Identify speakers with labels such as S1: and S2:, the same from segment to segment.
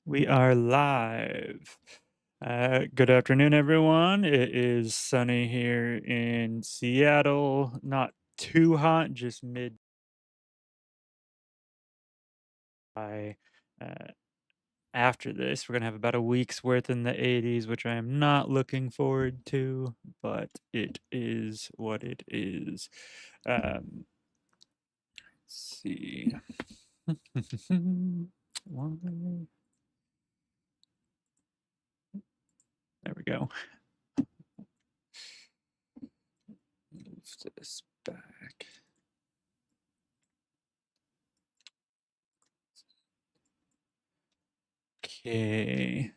S1: We are live. Good afternoon, everyone. It is sunny here in Seattle. Not too hot, just mid by after this. We're going to have about a week's worth in the 80s, which I am not looking forward to, but it is what it is. Let's see. Why? There we go. Move this back. Okay.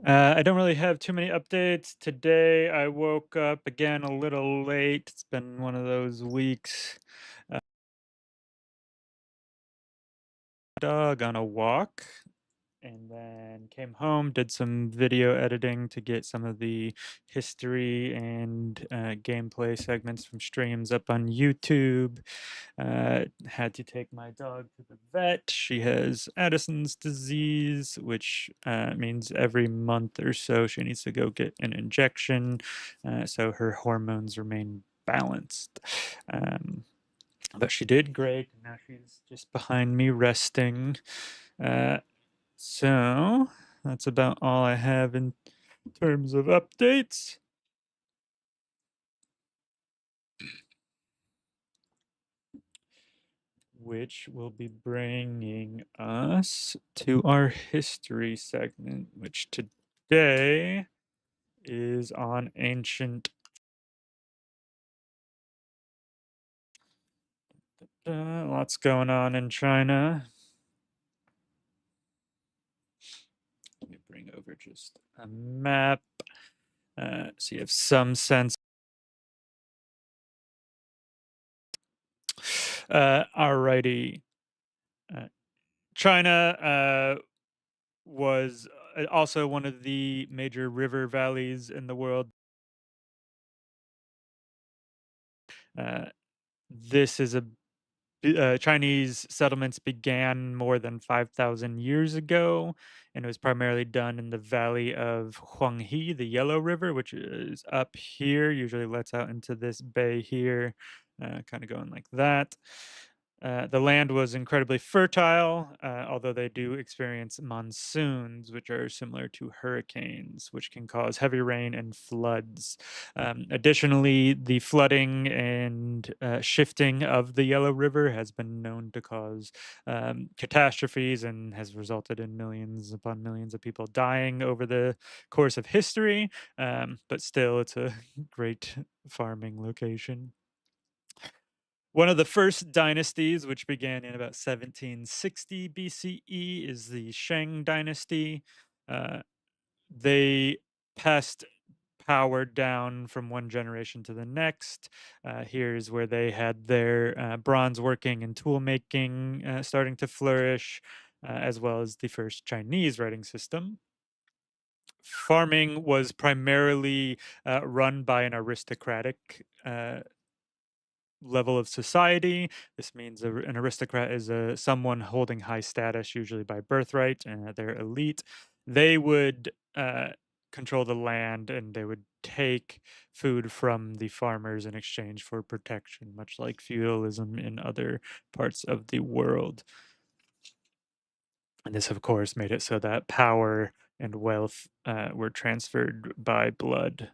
S1: I don't really have too many updates. Today I woke up again a little late. It's been one of those weeks. Dog on a walk, and then came home, did some video editing to get some of the history and gameplay segments from streams up on YouTube. Had to take my dog to the vet. She has Addison's disease, which means every month or so she needs to go get an injection so her hormones remain balanced. But she did great. Now she's just behind me resting. So that's about all I have in terms of updates. which will be bringing us to our history segment, which today is on ancient. Lots going on in China. Let me bring over just a map so you have some sense. Alrighty. China was also one of the major river valleys in the world. This is a Chinese settlements began more than 5,000 years ago, and it was primarily done in the valley of Huanghe, the Yellow River, which is up here, usually lets out into this bay here, kind of going like that. The land was incredibly fertile, although they do experience monsoons, which are similar to hurricanes, which can cause heavy rain and floods. Additionally, the flooding and shifting of the Yellow River has been known to cause catastrophes and has resulted in millions upon millions of people dying over the course of history. But still, it's a great farming location. One of the first dynasties, which began in about 1760 BCE, is the Shang dynasty. Uh, they passed power down from one generation to the next. Here's where they had their bronze working and tool making starting to flourish, as well as the first Chinese writing system. Farming was primarily run by an aristocratic level of society. This means an aristocrat is someone holding high status, usually by birthright, and they're elite. They would control the land and they would take food from the farmers in exchange for protection, much like feudalism in other parts of the world. And this, of course, made it so that power and wealth were transferred by blood.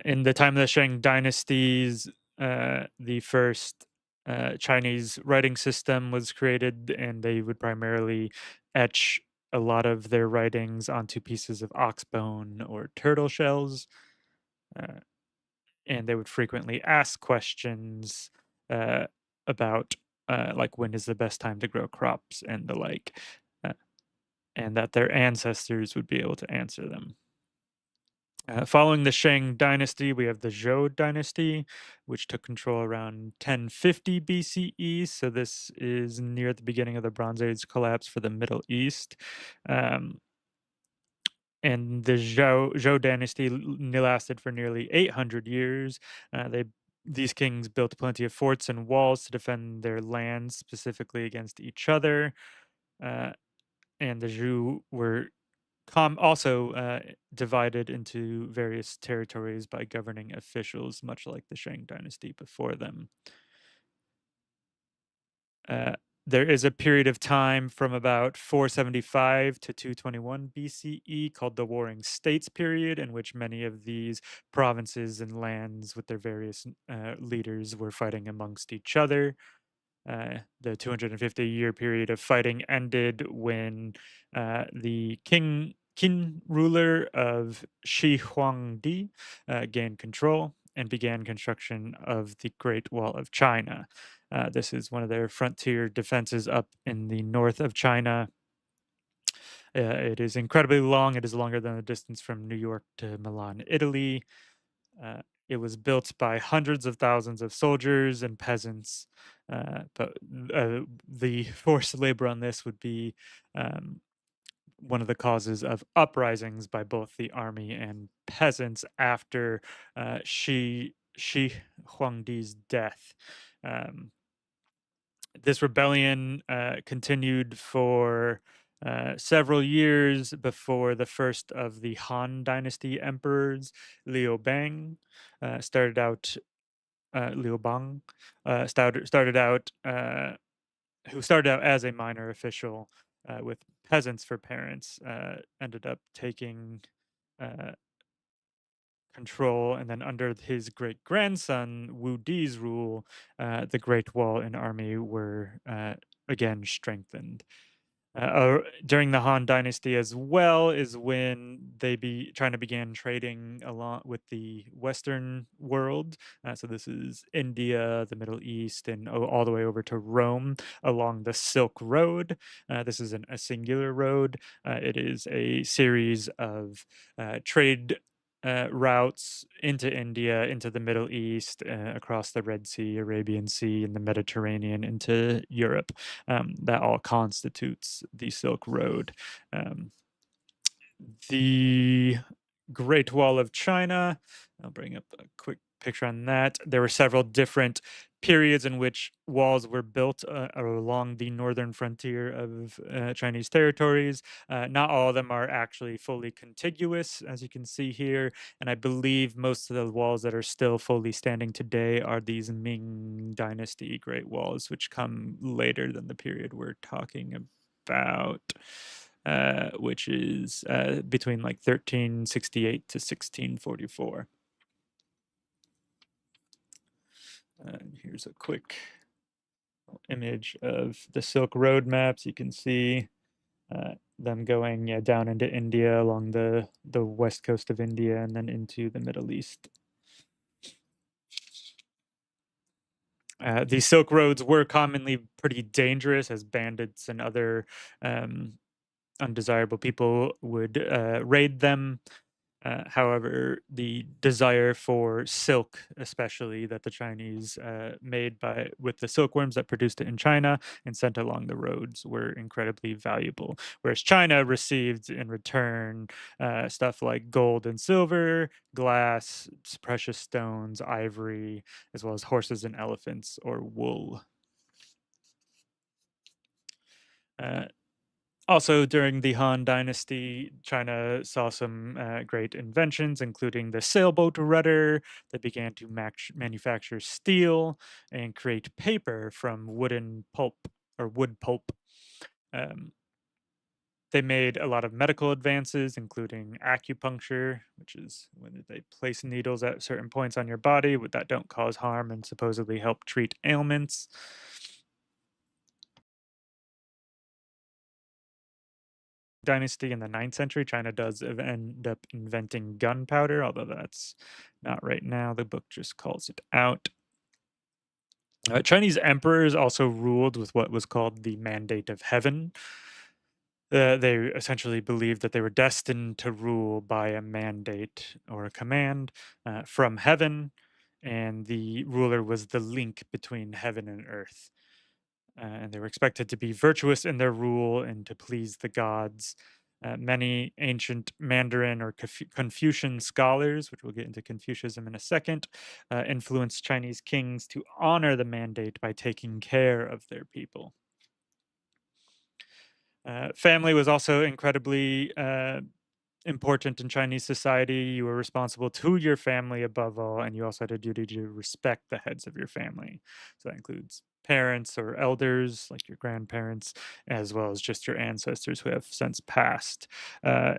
S1: In the time of the Shang dynasties, the first Chinese writing system was created, and they would primarily etch a lot of their writings onto pieces of ox bone or turtle shells. Uh, and they would frequently ask questions uh, about, like, when is the best time to grow crops and the like, uh, and that their ancestors would be able to answer them. Following the Shang dynasty, we have the Zhou dynasty, which took control around 1050 BCE. So this is near the beginning of the Bronze Age collapse for the Middle East. Um, and the Zhou dynasty lasted for nearly 800 years. These kings built plenty of forts and walls to defend their lands, specifically against each other. Uh, and the Zhou were also divided into various territories by governing officials, much like the Shang dynasty before them. Uh, there is a period of time from about 475 to 221 BCE called the Warring States period, in which many of these provinces and lands with their various leaders were fighting amongst each other. The 250-year period of fighting ended when the Qin ruler of Shi Huangdi gained control and began construction of the Great Wall of China. This is one of their frontier defenses up in the north of China. It is incredibly long. It is longer than the distance from New York to Milan, Italy. Uh, it was built by hundreds of thousands of soldiers and peasants, but the forced labor on this would be um, one of the causes of uprisings by both the army and peasants after Shi Huangdi's death. Um, this rebellion continued for several years before the first of the Han Dynasty emperors, Liu Bang, started out. Liu Bang started out, who started out as a minor official with peasants for parents, ended up taking uh, control, and then under his great grandson Wu Di's rule, the Great Wall and army were again strengthened. During the Han Dynasty as well is when China began trading along with the Western world. So this is India, the Middle East, and all the way over to Rome along the Silk Road. This is a singular road. It is a series of trade routes into India, into the Middle East, across the Red Sea, Arabian Sea, and the Mediterranean into Europe. That all constitutes the Silk Road. Um, the Great Wall of China, I'll bring up a quick picture on that. There were several different periods in which walls were built along the northern frontier of Chinese territories. Not all of them are actually fully contiguous, as you can see here. And I believe most of the walls that are still fully standing today are these Ming Dynasty Great Walls, which come later than the period we're talking about. Which is between like 1368 to 1644. And here's a quick image of the Silk Road maps. You can see them going down into India along the west coast of India and then into the Middle East. These Silk Roads were commonly pretty dangerous as bandits and other undesirable people would raid them. However, the desire for silk, especially that the Chinese made with the silkworms that produced it in China and sent along the roads, were incredibly valuable. Whereas China received in return stuff like gold and silver, glass, precious stones, ivory, as well as horses and elephants or wool. Uh, Also, during the Han Dynasty, China saw some great inventions, including the sailboat rudder. They began to manufacture steel and create paper from wooden pulp or wood pulp. Um, they made a lot of medical advances, including acupuncture, which is when they place needles at certain points on your body that don't cause harm and supposedly help treat ailments. Dynasty in the 9th century, China does end up inventing gunpowder, although that's not right now. The book just calls it out. Chinese emperors also ruled with what was called the Mandate of Heaven. They essentially believed that they were destined to rule by a mandate or a command from heaven, and the ruler was the link between heaven and earth. And they were expected to be virtuous in their rule and to please the gods. Many ancient Mandarin or Confucian scholars, which we'll get into Confucianism in a second, influenced Chinese kings to honor the mandate by taking care of their people. Family was also incredibly important in Chinese society. You were responsible to your family above all, and you also had a duty to respect the heads of your family. So that includes parents or elders, like your grandparents, as well as just your ancestors who have since passed.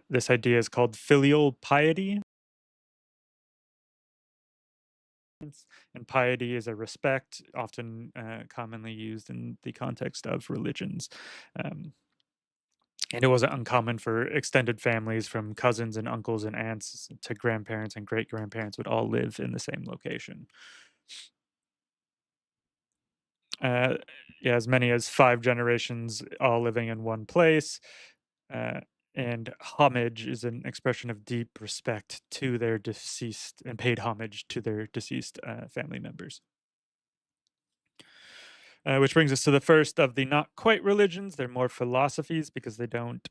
S1: This idea is called filial piety. And piety is a respect, often commonly used in the context of religions. Um, and it wasn't uncommon for extended families from cousins and uncles and aunts to grandparents and great grandparents would all live in the same location. Uh, yeah, as many as 5 generations all living in one place. Uh, and homage is an expression of deep respect to their deceased and paid homage to their deceased family members. Which brings us to the first of the not quite religions. They're more philosophies because they don't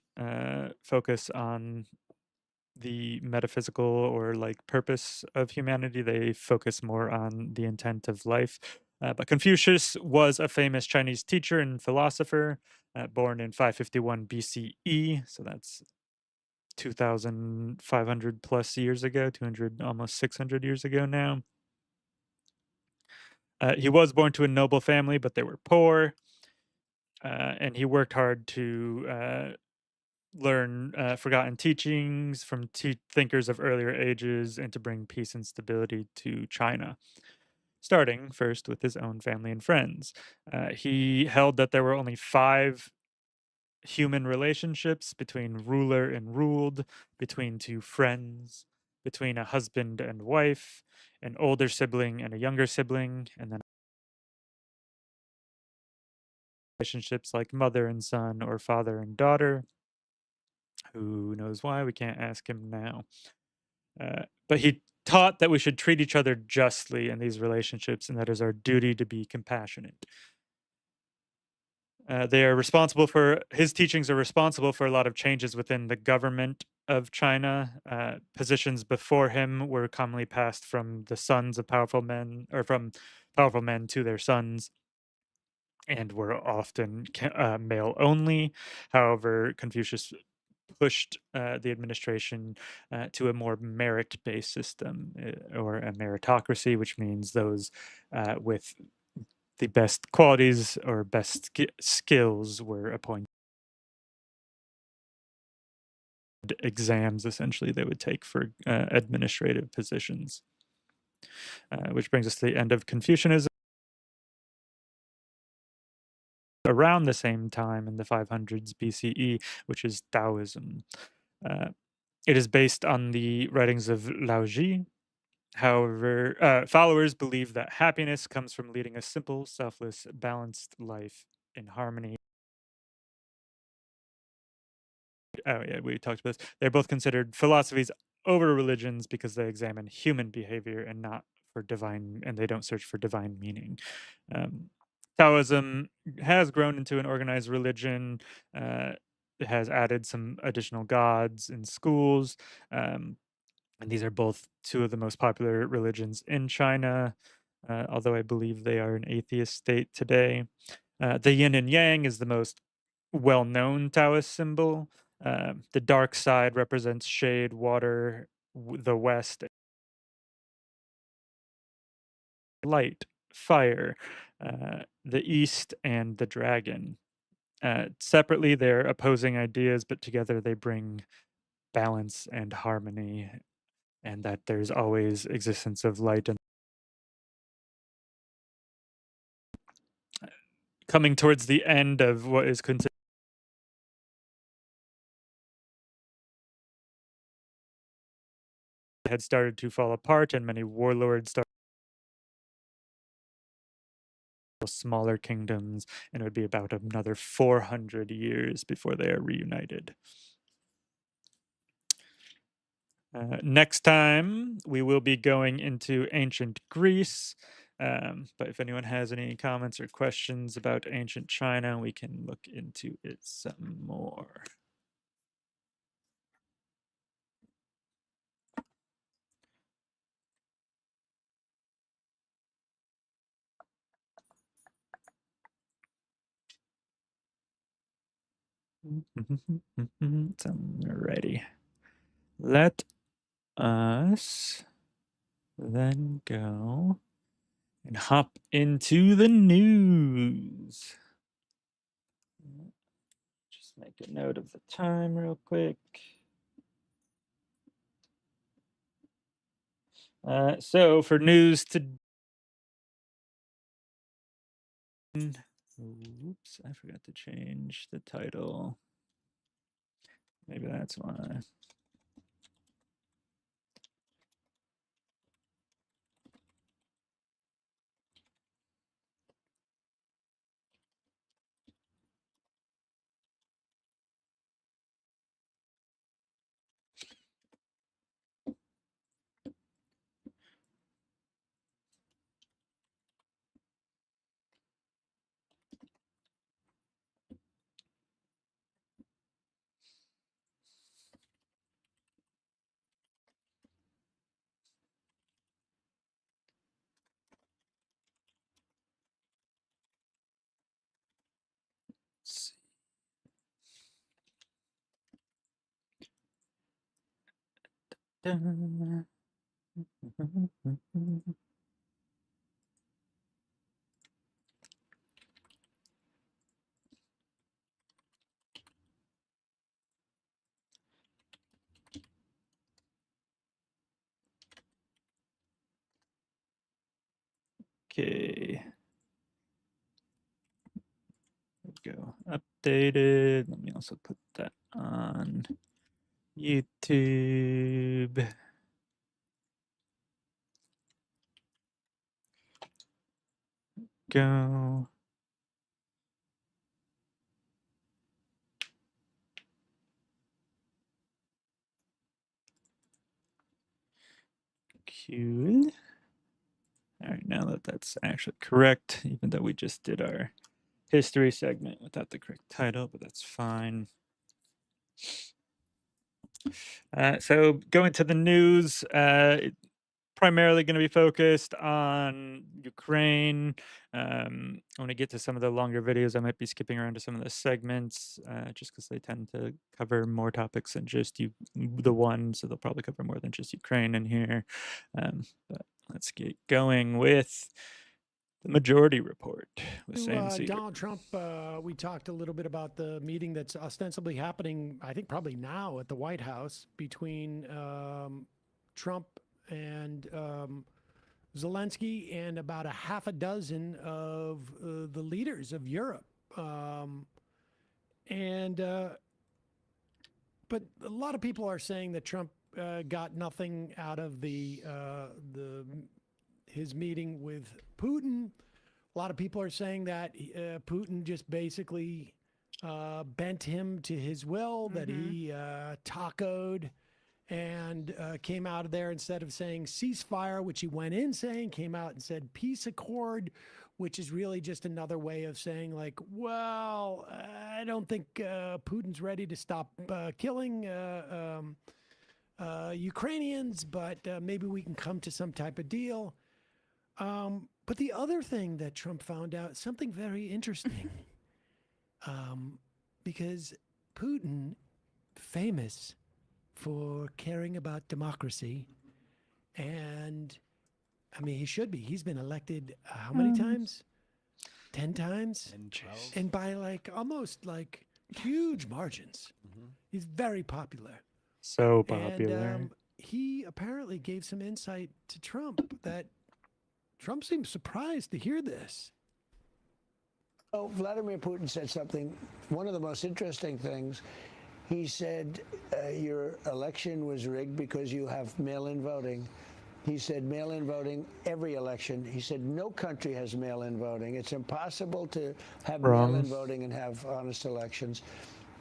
S1: focus on the metaphysical or like purpose of humanity. They focus more on the intent of life. But Confucius was a famous Chinese teacher and philosopher, born in 551 BCE. So that's 2,500 plus years ago, 200, almost 600 years ago now. He was born to a noble family, but they were poor. And he worked hard to learn forgotten teachings from thinkers of earlier ages and to bring peace and stability to China, starting first with his own family and friends. He held that there were only five human relationships between ruler and ruled, between two friends, between a husband and wife, an older sibling and a younger sibling, and then relationships like mother and son or father and daughter. Who knows why? We can't ask him now. But he taught that we should treat each other justly in these relationships and that it is our duty to be compassionate. They are responsible for his teachings are responsible for a lot of changes within the government of China. Positions before him were commonly passed from the sons of powerful men, or from powerful men to their sons, and were often male only. However, Confucius pushed the administration to a more merit-based system, or a meritocracy, which means those with the best qualities or best skills were appointed. Exams essentially they would take for administrative positions, which brings us to the end of Confucianism. Around the same time in the 500s BCE, which is Taoism. Uh, it is based on the writings of Lao Ji. However, followers believe that happiness comes from leading a simple, selfless, balanced life in harmony. Oh, yeah, we talked about this. They're both considered philosophies over religions because they examine human behavior and not for divine, and they don't search for divine meaning. Um, Taoism has grown into an organized religion. It has added some additional gods in schools. Um, and these are both two of the most popular religions in China, although I believe they are an atheist state today. The yin and yang is the most well known Taoist symbol. The dark side represents shade, water, the west, light, fire, the east, and the dragon. Separately, they're opposing ideas, but together they bring balance and harmony, and that there's always existence of light. And coming towards the end of what is considered had started to fall apart, and many warlords started smaller kingdoms, and it would be about another 400 years before they are reunited. Next time, we will be going into ancient Greece. But if anyone has any comments or questions about ancient China, we can look into it some more. Alrighty. Let us then go and hop into the news. Just make a note of the time real quick. So for news to oops, I forgot to change the title. Maybe that's why. Okay. There we go. Updated. Let me also put that on YouTube. Go. Cool. All right, now that that's actually correct, even though we just did our history segment without the correct title, but that's fine. So going to the news, primarily going to be focused on Ukraine. I want to get to some of the longer videos. I might be skipping around to some of the segments just because they tend to cover more topics than just the one. So they'll probably cover more than just Ukraine in here. But let's get going with the majority report with Sam Cedar.
S2: Donald Trump, we talked a little bit about the meeting that's ostensibly happening, I think probably now at the White House between Trump and Zelensky and about a half a dozen of the leaders of Europe. But a lot of people are saying that Trump got nothing out of his meeting with Putin. A lot of people are saying that Putin just basically bent him to his will, that he tacoed and came out of there instead of saying ceasefire, which he went in saying, came out and said peace accord, which is really just another way of saying like, well, I don't think Putin's ready to stop killing Ukrainians, but maybe we can come to some type of deal. But the other thing that Trump found out, something very interesting, because Putin, famous for caring about democracy, and I mean, he should be. He's been elected how many times? 10 times?
S3: 10, 12.
S2: And by like almost like huge margins. He's very popular.
S1: So popular.
S2: And he apparently gave some insight to Trump that Trump seems surprised to hear this.
S4: Oh, Vladimir Putin said something, one of the most interesting things. He said your election was rigged because you have mail-in voting. He said mail-in voting, every election. He said no country has mail-in voting. It's impossible to have mail-in voting and have honest elections.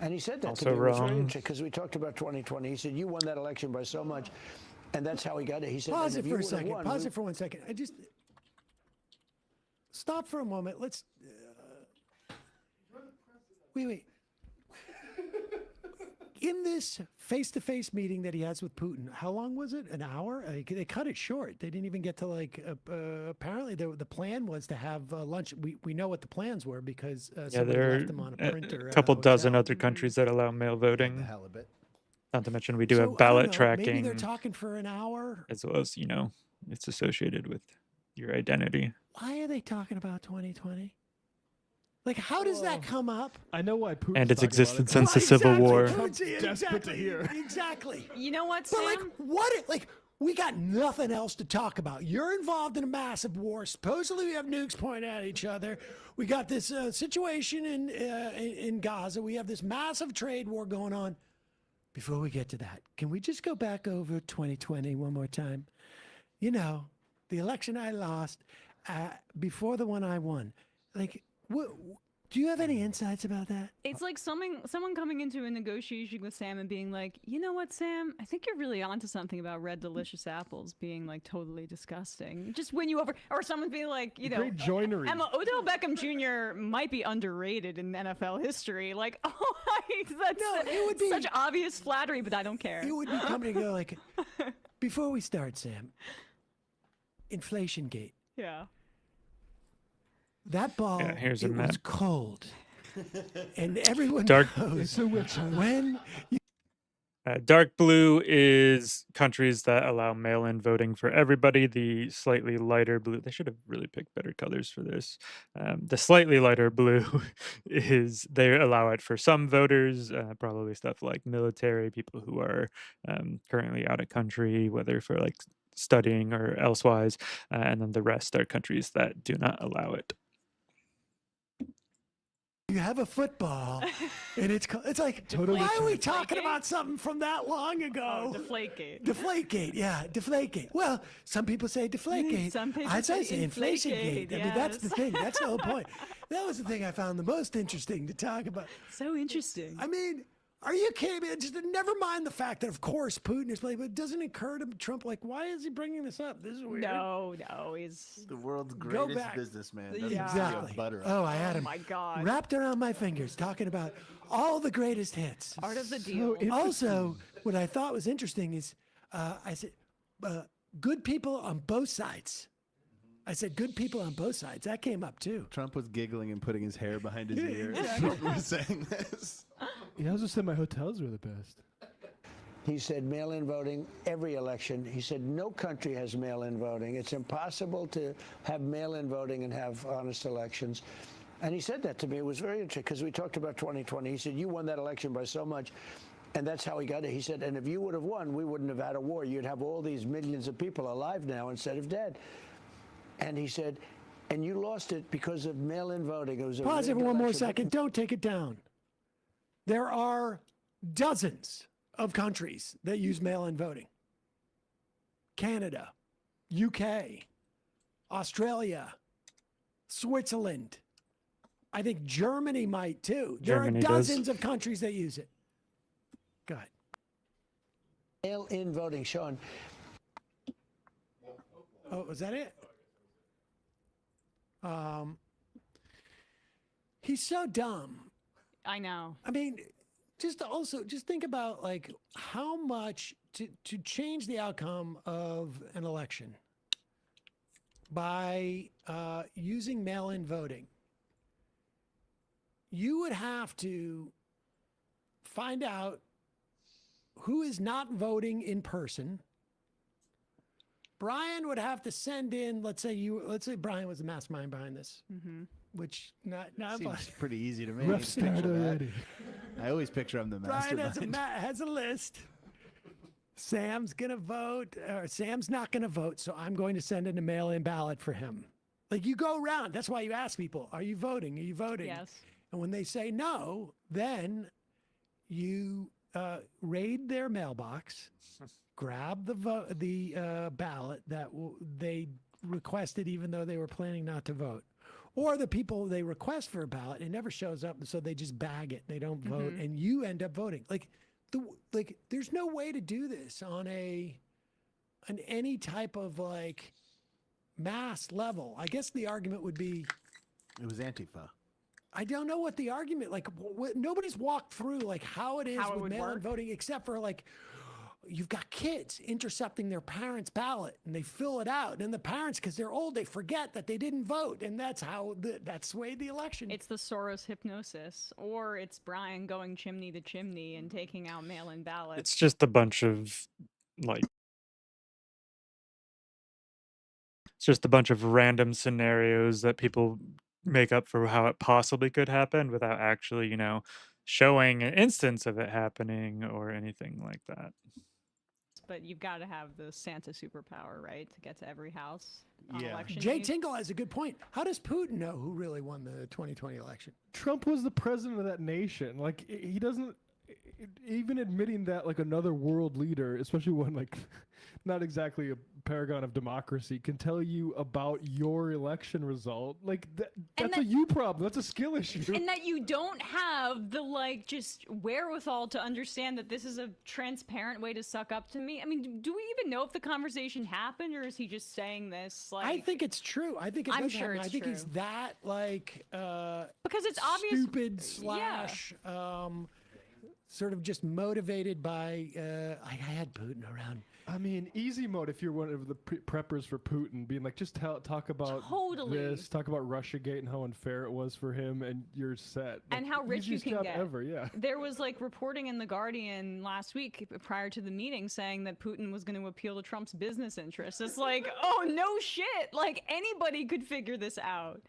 S4: And he said that
S1: Also
S4: to me. It was very
S1: wrong.
S4: interesting because we talked about 2020. He said, you won that election by so much. And that's how he got it. He said,
S2: Pause
S4: "And
S2: it
S4: if
S2: for
S4: you
S2: a second.
S4: won,
S2: Pause it for 1 second. I just stop for a moment. Let's wait. In this face-to-face meeting that he has with Putin, how long was it? An hour? They cut it short. They didn't even get to like. Apparently, the plan was to have lunch. We know what the plans were because somebody
S1: there
S2: left them on a printer.
S1: a
S2: at
S1: couple dozen
S2: hotel.
S1: other countries that allow mail voting.
S3: The halibut.
S1: Not to mention we do
S2: So,
S1: have
S2: I don't
S1: ballot
S2: know,
S1: tracking.
S2: Maybe they're talking for an hour.
S1: As well as, it's associated with your identity.
S2: Why are they talking about 2020? Like, how does that come up?
S3: I know why Putin's
S1: And its
S3: talking about it,
S1: existence
S3: 'cause
S1: since the Civil
S2: exactly.
S1: War.
S3: Trump's desperate to hear.
S2: Exactly.
S5: You know what,
S2: But
S5: Sam?
S2: like, what? Like, we got nothing else to talk about. You're involved in a massive war. Supposedly, we have nukes pointed at each other. We got this situation in Gaza. We have this massive trade war going on. Before we get to that, can we just go back over 2020 one more time? You know, the election I lost before the one I won. Like, do you have any insights about that?
S5: It's like someone coming into a negotiation with Sam and being like, you know what, Sam? I think you're really onto something about red delicious apples being like totally disgusting. Just win you over. Or someone being like,
S3: Great joinery.
S5: Odell Beckham Jr. might be underrated in NFL history. Like, oh, that's
S2: it would be
S5: such obvious flattery, but I don't care.
S2: You would be coming to go like, before we start, Sam, Inflation Gate.
S5: Yeah.
S2: That ball,
S1: here's a
S2: it
S1: map.
S2: was cold. And everyone
S1: Dark-
S2: knows when
S1: Dark blue is countries that allow mail-in voting for everybody. The slightly lighter blue, they should have really picked better colors for this. The slightly lighter blue is they allow it for some voters, probably stuff like military, people who are currently out of country, whether for like studying or elsewise, and then the rest are countries that do not allow it.
S2: You have a football, and it's like,
S3: Totally
S2: why are we
S5: Deflategate.
S2: talking about something from that long ago?
S5: Deflategate.
S2: Deflategate, yeah, Deflategate. Well, some people say Deflategate.
S5: Some people
S2: I'd say
S5: say
S2: Inflationgate.
S5: Inflategate,
S2: I mean, that's the
S5: yes.
S2: thing. That's the whole point. That was the thing I found the most interesting to talk about.
S5: So interesting.
S2: I mean, are you kidding me? Just never mind the fact that, of course, Putin is playing, but it doesn't occur to Trump, like, why is he bringing this up? This is weird.
S5: No, he's.
S6: The world's
S2: Go
S6: greatest
S2: back.
S6: businessman doesn't
S5: Yeah.
S6: see a
S2: Exactly.
S6: butter.
S2: Oh, I had
S5: Oh
S2: him
S5: my God.
S2: wrapped around my fingers talking about all the greatest hits.
S5: Part of the deal.
S2: Also, what I thought was interesting is I said, good people on both sides. I said, good people on both sides. That came up too.
S6: Trump was giggling and putting his hair behind his ear. Putin was saying this.
S3: Yeah, I was just saying my hotels were the best.
S4: He said mail-in voting, every election. He said no country has mail-in voting. It's impossible to have mail-in voting and have honest elections. And he said that to me. It was very interesting because we talked about 2020. He said, you won that election by so much. And that's how he got it. He said, and if you would have won, we wouldn't have had a war. You'd have all these millions of people alive now instead of dead. And he said, and you lost it because of mail-in voting. It was a
S2: Pause it
S4: rigged
S2: for one more
S4: election.
S2: second. Don't take it down. There are dozens of countries that use mail-in voting. Canada, UK, Australia, Switzerland. I think Germany might too.
S1: Germany
S2: there are
S1: does.
S2: dozens of countries that use it. Go ahead.
S4: Mail-in voting, Sean.
S2: Oh, was that it? He's so dumb.
S5: I know.
S2: I mean, just think about like how much to change the outcome of an election by using mail-in voting. You would have to find out who is not voting in person. Brian would have to send in, let's say Brian was the mastermind behind this, which not
S6: Seems pretty easy to me.
S3: Rough
S6: Picture
S3: start
S6: that.
S3: already.
S6: I always picture I'm the
S2: Brian
S6: mastermind.
S2: has a list. Sam's gonna vote, or Sam's not gonna vote, so I'm going to send in a mail-in ballot for him. Like you go around. That's why you ask people, "Are you voting? Are you voting?"
S5: Yes.
S2: And when they say no, then you raid their mailbox, grab the ballot that they requested, even though they were planning not to vote, or the people they request for a ballot, it never shows up, so they just bag it. They don't vote, and you end up voting. Like there's no way to do this on any type of like mass level. I guess the argument would be,
S6: It was Antifa.
S2: I don't know what the argument, like nobody's walked through like how it is
S5: How it
S2: with
S5: would
S2: mail-in
S5: work.
S2: voting, except for like you've got kids intercepting their parents' ballot and they fill it out, and the parents, because they're old, they forget that they didn't vote, and that's how that's swayed the election.
S5: It's the Soros hypnosis, or it's Brian going chimney to chimney and taking out mail-in ballots.
S1: It's just a bunch of like it's just a bunch of random scenarios that people make up for how it possibly could happen without actually, showing an instance of it happening or anything like that.
S5: But you've got to have the Santa superpower, right, to get to every house on
S6: Yeah.
S5: election
S2: Jay
S5: day?
S2: Tingle has a good point. How does Putin know who really won the 2020 election?
S3: Trump was the president of that nation. Like he doesn't even admitting that like another world leader, especially one like not exactly a paragon of democracy, can tell you about your election result. Like that's a you problem. That's a skill issue.
S5: And that you don't have the like just wherewithal to understand that this is a transparent way to suck up to me. I mean, do we even know if the conversation happened, or is he just saying this like
S2: I think it's true. I think it
S5: I'm
S2: does
S5: sure
S2: happen. I
S5: it's
S2: think he's
S5: true.
S2: that like
S5: because it's obvious
S2: stupid slash sort of just motivated by I had Putin around.
S3: I mean, easy mode if you're one of the preppers for Putin, being like, just talk about
S5: Totally.
S3: this, talk about Russiagate and how unfair it was for him, and you're set.
S5: And how rich you
S3: easiest
S5: can
S3: job
S5: get.
S3: ever, yeah.
S5: There was like reporting in The Guardian last week prior to the meeting saying that Putin was going to appeal to Trump's business interests. It's like, oh, no shit. Like anybody could figure this out.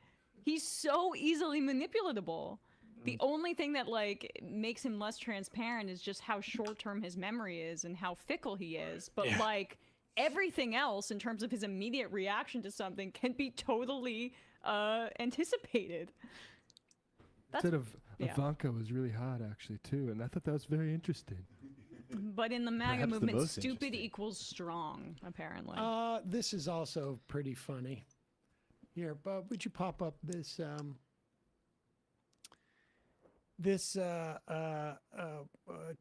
S5: He's so easily manipulatable. The only thing that like makes him less transparent is just how short-term his memory is and how fickle he is. But like everything else in terms of his immediate reaction to something can be totally anticipated. That's,
S3: Instead of
S5: yeah.
S3: Ivanka was really hot actually too, and I thought that was very interesting.
S5: But in the MAGA
S6: Perhaps the
S5: movement,
S6: most
S5: stupid
S6: interesting.
S5: equals strong, apparently.
S2: This is also pretty funny. Here, Bob, would you pop up this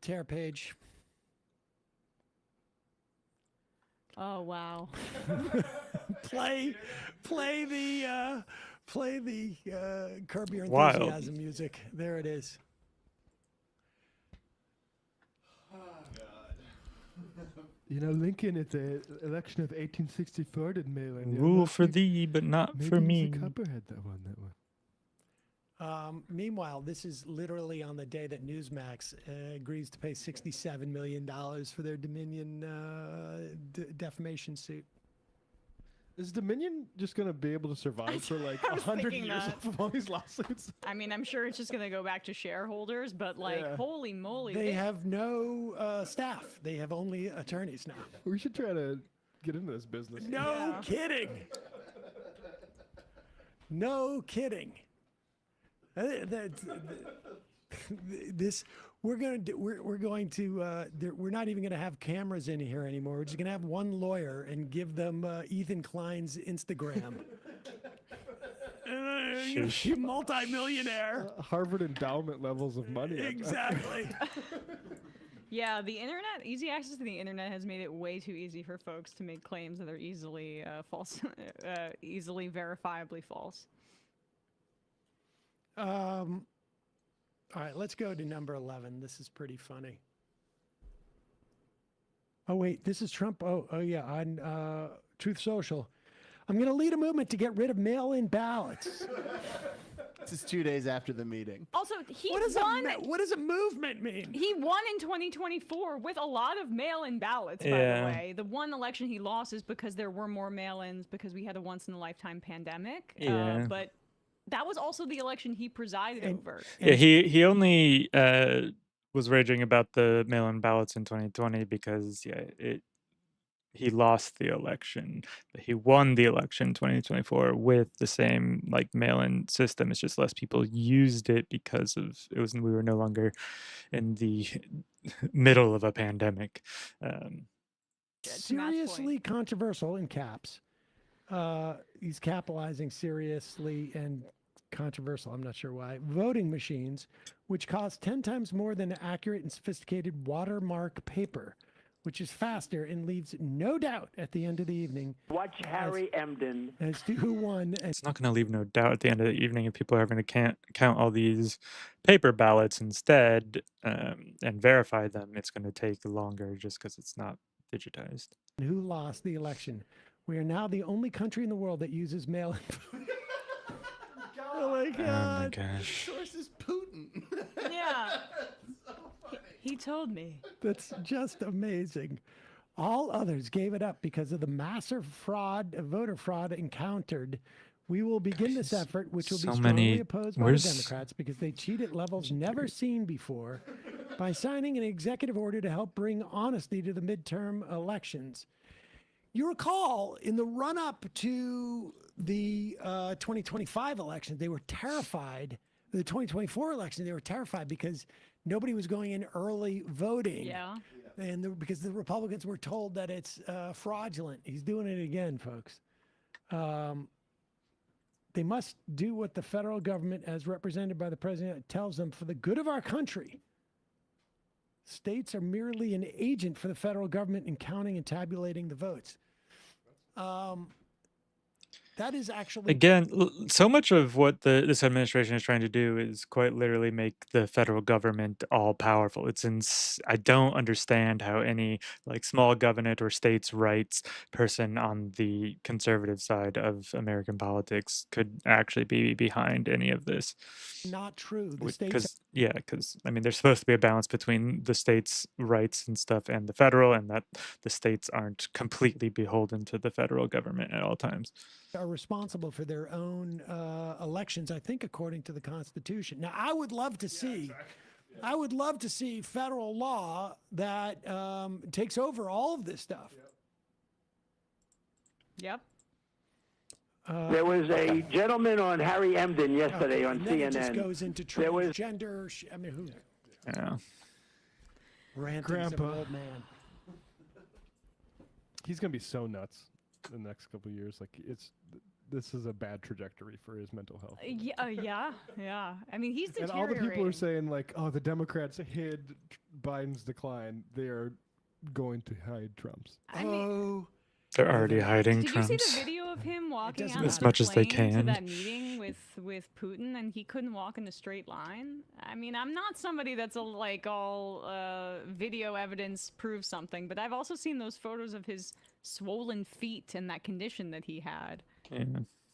S2: tear page?
S5: Oh wow.
S2: Play the Curb Your
S1: Wild.
S2: Enthusiasm music. There it is.
S3: You know, Lincoln at the election of 1864 did mail in.
S1: Rule for thee, but not
S3: Maybe
S1: for
S3: he's
S1: me.
S3: a copperhead that won that one.
S2: Meanwhile, this is literally on the day that Newsmax agrees to pay $67 million for their Dominion defamation suit.
S3: Is Dominion just gonna be able to survive for like
S5: I was
S3: 100
S5: thinking
S3: years
S5: that.
S3: off of all these lawsuits?
S5: I mean, I'm sure it's just gonna go back to shareholders, but like,
S3: Yeah.
S5: holy moly.
S2: They have no staff. They have only attorneys now.
S3: We should try to get into this business.
S2: No
S5: Yeah.
S2: kidding. No kidding. This we're going to we're not even going to have cameras in here anymore. We're just going to have one lawyer and give them Ethan Klein's Instagram.
S1: Sheesh.
S2: Multi-millionaire.
S3: Harvard endowment levels of money.
S2: Exactly.
S5: Yeah, the internet, easy access to the internet has made it way too easy for folks to make claims that are easily false, easily verifiably false.
S2: All right, let's go to number 11. This is pretty funny. Oh, wait, this is Trump. Oh yeah, on Truth Social. I'm going to lead a movement to get rid of mail-in ballots.
S6: This is 2 days after the meeting.
S5: Also, he
S2: What does
S5: won.
S2: what does a movement mean?
S5: He won in 2024 with a lot of mail-in ballots, by the
S1: Yeah.
S5: way. The one election he lost is because there were more mail-ins because we had a once-in-a-lifetime pandemic.
S1: Yeah.
S5: But that was also the election he presided over.
S1: Yeah, he only was raging about the mail-in ballots in 2020 because he lost the election, but he won the election in 2024 with the same like mail-in system. It's just less people used it because we were no longer in the middle of a pandemic.
S5: To Matt's
S2: Seriously controversial in caps. He's capitalizing seriously and controversial. I'm not sure why. Voting machines, which cost 10 times more than accurate and sophisticated watermark paper, which is faster and leaves no doubt at the end of the evening
S7: Watch Harry Emden.
S2: as to who won. And
S1: It's not going to leave no doubt at the end of the evening if people are going to count all these paper ballots instead and verify them. It's going to take longer just because it's not digitized.
S2: who lost the election. We are now the only country in the world that uses mail-in. Oh my
S1: Oh my
S2: God.
S1: gosh.
S6: Source is Putin.
S5: Yeah. He told me.
S2: That's just amazing. All others gave it up because of the massive voter fraud encountered. We will begin this effort, which will be
S1: So
S2: strongly
S1: many-
S2: opposed by the
S1: where's-
S2: Democrats because they cheat at levels never seen before by signing an executive order to help bring honesty to the midterm elections. You recall in the run up to the 2025 election, they were terrified. The 2024 election, they were terrified because nobody was going in early voting.
S5: Yeah.
S2: And because the Republicans were told that it's fraudulent. He's doing it again, folks. They must do what the federal government, as represented by the president, tells them for the good of our country. States are merely an agent for the federal government in counting and tabulating the votes. That is actually
S1: Again, so much of what this administration is trying to do is quite literally make the federal government all powerful. I don't understand how any like small government or states' rights person on the conservative side of American politics could actually be behind any of this.
S2: not true. The states
S1: Because I mean, there's supposed to be a balance between the states' rights and stuff and the federal, and that the states aren't completely beholden to the federal government at all times.
S2: are responsible for their own elections, I think, according to the Constitution. Now, I would love to see, I would love to see federal law that takes over all of this stuff.
S5: Yep.
S7: There was a gentleman on Harry Emden yesterday on
S2: and then it just
S7: CNN.
S2: goes into
S7: There was
S2: transgender. I mean, who?
S1: Yeah.
S2: Rantings of
S3: Grandpa.
S2: an old man.
S3: He's gonna be so nuts in the next couple of years. Like this is a bad trajectory for his mental health.
S5: Yeah. I mean, he's
S3: And
S5: deteriorating.
S3: all the people are saying like, oh, the Democrats hid Biden's decline. They are going to hide Trump's.
S5: I mean,
S1: They're already hiding
S5: did
S1: Trump's.
S5: you see the video of him walking
S2: doesn't
S5: out
S1: As
S5: of
S1: much
S5: the
S1: as they
S5: plane to
S1: can.
S5: that meeting with Putin, and he couldn't walk in a straight line? I mean, I'm not somebody that's all video evidence proves something, but I've also seen those photos of his swollen feet and that condition that he had.
S1: Yeah.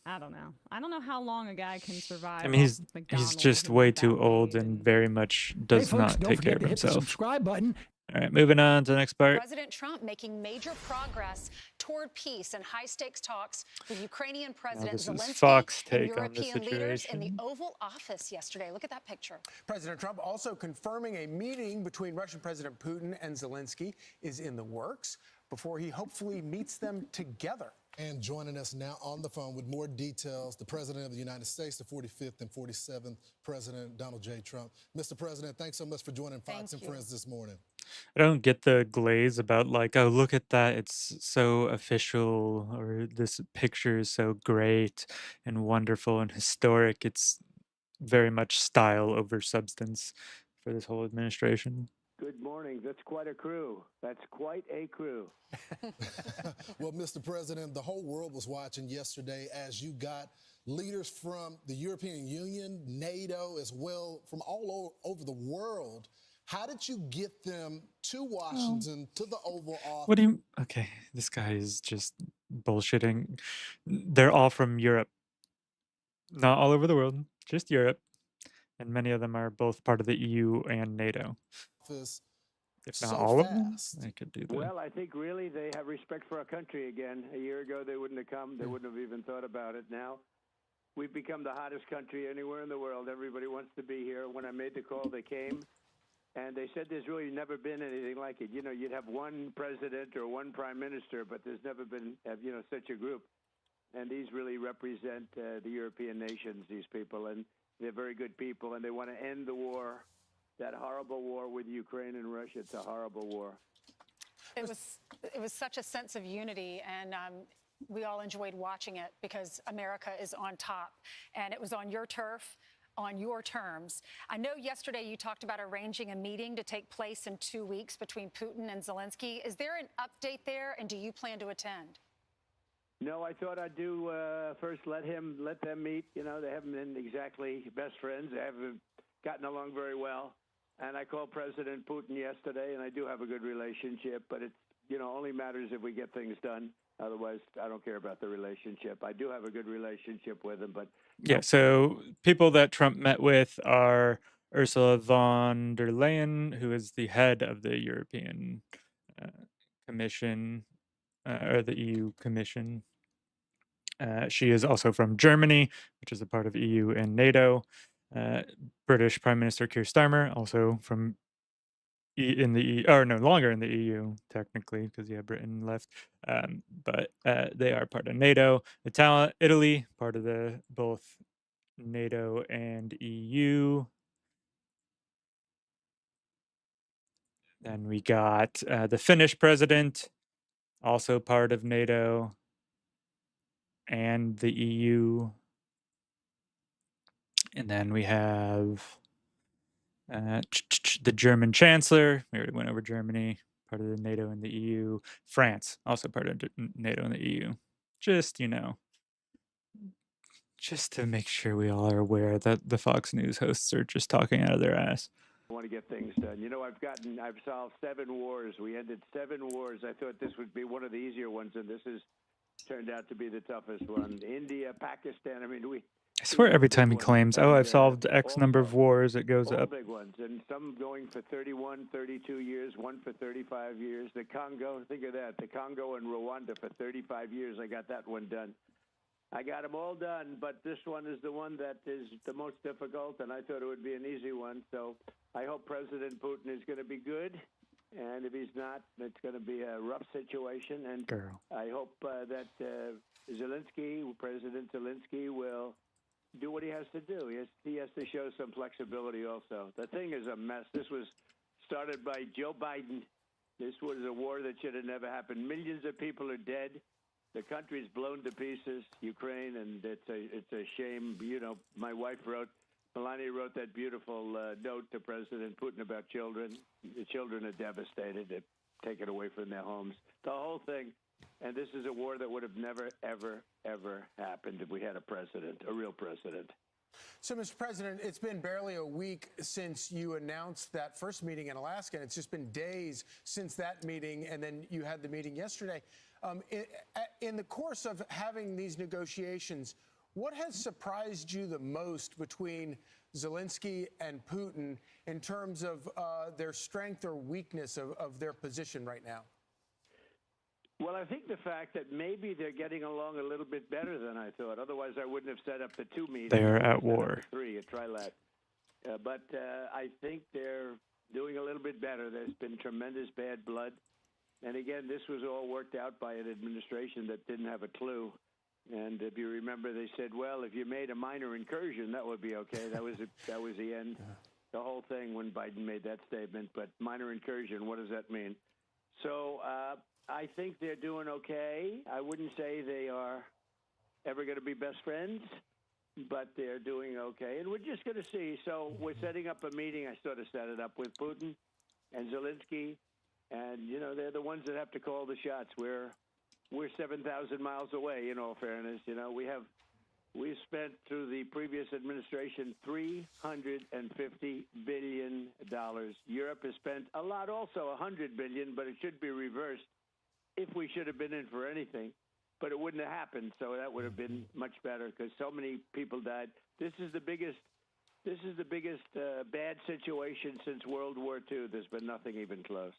S5: I don't know. I don't know how long a guy can survive.
S1: I mean,
S5: off
S1: he's
S5: McDonald's
S1: just
S5: and
S1: way
S5: eat that
S1: too old
S5: weight
S1: and very much does
S2: hey, folks,
S1: not
S2: don't
S1: take care
S2: forget
S1: of
S2: to hit the
S1: himself.
S2: subscribe button.
S1: All right, moving on to the next part.
S8: President Trump making major progress toward peace and high-stakes talks with Ukrainian President
S1: this is
S8: Zelensky
S1: Fox
S8: and
S1: take on the
S8: European leaders in the
S1: situation.
S8: Oval Office yesterday. Look at that picture.
S9: President Trump also confirming a meeting between Russian President Putin and Zelensky is in the works before he hopefully meets them together.
S10: And joining us now on the phone with more details, the President of the United States, the 45th and 47th President Donald J. Trump. Mr. President, thanks so much for joining Fox and Friends this morning.
S1: I don't get the glaze about like, oh, look at that. It's so official, or this picture is so great and wonderful and historic. It's very much style over substance for this whole administration.
S7: Good morning. That's quite a crew. That's quite a crew.
S10: Well, Mr. President, the whole world was watching yesterday as you got leaders from the European Union, NATO, as well, from all over the world. How did you get them to Washington, to the Oval Office?
S1: What do you... Okay, this guy is just bullshitting. They're all from Europe. Not all over the world, just Europe. And many of them are both part of the EU and NATO. If not
S10: so
S1: all of them,
S10: fast?
S1: I could do that.
S7: Well, I think really they have respect for our country again. A year ago, they wouldn't have come. They wouldn't have even thought about it. Now, we've become the hottest country anywhere in the world. Everybody wants to be here. When I made the call, they came. And they said there's really never been anything like it. You know, you'd have one president or one prime minister, but there's never been, such a group. And these really represent the European nations, these people. And they're very good people, and they want to end the war, that horrible war with Ukraine and Russia. It's a horrible war.
S8: It was such a sense of unity, and we all enjoyed watching it because America is on top, and it was on your turf, on your terms. I know yesterday you talked about arranging a meeting to take place in 2 weeks between Putin and Zelensky. Is there an update there, and do you plan to attend?
S7: No, I thought I'd do first let them meet. You know, they haven't been exactly best friends. They haven't gotten along very well. And I called President Putin yesterday, and I do have a good relationship, but it only matters if we get things done. Otherwise, I don't care about the relationship. I do have a good relationship with him, but...
S1: Yeah, so people that Trump met with are Ursula von der Leyen, who is the head of the European Commission, or the EU Commission. She is also from Germany, which is a part of EU and NATO. British Prime Minister Keir Starmer, also from in the EU, or no longer in the EU technically, because Britain left. But they are part of NATO. Italy, part of the both NATO and EU. Then we got the Finnish president, also part of NATO and the EU. And then we have the German chancellor. We already went over Germany, part of the NATO and the EU. France, also part of NATO and the EU. Just to make sure we all are aware that the Fox News hosts are just talking out of their ass.
S7: I want to get things done. You know, I've solved 7 wars. We ended 7 wars. I thought this would be one of the easier ones, and this has turned out to be the toughest one. India, Pakistan, I mean,
S1: I swear every time he claims, oh, I've solved X number of wars, it goes
S7: all
S1: up.
S7: big ones, and some going for 31, 32 years, one for 35 years. The Congo, think of that, the Congo and Rwanda for 35 years. I got that one done. I got them all done, but this one is the one that is the most difficult, and I thought it would be an easy one. So I hope President Putin is going to be good. And if he's not, it's going to be a rough situation. And
S1: Girl.
S7: I hope that President Zelensky, will do what he has to do. He has to show some flexibility also. The thing is a mess. This was started by Joe Biden. This was a war that should have never happened. Millions of people are dead. The country's blown to pieces, Ukraine, and it's a shame. You know, my wife Melania wrote that beautiful note to President Putin about children. The children are devastated. They're taken away from their homes. The whole thing. And this is a war that would have never, ever, ever happened if we had a real president.
S9: So, Mr. President, it's been barely a week since you announced that first meeting in Alaska, and it's just been days since that meeting, and then you had the meeting yesterday. In the course of having these negotiations, what has surprised you the most between Zelensky and Putin in terms of their strength or weakness of their position right now?
S7: Well, I think the fact that maybe they're getting along a little bit better than I thought. Otherwise, I wouldn't have set up the 2 meetings.
S1: They are at
S7: Set
S1: war.
S7: up the 3 at Trilat. But I think they're doing a little bit better. There's been tremendous bad blood. And again, this was all worked out by an administration that didn't have a clue. And if you remember, they said, well, if you made a minor incursion, that would be okay. That was the end. The whole thing when Biden made that statement. But minor incursion, what does that mean? So I think they're doing okay. I wouldn't say they are ever going to be best friends, but they're doing okay. And we're just going to see. So we're setting up a meeting. I sort of set it up with Putin and Zelensky. And, you know, they're the ones that have to call the shots. We're 7,000 miles away, in all fairness. You know, we've spent through the previous administration $350 billion. Europe has spent a lot also, $100 billion, but it should be reversed if we should have been in for anything. But it wouldn't have happened, so that would have been much better because so many people died. This is the biggest bad situation since World War II. There's been nothing even close.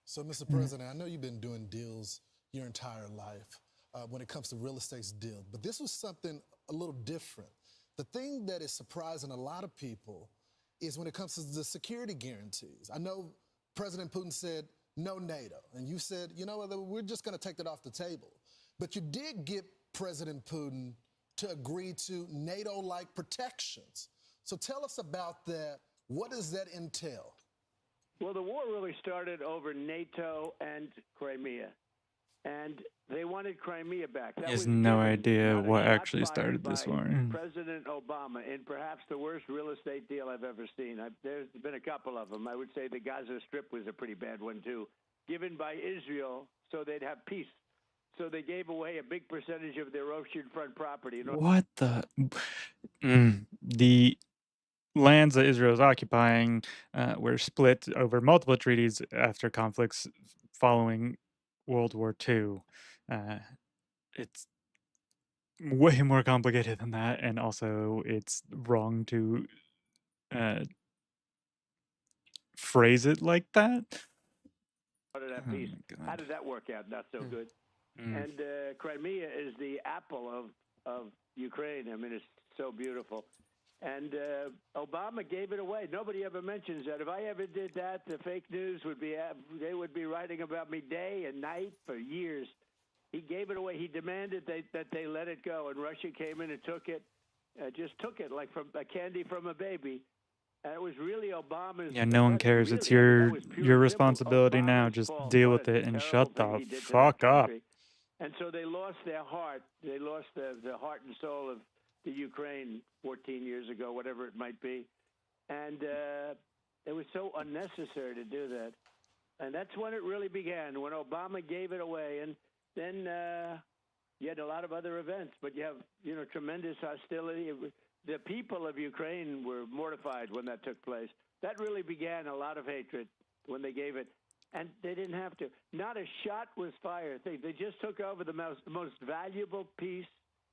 S10: So, Mr. President, I know you've been doing deals your entire life when it comes to real estate deals, but this was something a little different. The thing that is surprising a lot of people is when it comes to the security guarantees. I know President Putin said no NATO, and you said, you know what, we're just going to take that off the table. But you did get President Putin to agree to NATO-like protections. So tell us about that. What does that entail?
S7: Well, the war really started over NATO and Crimea. And they wanted Crimea back. That
S1: He has
S7: was
S1: no
S7: given,
S1: idea
S7: not a
S1: what
S7: shot
S1: actually
S7: fired
S1: started this
S7: by
S1: war.
S7: President Obama in perhaps the worst real estate deal I've ever seen. There's been a couple of them. I would say the Gaza Strip was a pretty bad one, too, given by Israel so they'd have peace. So they gave away a big percentage of their oceanfront property.
S1: What the? The lands that Israel is occupying were split over multiple treaties after conflicts following World War II. It's way more complicated than that, and also it's wrong to phrase it like that.
S7: That peace. How did that work out? Not so good. And Crimea is the apple of Ukraine. I mean, it's so beautiful. And Obama gave it away. Nobody ever mentions that. If I ever did that, the fake news would be, they would be writing about me day and night for years. He gave it away. He demanded that they let it go. And Russia came in and took it, just took it like from a candy from a baby. And it was really Obama's.
S1: Yeah, no one cares. It's your responsibility now. Just deal with it and shut the fuck up.
S7: And so they lost their heart. They lost the heart and soul of the Ukraine 14 years ago, whatever it might be. And it was so unnecessary to do that. And that's when it really began, when Obama gave it away. And then you had a lot of other events, but you have, tremendous hostility. The people of Ukraine were mortified when that took place. That really began a lot of hatred when they gave it. And they didn't have to. Not a shot was fired. They just took over the most valuable piece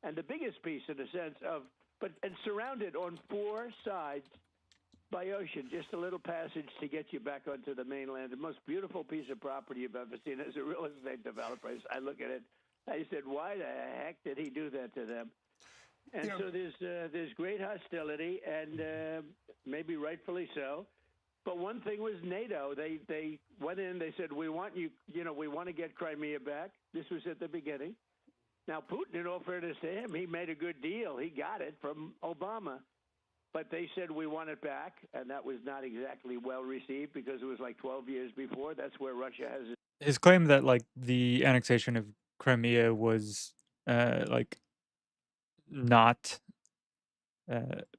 S7: and the biggest piece in a sense and surrounded on 4 sides by ocean, just a little passage to get you back onto the mainland. The most beautiful piece of property you've ever seen as a real estate developer. I look at it, I said, why the heck did he do that to them? And so there's great hostility, and maybe rightfully so. But one thing was NATO. They went in. They said, we want you. We want to get Crimea back. This was at the beginning. Now Putin, in all fairness to him, he made a good deal. He got it from Obama. But they said we want it back, and that was not exactly well received because it was like 12 years before. That's where Russia has it.
S1: His claim that like the annexation of Crimea was like not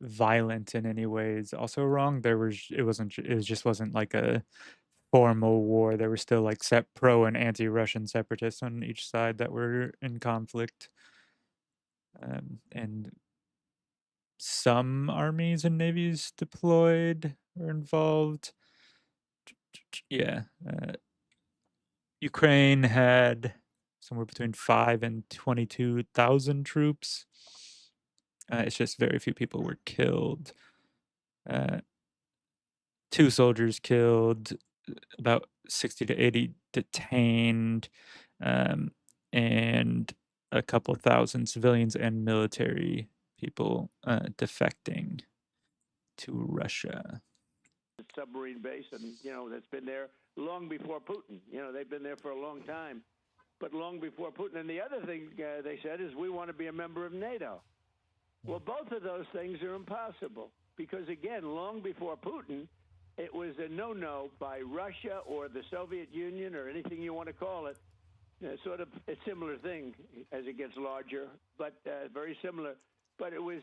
S1: violent in any way is also wrong. It just wasn't like a formal war. There were still like pro and anti-Russian separatists on each side that were in conflict, and some armies and navies deployed or involved. Yeah, Ukraine had somewhere between 5 and 22,000 troops. It's just very few people were killed. 2 soldiers killed, about 60 to 80 detained, and a couple thousand civilians and military people defecting to Russia.
S7: Submarine base, and that's been there long before Putin. They've been there for a long time, but long before Putin. And the other thing they said is we want to be a member of NATO. Well, both of those things are impossible because, again, long before Putin, it was a no-no by Russia or the Soviet Union or anything you want to call it. Sort of a similar thing as it gets larger, but very similar. But it was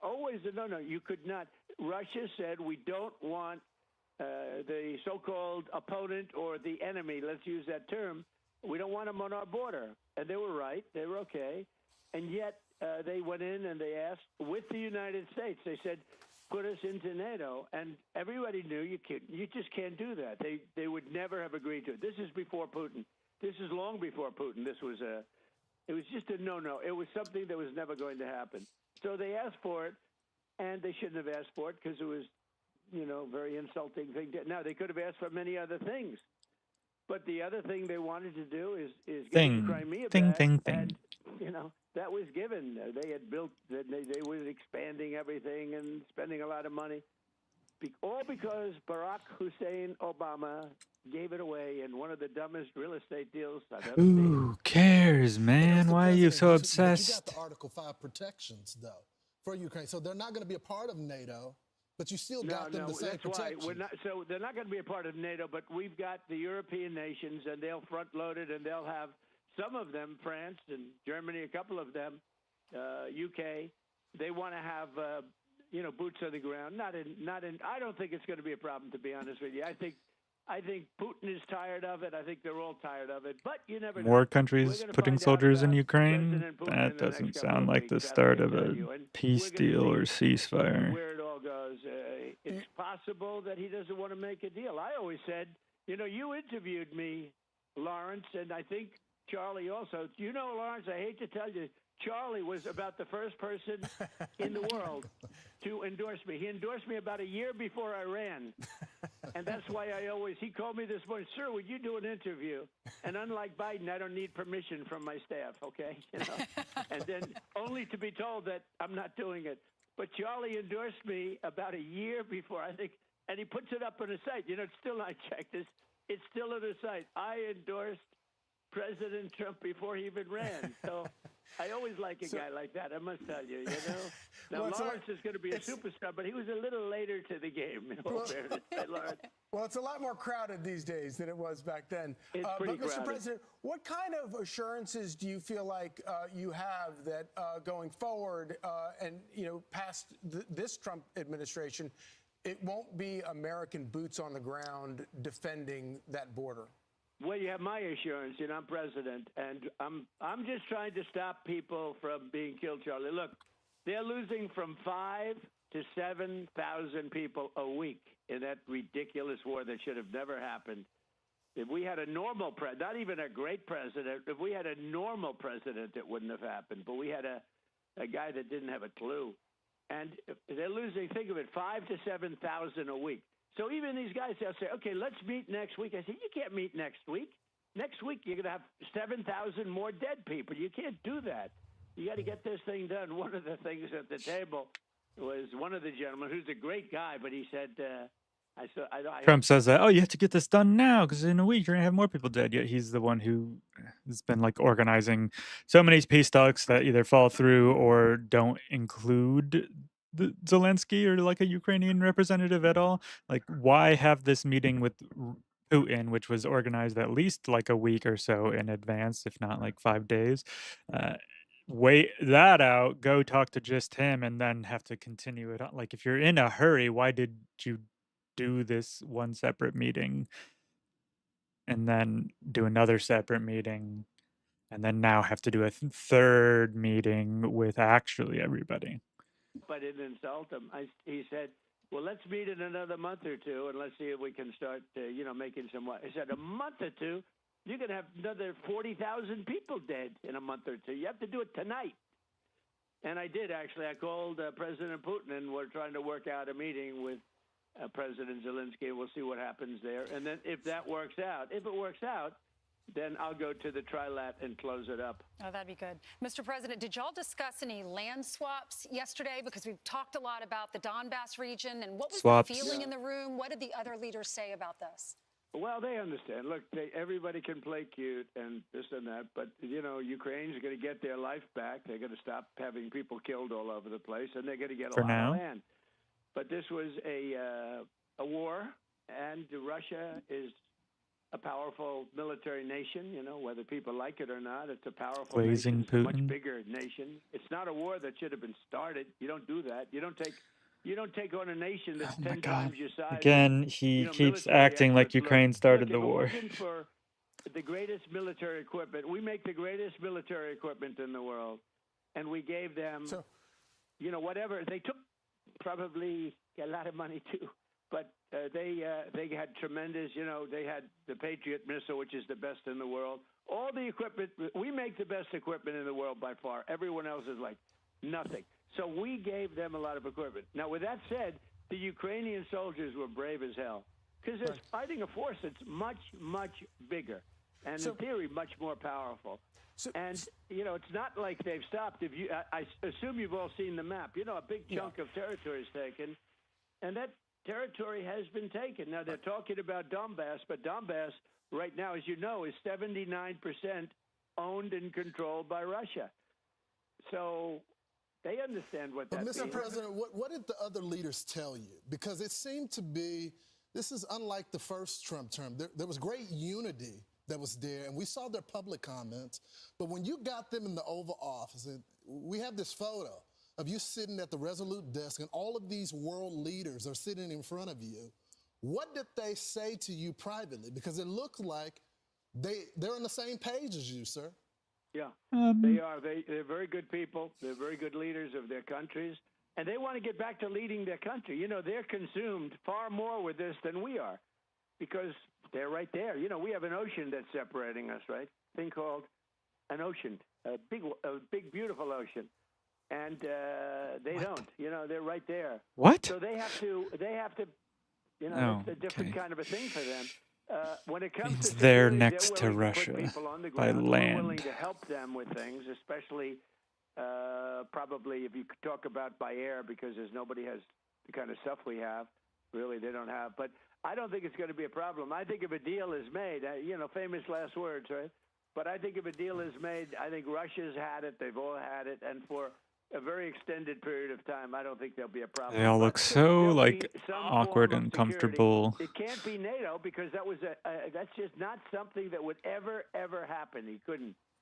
S7: always a no-no. You could not. Russia said we don't want the so-called opponent or the enemy. Let's use that term. We don't want them on our border, and they were right. They were okay, and yet they went in and they asked with the United States. They said, "Put us into NATO," and everybody knew you just can't do that. They would never have agreed to it. This is before Putin. This is long before Putin. It was just a no-no. It was something that was never going to happen. So they asked for it, and they shouldn't have asked for it because it was, very insulting thing. Now, they could have asked for many other things. But the other thing they wanted to do is get the Crimea back. And, that was given. They had built, they were expanding everything and spending a lot of money. All because Barack Hussein Obama gave it away in one of the dumbest real estate deals I've ever seen.
S1: Who cares, man? Why are you so obsessed?
S10: You got the Article 5 protections, though, for Ukraine. So they're not going to be a part of NATO, but you still got them the same protections.
S7: So they're not going to be a part of NATO, but we've got the European nations, and they'll front-load it, and they'll have some of them, France and Germany, a couple of them, UK. They want to have boots on the ground. Not in. I don't think it's going to be a problem, to be honest with you. I think Putin is tired of it. I think they're all tired of it. But you never know.
S1: More countries putting soldiers in Ukraine? That doesn't sound like the start of a peace deal or ceasefire.
S7: Where it all goes. It's possible that he doesn't want to make a deal. I always said, you interviewed me, Lawrence, and I think Charlie also. Lawrence, I hate to tell you, Charlie was about the first person in the world to endorse me. He endorsed me about a year before I ran. And that's why he called me this morning, "Sir, would you do an interview?" And unlike Biden, I don't need permission from my staff, okay? And then only to be told that I'm not doing it. But Charlie endorsed me about a year before, I think, and he puts it up on his site. It's still not checked. It's still on his site. I endorsed President Trump before he even ran. So I always like a guy like that, I must tell you, Now, Lawrence is going to be a superstar, but he was a little later to the game, in all fairness. Lawrence.
S9: Well, it's a lot more crowded these days than it was back then.
S7: It's pretty
S9: but, Mr.
S7: crowded.
S9: President, what kind of assurances do you feel like you have that going forward and, past this Trump administration, it won't be American boots on the ground defending that border?
S7: Well, you have my assurance. I'm president, and I'm just trying to stop people from being killed, Charlie. Look, they're losing from 5,000 to 7,000 people a week in that ridiculous war that should have never happened. If we had a normal president, not even a great president, if we had a normal president, it wouldn't have happened. But we had a guy that didn't have a clue. And they're losing, think of it, 5,000 to 7,000 a week. So even these guys, they'll say, "Okay, let's meet next week." I say, "You can't meet next week. Next week, you're going to have 7,000 more dead people. You can't do that. You got to get this thing done." One of the things at the table was one of the gentlemen, who's a great guy, but he said,
S1: Trump says that, oh, you have to get this done now because in a week you're gonna have more people dead. Yet he's the one who has been like organizing so many peace talks that either fall through or don't include the Zelensky or like a Ukrainian representative at all. Like, why have this meeting with Putin, which was organized at least like a week or so in advance, if not like 5 days? Uh, Wait that out, go talk to just him, and then have to continue it on. Like, if you're in a hurry, why did you do this one separate meeting and then do another separate meeting and then now have to do a third meeting with actually everybody?
S7: I didn't insult him. He said, well, let's meet in another month or two and let's see if we can start, making some. I said, a month or two? You're going to have another 40,000 people dead in a month or two. You have to do it tonight. And I did, actually. I called President Putin, and we're trying to work out a meeting with President Zelensky, and we'll see what happens there. And then if it works out, then I'll go to the trilat and close it up.
S8: Oh, that'd be good. Mr. President, did y'all discuss any land swaps yesterday? Because we've talked a lot about the Donbass region, and what was the feeling in the room? What did the other leaders say about this?
S7: Well, they understand. Look, everybody can play cute and this and that, but, Ukraine's going to get their life back. They're going to stop having people killed all over the place, and they're going to get a lot of land. But this was a war, and Russia is a powerful military nation, whether people like it or not. It's a powerful nation. It's a much bigger nation. It's not a war that should have been started. You don't do that. You don't take on a nation that's 10 times your size.
S1: Again, he keeps acting like Ukraine started the war.
S7: If it wasn't for the greatest military equipment, we make the greatest military equipment in the world, and we gave them, whatever. They took probably a lot of money too, but they had tremendous. They had the Patriot missile, which is the best in the world. All the equipment, we make the best equipment in the world by far. Everyone else is like nothing. So we gave them a lot of equipment. Now, with that said, the Ukrainian soldiers were brave as hell because they're fighting a force that's much, much bigger and, in theory, much more powerful. And, it's not like they've stopped. I assume you've all seen the map. A big chunk of territory is taken, and that territory has been taken. Now, they're talking about Donbass, but Donbass right now, as you know, is 79% owned and controlled by Russia. So they understand what that means.
S10: Mr. President, what did the other leaders tell you? Because it seemed to be, this is unlike the first Trump term. There was great unity that was there, and we saw their public comments. But when you got them in the Oval Office, and we have this photo of you sitting at the Resolute desk, and all of these world leaders are sitting in front of you. What did they say to you privately? Because it looked like they're on the same page as you, sir.
S7: Yeah, they are. They're very good people. They're very good leaders of their countries, and they want to get back to leading their country. They're consumed far more with this than we are because they're right there. We have an ocean that's separating us, right? Thing called an ocean, a big, beautiful ocean. And they don't. They're right there.
S1: What?
S7: So they have to. It's a different kind of a thing for them. When it comes to
S1: they're
S7: security,
S1: next
S7: they're
S1: to
S7: willing to put
S1: Russia
S7: people on the
S1: by
S7: ground.
S1: land.
S7: We're willing to help them with things, especially probably if you talk about by air, because nobody has the kind of stuff we have. Really, they don't have. But I don't think it's going to be a problem. I think if a deal is made, famous last words, right? But I think if a deal is made, I think Russia's had it. They've all had it, and for a very extended period of time, I don't think there'll be a problem.
S1: They all look so awkward and comfortable.
S7: It can't be NATO because that's just not something that would ever happen.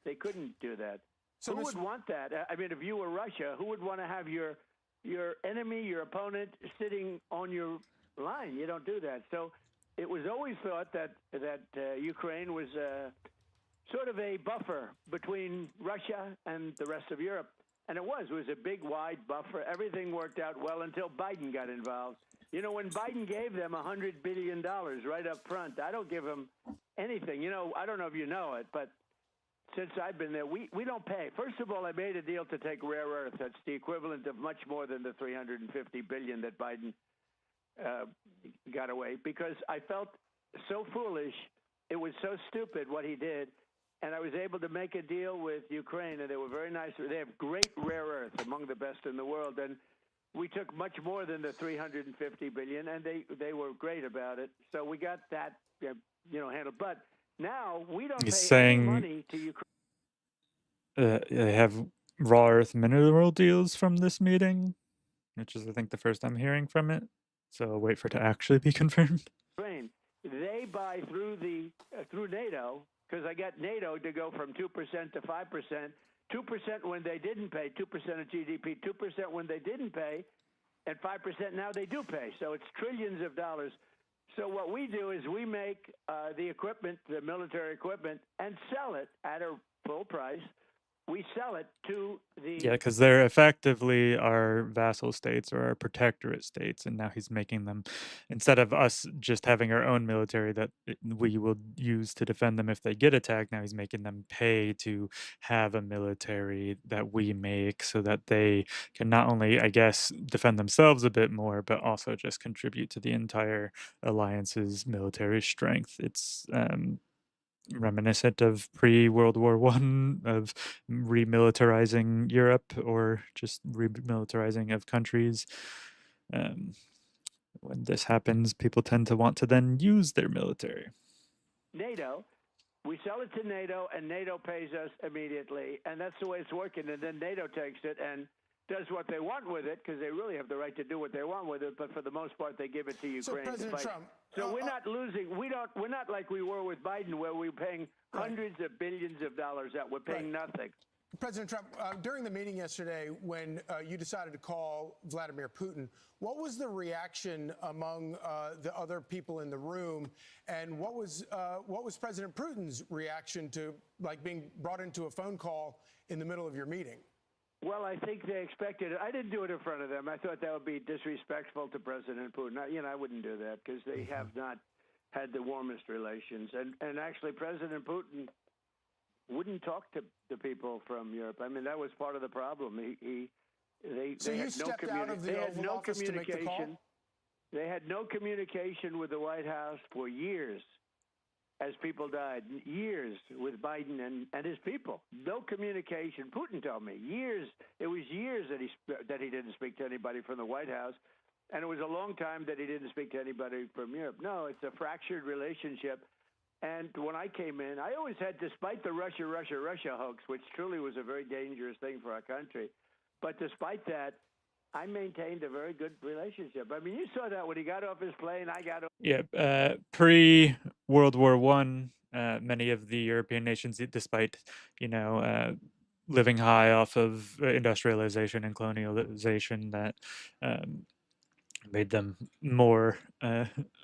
S7: They couldn't do that. Who would want that? I mean, if you were Russia, who would want to have your enemy, your opponent, sitting on your line? You don't do that. So it was always thought that Ukraine was sort of a buffer between Russia and the rest of Europe. And it was a big, wide buffer. Everything worked out well until Biden got involved. When Biden gave them $100 billion right up front, I don't give them anything. I don't know if you know it, but since I've been there, we don't pay. First of all, I made a deal to take rare earth. That's the equivalent of much more than the $350 billion that Biden got away, because I felt so foolish. It was so stupid what he did. And I was able to make a deal with Ukraine, and they were very nice. They have great rare earth, among the best in the world. And we took much more than the 350 billion, and they were great about it. So we got that handled. But now we don't
S1: He's
S7: pay any
S1: saying
S7: money to Ukraine.
S1: they have raw earth mineral deals from this meeting, which is, I think, the first I'm hearing from it. So I'll wait for it to actually be confirmed.
S7: They buy through NATO, because I got NATO to go from 2% to 5%, 2% when they didn't pay, 2% of GDP, 2% when they didn't pay, and 5% now they do pay. So it's trillions of dollars. So what we do is we make the equipment, the military equipment, and sell it at a full price. We sell it to the...
S1: Yeah, because they're effectively our vassal states or our protectorate states, and now he's making them, instead of us just having our own military that we will use to defend them if they get attacked, now he's making them pay to have a military that we make so that they can not only, I guess, defend themselves a bit more, but also just contribute to the entire alliance's military strength. It's reminiscent of pre-World War One, of remilitarizing Europe or just remilitarizing of countries. When this happens, people tend to want to then use their military.
S7: NATO, we sell it to NATO, and NATO pays us immediately, and that's the way it's working. And then NATO takes it and does what they want with it, because they really have the right to do what they want with it. But for the most part, they give it to Ukraine.
S9: So President Trump,
S7: so we're not losing. We're not like we were with Biden, where we're paying hundreds of billions of dollars out. We're paying nothing.
S9: President Trump, during the meeting yesterday, when you decided to call Vladimir Putin, what was the reaction among the other people in the room, and what was President Putin's reaction to being brought into a phone call in the middle of your meeting?
S7: Well, I think they expected it. I didn't do it in front of them. I thought that would be disrespectful to President Putin. I wouldn't do that, because they have not had the warmest relations. And actually, President Putin wouldn't talk to the people from Europe. I mean, that was part of the problem.
S9: So you stepped out of the Oval Office to make the call?
S7: They had no communication with the White House for years, as people died. Years with Biden and his people. No communication. Putin told me years. It was years that he didn't speak to anybody from the White House, and it was a long time that he didn't speak to anybody from Europe. No, it's a fractured relationship. And when I came in, I always had, despite the Russia hoax, which truly was a very dangerous thing for our country, but despite that, I maintained a very good relationship. I mean, you saw that when he got off his plane. I got off.
S1: Yeah, pre-World War One, many of the European nations, despite living high off of industrialization and colonialization, that made them more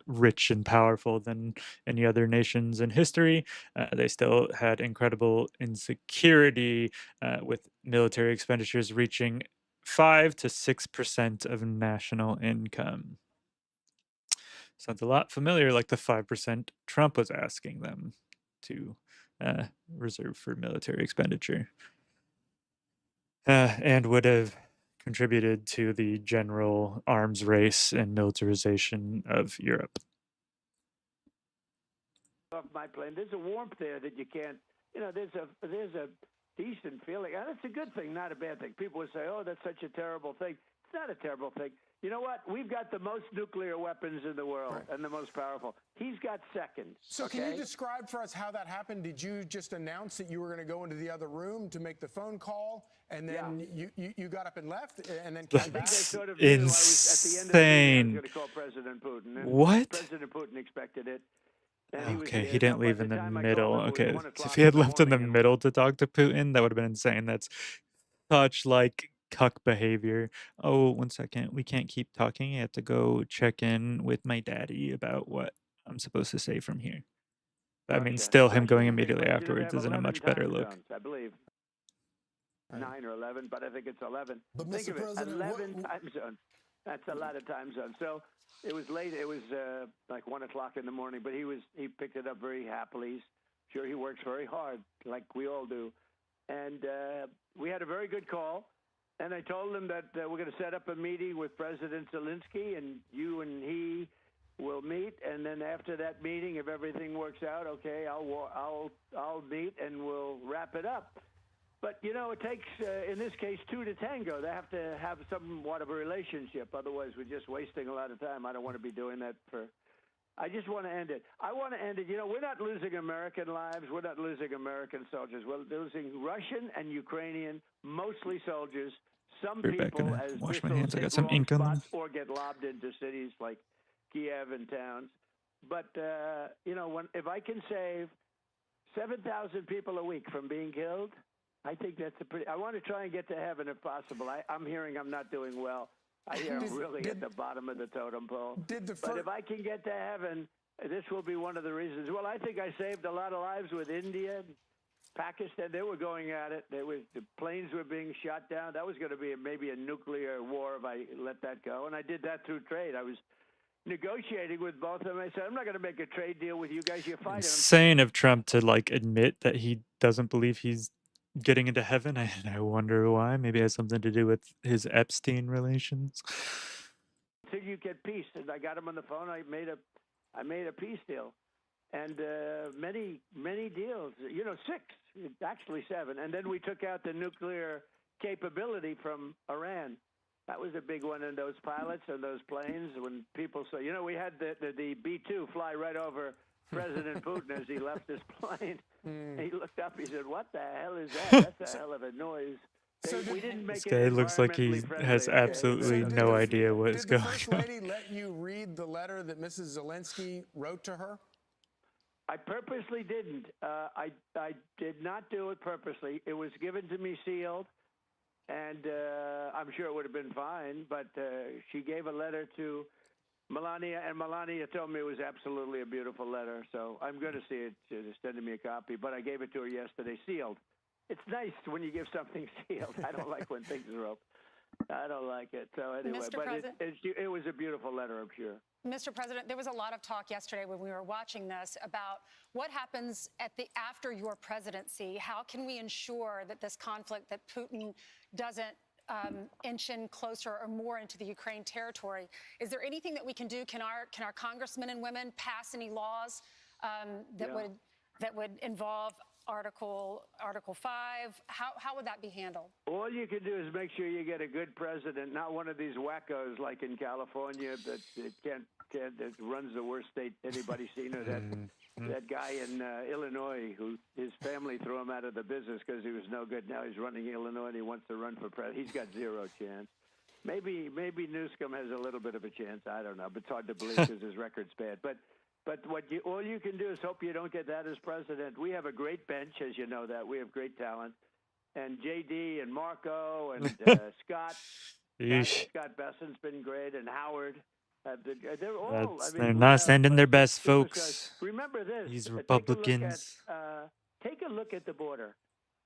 S1: rich and powerful than any other nations in history. They still had incredible insecurity, with military expenditures reaching 5 to 6% of national income. Sounds a lot familiar, like the 5% Trump was asking them to reserve for military expenditure, and would have contributed to the general arms race and militarization of Europe.
S7: Off my plane, there's a warmth there that you can't. There's a decent feeling, and it's a good thing, not a bad thing. People would say, "Oh, that's such a terrible thing." It's not a terrible thing. You know what? We've got the most nuclear weapons in the world, and the most powerful. He's got second.
S9: So can you describe for us how that happened? Did you just announce that you were going to go into the other room to make the phone call, and then you got up and left, and then came back?
S7: They sort of knew I was, at the end of the meeting, I was going to call President Putin. And
S1: what?
S7: President Putin expected it.
S1: Okay, he didn't leave in the middle. Okay, so if he had left in the middle to talk to Putin, that would have been insane. That's such cuck behavior. Oh, 1 second. We can't keep talking. I have to go check in with my daddy about what I'm supposed to say from here. I mean, still him going immediately afterwards isn't a much better look.
S7: I believe 9 or 11, but I think it's 11.
S10: But
S7: Think
S10: Mr.
S7: of it,
S10: President,
S7: 11 time zones. That's a lot of time zones. So it was late. It was like 1 o'clock in the morning, but he picked it up very happily. Sure, he works very hard, like we all do. And we had a very good call. And I told him that we're going to set up a meeting with President Zelensky, and you and he will meet. And then after that meeting, if everything works out, okay, I'll meet and we'll wrap it up. But, you know, it takes, in this case, two to tango. They have to have somewhat of a relationship. Otherwise, we're just wasting a lot of time. I don't want to be doing that for... I just want to end it. I want to end it. You know, we're not losing American lives. We're not losing American soldiers. We're losing Russian and Ukrainian, mostly soldiers. Some
S1: Be back
S7: people,
S1: gonna
S7: as
S1: wash my
S7: missiles
S1: hands. I
S7: hit
S1: got some
S7: wrong
S1: ink on them.
S7: spots or get lobbed into cities like Kiev and towns. But, you know, if I can save 7,000 people a week from being killed, I think that's a pretty... I want to try and get to heaven if possible. I'm hearing I'm not doing well. I hear I'm really at the bottom of the totem pole. But if I can get to heaven, this will be one of the reasons. Well, I think I saved a lot of lives with India, Pakistan. They were going at it. The planes were being shot down. That was going to be maybe a nuclear war if I let that go. And I did that through trade. I was negotiating with both of them. I said, I'm not going to make a trade deal with you guys. You're fighting.
S1: Insane of Trump to like admit that he doesn't believe he's getting into heaven. I wonder why. Maybe it has something to do with his Epstein relations.
S7: Until you get peace, and I got him on the phone. I made a peace deal, and many deals. You know, 6, actually 7, and then we took out the nuclear capability from Iran. That was a big one in those pilots and those planes. When people say, you know, we had the B-2 fly right over President Putin as he left his plane. He looked up. He said, "What the hell is that? That's a hell of a noise." We didn't make
S1: This
S7: it
S1: guy looks like he
S7: environmentally friendly,
S1: has
S7: okay?
S1: absolutely no idea what is
S9: Did the
S1: going
S9: First
S1: on.
S9: Lady let you read the letter that Mrs. Zelensky wrote to her?
S7: I purposely didn't. I did not do it purposely. It was given to me sealed, and I'm sure it would have been fine. But she gave a letter to Melania, and Melania told me it was absolutely a beautiful letter. So I'm going to see it. She's sending me a copy, but I gave it to her yesterday, sealed. It's nice when you give something sealed. I don't like when things are open. I don't like it. So anyway,
S8: Mr.
S7: but
S8: President?
S7: it was a beautiful letter, I'm sure.
S8: Mr. President, there was a lot of talk yesterday when we were watching this about what happens after your presidency. How can we ensure that this conflict, that Putin doesn't inch in closer or more into the Ukraine territory? Is there anything that we can do? Can our congressmen and women pass any laws that would involve Article 5? How would that be handled?
S7: All you can do is make sure you get a good president, not one of these wackos like in California that runs the worst state anybody's seen, or that guy in Illinois who his family threw him out of the business because he was no good. Now he's running Illinois and he wants to run for president. He's got zero chance. Maybe Newsom has a little bit of a chance. I don't know, but it's hard to believe because his record's bad. But all you can do is hope you don't get that as president. We have a great bench, as you know that. We have great talent. And JD and Marco and Scott. Scott Bessen's been great, and Howard. They're all.
S1: They're not sending their best, folks.
S7: Remember this.
S1: These Republicans.
S7: Take a look at the border.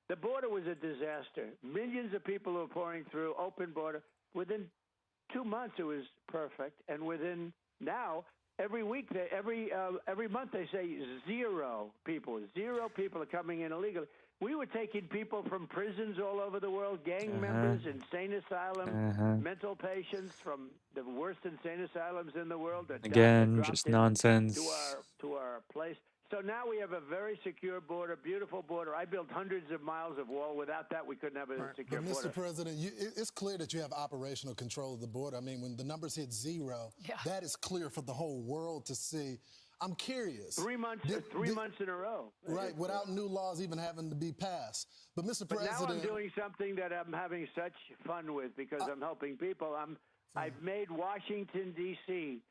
S7: The border was a disaster. Millions of people were pouring through, open border. Within 2 months, it was perfect. And within now, every week, every month, they say 0 people. 0 people are coming in illegally. We were taking people from prisons all over the world, gang members, insane asylum, mental patients from the worst insane asylums in the world.
S1: Again, just nonsense.
S7: To our place. So now we have a very secure border, beautiful border. I built hundreds of miles of wall. Without that, we couldn't have a secure border.
S10: Mr. President, it's clear that you have operational control of the border. I mean, when the numbers hit 0, that is clear for the whole world to see. I'm curious.
S7: 3 months, months in a row.
S10: Right, without new laws even having to be passed. But Mr. President,
S7: now I'm doing something that I'm having such fun with because I'm helping people. I've made Washington D.C.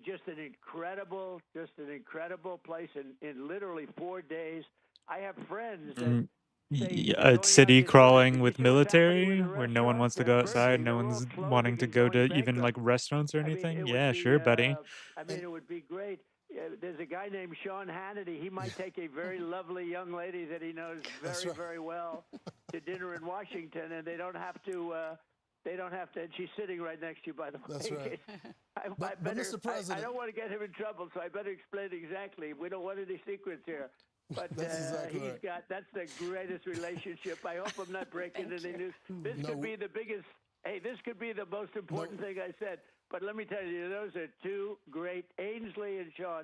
S7: Just an incredible place. In literally 4 days, I have friends that.
S1: A city crawling with military where no one wants to go outside, no one's wanting to go to even like restaurants or anything. Yeah, sure, buddy.
S7: I mean, it would be great. There's a guy named Sean Hannity. He might take a very lovely young lady that he knows very, very well to dinner in Washington, and they don't have to. And she's sitting right next to you, by the way.
S10: That's right.
S7: But
S10: Mr. President,
S7: I don't want to get him in trouble, so I better explain exactly. We don't want any secrets here. But
S10: that's exactly right.
S7: That's the greatest relationship. I hope I'm not breaking any news. This could be the biggest. Hey, this could be the most important thing I said. But let me tell you, those are 2 great, Ainsley and Sean,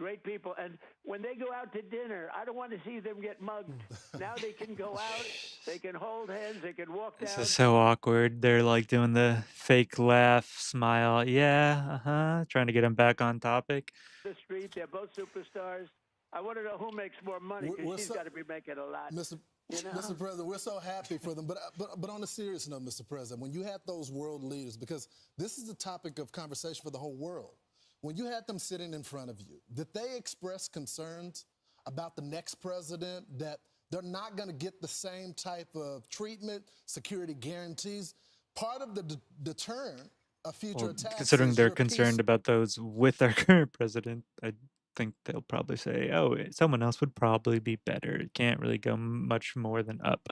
S7: great people. And when they go out to dinner, I don't want to see them get mugged. Now they can go out, they can hold hands, they can walk down.
S1: This is so awkward. They're like doing the fake laugh, smile. Yeah, trying to get him back on topic.
S7: The street, they're both superstars. I want to know who makes more money because she's got to be making a lot.
S10: Mr.
S7: You know?
S10: Mr. President, we're so happy for them. But on a serious note, Mr. President, when you had those world leaders, because this is the topic of conversation for the whole world, when you had them sitting in front of you, did they express concerns about the next president, that they're not going to get the same type of treatment, security guarantees? Part of the deterrent of future attacks,
S1: considering
S10: is
S1: they're
S10: your
S1: concerned about those with our current president, I think they'll probably say, oh, someone else would probably be better. It can't really go much more than up.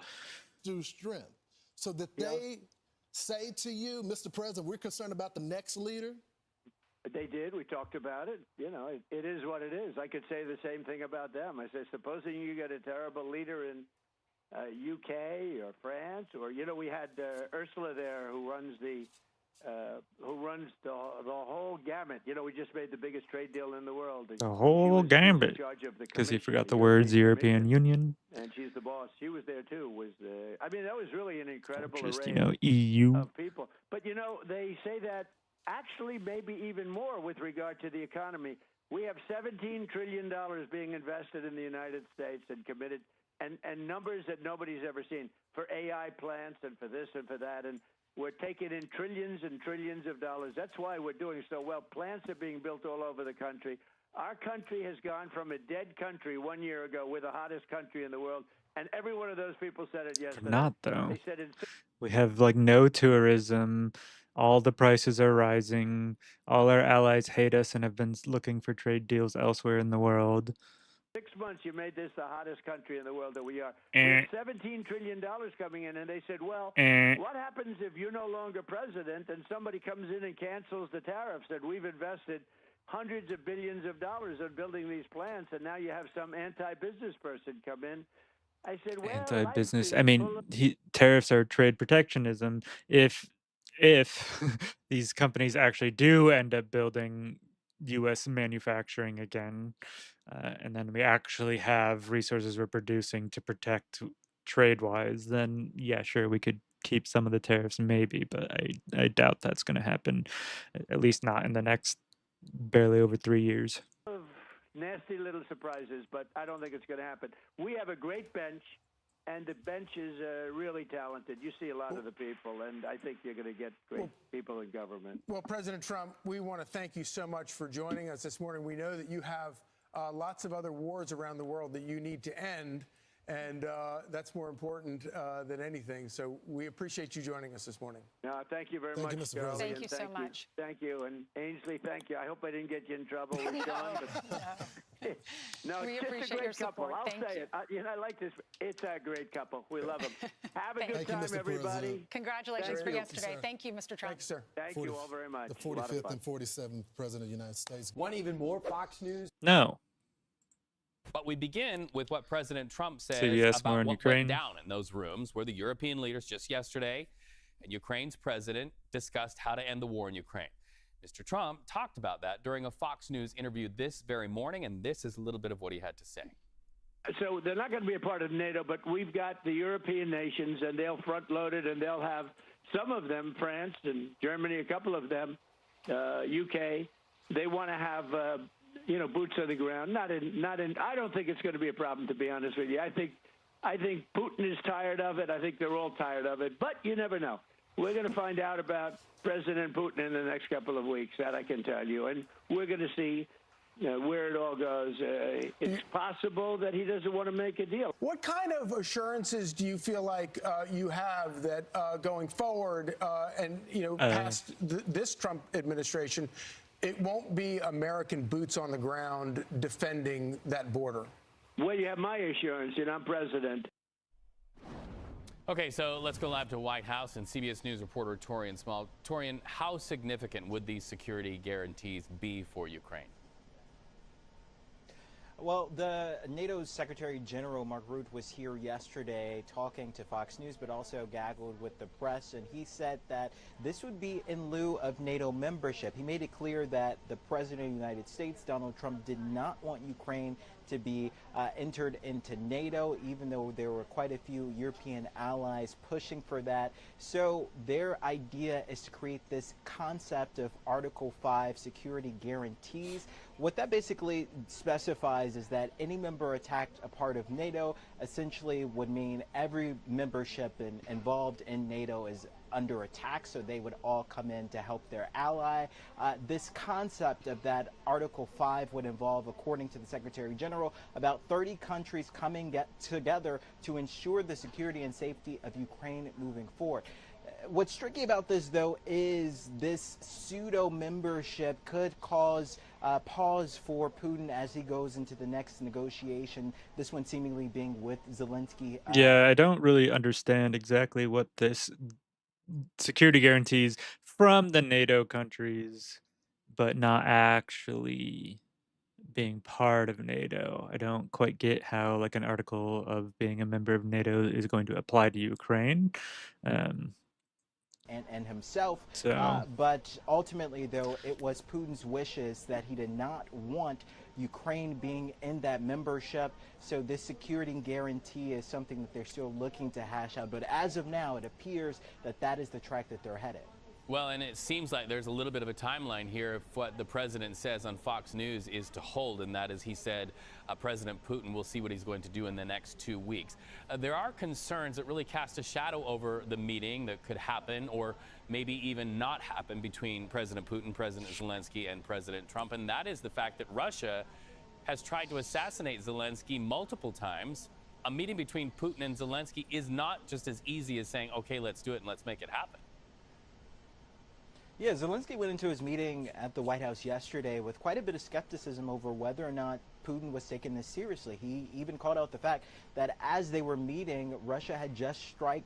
S10: to strength. So that they say to you, Mr. President, we're concerned about the next leader?
S7: They did. We talked about it. You know, it is what it is. I could say the same thing about them. I say, supposing you get a terrible leader in UK or France, or, you know, we had Ursula there who runs the whole gamut. You know, we just made the biggest trade deal in the world.
S1: The whole gambit. Because he forgot the words European Union.
S7: And she's the boss. She was there too. I mean, that was really an incredible
S1: Just,
S7: array
S1: EU.
S7: of people. But, you know, they say that actually maybe even more with regard to the economy. We have $17 trillion being invested in the United States and committed, and numbers that nobody's ever seen for AI plants and for this and for that. And we're taking in trillions and trillions of dollars. That's why we're doing so well. Plants are being built all over the country. Our country has gone from a dead country 1 year ago. We're the hottest country in the world. And every one of those people said it yesterday.
S1: Not, though.
S7: They said it's
S1: We have like no tourism. All the prices are rising. All our allies hate us and have been looking for trade deals elsewhere in the world.
S7: 6 months, you made this the hottest country in the world that we are. We have $17 trillion coming in, and they said, well, what happens if you're no longer president and somebody comes in and cancels the tariffs? And we've invested hundreds of billions of dollars on building these plants, and now you have some anti-business person come in. I said, well,
S1: Anti-business. I mean, tariffs are trade protectionism. If these companies actually do end up building U.S. manufacturing again, and then we actually have resources we're producing to protect trade-wise, then yeah, sure, we could keep some of the tariffs maybe, but I doubt that's going to happen, at least not in the next barely over 3 years.
S7: Nasty little surprises, but I don't think it's going to happen. We have a great bench, and the bench is really talented. You see a lot of the people, and I think you're going to get great people in government.
S9: Well, President Trump, we want to thank you so much for joining us this morning. We know that you have lots of other wars around the world that you need to end, and that's more important than anything. So we appreciate you joining us this morning.
S7: No, thank you very much,
S10: Mr.
S7: Charlie.
S10: President.
S8: Thank you so much.
S7: Thank you. And Ainsley, thank you. I hope I didn't get you in trouble with Sean. But no,
S8: We
S7: it's just
S8: appreciate
S7: a great
S8: your
S7: couple.
S8: support.
S7: I'll
S8: Thank
S7: say
S8: you.
S7: it. You know, I like this. It's a great couple. We love them. Have a good
S10: Thank you,
S7: time,
S10: Mr.
S7: everybody.
S10: President.
S8: Congratulations
S7: Thank
S8: for
S7: you.
S8: yesterday. Thank you, Mr. Trump.
S9: Thanks, sir.
S7: Thank you all very much.
S10: The
S7: A lot of
S10: 45th
S7: fun.
S10: and 47th President of the United States.
S11: Want even more Fox News?
S1: No.
S11: But we begin with what President Trump says
S1: CBS more
S11: about
S1: on
S11: what
S1: Ukraine.
S11: went down in those rooms where the European leaders just yesterday and Ukraine's president discussed how to end the war in Ukraine. Mr. Trump talked about that during a Fox News interview this very morning, and this is a little bit of what he had to say.
S7: So they're not going to be a part of NATO, but we've got the European nations, and they'll front-load it, and they'll have some of them, France and Germany, a couple of them, UK. They want to have, boots on the ground. Not in. I don't think it's going to be a problem, to be honest with you. I think Putin is tired of it. I think they're all tired of it. But you never know. We're going to find out about President Putin in the next couple of weeks. That I can tell you, and we're going to see where it all goes. It's possible that he doesn't want to make a deal.
S9: What kind of assurances do you feel like you have that going forward and past this Trump administration, it won't be American boots on the ground defending that border?
S7: Well, you have my assurance, and I'm president.
S11: Okay, so let's go live to White House and CBS News reporter Torian Small. Torian, how significant would these security guarantees be for Ukraine?
S12: Well, the NATO Secretary General Mark Rutte was here yesterday talking to Fox News, but also gaggled with the press, and he said that this would be in lieu of NATO membership. He made it clear that the President of the United States, Donald Trump, did not want Ukraine to be entered into NATO, even though there were quite a few European allies pushing for that. So their idea is to create this concept of Article 5 security guarantees. What that basically specifies is that any member attacked a part of NATO essentially would mean every membership involved in NATO is under attack, so they would all come in to help their ally. This concept of that Article 5 would involve, according to the Secretary General, about 30 countries coming together to ensure the security and safety of Ukraine moving forward. What's tricky about this, though, is this pseudo-membership could cause pause for Putin as he goes into the next negotiation, this one seemingly being with Zelensky.
S1: Yeah, I don't really understand exactly what this security guarantees from the NATO countries, but not actually being part of NATO. I don't quite get how like an article of being a member of NATO is going to apply to Ukraine.
S12: And himself.
S1: So
S12: But ultimately, though, it was Putin's wishes that he did not want Ukraine being in that membership. So this security guarantee is something that they're still looking to hash out. But as of now, it appears that that is the track that they're headed.
S11: Well, and it seems like there's a little bit of a timeline here if what the president says on Fox News is to hold, and that is, he said, President Putin will see what he's going to do in the next 2 weeks. There are concerns that really cast a shadow over the meeting that could happen or maybe even not happen between President Putin, President Zelensky, and President Trump, and that is the fact that Russia has tried to assassinate Zelensky multiple times. A meeting between Putin and Zelensky is not just as easy as saying, okay, let's do it and let's make it happen.
S12: Yeah, Zelensky went into his meeting at the White House yesterday with quite a bit of skepticism over whether or not Putin was taking this seriously. He even called out the fact that as they were meeting, Russia had just struck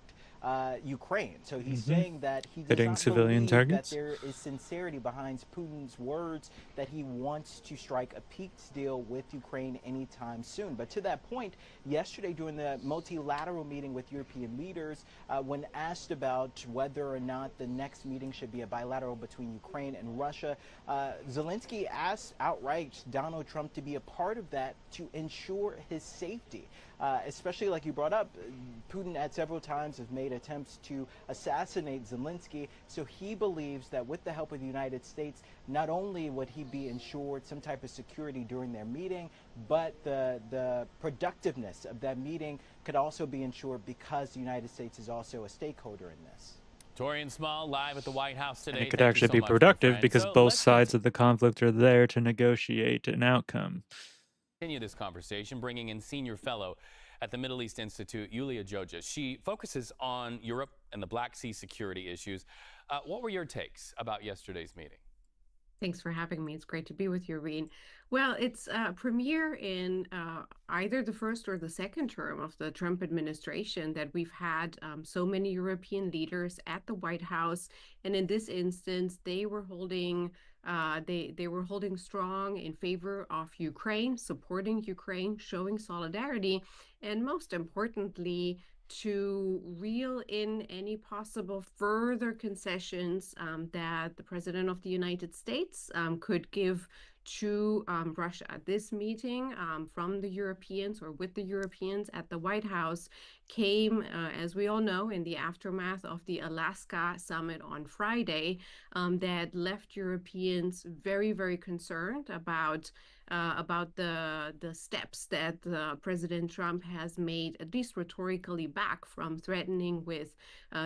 S12: Ukraine. So he's saying that he does
S1: hitting
S12: not
S1: civilian
S12: believe
S1: targets.
S12: that there is sincerity behind Putin's words that he wants to strike a peace deal with Ukraine anytime soon. But to that point, yesterday during the multilateral meeting with European leaders, when asked about whether or not the next meeting should be a bilateral between Ukraine and Russia, Zelensky asked outright Donald Trump to be a part of that to ensure his safety. Especially like you brought up, Putin at several times has made attempts to assassinate Zelensky. So he believes that with the help of the United States, not only would he be ensured some type of security during their meeting, but the productiveness of that meeting could also be ensured because the United States is also a stakeholder in this.
S11: Torian Small live at the White House today.
S1: And it could
S11: Thank you
S1: actually
S11: so
S1: be
S11: much, my
S1: productive
S11: friend.
S1: because
S11: So
S1: both
S11: let's
S1: sides of the conflict are there to negotiate an outcome.
S11: continue this conversation, bringing in senior fellow at the Middle East Institute, Yulia Joja. She focuses on Europe and the Black Sea security issues. What were your takes about yesterday's meeting?
S13: Thanks for having me. It's great to be with you, Reen. Well, it's a premiere in either the first or the second term of the Trump administration that we've had so many European leaders at the White House, and in this instance, they were holding they were holding strong in favor of Ukraine, supporting Ukraine, showing solidarity, and most importantly, to reel in any possible further concessions that the President of the United States could give to Russia. This meeting from the Europeans or with the Europeans at the White House came, as we all know, in the aftermath of the Alaska summit on Friday that left Europeans very, very concerned about the steps that President Trump has made, at least rhetorically, back from threatening with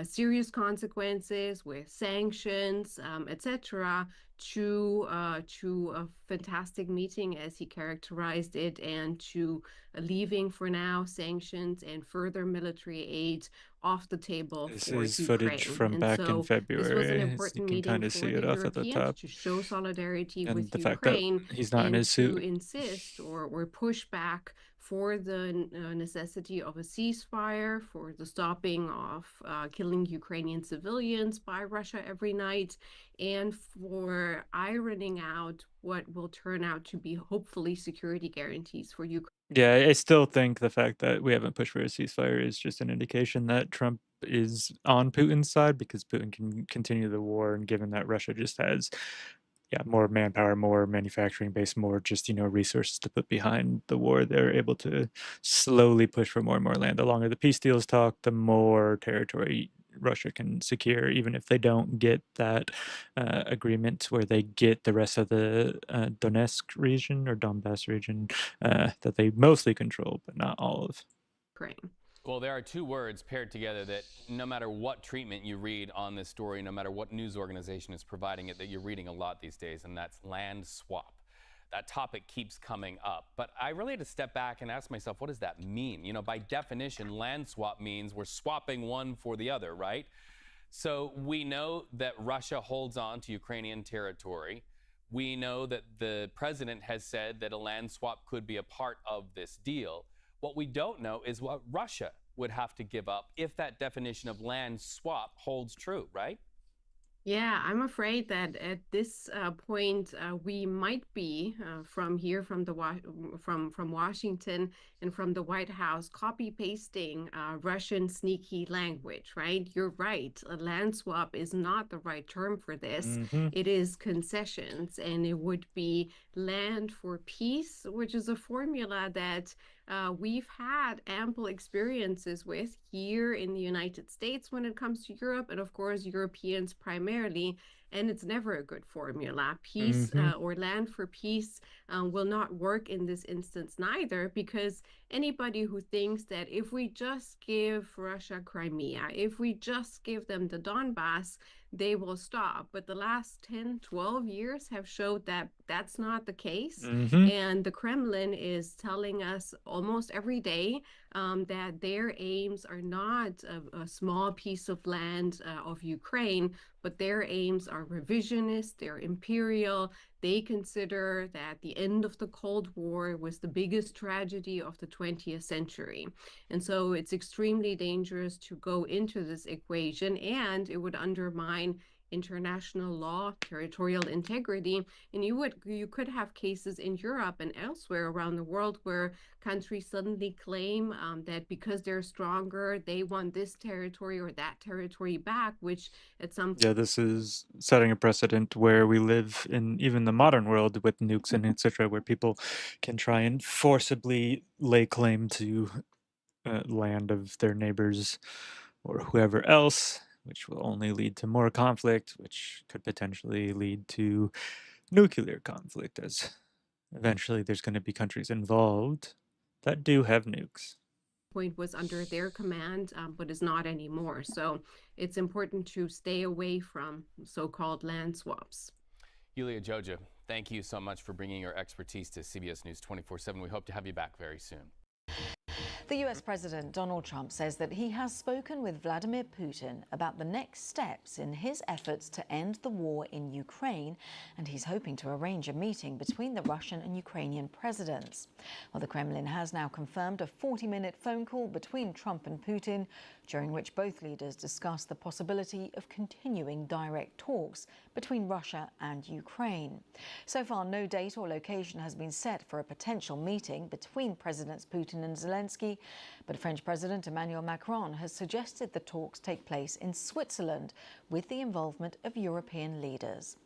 S13: serious consequences, with sanctions, etc., to a fantastic meeting, as he characterized it, and to leaving for now sanctions and further military aid off the table
S1: This
S13: for
S1: is
S13: Ukraine.
S1: footage from
S13: And
S1: back in
S13: so this was an
S1: February. You
S13: important
S1: can
S13: meeting
S1: kind of
S13: for
S1: see
S13: the
S1: it off at the
S13: Europeans
S1: top.
S13: to show solidarity
S1: And
S13: with
S1: the fact that
S13: Ukraine
S1: he's not in
S13: and
S1: his
S13: to
S1: suit.
S13: insist or push back for the necessity of a ceasefire, for the stopping of killing Ukrainian civilians by Russia every night, and for ironing out what will turn out to be hopefully security guarantees for Ukraine.
S1: Yeah, I still think the fact that we haven't pushed for a ceasefire is just an indication that Trump is on Putin's side because Putin can continue the war, and given that Russia just has, yeah, more manpower, more manufacturing base, more just, resources to put behind the war, they're able to slowly push for more and more land. The longer the peace deals talk, the more territory Russia can secure, even if they don't get that agreement where they get the rest of the Donetsk region or Donbass region that they mostly control, but not all of.
S13: Ukraine.
S11: Well, there are two words paired together that no matter what treatment you read on this story, no matter what news organization is providing it, that you're reading a lot these days, and that's land swap. That topic keeps coming up. But I really had to step back and ask myself, what does that mean? By definition, land swap means we're swapping one for the other, right? So we know that Russia holds on to Ukrainian territory. We know that the president has said that a land swap could be a part of this deal. What we don't know is what Russia would have to give up if that definition of land swap holds true, right?
S13: Yeah, I'm afraid that at this point we might be from here, from from Washington and from the White House, copy pasting Russian sneaky language. Right? You're right. A land swap is not the right term for this. It is concessions, and it would be land for peace, which is a formula that we've had ample experiences with here in the United States when it comes to Europe, and of course Europeans primarily, and it's never a good formula. Peace or land for peace will not work in this instance neither, because anybody who thinks that if we just give Russia Crimea, if we just give them the Donbass, they will stop. But the last 10, 12 years have showed that that's not the case. And the Kremlin is telling us almost every day that their aims are not a small piece of land of Ukraine, but their aims are revisionist, they're imperial. They consider that the end of the Cold War was the biggest tragedy of the 20th century. And so it's extremely dangerous to go into this equation, and it would undermine international law, territorial integrity, and you could have cases in Europe and elsewhere around the world where countries suddenly claim that because they're stronger, they want this territory or that territory back, which at some
S1: Yeah, this is setting a precedent where we live in even the modern world with nukes and etc., where people can try and forcibly lay claim to land of their neighbors or whoever else, which will only lead to more conflict, which could potentially lead to nuclear conflict, as eventually there's going to be countries involved that do have nukes.
S13: point was under their command, but is not anymore. So it's important to stay away from so-called land swaps.
S11: Yulia Joja, thank you so much for bringing your expertise to CBS News 24/7. We hope to have you back very soon.
S14: The US President Donald Trump says that he has spoken with Vladimir Putin about the next steps in his efforts to end the war in Ukraine, and he's hoping to arrange a meeting between the Russian and Ukrainian presidents. Well, the Kremlin has now confirmed a 40-minute phone call between Trump and Putin, during which both leaders discussed the possibility of continuing direct talks between Russia and Ukraine. So far, no date or location has been set for a potential meeting between Presidents Putin and Zelensky, but French President Emmanuel Macron has suggested the talks take place in Switzerland with the involvement of European leaders.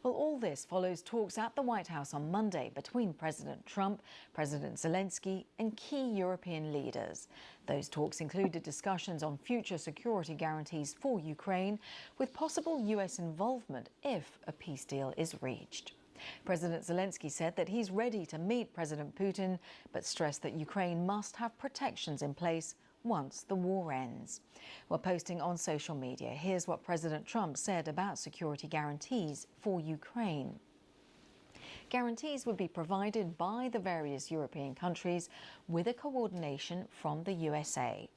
S14: Well, all this follows talks at the White House on Monday between President Trump, President Zelensky and key European leaders. Those talks included discussions on future security guarantees for Ukraine, with possible US involvement if a peace deal is reached. President Zelensky said that he's ready to meet President Putin, but stressed that Ukraine must have protections in place once the war ends. While posting on social media, here's what President Trump said about security guarantees for Ukraine. Guarantees would be provided by the various European countries with a coordination from the USA.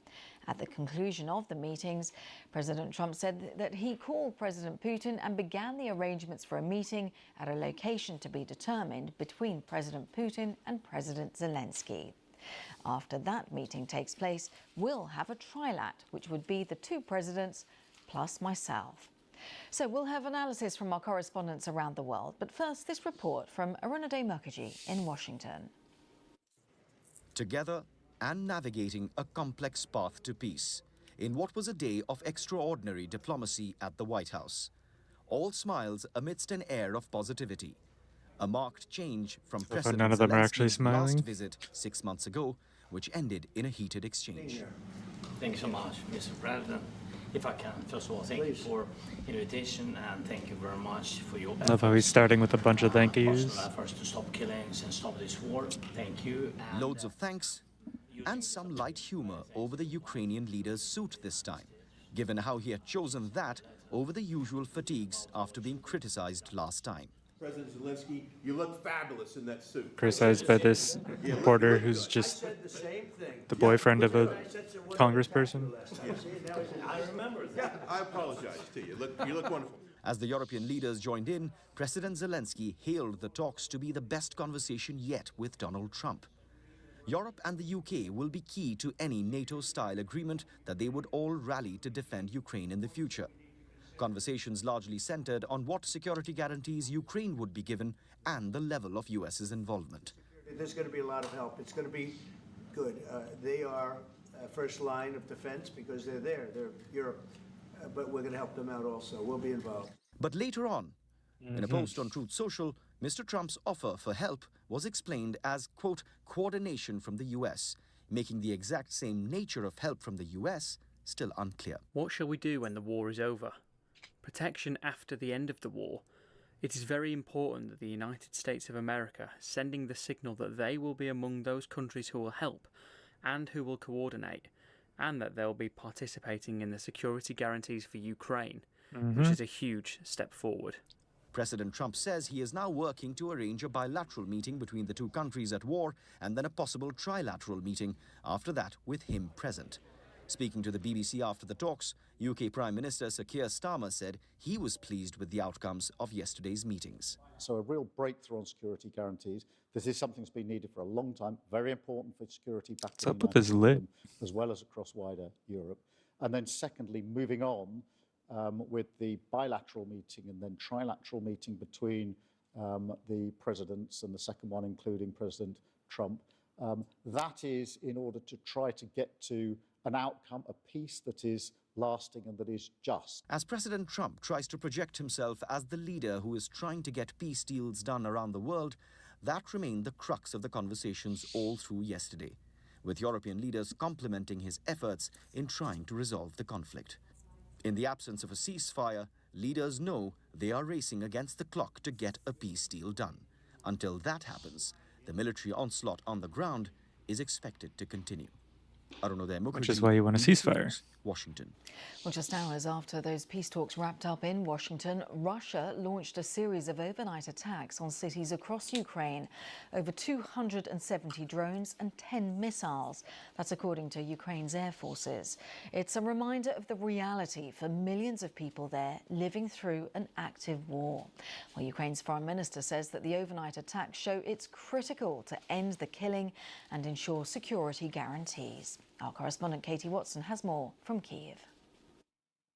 S14: At the conclusion of the meetings, President Trump said that he called President Putin and began the arrangements for a meeting at a location to be determined between President Putin and President Zelensky. After that meeting takes place, we'll have a trilat, which would be the two presidents plus myself. So we'll have analysis from our correspondents around the world. But first, this report from Arunade Mukherjee in Washington.
S15: Together and navigating a complex path to peace in what was a day of extraordinary diplomacy at the White House. All smiles amidst an air of positivity. A marked change from President
S1: none of them are actually
S15: Zelensky's
S1: smiling.
S15: last visit 6 months ago, which ended in a heated exchange.
S16: Thank you so much, Mr. President. If I can, first of all, thank you for invitation and thank you very much for your
S1: Love how he's starting with a bunch of thank yous.
S16: personal efforts to stop killings and stop this war. Thank you. And,
S15: Loads of thanks and some light humor over the Ukrainian leader's suit this time, given how he had chosen that over the usual fatigues after being criticized last time.
S17: President Zelensky, you look fabulous in that suit.
S1: Criticized by this reporter who's just the boyfriend of a congressperson.
S17: I remember that. Yeah, I apologize to you. You look wonderful.
S15: As the European leaders joined in, President Zelensky hailed the talks to be the best conversation yet with Donald Trump. Europe and the UK will be key to any NATO-style agreement that they would all rally to defend Ukraine in the future. Conversations largely centered on what security guarantees Ukraine would be given and the level of US's involvement.
S4: There's going to be a lot of help. It's going to be good. They are first line of defense because they're there. They're Europe. But we're going to help them out also. We'll be involved.
S15: But later on, in a post on Truth Social, Mr. Trump's offer for help was explained as, quote, coordination from the US, making the exact same nature of help from the US still unclear.
S18: What shall we do when the war is over? Protection after the end of the war. It is very important that the United States of America sending the signal that they will be among those countries who will help and who will coordinate, and that they'll be participating in the security guarantees for Ukraine, which is a huge step forward.
S15: President Trump says he is now working to arrange a bilateral meeting between the two countries at war and then a possible trilateral meeting, after that with him present. Speaking to the BBC after the talks, UK Prime Minister Sir Keir Starmer said he was pleased with the outcomes of yesterday's meetings.
S19: So a real breakthrough on security guarantees. This is something that's been needed for a long time, very important for security back
S1: What's
S19: in
S1: up
S19: the
S1: with this
S19: United
S1: lid?
S19: Kingdom, as well as across wider Europe. And then secondly, moving on with the bilateral meeting and then trilateral meeting between the presidents and the second one including President Trump. That is in order to try to get to an outcome, a peace that is lasting and that is just.
S15: As President Trump tries to project himself as the leader who is trying to get peace deals done around the world, that remained the crux of the conversations all through yesterday, with European leaders complimenting his efforts in trying to resolve the conflict. In the absence of a ceasefire, leaders know they are racing against the clock to get a peace deal done. Until that happens, the military onslaught on the ground is expected to continue. Arunade Mukherjee,
S1: Which is why you want a ceasefire.
S15: Washington.
S14: Well, just hours after those peace talks wrapped up in Washington, Russia launched a series of overnight attacks on cities across Ukraine. Over 270 drones and 10 missiles. That's according to Ukraine's air forces. It's a reminder of the reality for millions of people there living through an active war. Well, Ukraine's foreign minister says that the overnight attacks show it's critical to end the killing and ensure security guarantees. Our correspondent Katie Watson has more from Kyiv.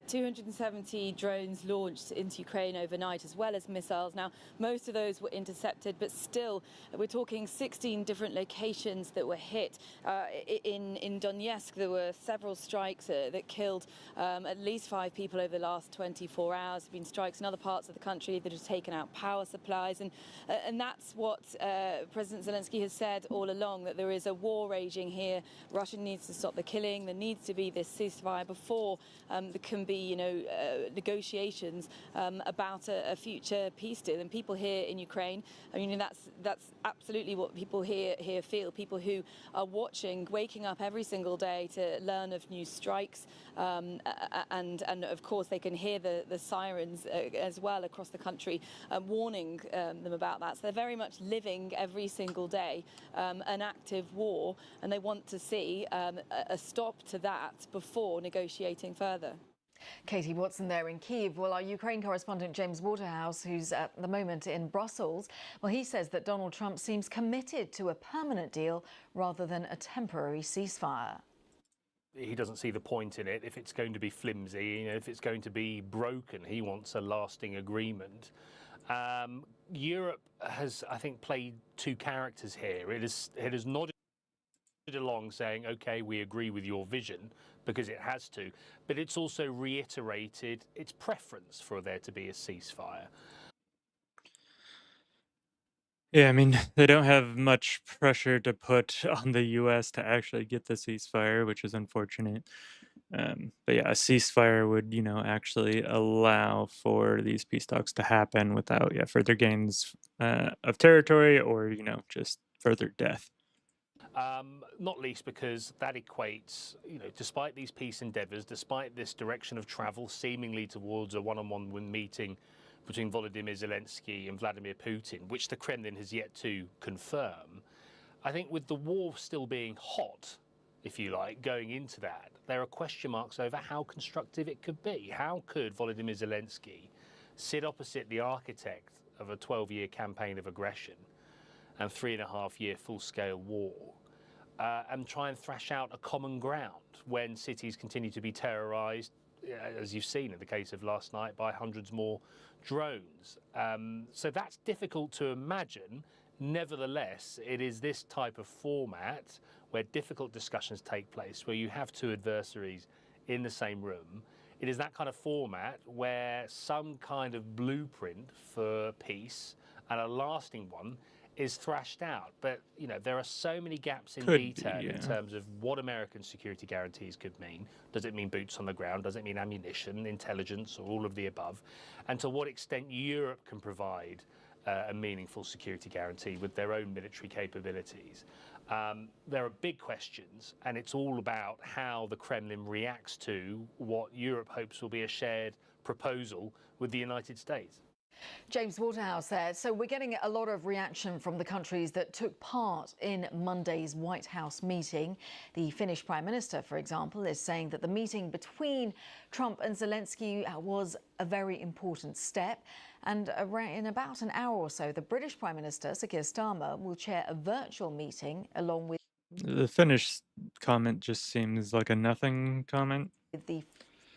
S20: 270 drones launched into Ukraine overnight, as well as missiles. Now, most of those were intercepted, but still, we're talking 16 different locations that were hit. In Donetsk, there were several strikes that killed at least 5 people over the last 24 hours. There have been strikes in other parts of the country that have taken out power supplies, and that's what President Zelensky has said all along, that there is a war raging here. Russia needs to stop the killing. There needs to be this ceasefire before there can be negotiations about a future peace deal. And people here in Ukraine, I mean, that's absolutely what people here feel. People who are watching, waking up every single day to learn of new strikes, and of course they can hear the sirens as well across the country, warning them about that. So they're very much living every single day an active war, and they want to see a stop to that before negotiating further.
S14: Katie Watson there in Kyiv. Well, our Ukraine correspondent James Waterhouse, who's at the moment in Brussels, well, he says that Donald Trump seems committed to a permanent deal rather than a temporary ceasefire.
S21: He doesn't see the point in it if it's going to be flimsy, if it's going to be broken. He wants a lasting agreement. Europe has, I think, played two characters here. It has nodded along saying, OK, we agree with your vision, because it has to, but it's also reiterated its preference for there to be a ceasefire.
S1: Yeah, I mean, they don't have much pressure to put on the US to actually get the ceasefire, which is unfortunate. But yeah, a ceasefire would, actually allow for these peace talks to happen without, further gains of territory or, just further death.
S21: Not least because that equates, despite these peace endeavours, despite this direction of travel seemingly towards a one-on-one meeting between Volodymyr Zelensky and Vladimir Putin, which the Kremlin has yet to confirm, I think with the war still being hot, if you like, going into that, there are question marks over how constructive it could be. How could Volodymyr Zelensky sit opposite the architect of a 12-year campaign of aggression and 3.5-year full-scale war and try and thrash out a common ground when cities continue to be terrorised, as you've seen in the case of last night, by hundreds more drones. So that's difficult to imagine. Nevertheless, it is this type of format where difficult discussions take place, where you have two adversaries in the same room. It is that kind of format where some kind of blueprint for peace, and a lasting one, is thrashed out. But, there are so many gaps in detail in terms of what American security guarantees could mean. Does it mean boots on the ground? Does it mean ammunition, intelligence, or all of the above? And to what extent Europe can provide a meaningful security guarantee with their own military capabilities. There are big questions, and it's all about how the Kremlin reacts to what Europe hopes will be a shared proposal with the United States.
S14: James Waterhouse there. So we're getting a lot of reaction from the countries that took part in Monday's White House meeting. The Finnish Prime Minister, for example, is saying that the meeting between Trump and Zelensky was a very important step. And in about an hour or so, the British Prime Minister, Sir Keir Starmer, will chair a virtual meeting along with
S1: The Finnish comment just seems like a nothing comment.
S14: the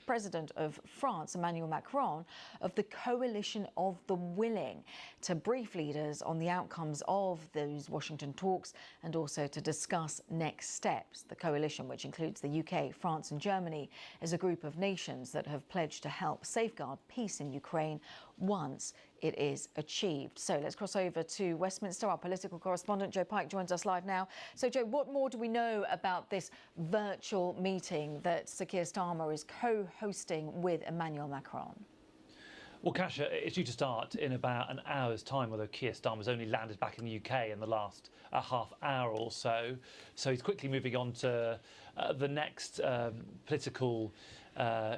S14: President of France, Emmanuel Macron, of the Coalition of the Willing, to brief leaders on the outcomes of those Washington talks and also to discuss next steps. The coalition, which includes the UK, France and Germany, is a group of nations that have pledged to help safeguard peace in Ukraine once it is achieved. So let's cross over to Westminster. Our political correspondent Joe Pike joins us live now. So Joe, what more do we know about this virtual meeting that Sir Keir Starmer is co-hosting with Emmanuel Macron?
S22: Well, Kasia, it's due to start in about an hour's time, although Keir Starmer's only landed back in the UK in the last half hour or so. So he's quickly moving on to the next political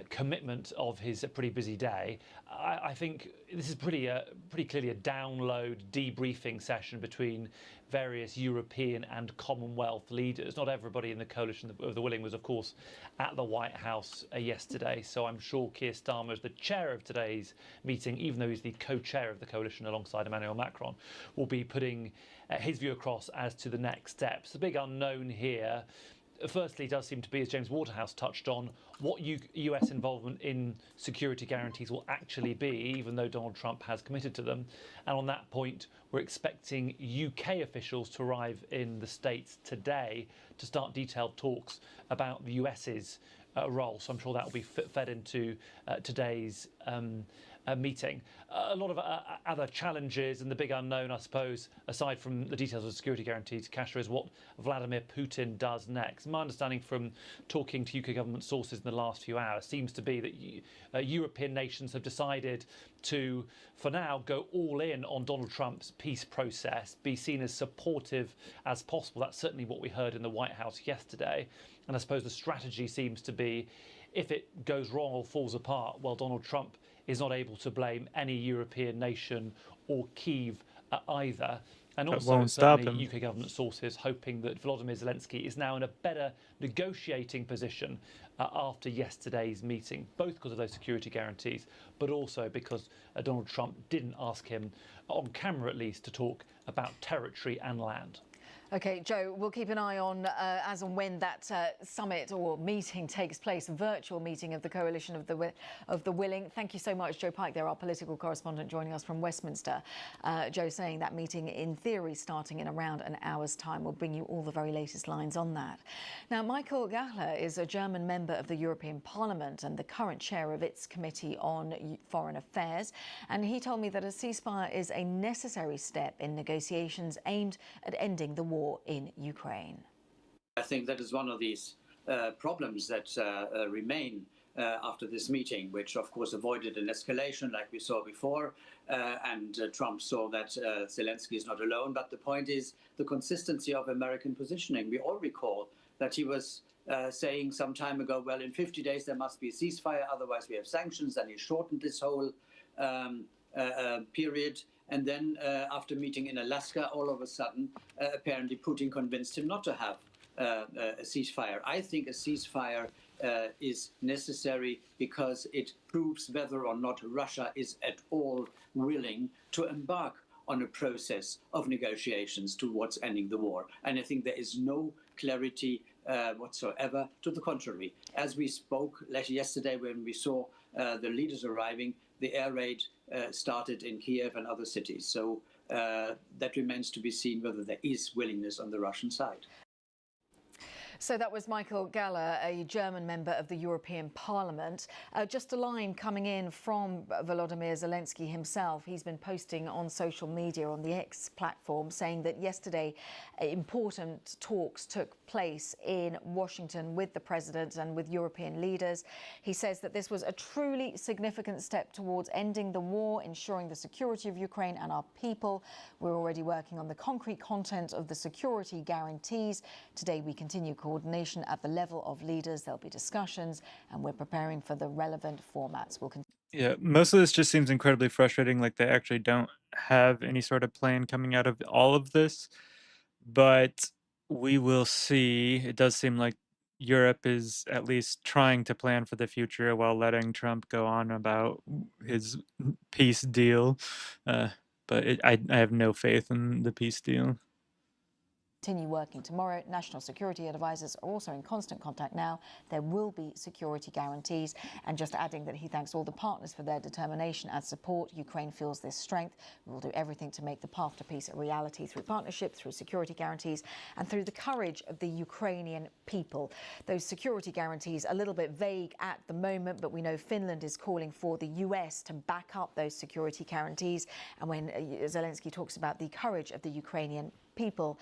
S22: commitment of his pretty busy day. I think this is pretty clearly a download debriefing session between various European and Commonwealth leaders. Not everybody in the coalition of the willing was, of course, at the White House yesterday. So I'm sure Keir Starmer, as the chair of today's meeting, even though he's the co-chair of the coalition alongside Emmanuel Macron, will be putting his view across as to the next steps. The big unknown here, firstly, does seem to be, as James Waterhouse touched on, what US involvement in security guarantees will actually be, even though Donald Trump has committed to them. And on that point, we're expecting UK officials to arrive in the States today to start detailed talks about the US's role. So I'm sure that will be fed into today's meeting. A lot of other challenges, and the big unknown, I suppose, aside from the details of security guarantees, Kasia, is what Vladimir Putin does next. My understanding from talking to UK government sources in the last few hours seems to be that European nations have decided to, for now, go all in on Donald Trump's peace process, be seen as supportive as possible. That's certainly what we heard in the White House yesterday. And I suppose the strategy seems to be, if it goes wrong or falls apart, well, Donald Trump is not able to blame any European nation or Kyiv either. And
S1: That
S22: also,
S1: won't stop
S22: certainly
S1: him.
S22: UK government sources hoping that Volodymyr Zelensky is now in a better negotiating position after yesterday's meeting, both because of those security guarantees, but also because Donald Trump didn't ask him, on camera at least, to talk about territory and land.
S14: OK, Joe, we'll keep an eye on as and when that summit or meeting takes place, a virtual meeting of the Coalition of the Willing. Thank you so much, Joe Pike, there, our political correspondent, joining us from Westminster. Joe saying that meeting, in theory, starting in around an hour's time. We'll bring you all the very latest lines on that. Now, Michael Gahler is a German member of the European Parliament and the current chair of its Committee on Foreign Affairs. And he told me that a ceasefire is a necessary step in negotiations aimed at ending the war in Ukraine.
S3: I think that is one of these problems that remain after this meeting, which of course avoided an escalation like we saw before, and Trump saw that Zelensky is not alone. But the point is the consistency of American positioning. We all recall that he was saying some time ago, well, in 50 days there must be a ceasefire, otherwise we have sanctions, and he shortened this whole period. And then after meeting in Alaska, all of a sudden, apparently Putin convinced him not to have a ceasefire. I think a ceasefire is necessary because it proves whether or not Russia is at all willing to embark on a process of negotiations towards ending the war. And I think there is no clarity whatsoever to the contrary. As we spoke yesterday when we saw the leaders arriving, the air raid started in Kiev and other cities. So that remains to be seen whether there is willingness on the Russian side.
S14: So that was Michael Gahler, a German member of the European Parliament. Just a line coming in from Volodymyr Zelensky himself. He's been posting on social media on the X platform saying that yesterday important talks took place in Washington with the president and with European leaders. He says that this was a truly significant step towards ending the war, ensuring the security of Ukraine and our people. We're already working on the concrete content of the security guarantees. Today we continue coordination at the level of leaders. There'll be discussions, and we're preparing for the relevant formats. We'll continue.
S1: Yeah, most of this just seems incredibly frustrating, like they actually don't have any sort of plan coming out of all of this. But we will see. It does seem like Europe is at least trying to plan for the future while letting Trump go on about his peace deal. But I have no faith in the peace deal.
S14: Continue working tomorrow. National security advisors are also in constant contact now. There will be security guarantees. And just adding that he thanks all the partners for their determination and support. Ukraine feels this strength. We will do everything to make the path to peace a reality through partnership, through security guarantees, and through the courage of the Ukrainian people. Those security guarantees are a little bit vague at the moment, but we know Finland is calling for the US to back up those security guarantees. And when Zelensky talks about the courage of the Ukrainian people,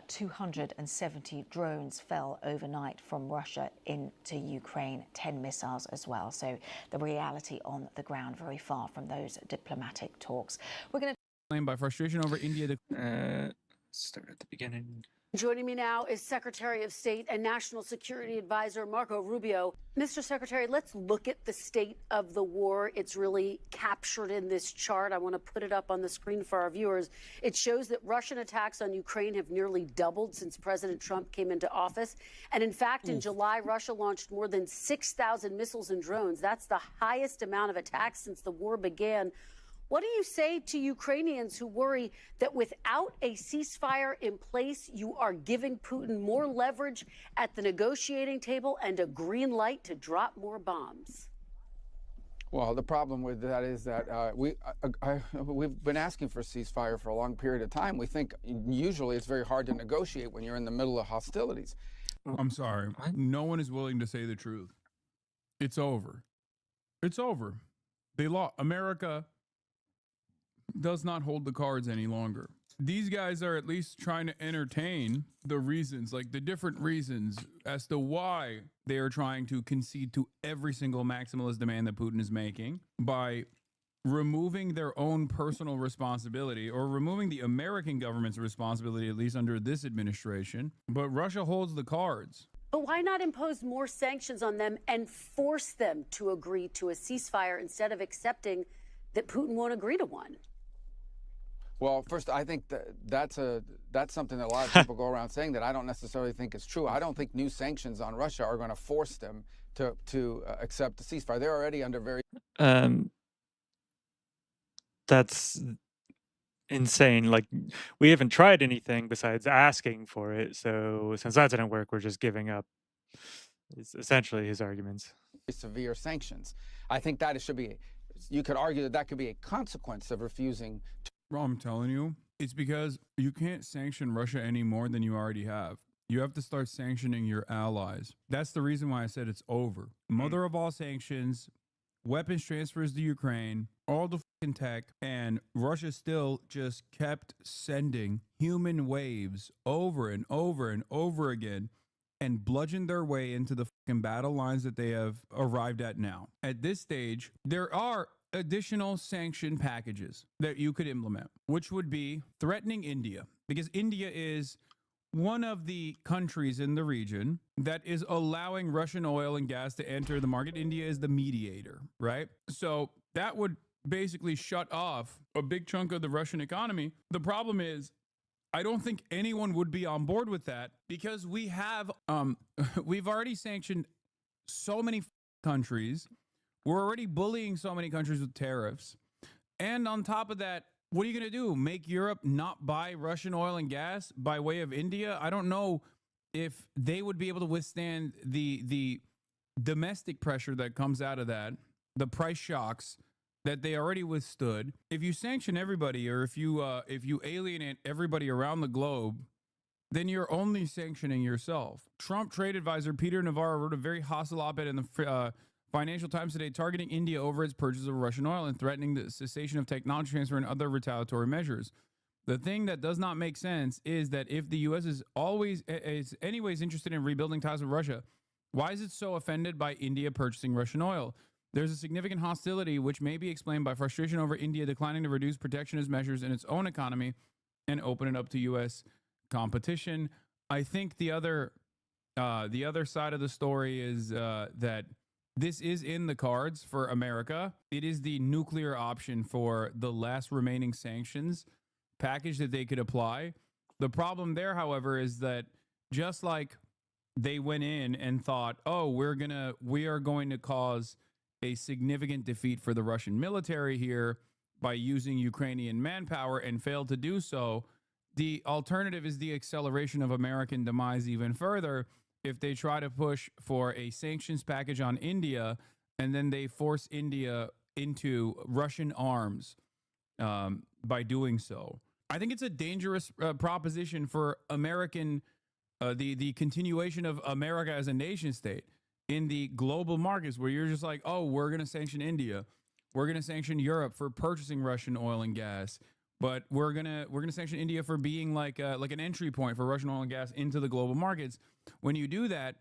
S14: 270 drones fell overnight from Russia into Ukraine, 10 missiles as well. So the reality on the ground very far from those diplomatic talks. We're going
S6: to by frustration over India.
S1: Start at the beginning.
S23: Joining me now is Secretary of State and National Security Advisor Marco Rubio. Mr. Secretary, let's look at the state of the war. It's really captured in this chart. I want to put it up on the screen for our viewers. It shows that Russian attacks on Ukraine have nearly doubled since President Trump came into office. And in fact, in July, Russia launched more than 6,000 missiles and drones. That's the highest amount of attacks since the war began. What do you say to Ukrainians who worry that without a ceasefire in place, you are giving Putin more leverage at the negotiating table and a green light to drop more bombs?
S24: Well, the problem with that is that we've been asking for a ceasefire for a long period of time. We think usually it's very hard to negotiate when you're in the middle of hostilities.
S6: I'm sorry. No one is willing to say the truth. It's over. It's over. They lost. America does not hold the cards any longer. These guys are at least trying to entertain the reasons, like the different reasons as to why they are trying to concede to every single maximalist demand that Putin is making by removing their own personal responsibility or removing the American government's responsibility, at least under this administration. But Russia holds the cards.
S23: But why not impose more sanctions on them and force them to agree to a ceasefire instead of accepting that Putin won't agree to one?
S24: Well, first, I think that's something that a lot of people go around saying that I don't necessarily think is true. I don't think new sanctions on Russia are going to force them to accept the ceasefire. They're already under very.
S1: That's insane. Like, we haven't tried anything besides asking for it. So since that didn't work, we're just giving up. It's essentially his arguments.
S24: Severe sanctions. I think that it should be. You could argue that that could be a consequence of refusing.
S6: I'm telling you, it's because you can't sanction Russia any more than you already have. You have to start sanctioning your allies. That's the reason why I said it's over. Mother of all sanctions, weapons transfers to Ukraine, all the fucking tech, and Russia still just kept sending human waves over and over and over again and bludgeoned their way into the fucking battle lines that they have arrived at now. At this stage, there are additional sanction packages that you could implement, which would be threatening India, because India is one of the countries in the region that is allowing Russian oil and gas to enter the market. India is the mediator, right? So that would basically shut off a big chunk of the Russian economy. The problem is, I don't think anyone would be on board with that, because we have we've already sanctioned so many countries. We're already bullying so many countries with tariffs. And on top of that, what are you going to do? Make Europe not buy Russian oil and gas by way of India? I don't know if they would be able to withstand the domestic pressure that comes out of that, the price shocks that they already withstood. If you sanction everybody, or if you alienate everybody around the globe, then you're only sanctioning yourself. Trump trade advisor Peter Navarro wrote a very hostile op-ed in the Financial Times today, targeting India over its purchase of Russian oil and threatening the cessation of technology transfer and other retaliatory measures. The thing that does not make sense is that if the U.S. is anyways interested in rebuilding ties with Russia, why is it so offended by India purchasing Russian oil? There's a significant hostility, which may be explained by frustration over India declining to reduce protectionist measures in its own economy and open it up to U.S. competition. I think the other side of the story is that this is in the cards for America. It is the nuclear option for the last remaining sanctions package that they could apply. The problem there, however, is that just like they went in and thought, oh, we are going to cause a significant defeat for the Russian military here by using Ukrainian manpower, and failed to do so, the alternative is the acceleration of American demise even further if they try to push for a sanctions package on India, and then they force India into Russian arms by doing so. I think it's a dangerous proposition for American, the continuation of America as a nation state in the global markets, where you're just like, oh, we're going to sanction India. We're going to sanction Europe for purchasing Russian oil and gas. But we're gonna sanction India for being like an entry point for Russian oil and gas into the global markets. When you do that,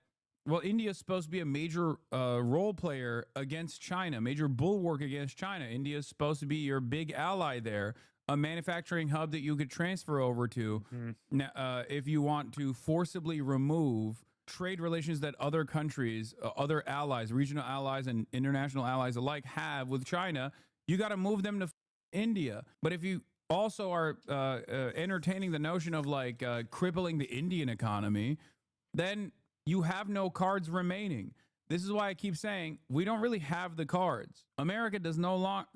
S6: well, India is supposed to be a major role player against China, major bulwark against China. India is supposed to be your big ally there, a manufacturing hub that you could transfer over to now, if you want to forcibly remove trade relations that other countries, other allies, regional allies, and international allies alike have with China. You got to move them to India. But if you also are entertaining the notion of like crippling the Indian economy, then you have no cards remaining. This is why I keep saying we don't really have the cards. America does not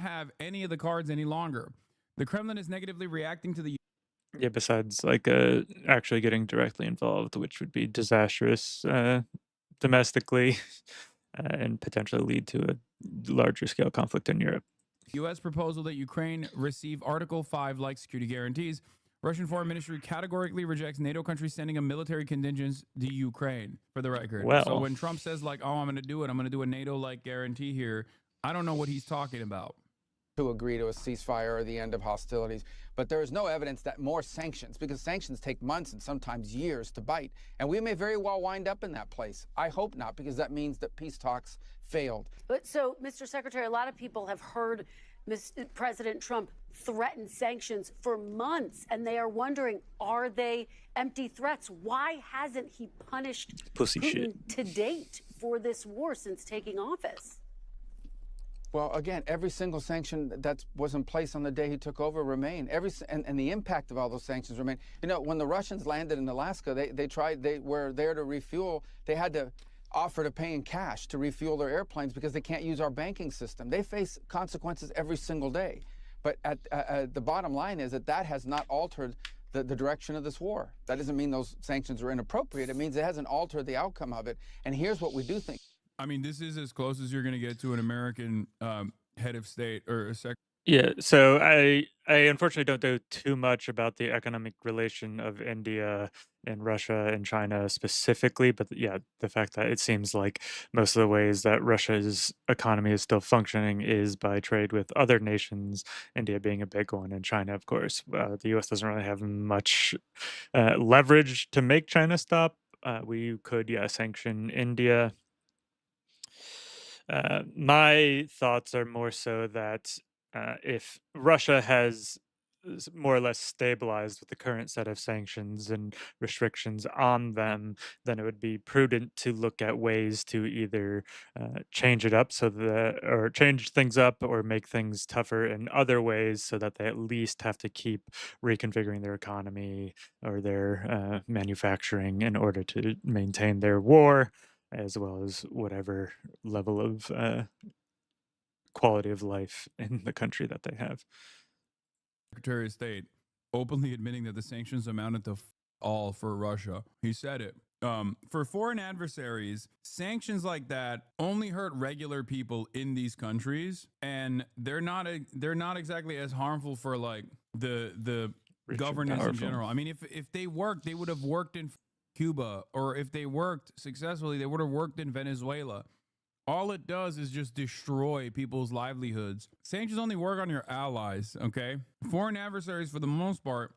S6: have any of the cards any longer. The Kremlin is negatively reacting to the
S1: besides like actually getting directly involved, which would be disastrous domestically and potentially lead to a larger scale conflict in Europe.
S6: U.S. proposal that Ukraine receive Article 5-like security guarantees. Russian Foreign Ministry categorically rejects NATO countries sending a military contingent to Ukraine, for the record.
S1: Well.
S6: So when Trump says like, oh, I'm going to do it, I'm going to do a NATO-like guarantee here, I don't know what he's talking about.
S24: To agree to a ceasefire or the end of hostilities. But there is no evidence that more sanctions, because sanctions take months and sometimes years to bite. And we may very well wind up in that place. I hope not, because that means that peace talks failed.
S23: But so, Mr. Secretary, a lot of people have heard President Trump threaten sanctions for months, and they are wondering, are they empty threats? Why hasn't he punished Putin to date for this war since taking office?
S24: Well, again, every single sanction that was in place on the day he took over remained. And the impact of all those sanctions remain. You know, when the Russians landed in Alaska, they were there to refuel. They had to offer to pay in cash to refuel their airplanes because they can't use our banking system. They face consequences every single day. But the bottom line is that has not altered the direction of this war. That doesn't mean those sanctions are inappropriate. It means it hasn't altered the outcome of it. And here's what we do think.
S6: I mean, this is as close as you're going to get to an American head of state or a
S1: Yeah, so I unfortunately don't know too much about the economic relation of India and Russia and China specifically, but yeah, the fact that it seems like most of the ways that Russia's economy is still functioning is by trade with other nations, India being a big one, and China, of course. The U.S. doesn't really have much leverage to make China stop. We could, yeah, sanction India. My thoughts are more so that if Russia has more or less stabilized with the current set of sanctions and restrictions on them, then it would be prudent to look at ways to either change it up or change things up or make things tougher in other ways so that they at least have to keep reconfiguring their economy or their manufacturing in order to maintain their war, as well as whatever level of quality of life in the country that they have.
S6: Secretary of State openly admitting that the sanctions amounted to all for Russia. He said it. For foreign adversaries, sanctions like that only hurt regular people in these countries, and they're not exactly as harmful for like the governance in general. I mean, if they worked, they would have worked in Cuba, or if they worked successfully, they would have worked in Venezuela. All it does is just destroy people's livelihoods. Sanctions only work on your allies, okay? Foreign adversaries, for the most part,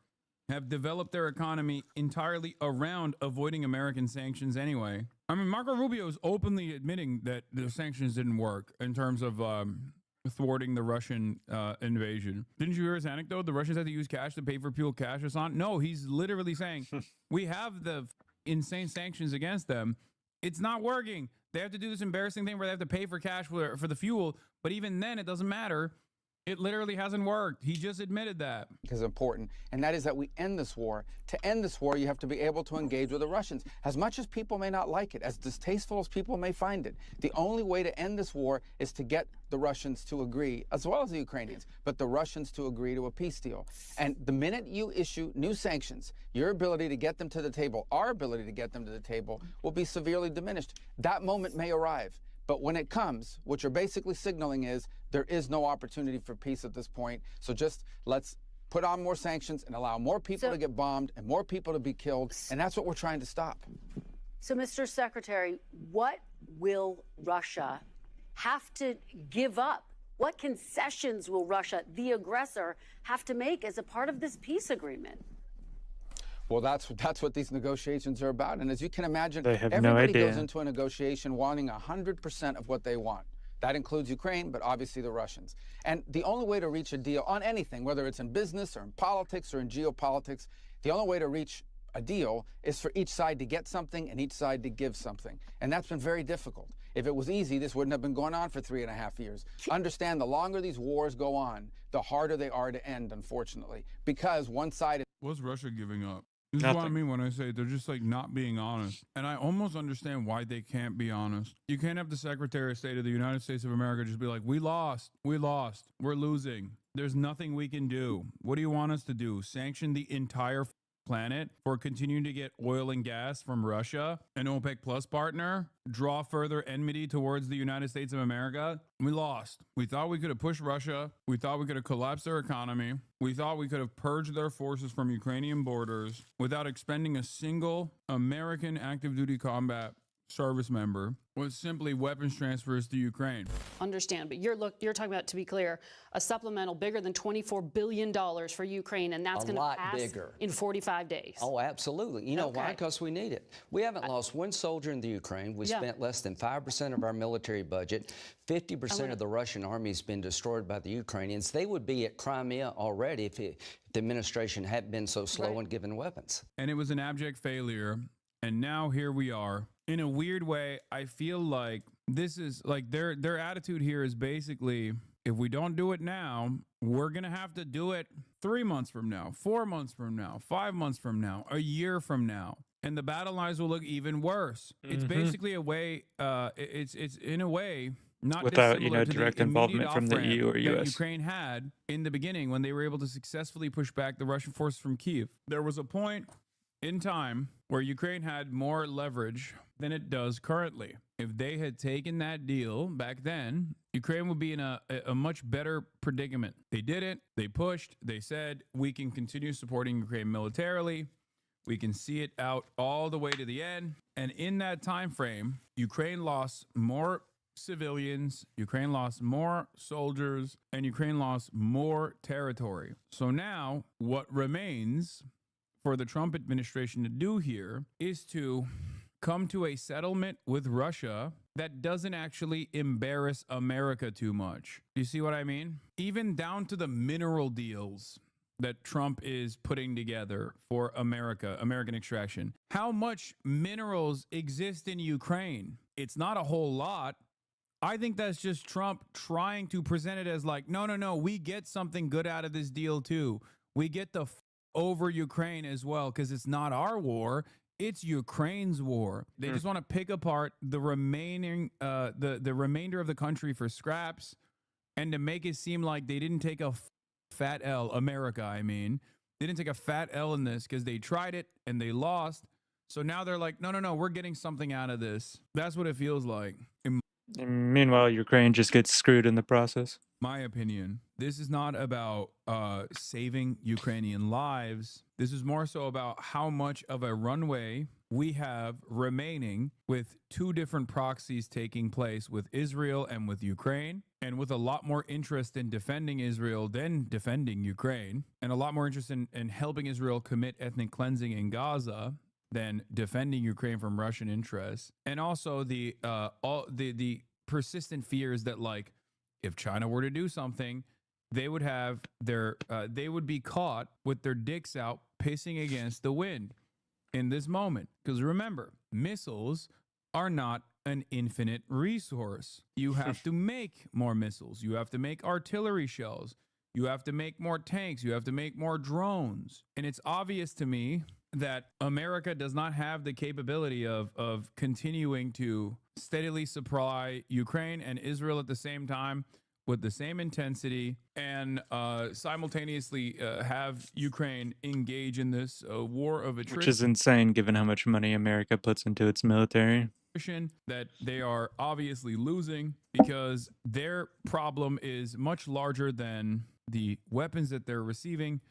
S6: have developed their economy entirely around avoiding American sanctions anyway. I mean, Marco Rubio is openly admitting that the sanctions didn't work in terms of thwarting the Russian invasion. Didn't you hear his anecdote? The Russians had to use cash to pay for fuel cash or something? No, he's literally saying, we have the insane sanctions against them. It's not working. They have to do this embarrassing thing where they have to pay for cash for the fuel, but even then it doesn't matter. It literally hasn't worked. He just admitted that.
S24: Is important, and that is that we end this war. To end this war, you have to be able to engage with the Russians. As much as people may not like it, as distasteful as people may find it, the only way to end this war is to get the Russians to agree, as well as the Ukrainians, but the Russians to agree to a peace deal. And the minute you issue new sanctions, your ability to get them to the table, our ability to get them to the table, will be severely diminished. That moment may arrive. But when it comes, what you're basically signaling is there is no opportunity for peace at this point. So just let's put on more sanctions and allow more people to get bombed and more people to be killed. And that's what we're trying to stop.
S23: So, Mr. Secretary, what will Russia have to give up? What concessions will Russia, the aggressor, have to make as a part of this peace agreement?
S24: Well, that's what these negotiations are about. And as you can imagine,
S1: They have no
S24: everybody
S1: idea.
S24: goes into a negotiation wanting 100% of what they want. That includes Ukraine, but obviously the Russians. And the only way to reach a deal on anything, whether it's in business or in politics or in geopolitics, the only way to reach a deal is for each side to get something and each side to give something. And that's been very difficult. If it was easy, this wouldn't have been going on for 3.5 years. Understand, the longer these wars go on, the harder they are to end, unfortunately, because one side...
S6: What's Russia giving up? This is what I mean when I say they're just like not being honest. And I almost understand why they can't be honest. You can't have the Secretary of State of the United States of America just be like, we lost, we're losing. There's nothing we can do. What do you want us to do? Sanction the entire planet for continuing to get oil and gas from Russia, an OPEC Plus partner, draw further enmity towards the United States of America? We lost. We thought we could have pushed Russia. We thought we could have collapsed their economy. We thought we could have purged their forces from Ukrainian borders without expending a single American active duty combat service member, was simply weapons transfers to Ukraine.
S2: Understand, but you're talking about, to be clear, a supplemental bigger than $24 billion for Ukraine, and that's going to pass
S5: bigger.
S2: in 45 days.
S5: Oh, absolutely. You know why? Because we need it. We haven't lost one soldier in the Ukraine. We spent less than 5% of our military budget. 50% of the Russian army has been destroyed by the Ukrainians. They would be at Crimea already if the administration hadn't been so slow in giving weapons.
S6: And it was an abject failure. And now here we are. In a weird way, I feel like this is like their attitude here is basically, if we don't do it now, we're going to have to do it 3 months from now, 4 months from now, 5 months from now, a year from now. And the battle lines will look even worse. It's basically a way, it's in a way not
S1: without
S6: dissimilar to
S1: direct
S6: the immediate
S1: involvement from the
S6: off-ramp
S1: EU or
S6: that
S1: US.
S6: Ukraine had in the beginning when they were able to successfully push back the Russian forces from Kyiv. There was a point in time where Ukraine had more leverage than it does currently. If they had taken that deal back then, Ukraine would be in a much better predicament. They didn't. They pushed. They said, we can continue supporting Ukraine militarily. We can see it out all the way to the end. And in that time frame, Ukraine lost more civilians, Ukraine lost more soldiers, and Ukraine lost more territory. So now what remains for the Trump administration to do here is to come to a settlement with Russia that doesn't actually embarrass America too much. You see what I mean? Even down to the mineral deals that Trump is putting together for American extraction. How much minerals exist in Ukraine? It's not a whole lot. I think that's just Trump trying to present it as like, no, we get something good out of this deal too. We get the over Ukraine as well, because it's not our war. It's Ukraine's war. They just want to pick apart the remaining, the remainder of the country for scraps, and to make it seem like they didn't take a fat L. America, I mean, they didn't take a fat L in this because they tried it and they lost. So now they're like, no, we're getting something out of this. That's what it feels like.
S1: And meanwhile, Ukraine just gets screwed in the process.
S6: My opinion, this is not about saving Ukrainian lives. This is more so about how much of a runway we have remaining with two different proxies taking place with Israel and with Ukraine, and with a lot more interest in defending Israel than defending Ukraine, and a lot more interest in helping Israel commit ethnic cleansing in Gaza than defending Ukraine from Russian interests. And also the persistent fears that, like, if China were to do something, they would have they would be caught with their dicks out pissing against the wind in this moment. Because remember, missiles are not an infinite resource. You have to make more missiles. You have to make artillery shells. You have to make more tanks. You have to make more drones. And it's obvious to me that America does not have the capability of continuing to steadily supply Ukraine and Israel at the same time with the same intensity, and simultaneously have Ukraine engage in this war of attrition.
S1: Which is insane given how much money America puts into its military.
S6: That they are obviously losing because their problem is much larger than the weapons that they're receiving,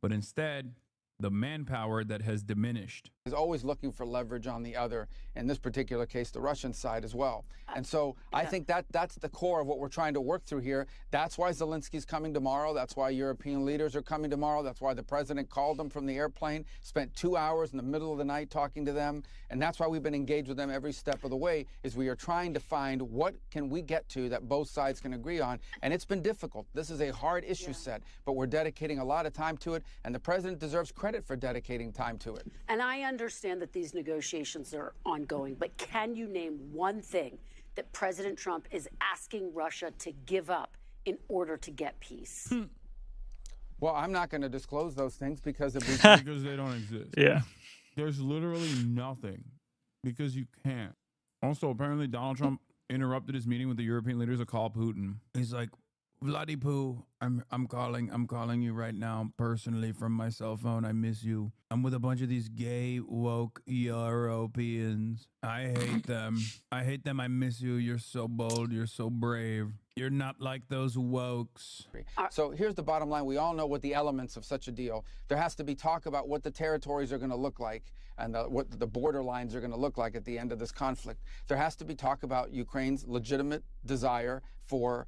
S6: but instead the manpower that has diminished.
S24: Is always looking for leverage on the other, in this particular case, the Russian side as well. And so I think that's the core of what we're trying to work through here. That's why Zelensky's coming tomorrow. That's why European leaders are coming tomorrow. That's why the president called them from the airplane, spent 2 hours in the middle of the night talking to them. And that's why we've been engaged with them every step of the way, is we are trying to find what can we get to that both sides can agree on. And it's been difficult. This is a hard issue set, but we're dedicating a lot of time to it. And the president deserves credit for dedicating time to it.
S23: And I understand that these negotiations are ongoing, but can you name one thing that President Trump is asking Russia to give up in order to get peace?
S24: Well, I'm not going to disclose those things because
S6: because they don't exist.
S1: Yeah.
S6: There's literally nothing, because you can't. Also, apparently Donald Trump interrupted his meeting with the European leaders to call Putin. He's like, Vladipoo, I'm calling you right now personally from my cell phone. I miss you. I'm with a bunch of these gay woke Europeans. I hate them. I miss you. You're so bold. You're so brave. You're not like those wokes.
S24: So here's the bottom line. We all know what the elements of such a deal. There has to be talk about what the territories are going to look like and what the border lines are going to look like at the end of this conflict. There has to be talk about Ukraine's legitimate desire for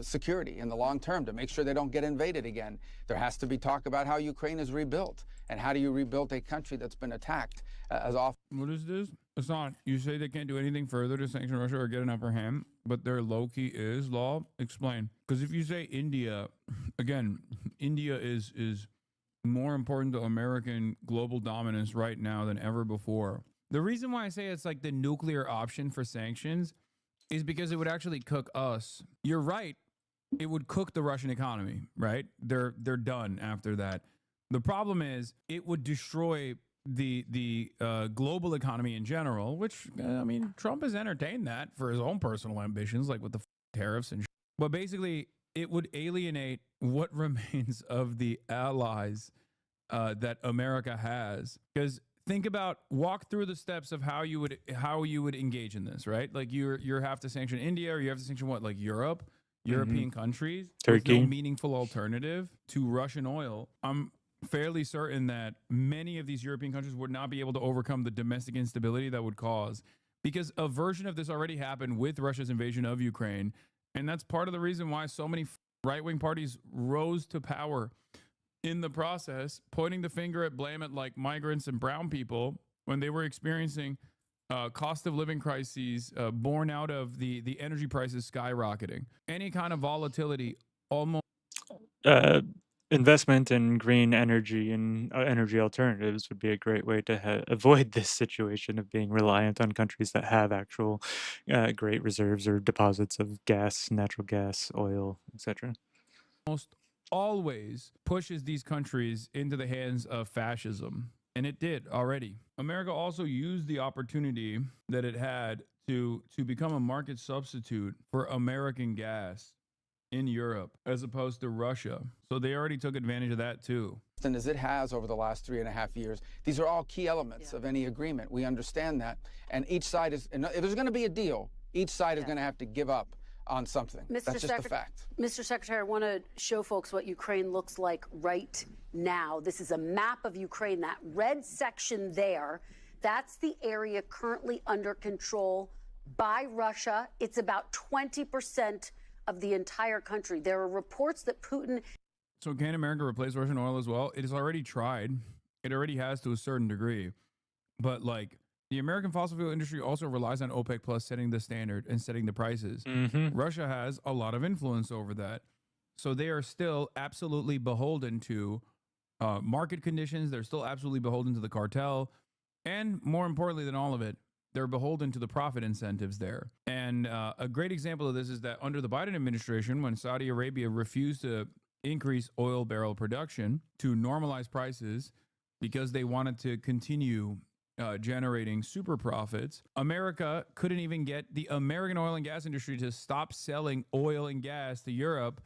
S24: security in the long term to make sure they don't get invaded again. There has to be talk about how Ukraine is rebuilt and how do you rebuild a country that's been attacked as often.
S6: What is this? It's not. You say they can't do anything further to sanction Russia or get an upper hand, but their low-key is law? Explain. Because if you say India, again, India is more important to American global dominance right now than ever before. The reason why I say it's like the nuclear option for sanctions is because it would actually cook us. You're right. It would cook the Russian economy, right? They're done after that. The problem is it would destroy the global economy in general, which, I mean, Trump has entertained that for his own personal ambitions, like with the tariffs and but basically it would alienate what remains of the allies that America has. Because walk through the steps of how you would engage in this, right? Like you have to sanction India, or you have to sanction what, like European countries,
S1: Turkey.
S6: with no meaningful alternative to Russian oil. I'm fairly certain that many of these European countries would not be able to overcome the domestic instability that would cause, because a version of this already happened with Russia's invasion of Ukraine. And that's part of the reason why so many right-wing parties rose to power in the process, pointing the finger at blame at like migrants and brown people when they were experiencing cost of living crises born out of the energy prices skyrocketing. Any kind of volatility almost
S1: Investment in green energy and energy alternatives would be a great way to avoid this situation of being reliant on countries that have actual great reserves or deposits of gas, natural gas, oil, etc.
S6: Almost always pushes these countries into the hands of fascism. And it did already. America also used the opportunity that it had to become a market substitute for American gas in Europe as opposed to Russia. So they already took advantage of that too.
S24: And as it has over the last 3.5 years, these are all key elements of any agreement. We understand that. And each side is, if there's going to be a deal, each side is going to have to give up on something. That's just a fact.
S23: Mr. Secretary, I want to show folks what Ukraine looks like right now. This is a map of Ukraine. That red section there, that's the area currently under control by Russia. It's about 20% of the entire country. There are reports that Putin...
S6: So can America replace Russian oil as well? It has already tried. It already has to a certain degree. But like the American fossil fuel industry also relies on OPEC Plus setting the standard and setting the prices. Russia has a lot of influence over that. So they are still absolutely beholden to market conditions. They're still absolutely beholden to the cartel. And more importantly than all of it, they're beholden to the profit incentives there. And a great example of this is that under the Biden administration, when Saudi Arabia refused to increase oil barrel production to normalize prices because they wanted to continue generating super profits, America couldn't even get the American oil and gas industry to stop selling oil and gas to Europe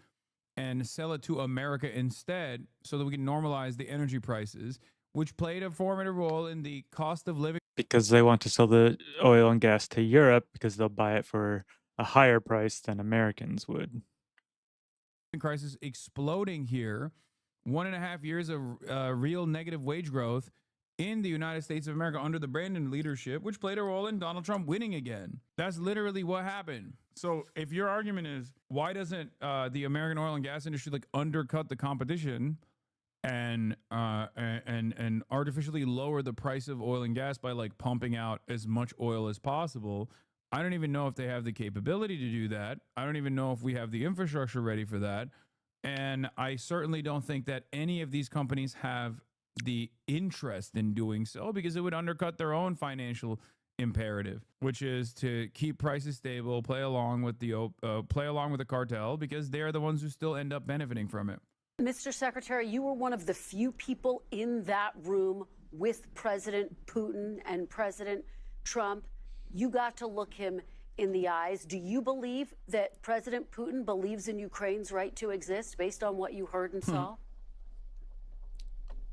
S6: and sell it to America instead so that we can normalize the energy prices, which played a formative role in the cost of living.
S1: Because they want to sell the oil and gas to Europe because they'll buy it for a higher price than Americans would.
S6: Crisis exploding here, 1.5 years of real negative wage growth in the United States of America under the Brandon leadership, which played a role in Donald Trump winning again. That's literally what happened. So if your argument is, why doesn't the American oil and gas industry like undercut the competition and artificially lower the price of oil and gas by like pumping out as much oil as possible? I don't even know if they have the capability to do that. I don't even know if we have the infrastructure ready for that. And I certainly don't think that any of these companies have the interest in doing so, because it would undercut their own financial imperative, which is to keep prices stable, play along with the cartel, because they're the ones who still end up benefiting from it.
S23: Mr. Secretary, you were one of the few people in that room with President Putin and President Trump. You got to look him in the eyes. Do you believe that President Putin believes in Ukraine's right to exist based on what you heard and saw?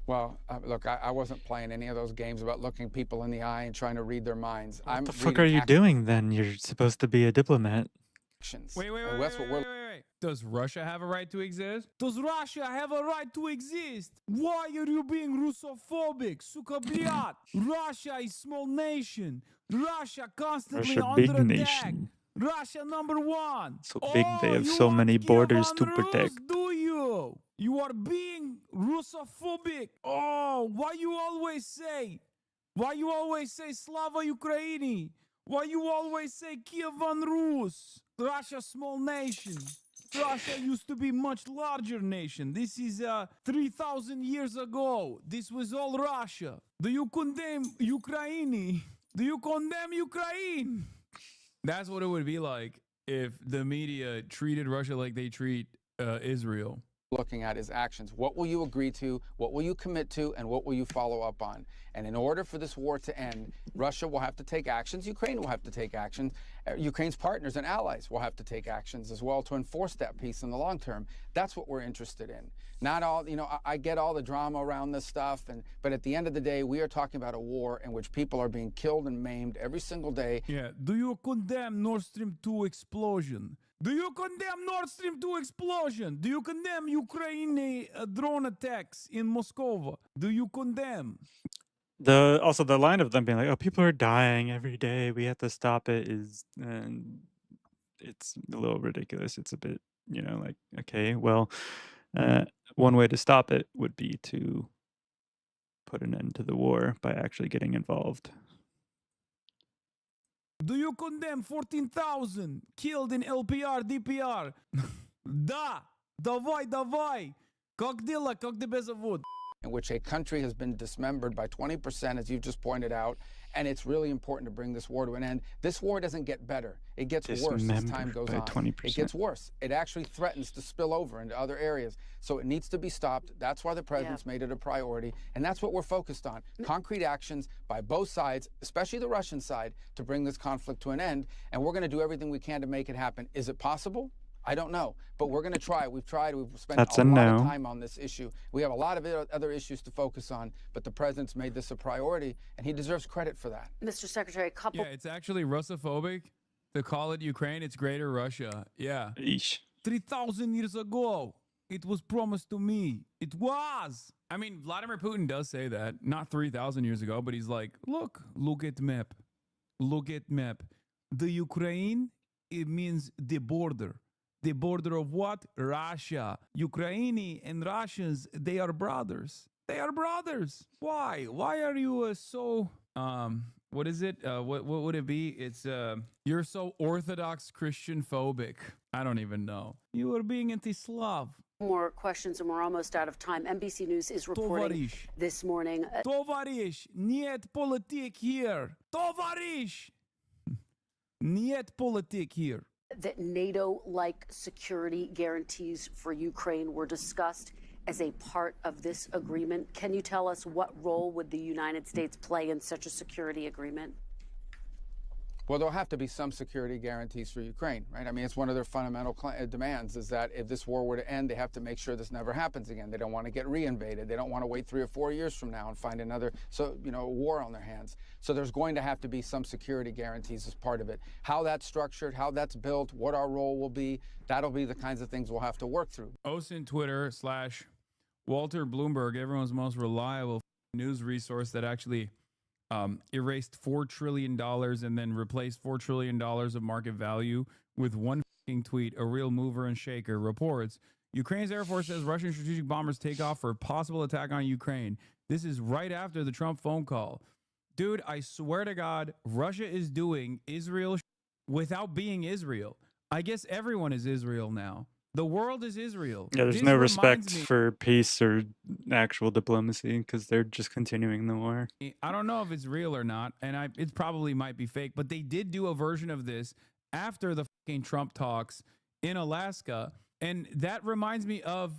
S24: Well, look, I wasn't playing any of those games about looking people in the eye and trying to read their minds.
S1: What the fuck are you doing then? You're supposed to be a diplomat.
S6: Wait. Does Russia have a right to exist? Does Russia have a right to exist? Why are you being Russophobic? Suka bliat. Russia is small nation. Russia constantly
S1: Russia
S6: under
S1: big
S6: attack.
S1: nation.
S6: Russia #1.
S1: So big they have so many borders to protect.
S6: Do you? You are being Russophobic. Oh, why you always say Slava Ukraini? Why you always say Kievan Rus? Russia small nation. Russia used to be much larger nation. This is 3,000 years ago. This was all Russia. Do you condemn Ukraine? Do you condemn Ukraine? That's what it would be like if the media treated Russia like they treat Israel.
S24: Looking at is actions. What will you agree to? What will you commit to? And what will you follow up on? And in order for this war to end, Russia will have to take actions. Ukraine will have to take actions. Ukraine's partners and allies will have to take actions as well to enforce that peace in the long term. That's what we're interested in. Not all, I get all the drama around this stuff, but at the end of the day, we are talking about a war in which people are being killed and maimed every single day.
S6: Yeah. Do you condemn Nord Stream 2 explosion? Do you condemn Nord Stream 2 explosion? Do you condemn Ukraine drone attacks in Moscow? Do you condemn?
S1: Also the line of them being like, "Oh, people are dying every day. We have to stop it." It's a little ridiculous. It's a bit, like, okay, well, one way to stop it would be to put an end to the war by actually getting involved.
S6: Do you condemn 14,000 killed in LPR, DPR? Да, давай. Как дела, как тебя зовут?
S24: In which a country has been dismembered by 20%, as you've just pointed out, and it's really important to bring this war to an end. This war doesn't get better. It gets worse as time goes on.
S1: 20%.
S24: It gets worse. It actually threatens to spill over into other areas. So it needs to be stopped. That's why the president's made it a priority, and that's what we're focused on. Concrete actions by both sides, especially the Russian side, to bring this conflict to an end, and we're going to do everything we can to make it happen. Is it possible? I don't know, but we're going to try. We've tried. We've spent a lot of time on this issue. We have a lot of other issues to focus on, but the president's made this a priority, and he deserves credit for that.
S23: Mr. Secretary, a couple...
S6: Yeah, it's actually Russophobic to call it Ukraine. It's Greater Russia. Yeah.
S1: Eesh.
S6: 3,000 years ago, it was promised to me. It was. I mean, Vladimir Putin does say that. Not 3,000 years ago, but he's like, look at map. Look at map. The Ukraine, it means the border. The border of what? Russia. Ukraine and Russians, they are brothers. They are brothers. Why? Why are you so, what is it? What would it be? It's, you're so Orthodox Christian phobic. I don't even know. You are being anti-Slav.
S23: More questions, and we're almost out of time. NBC News is reporting this morning.
S6: Tovarish, niet politik here. Tovarish, niet politik here.
S23: That NATO-like security guarantees for Ukraine were discussed as a part of this agreement. Can you tell us what role would the United States play in such a security agreement?
S24: Well, there'll have to be some security guarantees for Ukraine, right? I mean, it's one of their fundamental demands is that if this war were to end, they have to make sure this never happens again. They don't want to get reinvaded. They don't want to wait 3 or 4 years from now and find another, war on their hands. So there's going to have to be some security guarantees as part of it. How that's structured, how that's built, what our role will be, that'll be the kinds of things we'll have to work through.
S6: OSINT Twitter / Walter Bloomberg, everyone's most reliable news resource that actually erased $4 trillion and then replaced $4 trillion of market value with one tweet, a real mover and shaker, reports Ukraine's Air Force says Russian strategic bombers take off for a possible attack on Ukraine. This is right after the Trump phone call. Dude, I swear to God, Russia is doing Israel without being Israel. I guess everyone is Israel now. The world is Israel.
S1: Yeah, there's no respect for peace or actual diplomacy because they're just continuing the war.
S6: I don't know if it's real or not, and it probably might be fake, but they did do a version of this after the fucking Trump talks in Alaska, and that reminds me of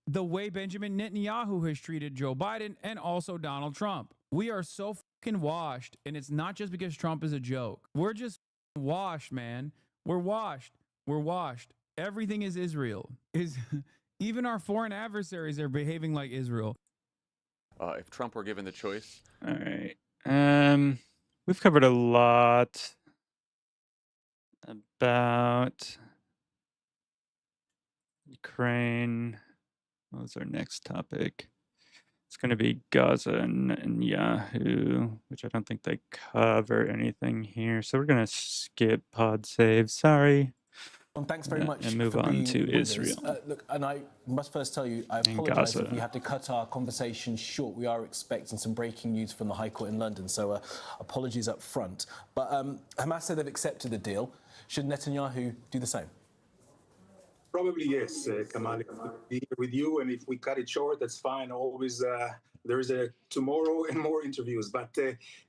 S6: the way Benjamin Netanyahu has treated Joe Biden and also Donald Trump. We are so fucking washed, and it's not just because Trump is a joke. We're just washed, man. We're washed. We're washed. Everything is Israel. Even our foreign adversaries are behaving like Israel.
S7: If Trump were given the choice.
S1: All right. We've covered a lot about Ukraine. What was our next topic? It's going to be Gaza and Yahoo, which I don't think they cover anything here. So we're going to skip pod save. Sorry.
S8: Well, thanks very much.
S1: And move on to Israel.
S8: Look, and I must first tell you, I apologise if we had to cut our conversation short. We are expecting some breaking news from the High Court in London, so apologies up front. But Hamas said they've accepted the deal. Should Netanyahu do the same?
S9: Probably yes, Kamal. If we be here with you, and if we cut it short, that's fine. Always there is a tomorrow and more interviews. But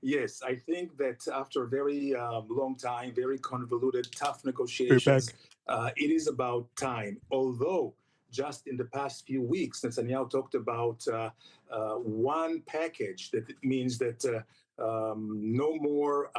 S9: yes, I think that after a very long time, very convoluted, tough
S1: We're
S9: negotiations,
S1: back.
S9: it is about time. Although just in the past few weeks, Netanyahu talked about one package that means that no more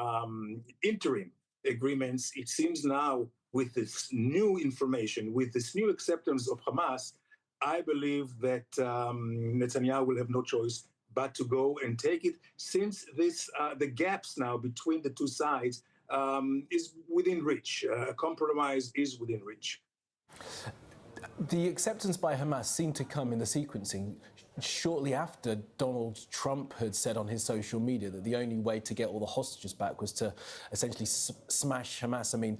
S9: interim agreements. It seems now with this new information, with this new acceptance of Hamas, I believe that Netanyahu will have no choice but to go and take it, since the gaps now between the two sides is within reach. A compromise is within reach.
S8: The acceptance by Hamas seemed to come in the sequencing shortly after Donald Trump had said on his social media that the only way to get all the hostages back was to essentially smash Hamas. I mean,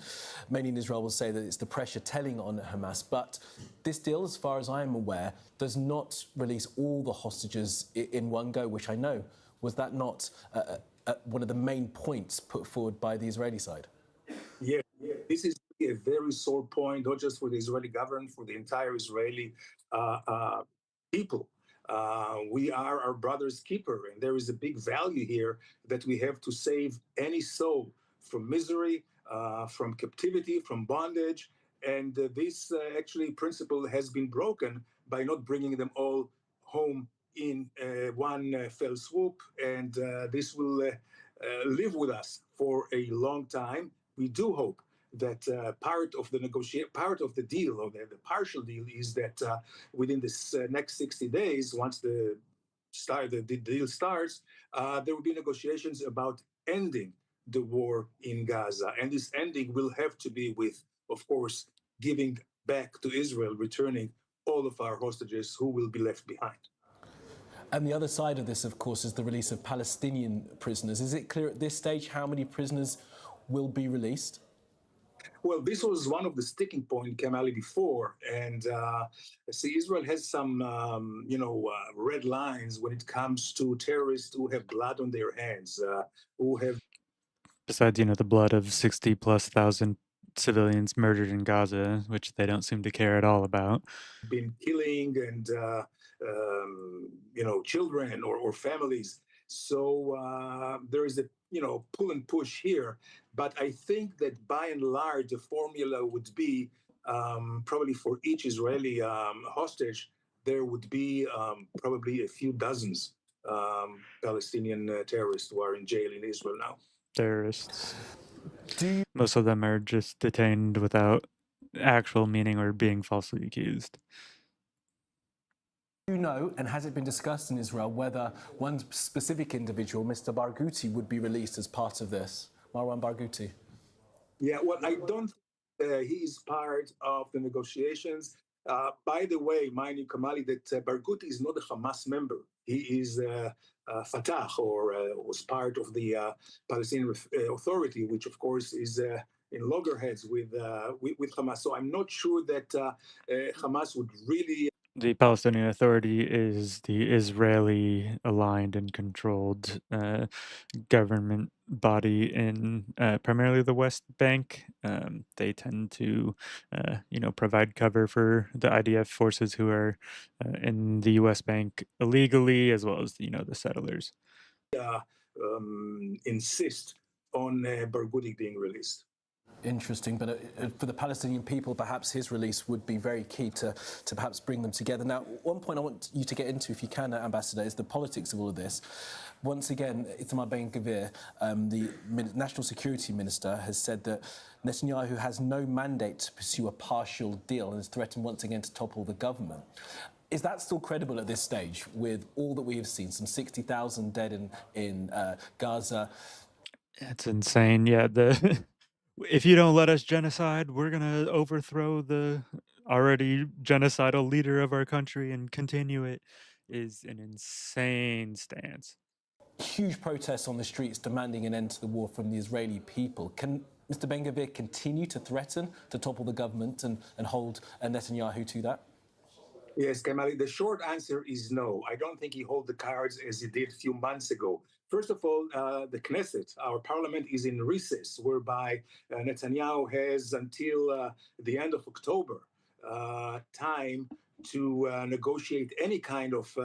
S8: many in Israel will say that it's the pressure telling on Hamas, but this deal, as far as I am aware, does not release all the hostages in one go, which I know. Was that not one of the main points put forward by the Israeli side?
S9: Yeah, this is a very sore point, not just for the Israeli government, for the entire Israeli people. We are our brother's keeper, and there is a big value here that we have to save any soul from misery, from captivity, from bondage. And this actually principle has been broken by not bringing them all home in one fell swoop. And this will live with us for a long time. We do hope that part of the deal, or the partial deal, is that within this next 60 days, once the deal starts, there will be negotiations about ending the war in Gaza, and this ending will have to be with, of course, giving back to Israel, returning all of our hostages who will be left behind.
S8: And the other side of this, of course, is the release of Palestinian prisoners. Is it clear at this stage how many prisoners will be released?
S9: Well, this was one of the sticking point, Kamali, before, and see, Israel has some, red lines when it comes to terrorists who have blood on their hands, who have.
S1: Besides, the blood of 60+ thousand civilians murdered in Gaza, which they don't seem to care at all about.
S9: Been killing and children or families. So there is a pull and push here, but I think that by and large the formula would be probably for each Israeli hostage there would be probably a few dozens Palestinian terrorists who are in jail in Israel now.
S1: Terrorists. Most of them are just detained without actual meaning or being falsely accused.
S8: Do you know, and has it been discussed in Israel, whether one specific individual, Mr. Barghouti, would be released as part of this? Marwan Barghouti.
S9: Yeah, well, I don't think he is part of the negotiations. By the way, mind you, Kamali, that Barghouti is not a Hamas member. He is Fatah, or was part of the Palestinian Authority, which of course is in loggerheads with Hamas. So I'm not sure that Hamas would really.
S1: The Palestinian Authority is the Israeli aligned and controlled government body in primarily the West Bank. They tend to, provide cover for the IDF forces who are in the West Bank illegally, as well as, the settlers.
S9: Insist on Barghouti being released.
S8: Interesting, but for the Palestinian people, perhaps his release would be very key to perhaps bring them together. Now, one point I want you to get into, if you can, Ambassador, is the politics of all of this. Once again, Itamar Ben-Gvir, the National Security Minister, has said that Netanyahu has no mandate to pursue a partial deal and has threatened once again to topple the government. Is that still credible at this stage, with all that we have seen, some 60,000 dead in Gaza?
S1: It's insane, yeah. If you don't let us genocide, we're going to overthrow the already genocidal leader of our country and continue it, is an insane stance.
S8: Huge protests on the streets demanding an end to the war from the Israeli people. Can Mr. Ben-Gvir continue to threaten to topple the government and hold Netanyahu to that?
S9: Yes, Kamali, the short answer is no. I don't think he holds the cards as he did a few months ago. First of all, the Knesset, our parliament, is in recess, whereby Netanyahu has until the end of October time to negotiate any kind of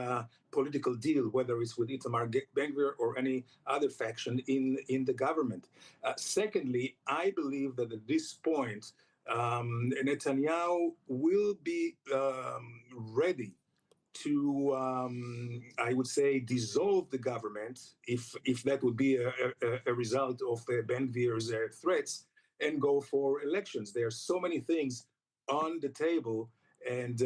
S9: political deal, whether it's with Itamar Ben-Gvir or any other faction in the government. Secondly, I believe that at this point, Netanyahu will be ready to, I would say, dissolve the government if that would be a result of Ben-Gvir's threats, and go for elections. There are so many things on the table, and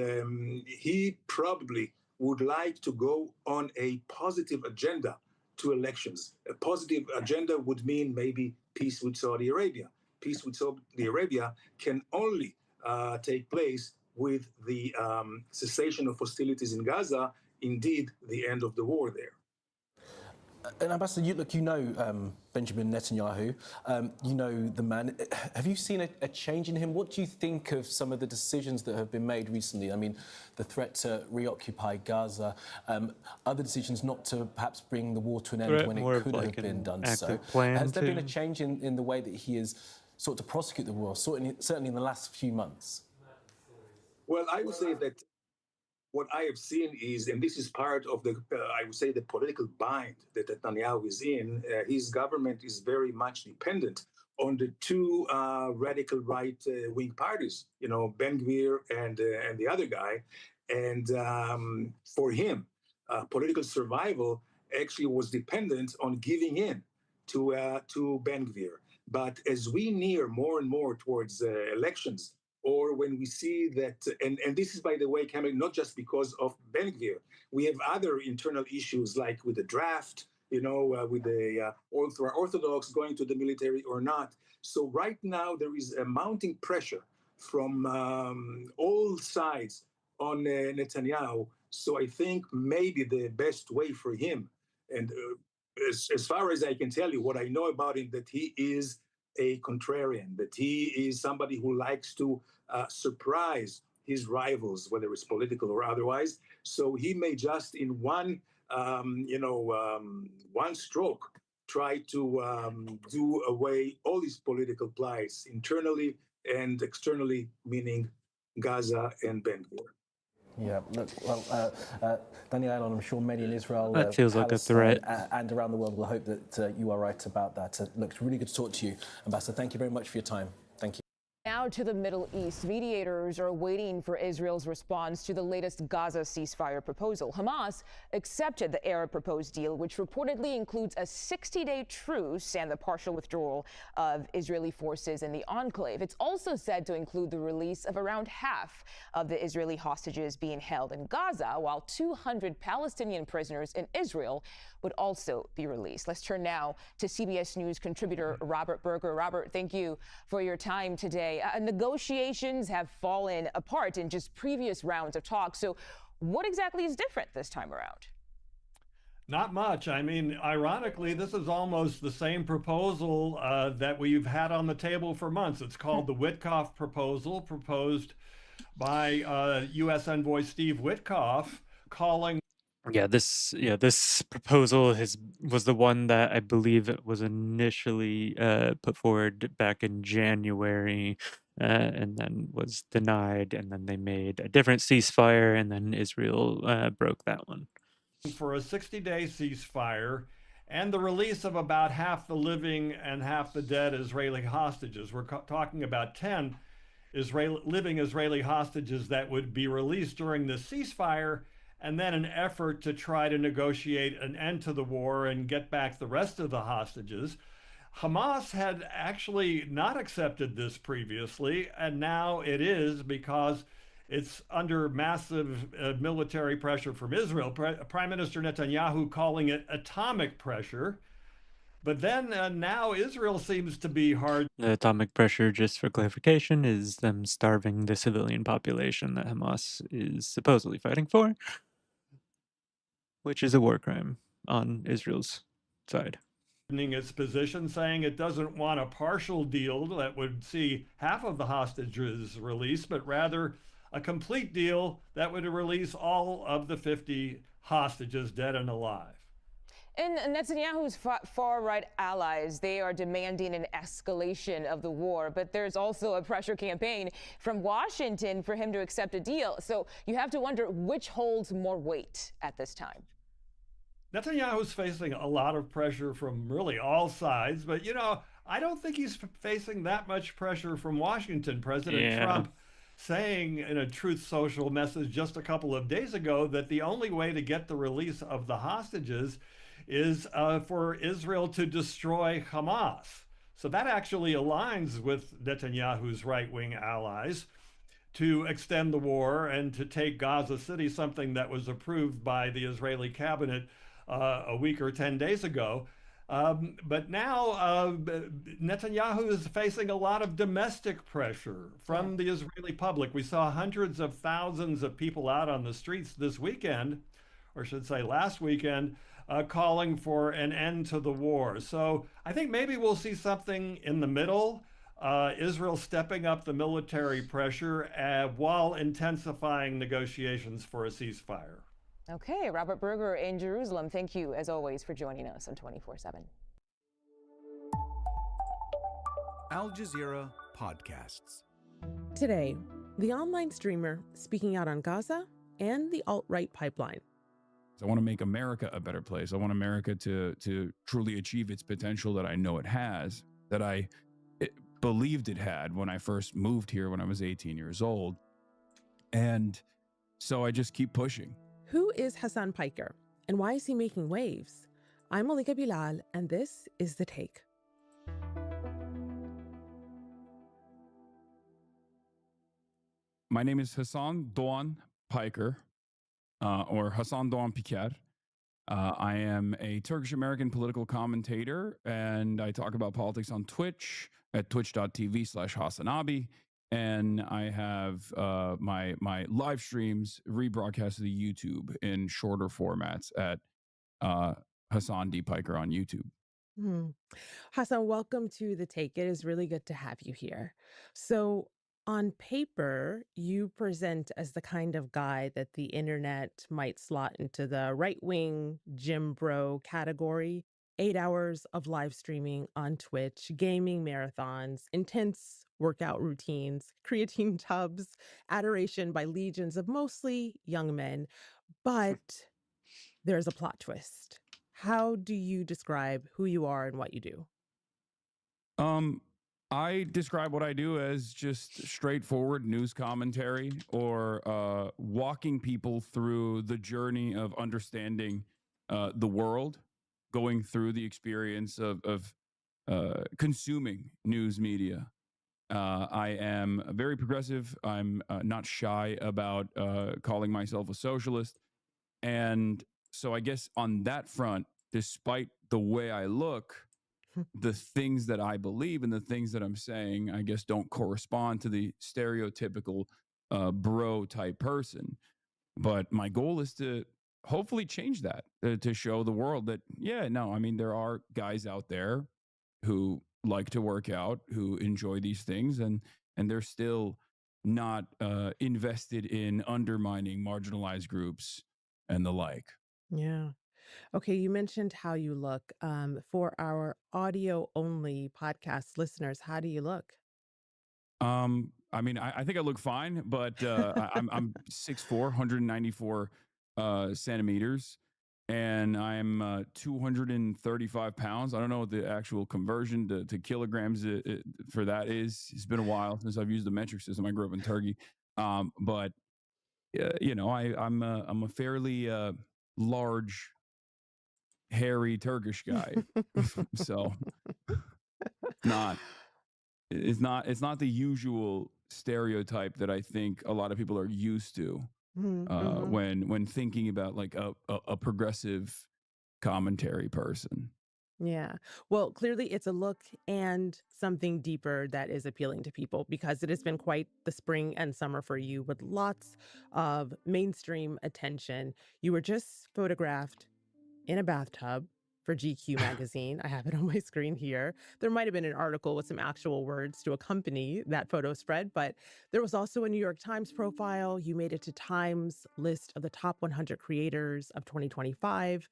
S9: he probably would like to go on a positive agenda to elections. A positive agenda would mean maybe peace with Saudi Arabia. Peace with Saudi Arabia can only take place with the cessation of hostilities in Gaza, indeed the end of the war there.
S8: And Ambassador, you know Benjamin Netanyahu, you know the man. Have you seen a change in him? What do you think of some of the decisions that have been made recently? I mean, the threat to reoccupy Gaza, other decisions not to perhaps bring the war to an end when it could have been done so. Has there been a change in the way that he has sought to prosecute the war, certainly in the last few months?
S9: Well, I would say that what I have seen is, and this is part of the, I would say, the political bind that Netanyahu is in. His government is very much dependent on the two radical right-wing parties, you know, Ben-Gvir and the other guy. And for him, political survival actually was dependent on giving in to Ben-Gvir. But as we near more and more towards elections, or when we see that, and this is, by the way, Cameron, not just because of Ben-Gvir, we have other internal issues like with the draft, you know, with the Orthodox going to the military or not. So right now there is a mounting pressure from all sides on Netanyahu. So I think maybe the best way for him, and as far as I can tell you, what I know about him, that he is a contrarian, that he is somebody who likes to surprise his rivals, whether it's political or otherwise. So he may just in one, one stroke, try to do away all his political plies internally and externally, meaning Gaza and Ben-Gvir.
S8: Yeah, look, well, Daniel, I'm sure many in Israel,
S1: that feels like a threat,
S8: and around the world will hope that you are right about that. Look, it's really good to talk to you, Ambassador. Thank you very much for your time. Thank you.
S10: Now to the Middle East. Mediators are waiting for Israel's response to the latest Gaza ceasefire proposal. Hamas accepted the Arab-proposed deal, which reportedly includes a 60-day truce and the partial withdrawal of Israeli forces in the enclave. It's also said to include the release of around half of the Israeli hostages being held in Gaza, while 200 Palestinian prisoners in Israel would also be released. Let's turn now to CBS News contributor Robert Berger. Robert, thank you for your time today. Negotiations have fallen apart in just previous rounds of talks. So what exactly is different this time around?
S11: Not much. I mean, ironically, this is almost the same proposal that we've had on the table for months. It's called the Witkoff proposal, proposed by U.S. Envoy Steve Witkoff, calling.
S1: This proposal was the one that I believe was initially put forward back in January, and then was denied, and then they made a different ceasefire, and then Israel broke that one.
S11: For a 60-day ceasefire and the release of about half the living and half the dead Israeli hostages. We're talking about 10 living Israeli hostages that would be released during the ceasefire, and then an effort to try to negotiate an end to the war and get back the rest of the hostages. Hamas had actually not accepted this previously, and now it is, because it's under massive military pressure from Israel. Prime Minister Netanyahu calling it atomic pressure. But then now Israel seems to be hard.
S1: The atomic pressure, just for clarification, is them starving the civilian population that Hamas is supposedly fighting for, which is a war crime on Israel's side.
S11: Its position, saying it doesn't want a partial deal that would see half of the hostages released, but rather a complete deal that would release all of the 50 hostages, dead and alive.
S10: And Netanyahu's far-right allies, they are demanding an escalation of the war, but there's also a pressure campaign from Washington for him to accept a deal. So you have to wonder which holds more weight at this time.
S11: Netanyahu's facing a lot of pressure from really all sides, but I don't think he's facing that much pressure from Washington. President Trump saying in a Truth Social message just a couple of days ago that the only way to get the release of the hostages is for Israel to destroy Hamas. So that actually aligns with Netanyahu's right-wing allies to extend the war and to take Gaza City, something that was approved by the Israeli cabinet a week or 10 days ago. But now Netanyahu is facing a lot of domestic pressure from the Israeli public. We saw hundreds of thousands of people out on the streets this weekend, or I should say last weekend, calling for an end to the war. So I think maybe we'll see something in the middle. Israel stepping up the military pressure while intensifying negotiations for a ceasefire.
S10: Okay, Robert Berger in Jerusalem, thank you as always for joining us on 24/7.
S12: Al Jazeera Podcasts.
S13: Today, the online streamer speaking out on Gaza and the alt-right pipeline.
S6: I want to make America a better place. I want America to truly achieve its potential that I know it has, that I believed it had when I first moved here when I was 18 years old. And so I just keep pushing.
S13: Who is Hassan Piker and why is he making waves? I'm Malika Bilal and this is The Take.
S6: My name is Hassan Doğan Piker, or Hassan Doğan Piker. I am a Turkish-American political commentator, and I talk about politics on Twitch at twitch.tv/HassanAbi. And I have my live streams rebroadcast to the YouTube in shorter formats at Hassan D. Piker on YouTube.
S13: Hassan, welcome to The Take. It is really good to have you here. So on paper, you present as the kind of guy that the internet might slot into the right-wing gym bro category. 8 hours of live streaming on Twitch, gaming marathons, intense workout routines, creatine tubs, adoration by legions of mostly young men. But there's a plot twist. How do you describe who you are and what you do?
S6: I describe what I do as just straightforward news commentary, or walking people through the journey of understanding the world, going through the experience of consuming news media. I am very progressive. I'm not shy about calling myself a socialist. And so I guess on that front, despite the way I look, the things that I believe and the things that I'm saying, I guess, don't correspond to the stereotypical bro type person. But my goal is to hopefully change that, to show the world that, there are guys out there who like to work out, who enjoy these things, and they're still not invested in undermining marginalized groups and the like.
S13: Yeah. Okay, you mentioned how you look. For our audio-only podcast listeners, how do you look?
S6: I think I look fine, but I'm 6'4", 194 centimeters, and I'm 235 pounds. I don't know what the actual conversion to kilograms for that is. It's been a while since I've used the metric system. I grew up in Turkey, but I'm a fairly large, hairy Turkish guy. So it's not the usual stereotype that I think a lot of people are used to when thinking about like a progressive commentary person.
S13: Yeah. Well, clearly it's a look and something deeper that is appealing to people because it has been quite the spring and summer for you with lots of mainstream attention. You were just photographed in a bathtub for GQ magazine. I have it on my screen here. There might have been an article with some actual words to accompany that photo spread, but there was also a New York Times profile. You made it to Time's list of the top 100 creators of 2025.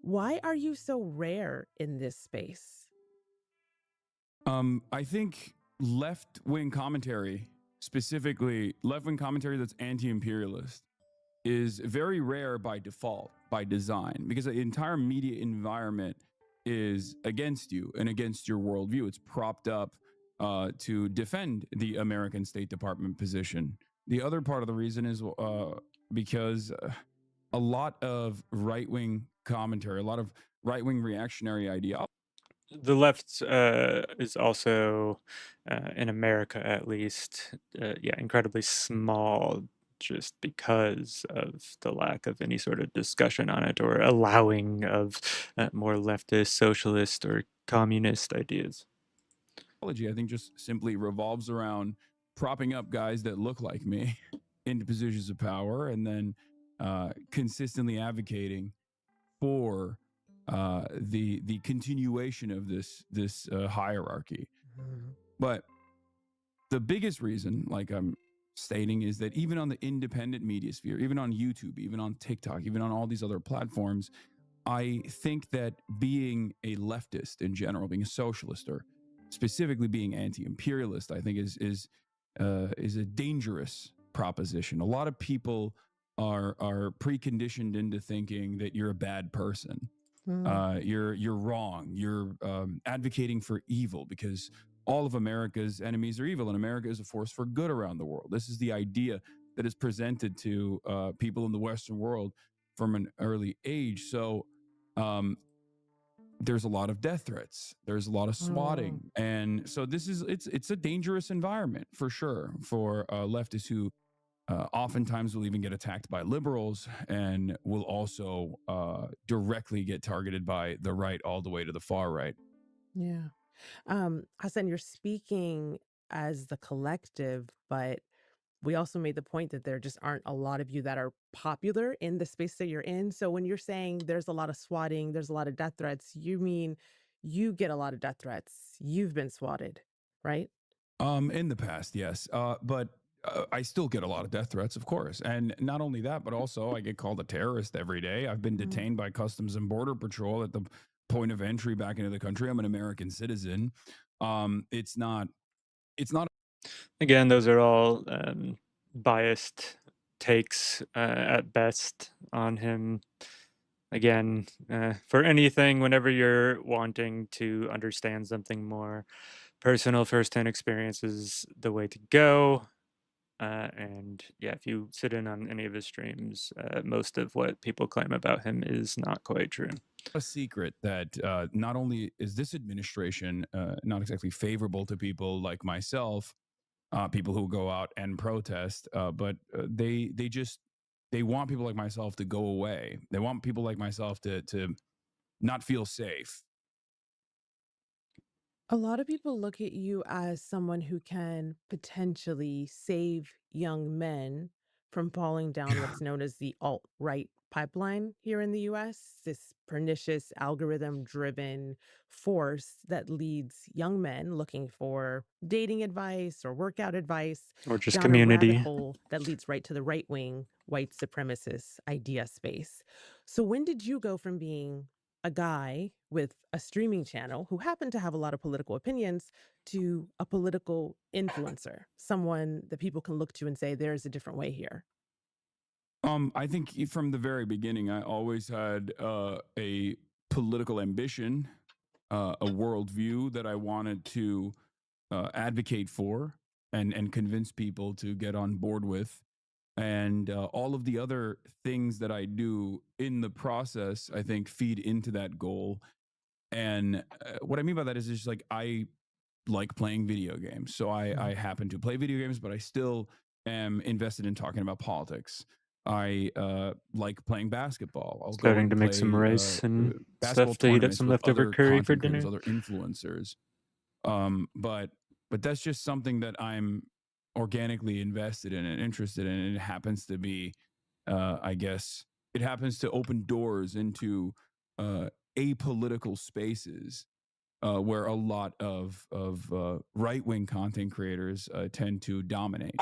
S13: Why are you so rare in this space?
S6: I think left-wing commentary, specifically left-wing commentary that's anti-imperialist, is very rare by default, by design, because the entire media environment is against you and against your worldview. It's propped up to defend the American State Department position. The other part of the reason is because a lot of right-wing commentary, a lot of right-wing reactionary ideology.
S1: The left is also, in America at least, yeah, incredibly small just because of the lack of any sort of discussion on it or allowing of more leftist, socialist, or communist ideas.
S6: I think just simply revolves around propping up guys that look like me into positions of power and then consistently advocating for the continuation of this hierarchy. But the biggest reason, like I'm stating, is that even on the independent media sphere, even on YouTube, even on TikTok, even on all these other platforms, I think that being a leftist in general, being a socialist, or specifically being anti-imperialist, I think is a dangerous proposition. A lot of people are preconditioned into thinking that you're a bad person. You're wrong. You're advocating for evil because all of America's enemies are evil, and America is a force for good around the world. This is the idea that is presented to people in the Western world from an early age. So there's a lot of death threats. There's a lot of swatting, and so it's a dangerous environment for sure for leftists who oftentimes will even get attacked by liberals and will also directly get targeted by the right all the way to the far right.
S13: Yeah. Hassan, you're speaking as the collective, but we also made the point that there just aren't a lot of you that are popular in the space that you're in. So when you're saying there's a lot of swatting, there's a lot of death threats, you mean you get a lot of death threats. You've been swatted, right?
S6: In the past, yes, but I still get a lot of death threats, of course, and not only that, but also I get called a terrorist every day. I've been detained by Customs and Border Patrol at the point of entry back into the country. I'm an American citizen. It's not.
S1: Again, those are all biased takes at best on him. Again, for anything, whenever you're wanting to understand something more, personal first-hand experience is the way to go. And yeah, if you sit in on any of his streams, most of what people claim about him is not quite true.
S6: A secret that not only is this administration not exactly favorable to people like myself, people who go out and protest, but they want people like myself to go away. They want people like myself to not feel safe.
S13: A lot of people look at you as someone who can potentially save young men from falling down what's known as the alt-right pipeline here in the US, this pernicious algorithm-driven force that leads young men looking for dating advice or workout advice
S1: Or just
S13: down a rabbit
S1: community.
S13: hole that leads right to the right-wing white supremacist idea space. So when did you go from being a guy with a streaming channel who happened to have a lot of political opinions to a political influencer, someone that people can look to and say, there's a different way here?
S6: I think from the very beginning, I always had a political ambition, a worldview that I wanted to advocate for and convince people to get on board with. And all of the other things that I do in the process, I think, feed into that goal. And what I mean by that is just like I like playing video games. So I happen to play video games, but I still am invested in talking about politics. I like playing basketball. I'll go
S1: Starting
S6: and
S1: to make some
S6: play
S1: rice and
S6: basketball
S1: stuff to heat up
S6: tournaments
S1: some
S6: with
S1: leftover
S6: other
S1: curry for
S6: content creators,
S1: dinner.
S6: other influencers. But that's just something that I'm organically invested in and interested in. And it happens to be, I guess, it happens to open doors into apolitical spaces where a lot of right wing content creators tend to dominate.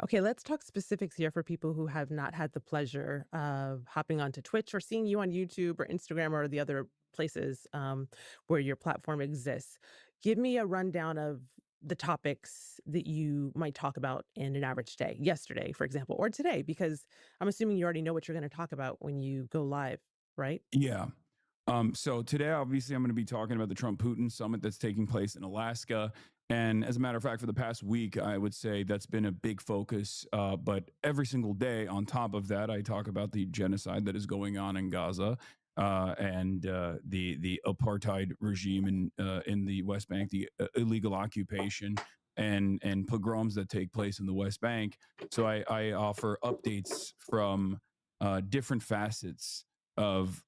S13: Okay, let's talk specifics here for people who have not had the pleasure of hopping onto Twitch or seeing you on YouTube or Instagram or the other places where your platform exists. Give me a rundown of the topics that you might talk about in an average day, yesterday, for example, or today, because I'm assuming you already know what you're going to talk about when you go live, right?
S6: Yeah. So today, obviously, I'm going to be talking about the Trump-Putin summit that's taking place in Alaska. And as a matter of fact, for the past week, I would say that's been a big focus. But every single day, on top of that, I talk about the genocide that is going on in Gaza and the apartheid regime in the West Bank, the illegal occupation and pogroms that take place in the West Bank. So I offer updates from different facets of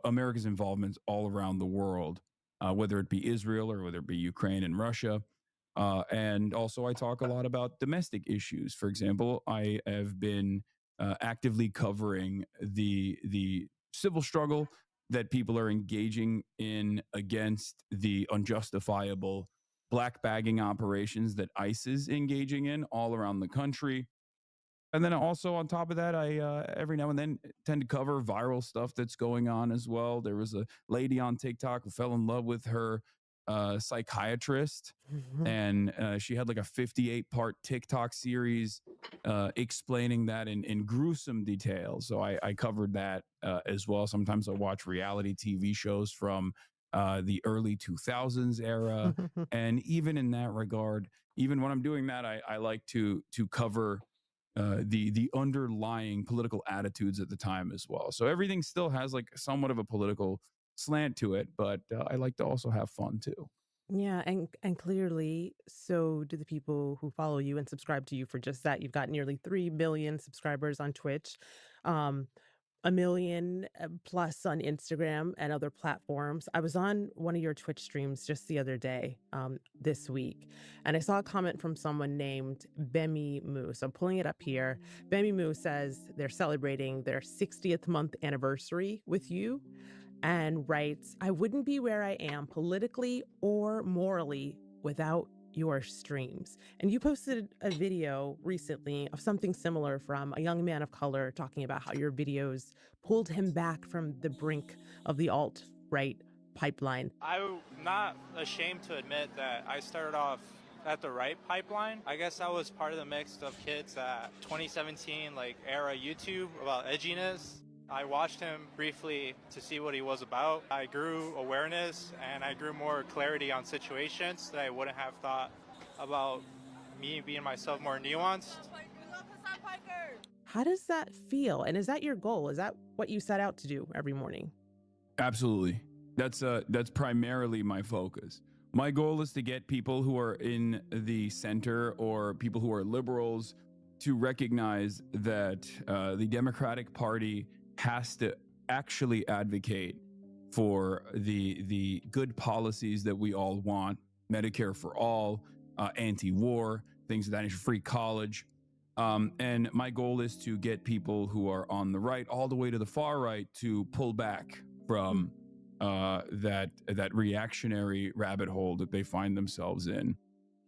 S6: America's involvement all around the world, whether it be Israel or whether it be Ukraine and Russia. And also, I talk a lot about domestic issues. For example, I have been actively covering the civil struggle that people are engaging in against the unjustifiable black bagging operations that ICE is engaging in all around the country. And then also on top of that, I every now and then tend to cover viral stuff that's going on as well. There was a lady on TikTok who fell in love with her psychiatrist, and she had like a 58-part TikTok series explaining that in gruesome detail. So I covered that as well. Sometimes I watch reality TV shows from the early 2000s era, and even in that regard, even when I'm doing that, I like to cover the underlying political attitudes at the time as well. So everything still has like somewhat of a political slant to it, but I like to also have fun too.
S13: Yeah, and clearly, so do the people who follow you and subscribe to you for just that. You've got nearly 3 million subscribers on Twitch, um, a million plus on Instagram and other platforms. I was on one of your Twitch streams just the other day, this week, and I saw a comment from someone named Bemi Moo. So I'm pulling it up here. Bemi Moo says they're celebrating their 60th month anniversary with you and writes, I wouldn't be where I am politically or morally without your streams. And you posted a video recently of something similar from a young man of color talking about how your videos pulled him back from the brink of the alt-right pipeline.
S4: I'm not ashamed to admit that I started off at the right pipeline. I guess I was part of the mix of kids at 2017 era YouTube about edginess. I watched him briefly to see what he was about. I grew awareness and I grew more clarity on situations that I wouldn't have thought about me being myself more nuanced.
S13: How does that feel? And is that your goal? Is that what you set out to do every morning?
S6: Absolutely. That's primarily my focus. My goal is to get people who are in the center or people who are liberals to recognize that the Democratic Party has to actually advocate for the good policies that we all want: Medicare for all, anti-war, things of that nature, free college. And my goal is to get people who are on the right all the way to the far right to pull back from that reactionary rabbit hole that they find themselves in.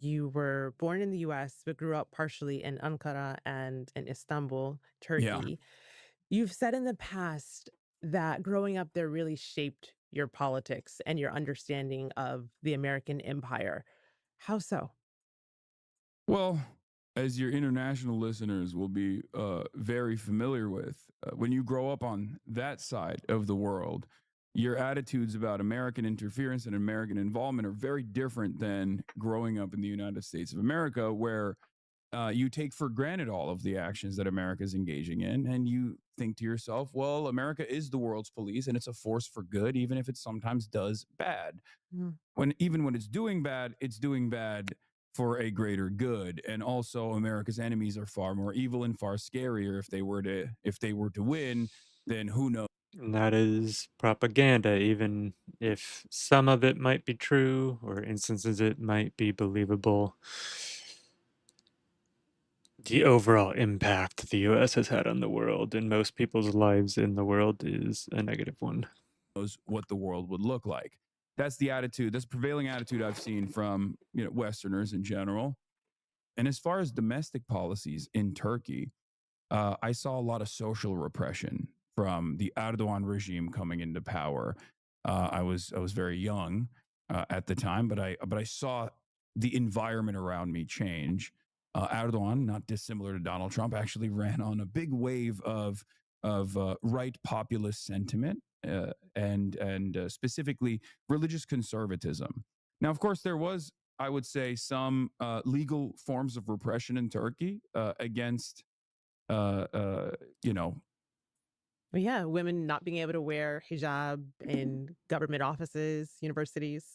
S13: You were born in the US, but grew up partially in Ankara and in Istanbul,
S6: Yeah.
S13: Turkey. You've said in the past that growing up there really shaped your politics and your understanding of the American empire. How so?
S6: Well, as your international listeners will be very familiar with, when you grow up on that side of the world, your attitudes about American interference and American involvement are very different than growing up in the United States of America, where you take for granted all of the actions that America is engaging in, and you think to yourself, well, America is the world's police and it's a force for good, even if it sometimes does bad. Even when it's doing bad for a greater good. And also, America's enemies are far more evil and far scarier. If they were to win, then who knows?
S1: And that is propaganda, even if some of it might be true or instances it might be believable. The overall impact the US has had on the world and most people's lives in the world is a negative one.
S6: What the world would look like. That's the attitude. That's the prevailing attitude I've seen from Westerners in general. And as far as domestic policies in Turkey, I saw a lot of social repression from the Erdogan regime coming into power. I was very young at the time, but I saw the environment around me change. Erdogan, not dissimilar to Donald Trump, actually ran on a big wave of right populist sentiment and specifically religious conservatism. Now, of course, there was, I would say, some legal forms of repression in Turkey against uh, uh, you know,
S13: Yeah, women not being able to wear hijab in government offices, universities.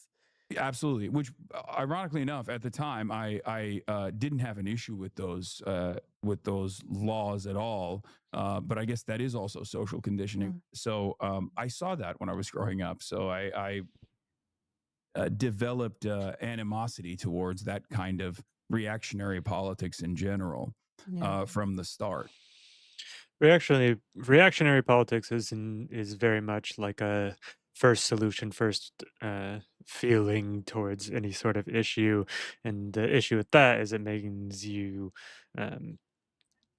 S6: absolutely. Which, ironically enough, at the time, I didn't have an issue with those laws at all. But I guess that is also social conditioning. So I saw that when I was growing up. So I developed animosity towards that kind of reactionary politics in general
S13: Yeah.
S6: from the start.
S1: Reactionary politics is very much like a first solution, first feeling towards any sort of issue, and the issue with that is it means um,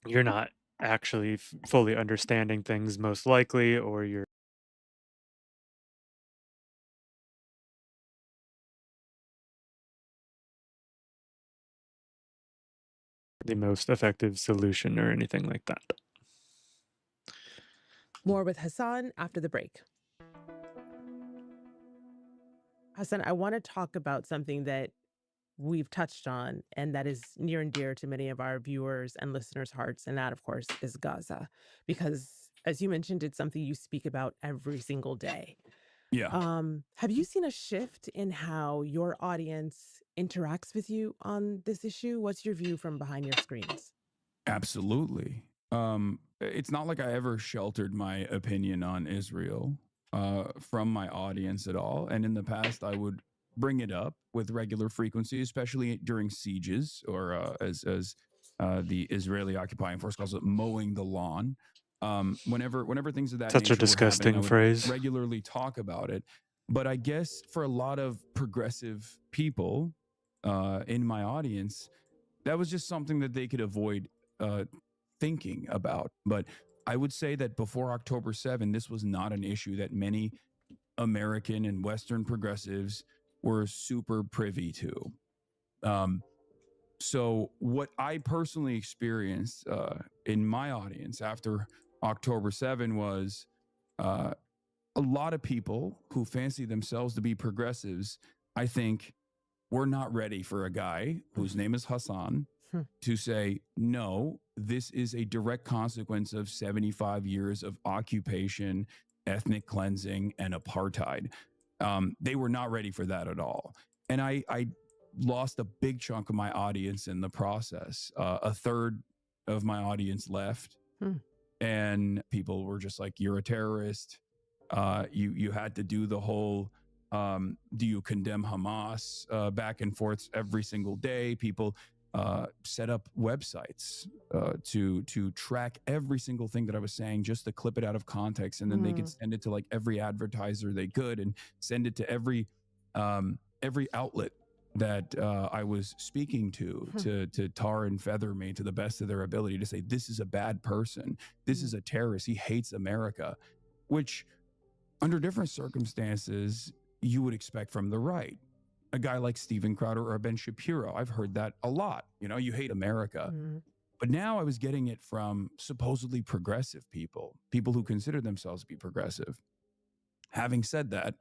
S1: you're not actually fully understanding things most likely, or you're the most effective solution or anything like that.
S13: More with Hassan after the break. Hassan, I want to talk about something that we've touched on and that is near and dear to many of our viewers and listeners' hearts. And that, of course, is Gaza. Because, as you mentioned, it's something you speak about every single day.
S6: Yeah.
S13: Have you seen a shift in how your audience interacts with you on this issue? What's your view from behind your screens?
S6: Absolutely. It's not like I ever sheltered my opinion on Israel from my audience at all. And in the past, I would bring it up with regular frequency, especially during sieges or as the Israeli occupying force calls it, mowing the lawn. Whenever things of that
S1: Such a
S6: nature were happening, I
S1: disgusting
S6: would
S1: phrase.
S6: regularly talk about it. But I guess for a lot of progressive people in my audience, that was just something that they could avoid uh, thinking about. But I would say that before October 7, this was not an issue that many American and Western progressives were super privy to. Um, so, what I personally experienced in my audience after October 7 was uh, a lot of people who fancy themselves to be progressives, I think, we're not ready for a guy whose name is Hassan to say, no, this is a direct consequence of 75 years of occupation, ethnic cleansing, and apartheid. They were not ready for that at all. And I lost a big chunk of my audience in the process. A third of my audience left, and people were just like, you're a terrorist. You had to do the whole do you condemn Hamas back and forth every single day. People set up websites to track every single thing that I was saying, just to clip it out of context, and then they could send it to like every advertiser they could, and send it to every outlet that I was speaking to tar and feather me to the best of their ability, to say this is a bad person, this is a terrorist, he hates America, which under different circumstances you would expect from the right. A guy like Steven Crowder or Ben Shapiro, I've heard that a lot. You know, you hate America. But now I was getting it from supposedly progressive people, people who consider themselves to be progressive. Having said that,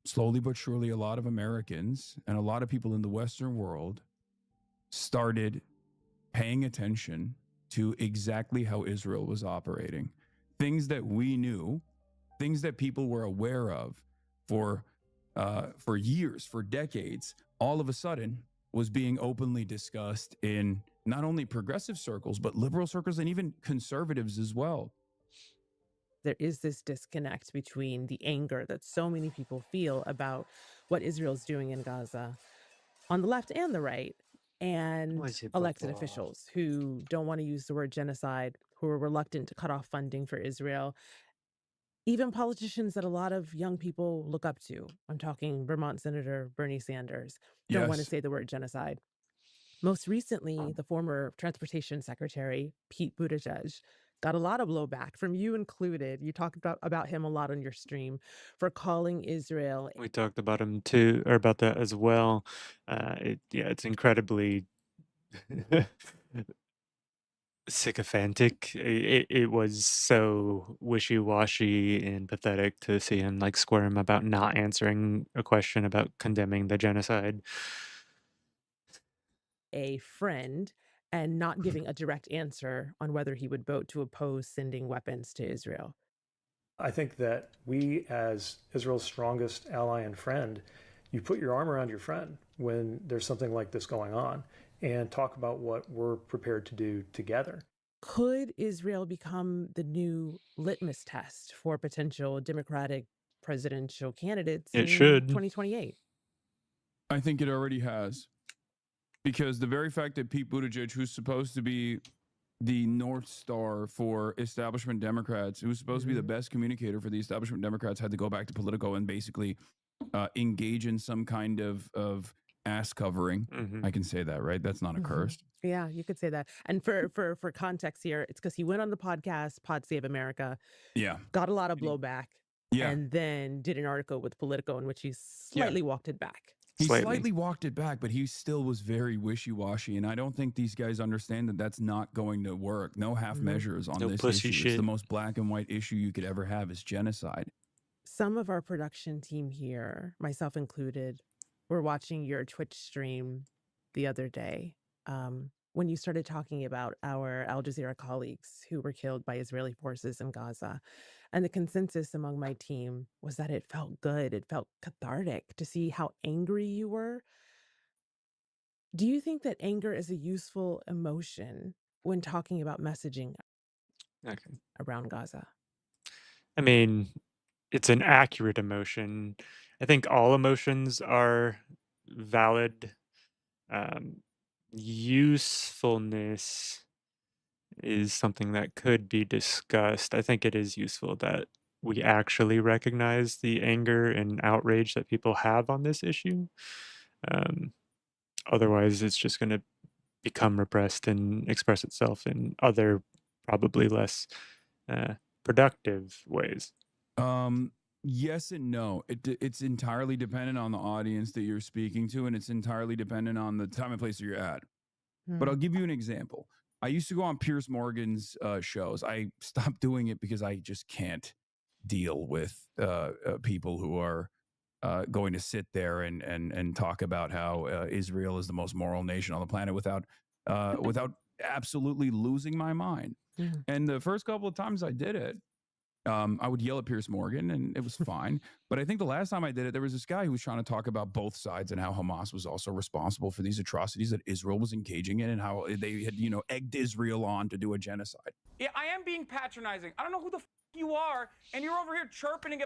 S6: slowly but surely, a lot of Americans and a lot of people in the Western world started paying attention to exactly how Israel was operating. Things that we knew, things that people were aware of for years, for decades, all of a sudden was being openly discussed in not only progressive circles, but liberal circles and even conservatives as well.
S13: There is this disconnect between the anger that so many people feel about what Israel's doing in Gaza on the left and the right, and elected officials who don't want to use the word genocide, who are reluctant to cut off funding for Israel. Even politicians that a lot of young people look up to. I'm talking Vermont Senator Bernie Sanders. Don't want to
S6: Yes.
S13: say the word genocide. Most recently, the former Transportation Secretary, Pete Buttigieg, got a lot of blowback from you included. You talked about him a lot on your stream for calling Israel.
S1: We talked about him too, or about that as well. It's incredibly sycophantic. It was so wishy-washy and pathetic to see him like squirm about not answering a question about condemning the genocide.
S13: A friend and not giving a direct answer on whether he would vote to oppose sending weapons to Israel.
S16: I think that we, as Israel's strongest ally and friend, you put your arm around your friend when there's something like this going on and talk about what we're prepared to do together.
S13: Could Israel become the new litmus test for potential Democratic presidential candidates
S1: It
S13: in
S1: should.
S13: 2028?
S6: I think it already has. Because the very fact that Pete Buttigieg, who's supposed to be the North Star for establishment Democrats, who's supposed to be the best communicator for the establishment Democrats, had to go back to Politico and basically engage in some kind of ass covering. I can say that, right? That's not a curse.
S13: Yeah, you could say that. And for context here, it's because he went on the podcast, Pod Save America.
S6: Yeah.
S13: Got a lot of blowback.
S6: Yeah.
S13: And then did an article with Politico in which he slightly walked it back.
S6: He slightly walked it back, but he still was very wishy-washy. And I don't think these guys understand that that's not going to work. No half measures on this
S1: pussy
S6: issue.
S1: shit.
S6: It's the most black and white issue you could ever have is genocide.
S13: Some of our production team here, myself included, were watching your Twitch stream the other day when you started talking about our Al Jazeera colleagues who were killed by Israeli forces in Gaza. And the consensus among my team was that it felt good. It felt cathartic to see how angry you were. Do you think that anger is a useful emotion when talking about messaging around Gaza?
S1: I mean, it's an accurate emotion. I think all emotions are valid. Usefulness is something that could be discussed. I think it is useful that we actually recognize the anger and outrage that people have on this issue. Otherwise, it's just going to become repressed and express itself in other, probably less productive ways.
S6: Yes and no. It's entirely dependent on the audience that you're speaking to, and it's entirely dependent on the time and place that you're at. But I'll give you an example. I used to go on Piers Morgan's shows. I stopped doing it because I just can't deal with people who are going to sit there and talk about how Israel is the most moral nation on the planet without absolutely losing my mind. And the first couple of times I did it, I would yell at Piers Morgan and it was fine. But I think the last time I did it, there was this guy who was trying to talk about both sides and how Hamas was also responsible for these atrocities that Israel was engaging in and how they had, egged Israel on to do a genocide.
S17: Yeah, I am being patronizing. I don't know who the you are, and you're over here chirping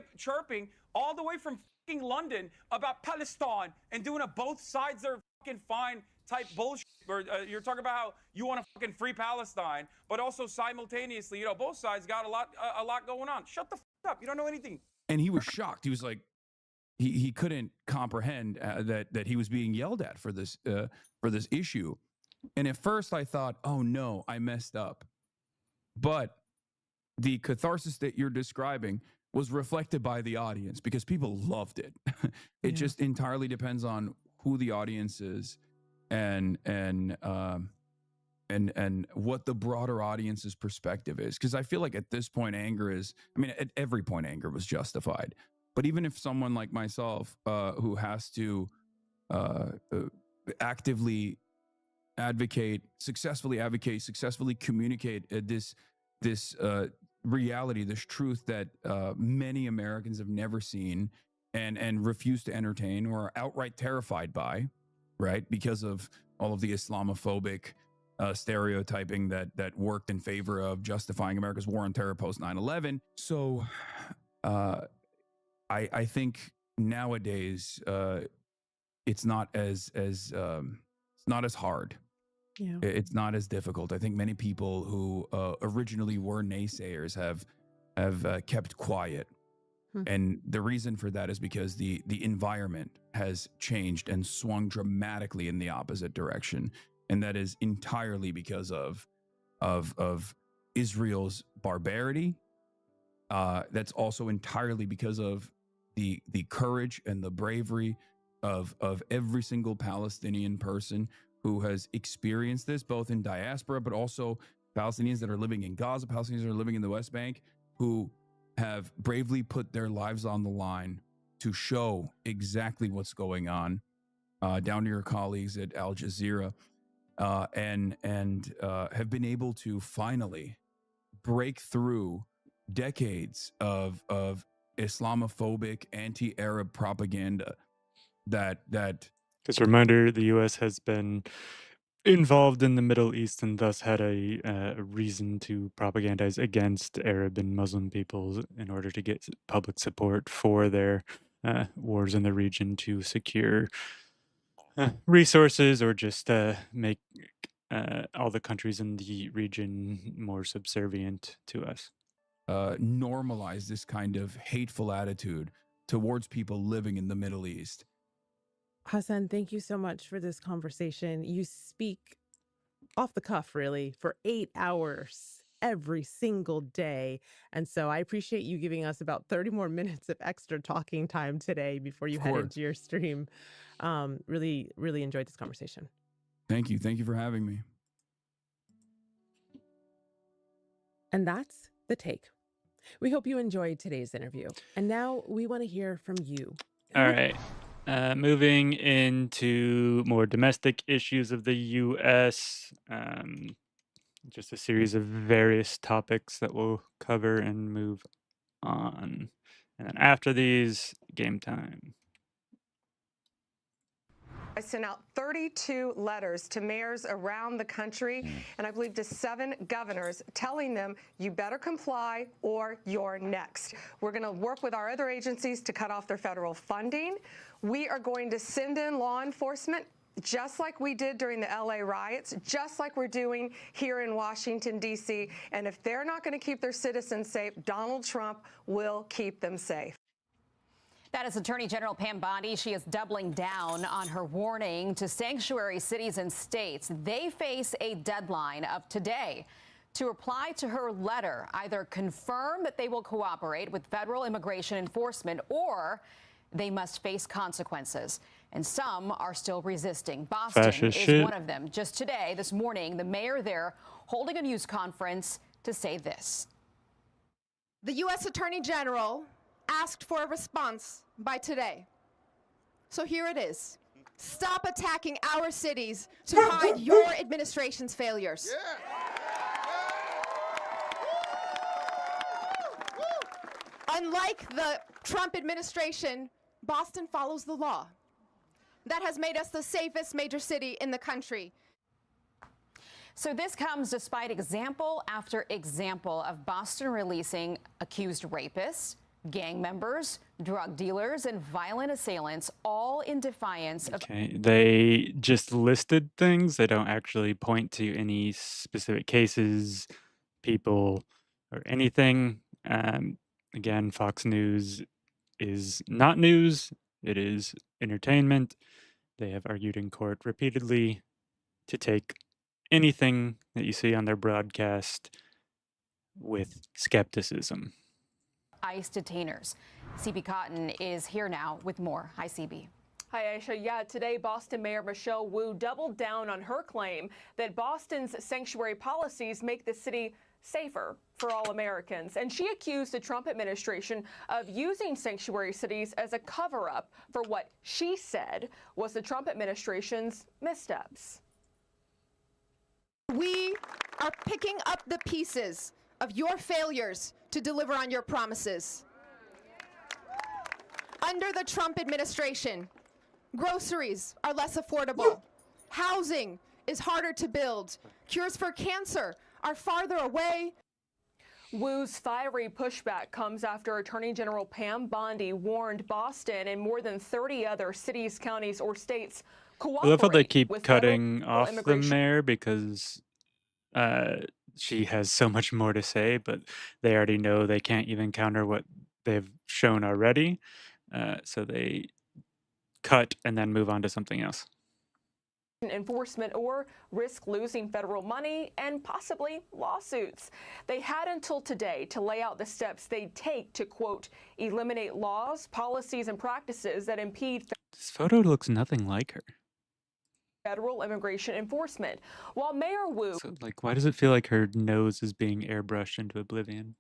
S17: all the way from London about Palestine and doing a both sides are fucking fine type bullshit. Or you're talking about how you want to fucking free Palestine, but also simultaneously, both sides got a lot going on. Shut the fuck up. You don't know anything.
S6: And he was shocked. He was like, he couldn't comprehend that he was being yelled at for this issue. And at first I thought, oh no, I messed up. But the catharsis that you're describing was reflected by the audience because people loved it. It just entirely depends on who the audience is and what the broader audience's perspective is. Because I feel like at this point, at every point, anger was justified. But even if someone like myself, who has to actively successfully communicate this reality, this truth that many Americans have never seen and refuse to entertain or are outright terrified by, right? Because of all of the Islamophobic stereotyping that worked in favor of justifying America's war on terror post 9/11. So I think nowadays it's not as hard.
S13: Yeah.
S6: It's not as difficult. I think many people who originally were naysayers have kept quiet. And the reason for that is because the environment has changed and swung dramatically in the opposite direction. and that is entirely because of Israel's barbarity. That's also entirely because of the courage and the bravery of every single Palestinian person who has experienced this, both in diaspora, but also Palestinians that are living in Gaza, Palestinians that are living in the West Bank, who have bravely put their lives on the line to show exactly what's going on. Down to your colleagues at Al Jazeera, and have been able to finally break through decades of Islamophobic, anti-Arab propaganda that
S1: Just a reminder, the U.S. has been involved in the Middle East and thus had a reason to propagandize against Arab and Muslim peoples in order to get public support for their wars in the region to secure resources or just make all the countries in the region more subservient to us.
S6: normalize this kind of hateful attitude towards people living in the Middle East.
S13: Hassan, thank you so much for this conversation. You speak off the cuff, really, for 8 hours every single day. And so I appreciate you giving us about 30 more minutes of extra talking time today before you head into your stream. Really, really enjoyed this conversation.
S6: Thank you. Thank you for having me.
S13: And that's The Take. We hope you enjoyed today's interview. And now we want to hear from you.
S1: All right. Moving into more domestic issues of the U.S., just a series of various topics that we'll cover and move on. And then after these, game time.
S15: I sent out 32 letters to mayors around the country, and I believe to 7 governors, telling them you better comply or you're next. We're going to work with our other agencies to cut off their federal funding. We are going to send in law enforcement just like we did during the LA riots, just like we're doing here in Washington, D.C. And if they're not going to keep their citizens safe, Donald Trump will keep them safe.
S18: That is Attorney General Pam Bondi. She is doubling down on her warning to sanctuary cities and states. They face a deadline of today to reply to her letter, either confirm that they will cooperate with federal immigration enforcement or they must face consequences. And some are still resisting. Boston is one of them. Just today, this morning, the mayor there holding a news conference to say this.
S19: The U.S. Attorney General asked for a response by today. So here it is. Stop attacking our cities to hide your administration's failures. Unlike the Trump administration, Boston follows the law. That has made us the safest major city in the country.
S18: So this comes despite example after example of Boston releasing accused rapists, gang members, drug dealers, and violent assailants, all in defiance of...
S1: Okay, they just listed things. They don't actually point to any specific cases, people, or anything. Again, Fox News is not news. It is entertainment. They have argued in court repeatedly to take anything that you see on their broadcast with skepticism.
S18: ICE detainers. CB Cotton is here now with more. Hi, CB.
S20: Hi, Aisha. Yeah, today Boston Mayor Michelle Wu doubled down on her claim that Boston's sanctuary policies make the city safer for all Americans. And she accused the Trump administration of using sanctuary cities as a cover-up for what she said was the Trump administration's missteps.
S19: We are picking up the pieces of your failures to deliver on your promises. Under the Trump administration, groceries are less affordable. Housing is harder to build. Cures for cancer are farther away.
S20: Wu's fiery pushback comes after Attorney General Pam Bondi warned Boston and more than 30 other cities, counties, or states
S1: I love how they keep
S20: with
S1: cutting
S20: federal
S1: off the
S20: immigration.
S1: mayor because she has so much more to say, but they already know they can't even counter what they've shown already. So they cut and then move on to something else.
S20: enforcement or risk losing federal money and possibly lawsuits. They had until today to lay out the steps they'd take to, quote, eliminate laws, policies, and practices that impede
S1: This photo looks nothing like her.
S20: federal immigration enforcement. While Mayor Wu
S1: So, like, why does it feel like her nose is being airbrushed into oblivion?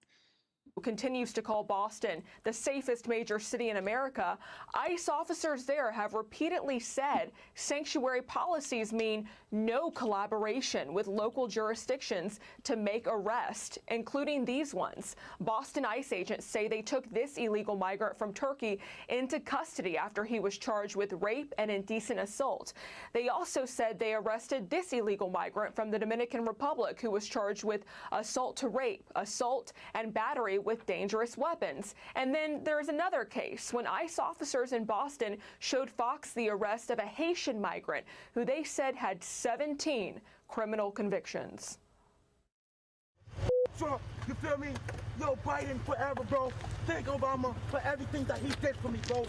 S20: continues to call Boston the safest major city in America, ICE officers there have repeatedly said sanctuary policies mean no collaboration with local jurisdictions to make arrests, including these ones. Boston ICE agents say they took this illegal migrant from Turkey into custody after he was charged with rape and indecent assault. They also said they arrested this illegal migrant from the Dominican Republic who was charged with assault to rape, assault, and battery with dangerous weapons. And then there's another case when ICE officers in Boston showed Fox the arrest of a Haitian migrant who they said had 17 criminal convictions.
S3: Trump, you feel me? Yo, Biden forever, bro. Thank Obama for everything that he did for me, bro.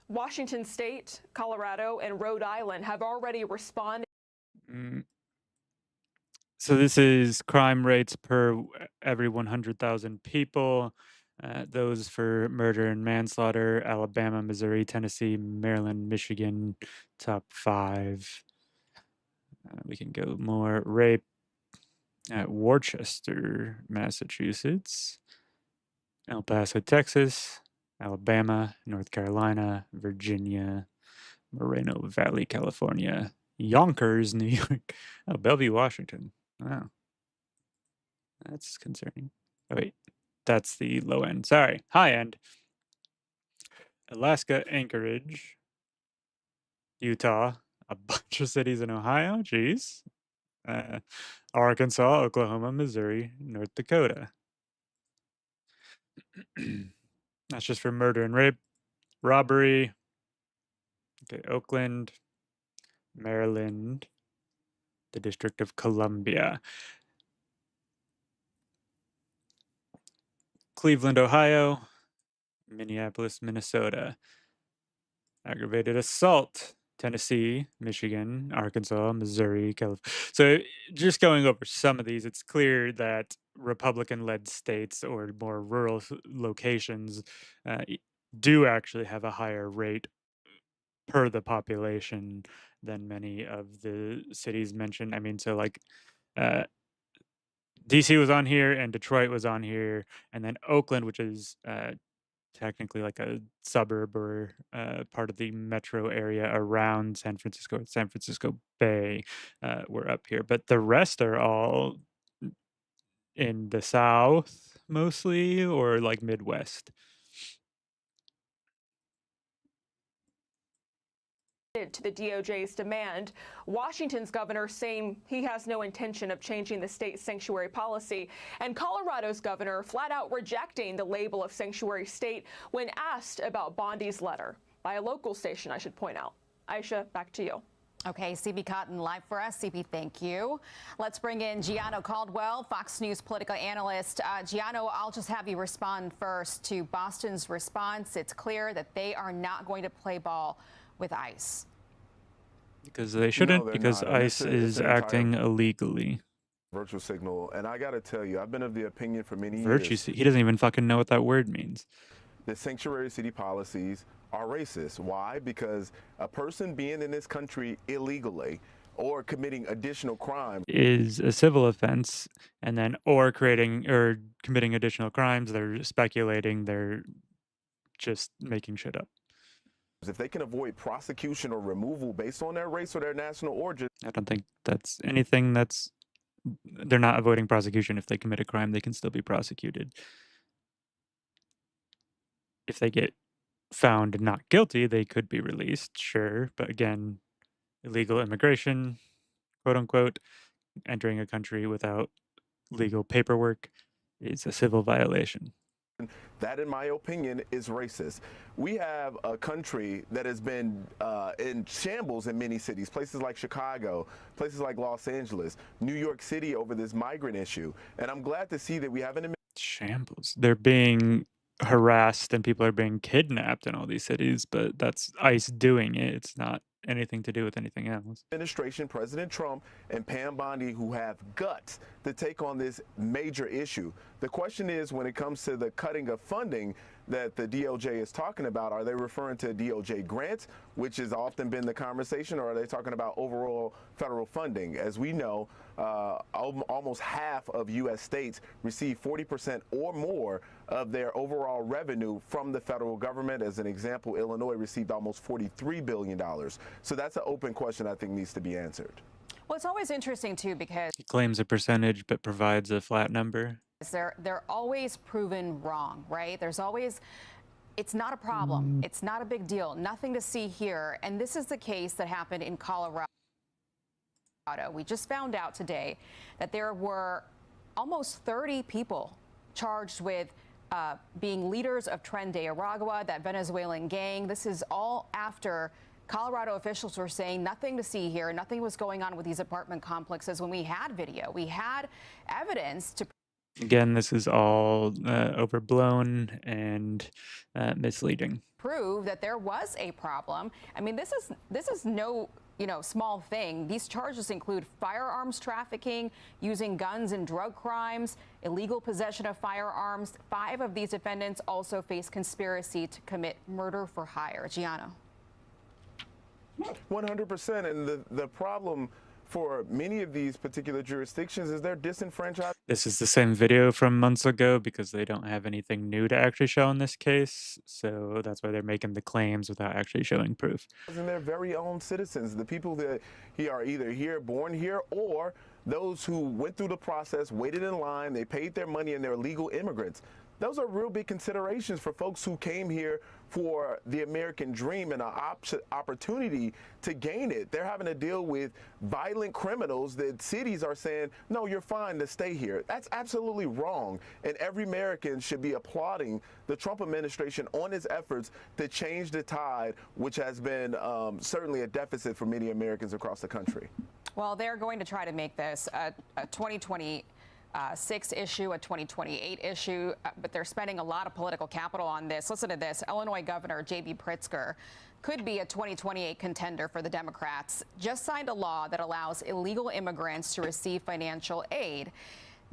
S20: Washington State, Colorado, and Rhode Island have already responded.
S1: So this is crime rates per every 100,000 people. Those for murder and manslaughter: Alabama, Missouri, Tennessee, Maryland, Michigan, top 5. We can go more. Rape at Worcester, Massachusetts, El Paso, Texas, Alabama, North Carolina, Virginia, Moreno Valley, California, Yonkers, New York, oh, Bellevue, Washington. Wow. That's concerning. Oh, wait. That's the low end. Sorry. High end. Alaska, Anchorage, Utah, a bunch of cities in Ohio. Jeez. Arkansas, Oklahoma, Missouri, North Dakota. That's just for murder and rape. Robbery. Okay, Oakland, Maryland, the District of Columbia. Cleveland, Ohio, Minneapolis, Minnesota. Aggravated assault, Tennessee, Michigan, Arkansas, Missouri, California. So just going over some of these, it's clear that Republican-led states or more rural locations do actually have a higher rate per the population than many of the cities mentioned. I mean, so like DC was on here and Detroit was on here, and then Oakland, which is technically like a suburb or part of the metro area around San Francisco Bay, were up here. But the rest are all in the South mostly, or like Midwest.
S20: To the DOJ's demand. Washington's governor saying he has no intention of changing the state's sanctuary policy, and Colorado's governor flat out rejecting the label of sanctuary state when asked about Bondi's letter by a local station, I should point out. Aisha, back to you.
S18: Okay, CB Cotton live for us. CB, thank you. Let's bring in Gianno Caldwell, Fox News political analyst. Gianno, I'll just have you respond first to Boston's response. It's clear that they are not going to play ball with ICE.
S1: Because they shouldn't, because
S14: not.
S1: ICE is acting illegally.
S14: Virtual signal, and I gotta tell you, I've been of the opinion for many
S1: Virtue,
S14: years.
S1: he doesn't even fucking know what that word means.
S14: The sanctuary city policies are racist. Why? Because a person being in this country illegally or committing additional crime
S1: Is a civil offense, and then or creating or committing additional crimes. They're speculating. They're just making shit up.
S14: if they can avoid prosecution or removal based on their race or their national origin.
S1: I don't think that's anything that's. They're not avoiding prosecution. If they commit a crime, they can still be prosecuted. If they get found not guilty, they could be released, sure. But again, illegal immigration, quote unquote, entering a country without legal paperwork is a civil violation.
S14: That, in my opinion, is racist. We have a country that has been in shambles in many cities, places like Chicago, places like Los Angeles, New York City over this migrant issue. And I'm glad to see that we have an
S1: shambles. They're being harassed and people are being kidnapped in all these cities, but that's ICE doing it. It's not anything to do with anything else.
S14: Administration, President Trump and Pam Bondi, who have guts to take on this major issue. The question is, when it comes to the cutting of funding that the DOJ is talking about, are they referring to DOJ grants, which has often been the conversation, or are they talking about overall federal funding? As we know, almost half of U.S. states receive 40% or more of their overall revenue from the federal government. As an example, Illinois received almost $43 billion. So that's an open question I think needs to be answered.
S18: Well, it's always interesting, too, because
S1: He claims a percentage but provides a flat number.
S18: they're always proven wrong, right? There's always, it's not a problem. It's not a big deal. Nothing to see here. And this is the case that happened in Colorado. We just found out today that there were almost 30 people charged with being leaders of Tren de Aragua, that Venezuelan gang. This is all after Colorado officials were saying nothing to see here, nothing was going on with these apartment complexes when we had video. We had evidence to
S1: Again, this is all overblown and misleading.
S18: prove that there was a problem. I mean, this is no, small thing. These charges include firearms trafficking, using guns in drug crimes, illegal possession of firearms. 5 of these defendants also face conspiracy to commit murder for hire. Gianno.
S14: 100%. And the problem for many of these particular jurisdictions is they're disenfranchised.
S1: This is the same video from months ago because they don't have anything new to actually show in this case. So that's why they're making the claims without actually showing proof.
S14: And their very own citizens, the people that are either here, born here, or those who went through the process, waited in line, they paid their money, and they're legal immigrants. Those are real big considerations for folks who came here for the American dream and an opportunity to gain it. They're having to deal with violent criminals that cities are saying, no, you're fine to stay here. That's absolutely wrong. And every American should be applauding the Trump administration on its efforts to change the tide, which has been certainly a deficit for many Americans across the country.
S18: Well, they're going to try to make this a 2026 issue, a 2028 issue, but they're spending a lot of political capital on this. Listen to this. Illinois Governor J.B. Pritzker could be a 2028 contender for the Democrats. Just signed a law that allows illegal immigrants to receive financial aid.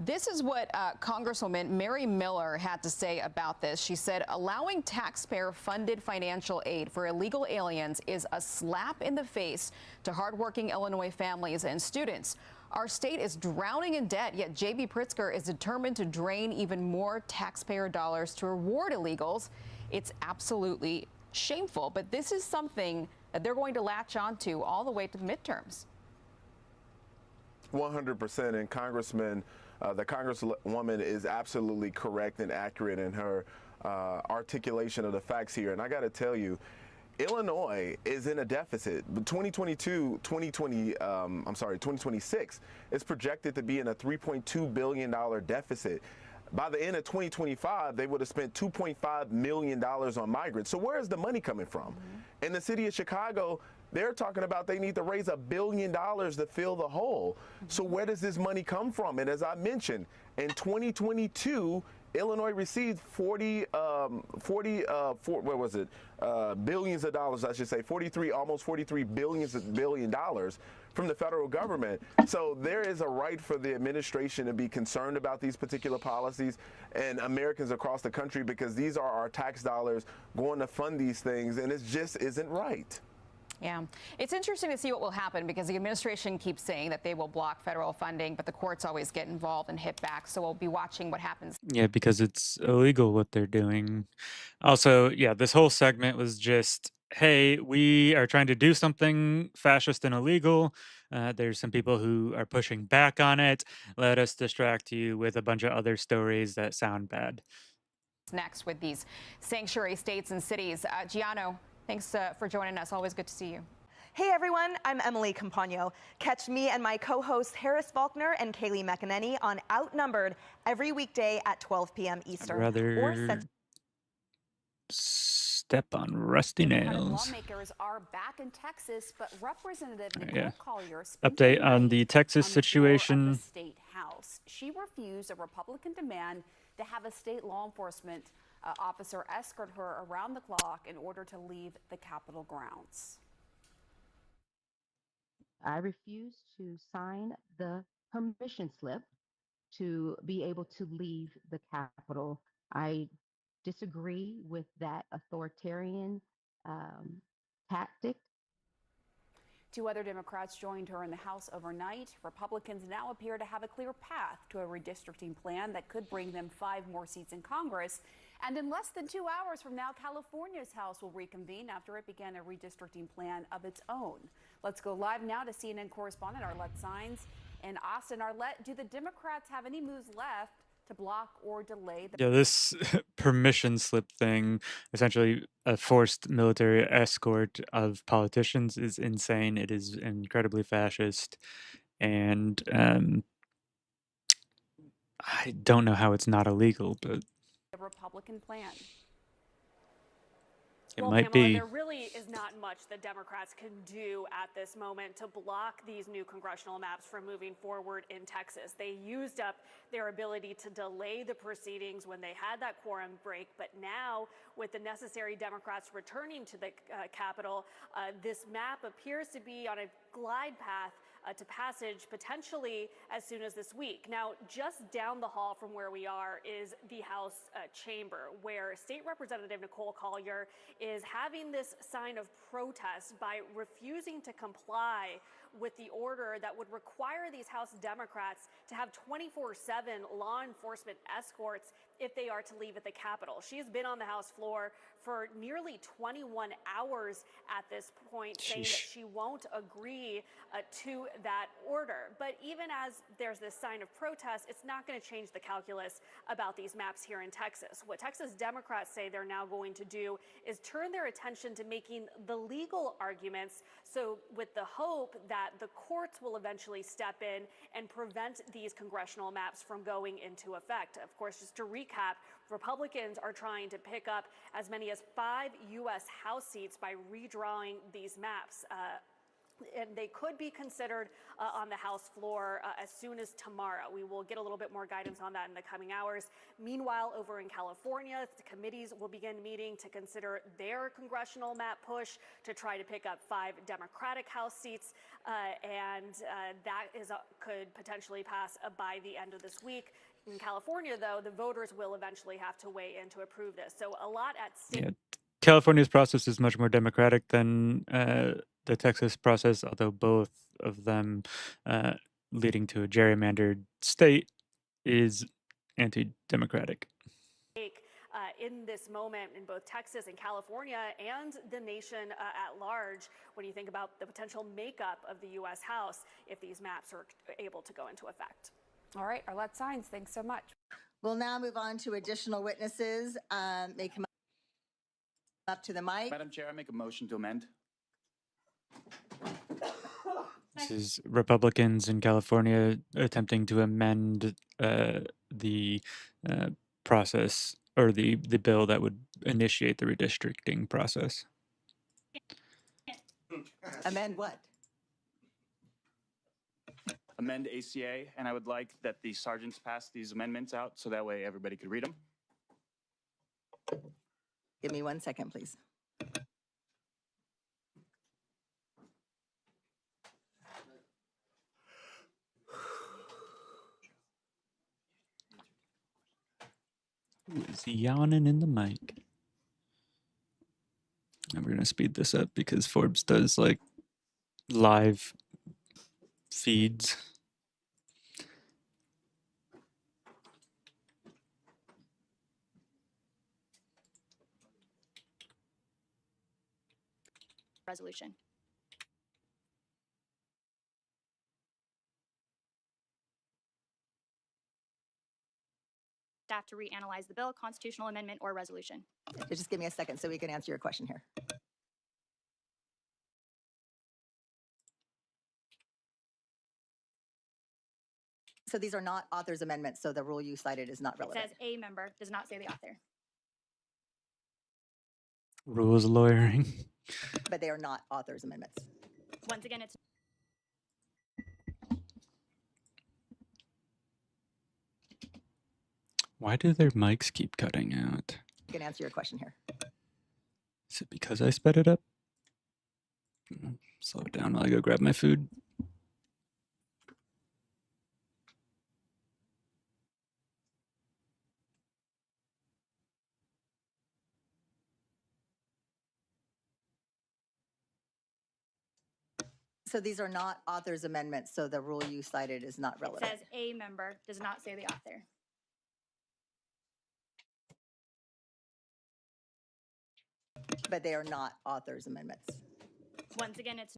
S18: This is what Congresswoman Mary Miller had to say about this. She said, allowing taxpayer-funded financial aid for illegal aliens is a slap in the face to hardworking Illinois families and students. Our state is drowning in debt, yet J.B. Pritzker is determined to drain even more taxpayer dollars to reward illegals. It's absolutely shameful, but this is something that they're going to latch onto all the way to the midterms.
S14: 100%. And Congressman, the Congresswoman is absolutely correct and accurate in her articulation of the facts here. And I got to tell you, Illinois is in a deficit. 2026 is projected to be in a $3.2 billion deficit. By the end of 2025, they would have spent $2.5 million on migrants. So where is the money coming from? In the city of Chicago, they're talking about they need to raise $1 billion to fill the hole. So where does this money come from? And as I mentioned, in 2022, Illinois received billions of dollars, I should say, almost $43 billion from the federal government. So there is a right for the administration to be concerned about these particular policies and Americans across the country, because these are our tax dollars going to fund these things, and it just isn't right.
S18: Yeah, it's interesting to see what will happen, because the administration keeps saying that they will block federal funding, but the courts always get involved and hit back. So we'll be watching what happens.
S1: Yeah, because it's illegal what they're doing. Also, yeah, this whole segment was just, hey, we are trying to do something fascist and illegal. There's some people who are pushing back on it. Let us distract you with a bunch of other stories that sound bad.
S18: Next with these sanctuary states and cities. Gianno, thanks for joining us. Always good to see you.
S2: Hey everyone, I'm Emily Campagno. Catch me and my co-hosts Harris Faulkner and Kaylee McEnany on Outnumbered every weekday at 12 p.m. Eastern.
S1: I'd rather step on rusty nails.
S5: Lawmakers are back in Texas, but Representative Nicole
S1: Yeah.
S5: Collier
S1: Update on the Texas situation.
S5: State House. She refused a Republican demand to have a state law enforcement officer escort her around the clock in order to leave the Capitol grounds.
S21: I refuse to sign the permission slip to be able to leave the Capitol. I disagree with that authoritarian tactic.
S5: Two other Democrats joined her in the House overnight. Republicans now appear to have a clear path to a redistricting plan that could bring them 5 more seats in Congress. And in less than 2 hours from now, California's House will reconvene after it began a redistricting plan of its own. Let's go live now to CNN correspondent Arlette Saenz in Austin. Arlette, do the Democrats have any moves left to block or delay the...
S1: Yeah, this permission slip thing, essentially a forced military escort of politicians, is insane. It is incredibly fascist, and I don't know how it's not illegal, but
S5: Republican plan?
S1: it
S22: Well,
S1: might
S22: Pamela,
S1: be.
S22: there really is not much that Democrats can do at this moment to block these new congressional maps from moving forward in Texas. They used up their ability to delay the proceedings when they had that quorum break, but now with the necessary Democrats returning to the Capitol, this map appears to be on a glide path to passage potentially as soon as this week. Now, just down the hall from where we are is the House chamber, where State Representative Nicole Collier is having this sign of protest by refusing to comply with the order that would require these House Democrats to have 24/7 law enforcement escorts if they are to leave at the Capitol. She has been on the House floor for nearly 21 hours at this point, saying that she won't agree to that order. But even as there's this sign of protest, it's not going to change the calculus about these maps here in Texas. What Texas Democrats say they're now going to do is turn their attention to making the legal arguments, so with the hope that the courts will eventually step in and prevent these congressional maps from going into effect. Of course, just to recap, Republicans are trying to pick up as many as 5 U.S. House seats by redrawing these maps. And they could be considered on the House floor as soon as tomorrow. We will get a little bit more guidance on that in the coming hours. Meanwhile, over in California, the committees will begin meeting to consider their congressional map push to try to pick up 5 Democratic House seats. That could potentially pass by the end of this week. In California, though, the voters will eventually have to weigh in to approve this. So a lot at stake.
S1: Yeah, California's process is much more democratic than the Texas process, although both of them leading to a gerrymandered state is anti-democratic.
S22: In this moment in both Texas and California and the nation at large, when you think about the potential makeup of the U.S. House if these maps are able to go into effect.
S5: All right, Arlette Saenz, thanks so much.
S23: We'll now move on to additional witnesses. They come up to the mic.
S24: Madam Chair, I make a motion to amend.
S1: This is Republicans in California attempting to amend the process, or the bill that would initiate the redistricting process.
S23: Amend what?
S24: Amend ACA, and I would like that the sergeants pass these amendments out so that way everybody could read them.
S23: Give me 1 second, please.
S1: Who is yawning in the mic? And we're gonna speed this up because Forbes does like live feeds.
S25: Resolution. Staff to reanalyze the bill, constitutional amendment, or resolution.
S23: Just give me a second so we can answer your question here. So these are not author's amendments, so the rule you cited is not
S25: It
S23: relevant.
S25: says a member, does not say the author.
S1: Rules lawyering.
S23: But they are not author's amendments.
S25: Once again, it's
S1: Why do their mics keep cutting out?
S23: I can answer your question here.
S1: Is it because I sped it up? Slow it down while I go grab my food.
S23: So these are not author's amendments, so the rule you cited is not
S25: It
S23: relevant.
S25: says a member, does not say the author.
S23: But they are not author's amendments.
S25: Once again, it's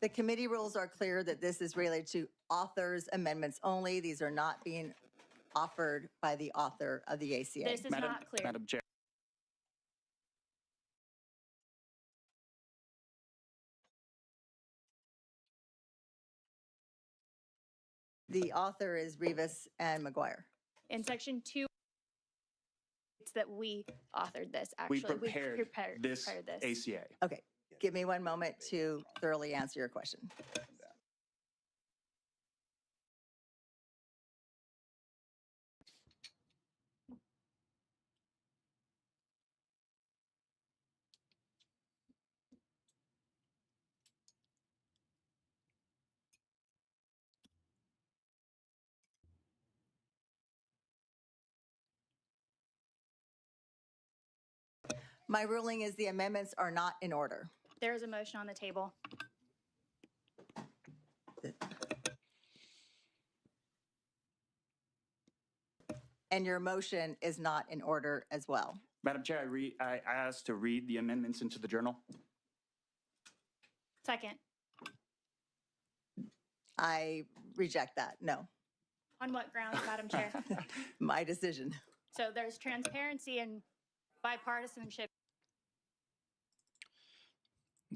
S23: The committee rules are clear that this is related to author's amendments only. These are not being offered by the author of the ACA.
S25: this is not clear.
S24: Madam Chair.
S23: The author is Rivas and McGuire.
S25: In section 2, it's that we authored this,
S24: We
S25: actually.
S24: prepared this
S25: prepared this.
S24: ACA.
S23: Okay, give me one moment to thoroughly answer your question. My ruling is the amendments are not in order.
S25: There is a motion on the table.
S23: And your motion is not in order as well.
S24: Madam Chair, I asked to read the amendments into the journal.
S25: Second.
S23: I reject that. No,
S25: On what grounds, Madam Chair?
S23: my decision.
S25: So there's transparency and bipartisanship.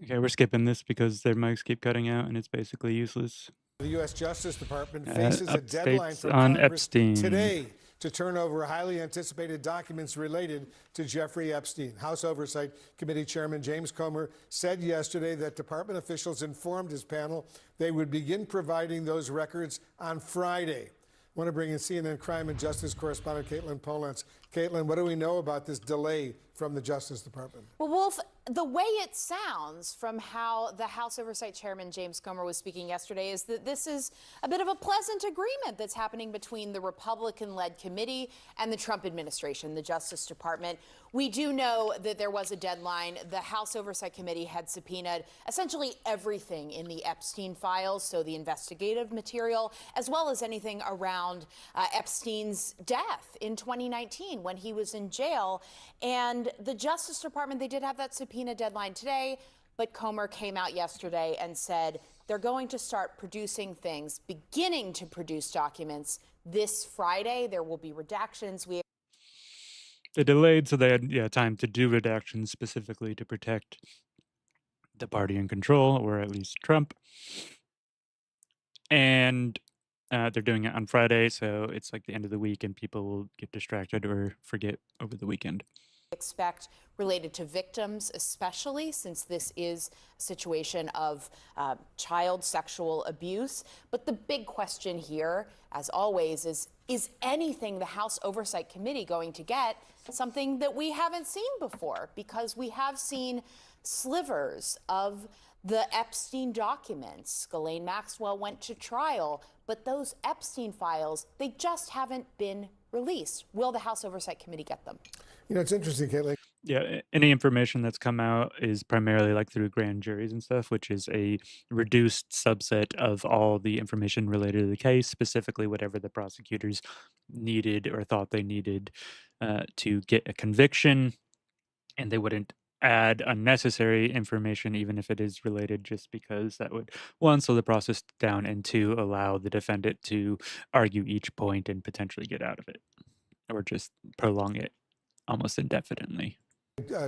S1: Okay, we're skipping this because their mics keep cutting out and it's basically useless.
S7: The U.S. Justice Department faces a deadline
S1: Updates
S7: from
S1: on
S7: Congress
S1: Epstein.
S7: today to turn over highly anticipated documents related to Jeffrey Epstein. House Oversight Committee Chairman James Comer said yesterday that department officials informed his panel they would begin providing those records on Friday. I want to bring in CNN crime and justice correspondent Caitlin Polantz. Caitlin, what do we know about this delay from the Justice Department?
S8: Well, Wolf, the way it sounds from how the House Oversight Chairman James Comer was speaking yesterday is that this is a bit of a pleasant agreement that's happening between the Republican-led committee and the Trump administration, the Justice Department. We do know that there was a deadline. The House Oversight Committee had subpoenaed essentially everything in the Epstein files, so the investigative material, as well as anything around Epstein's death in 2019 when he was in jail. And the Justice Department, they did have that subpoena deadline today, but Comer came out yesterday and said they're going to start producing things, beginning to produce documents this Friday. There will be redactions.
S1: They delayed so they had time to do redactions specifically to protect the party in control, or at least Trump. And they're doing it on Friday, so it's like the end of the week and people will get distracted or forget over the weekend.
S8: Expect related to victims, especially since this is a situation of child sexual abuse. But the big question here, as always, is anything the House Oversight Committee going to get something that we haven't seen before? Because we have seen slivers of the Epstein documents. Ghislaine Maxwell went to trial, but those Epstein files, they just haven't been released. Will the House Oversight Committee get them?
S7: You know, it's interesting, Caitlin.
S1: Yeah, any information that's come out is primarily like through grand juries and stuff, which is a reduced subset of all the information related to the case, specifically whatever the prosecutors needed or thought they needed to get a conviction. And they wouldn't add unnecessary information, even if it is related, just because that would, one, slow the process down, and two, allow the defendant to argue each point and potentially get out of it, or just prolong it almost indefinitely.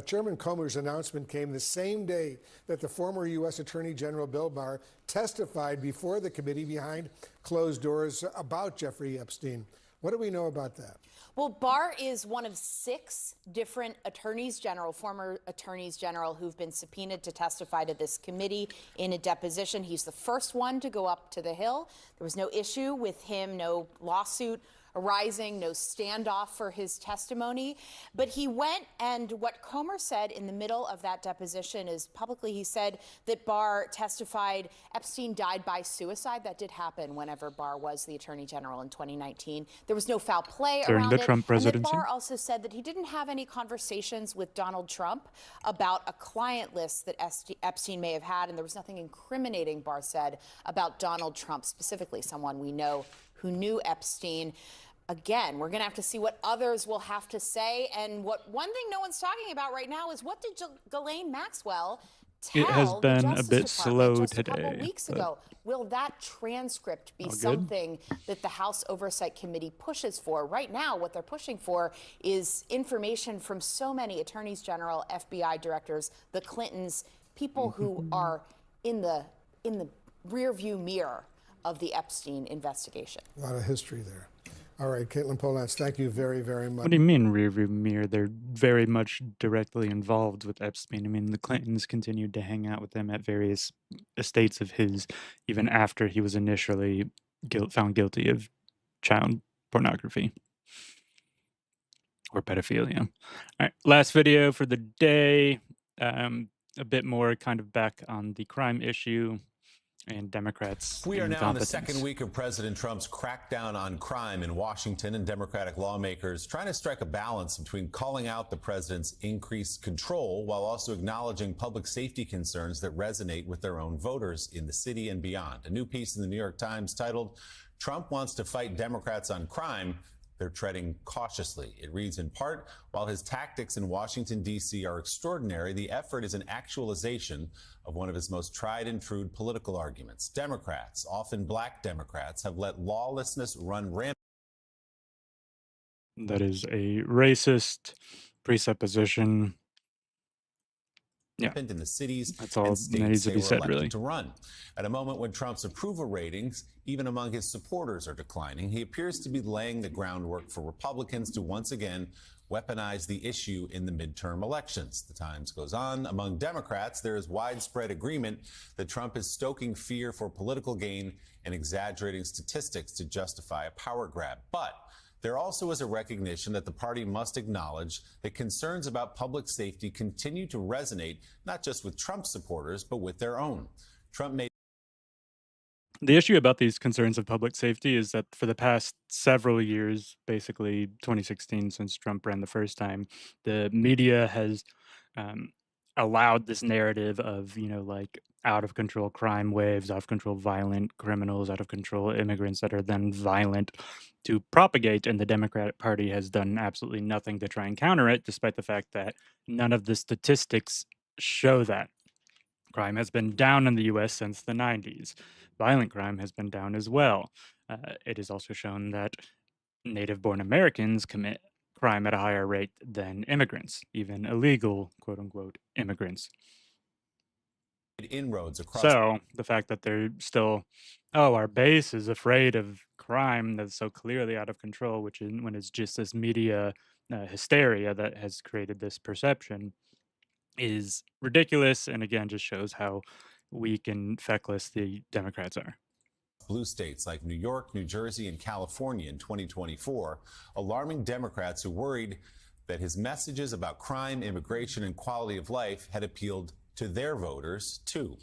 S7: Chairman Comer's announcement came the same day that the former U.S. Attorney General Bill Barr testified before the committee behind closed doors about Jeffrey Epstein. What do we know about that?
S8: Well, Barr is one of 6 different attorneys general, former attorneys general, who've been subpoenaed to testify to this committee in a deposition. He's the first one to go up to the Hill. There was no issue with him, no lawsuit arising, no standoff for his testimony. But he went, and what Comer said in the middle of that deposition is publicly he said that Barr testified Epstein died by suicide. That did happen whenever Barr was the Attorney General in 2019. There was no foul play
S1: During
S8: around
S1: the
S8: it.
S1: Trump presidency.
S8: And that Barr also said that he didn't have any conversations with Donald Trump about a client list that Epstein may have had, and there was nothing incriminating, Barr said, about Donald Trump, specifically someone we know who knew Epstein. Again, we're going to have to see what others will have to say. And one thing no one's talking about right now is what did Ghislaine Maxwell tell
S1: It has been
S8: the
S1: a
S8: Justice
S1: bit
S8: Department
S1: slow
S8: just
S1: today.
S8: a couple weeks ago? Will that transcript be
S1: All good?
S8: something that the House Oversight Committee pushes for? Right now, what they're pushing for is information from so many attorneys general, FBI directors, the Clintons, people who are in the rearview mirror of the Epstein investigation.
S7: A lot of history there. All right, Caitlin Polantz, thank you very, very much.
S1: What do you mean rearview mirror? They're very much directly involved with Epstein. I mean, the Clintons continued to hang out with him at various estates of his, even after he was initially found guilty of child pornography or pedophilia. All right, last video for the day. A bit more kind of back on the crime issue and Democrats'
S4: We are now in the
S1: incompetence.
S4: second week of President Trump's crackdown on crime in Washington, and Democratic lawmakers trying to strike a balance between calling out the president's increased control while also acknowledging public safety concerns that resonate with their own voters in the city and beyond. A new piece in the New York Times titled, "Trump Wants to Fight Democrats on Crime. They're treading cautiously." It reads in part, while his tactics in Washington, D.C. are extraordinary, the effort is an actualization of one of his most tried and true political arguments. Democrats, often black Democrats, have let lawlessness run rampant.
S1: That is a racist presupposition. Yeah,
S4: in the cities
S1: that's all
S4: and
S1: that
S4: states
S1: needs to
S4: they
S1: be
S4: were
S1: said,
S4: elected
S1: really.
S4: to run. At a moment when Trump's approval ratings, even among his supporters, are declining, he appears to be laying the groundwork for Republicans to once again weaponize the issue in the midterm elections. The Times goes on, among Democrats, there is widespread agreement that Trump is stoking fear for political gain and exaggerating statistics to justify a power grab. But there also is a recognition that the party must acknowledge that concerns about public safety continue to resonate not just with Trump supporters, but with their own. Trump made
S1: The issue about these concerns of public safety is that for the past several years, basically 2016, since Trump ran the first time, the media has allowed this narrative of, like out of control crime waves, out of control violent criminals, out of control immigrants that are then violent to propagate. And the Democratic Party has done absolutely nothing to try and counter it, despite the fact that none of the statistics show that. Crime has been down in the US since the 90s. Violent crime has been down as well. It is also shown that native born Americans commit crime at a higher rate than immigrants, even illegal, quote unquote, immigrants.
S4: inroads across.
S1: So the fact that they're still, our base is afraid of crime that's so clearly out of control, which is when it's just this media hysteria that has created this perception, is ridiculous, and again just shows how weak and feckless the Democrats are.
S4: Blue states like New York, New Jersey, and California in 2024, alarming Democrats who worried that his messages about crime, immigration, and quality of life had appealed to their voters too.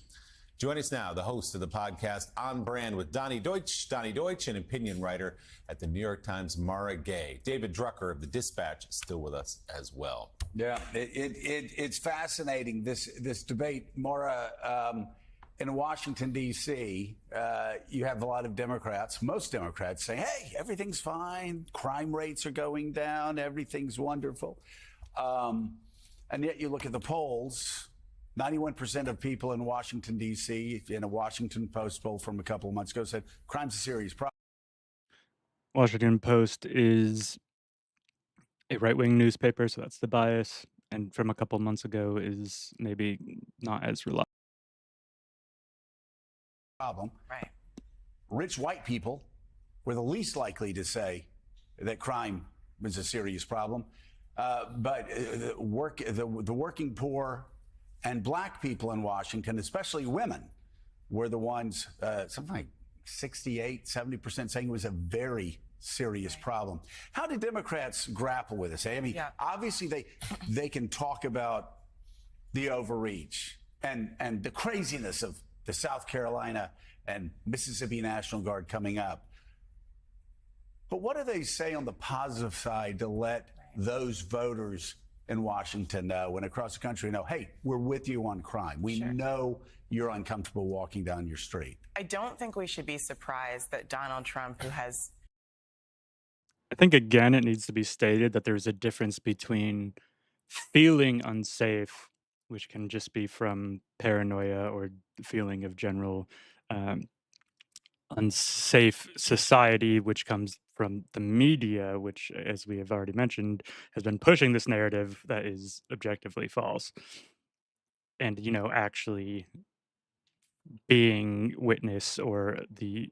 S4: Join us now, the host of the podcast On Brand with Donnie Deutsch. Donnie Deutsch, an opinion writer at the New York Times, Mara Gay. David Drucker of the Dispatch, still with us as well.
S9: Yeah, it's fascinating, this debate. Mara, in Washington, D.C., you have a lot of Democrats, most Democrats, saying, hey, everything's fine, crime rates are going down, everything's wonderful. And yet you look at the polls, 91% of people in Washington, D.C., in a Washington Post poll from a couple of months ago, said crime's a serious problem.
S1: Washington Post is a right-wing newspaper, so that's the bias, and from a couple months ago is maybe not as reliable.
S9: Right. Rich white people were the least likely to say that crime was a serious problem, but the working poor and black people in Washington, especially women, were the ones, something like 68, 70% saying it was a very serious problem. How do Democrats grapple with this? I mean, obviously they can talk about the overreach and the craziness of the South Carolina and Mississippi National Guard coming up. But what do they say on the positive side to let those voters in Washington know and across the country know, hey, we're with you on crime. We know you're uncomfortable walking down your street.
S10: I don't think we should be surprised that Donald Trump, who has
S1: I think, again, it needs to be stated that there's a difference between feeling unsafe, which can just be from paranoia or feeling of general um, unsafe society, which comes from the media, which, as we have already mentioned, has been pushing this narrative that is objectively false. And, actually being witness or the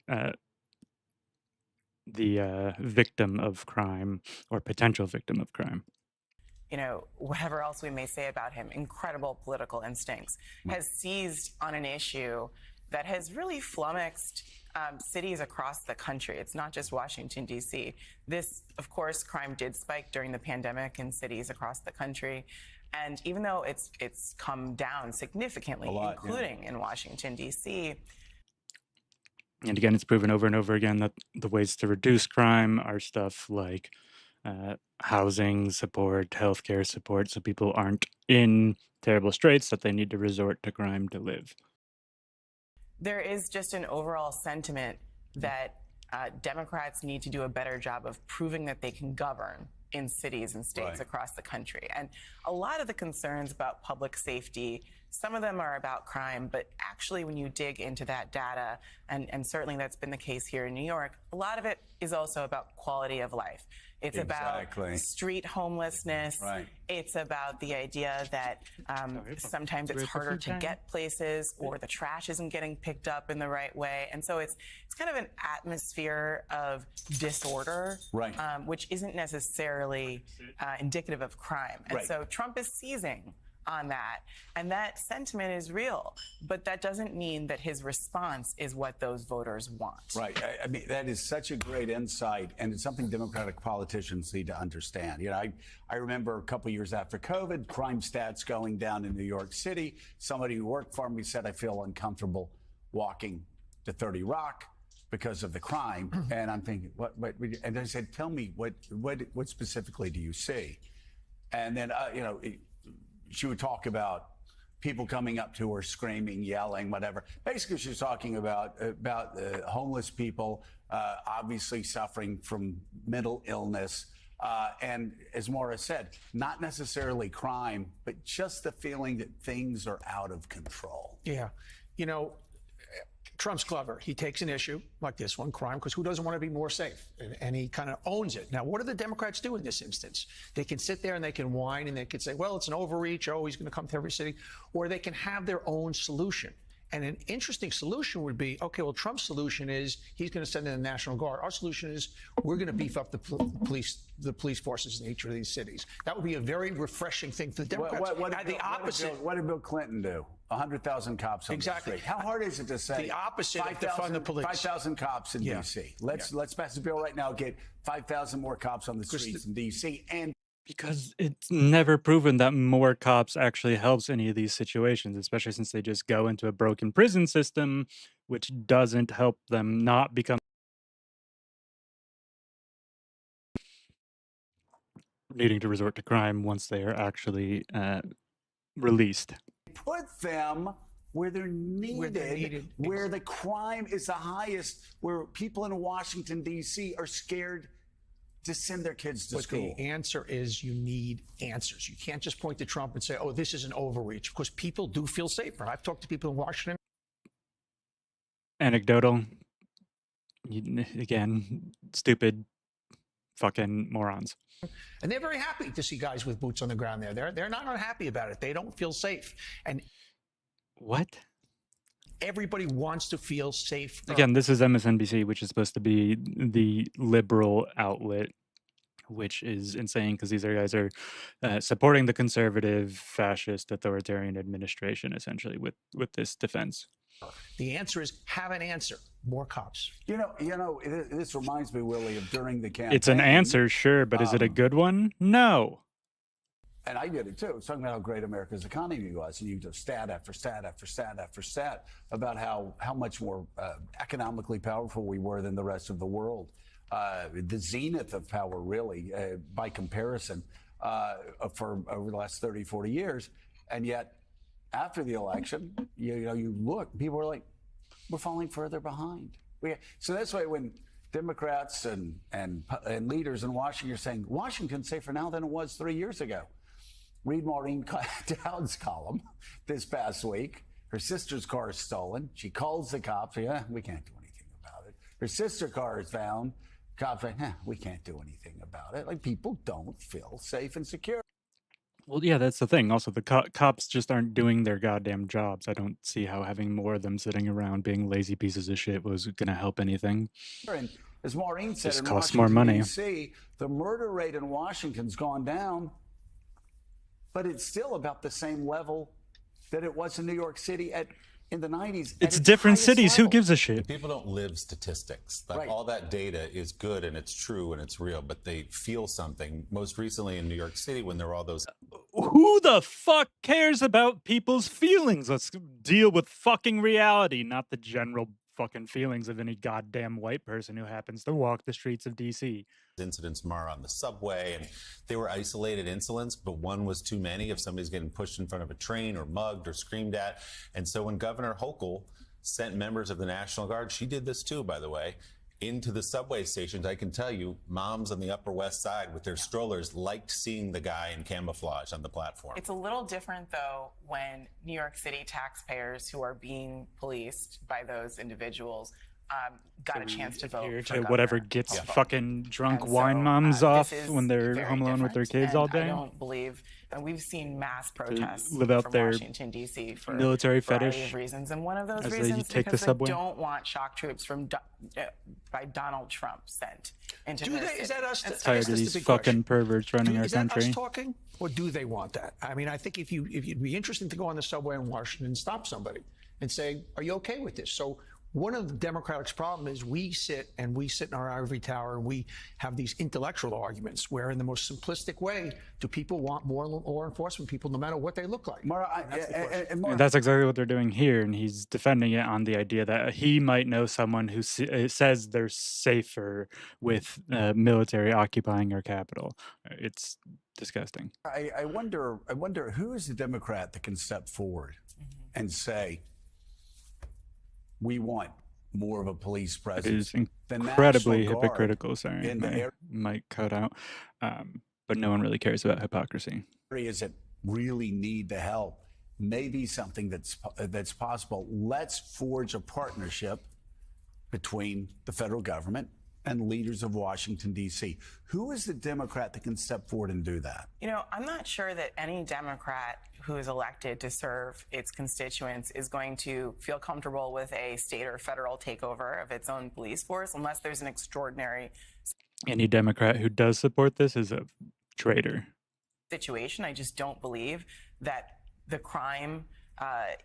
S1: victim of crime or potential victim of crime.
S10: Whatever else we may say about him, incredible political instincts, has seized on an issue that has really flummoxed cities across the country. It's not just Washington, D.C. This, of course, crime did spike during the pandemic in cities across the country. And even though it's come down significantly, including in Washington, D.C.,
S1: And again, it's proven over and over again that the ways to reduce crime are stuff like housing support, healthcare support, so people aren't in terrible straits that they need to resort to crime to live.
S10: there is just an overall sentiment that Democrats need to do a better job of proving that they can govern in cities and states across the country. And a lot of the concerns about public safety, some of them are about crime, but actually when you dig into that data, and certainly that's been the case here in New York, a lot of it is also about quality of life. It's about street homelessness. It's about the idea that sometimes it's harder to get places, or the trash isn't getting picked up in the right way. And so it's kind of an atmosphere of disorder, which isn't necessarily indicative of crime. And so Trump is seizing on that, and that sentiment is real, but that doesn't mean that his response is what those voters want.
S9: I mean, that is such a great insight, and it's something Democratic politicians need to understand. I remember a couple years after COVID, crime stats going down in New York City. Somebody who worked for me said, I feel uncomfortable walking to 30 Rock because of the crime. And I'm thinking, what? And I said, tell me, what specifically do you see? And then, she would talk about people coming up to her, screaming, yelling, whatever. Basically, she was talking about homeless people, obviously suffering from mental illness. And as Maura said, not necessarily crime, but just the feeling that things are out of control.
S11: Yeah. Trump's clever. He takes an issue like this one, crime, because who doesn't want to be more safe? And he kind of owns it. Now, what do the Democrats do in this instance? They can sit there and they can whine and they can say, well, it's an overreach. Oh, he's going to come to every city. Or they can have their own solution. And an interesting solution would be, okay, well, Trump's solution is he's going to send in the National Guard. Our solution is we're going to beef up the police forces in each of these cities. That would be a very refreshing thing for the Democrats.
S9: What did Bill Clinton do? 100,000 cops on the street. How hard is it to say
S11: the opposite of defund the police?
S9: 5,000 cops in D.C. Let's pass the bill right now. Get 5,000 more cops on the streets in D.C. and
S1: Because it's never proven that more cops actually helps any of these situations, especially since they just go into a broken prison system, which doesn't help them not become needing to resort to crime once they are actually released.
S9: put them where they're needed, where the crime is the highest, where people in Washington, D.C. are scared to send their kids to school.
S11: The answer is you need answers. You can't just point to Trump and say, oh, this is an overreach, because people do feel safer. I've talked to people in Washington.
S1: Anecdotal. Again, stupid fucking morons.
S11: And they're very happy to see guys with boots on the ground there. They're not unhappy about it. They don't feel safe. And
S1: what?
S11: Everybody wants to feel safe.
S1: Again, this is MSNBC, which is supposed to be the liberal outlet, which is insane because these guys are supporting the conservative, fascist, authoritarian administration, essentially, with this defense.
S11: The answer is have an answer. More cops.
S9: This reminds me, Willie, of during the campaign.
S1: It's an answer, sure, but is it a good one? No.
S9: And I did it too. It's talking about how great America's economy was, and you just stat after stat after stat after stat about how much more economically powerful we were than the rest of the world. The zenith of power, really, by comparison, for over the last 30, 40 years. And yet, after the election, you look, people are like, we're falling further behind. So that's why when Democrats and leaders in Washington are saying Washington's safer now than it was 3 years ago. Read Maureen Dowd's column this past week. Her sister's car is stolen. She calls the cops. Yeah, we can't do anything about it. Her sister's car is found. Cops say, we can't do anything about it. Like, people don't feel safe and secure.
S1: Well, yeah, that's the thing. Also, the cops just aren't doing their goddamn jobs. I don't see how having more of them sitting around being lazy pieces of shit was going to help anything.
S9: And as Maureen said,
S1: Just
S9: in
S1: costs
S9: Washington,
S1: more money.
S9: D.C., the murder rate in Washington's gone down, but it's still about the same level that it was in New York City in the 90s.
S1: It's different cities. Who gives a shit?
S4: People don't live statistics. Like,
S9: Right.
S4: all that data is good and it's true and it's real, but they feel something. Most recently in New York City, when there were all those.
S1: Who the fuck cares about people's feelings? Let's deal with fucking reality, not the general fucking feelings of any goddamn white person who happens to walk the streets of DC.
S4: Incidents more on the subway, and they were isolated incidents, but one was too many if somebody's getting pushed in front of a train or mugged or screamed at. And so when Governor Hochul sent members of the National Guard, she did this too, by the way, into the subway stations, I can tell you, moms on the Upper West Side with their strollers liked seeing the guy in camouflage on the platform.
S10: It's a little different, though, when New York City taxpayers who are being policed by those individuals got a chance to vote
S1: Here
S10: for
S1: to whatever
S10: governor.
S1: gets
S10: Yeah.
S1: fucking drunk
S10: And so,
S1: wine moms off
S10: this is
S1: when they're
S10: very
S1: home alone with their
S10: different,
S1: kids all
S10: and
S1: day.
S10: I don't believe, and we've seen mass protests
S1: live out
S10: from
S1: their
S10: Washington, D.C. for
S1: military
S10: a variety
S1: fetish
S10: of reasons, and one of those
S1: as they
S10: reasons
S1: take the
S10: because
S1: subway.
S10: they don't want shock troops by Donald Trump sent into
S11: Do
S10: their
S11: they?
S10: city.
S11: Is that us?
S10: That's
S1: Tired
S11: That's
S1: of
S11: the
S1: these
S11: big
S1: fucking
S11: question.
S1: perverts running our
S11: Is that
S1: country.
S11: us talking, or do they want that? I mean, I think if it'd be interesting to go on the subway in Washington and stop somebody and say, "Are you okay with this?" So one of the Democrats' problem is we sit in our ivory tower and we have these intellectual arguments where, in the most simplistic way, do people want more law enforcement people, no matter what they look like?
S1: And that's exactly what they're doing here, and he's defending it on the idea that he might know someone who says they're safer with military occupying our capital. It's disgusting.
S9: I wonder who is the Democrat that can step forward and say, we want more of a police
S1: It
S9: presence.
S1: is
S9: The
S1: incredibly
S9: National Guard
S1: hypocritical. Sorry,
S9: in the
S1: my mic cut out. But no one really cares about hypocrisy.
S9: areas that really need the help. Maybe something that's possible. Let's forge a partnership between the federal government and leaders of Washington, D.C. Who is the Democrat that can step forward and do that?
S10: You know, I'm not sure that any Democrat who is elected to serve its constituents is going to feel comfortable with a state or federal takeover of its own police force unless there's an extraordinary
S1: Any Democrat who does support this is a traitor.
S10: situation. I just don't believe that the crime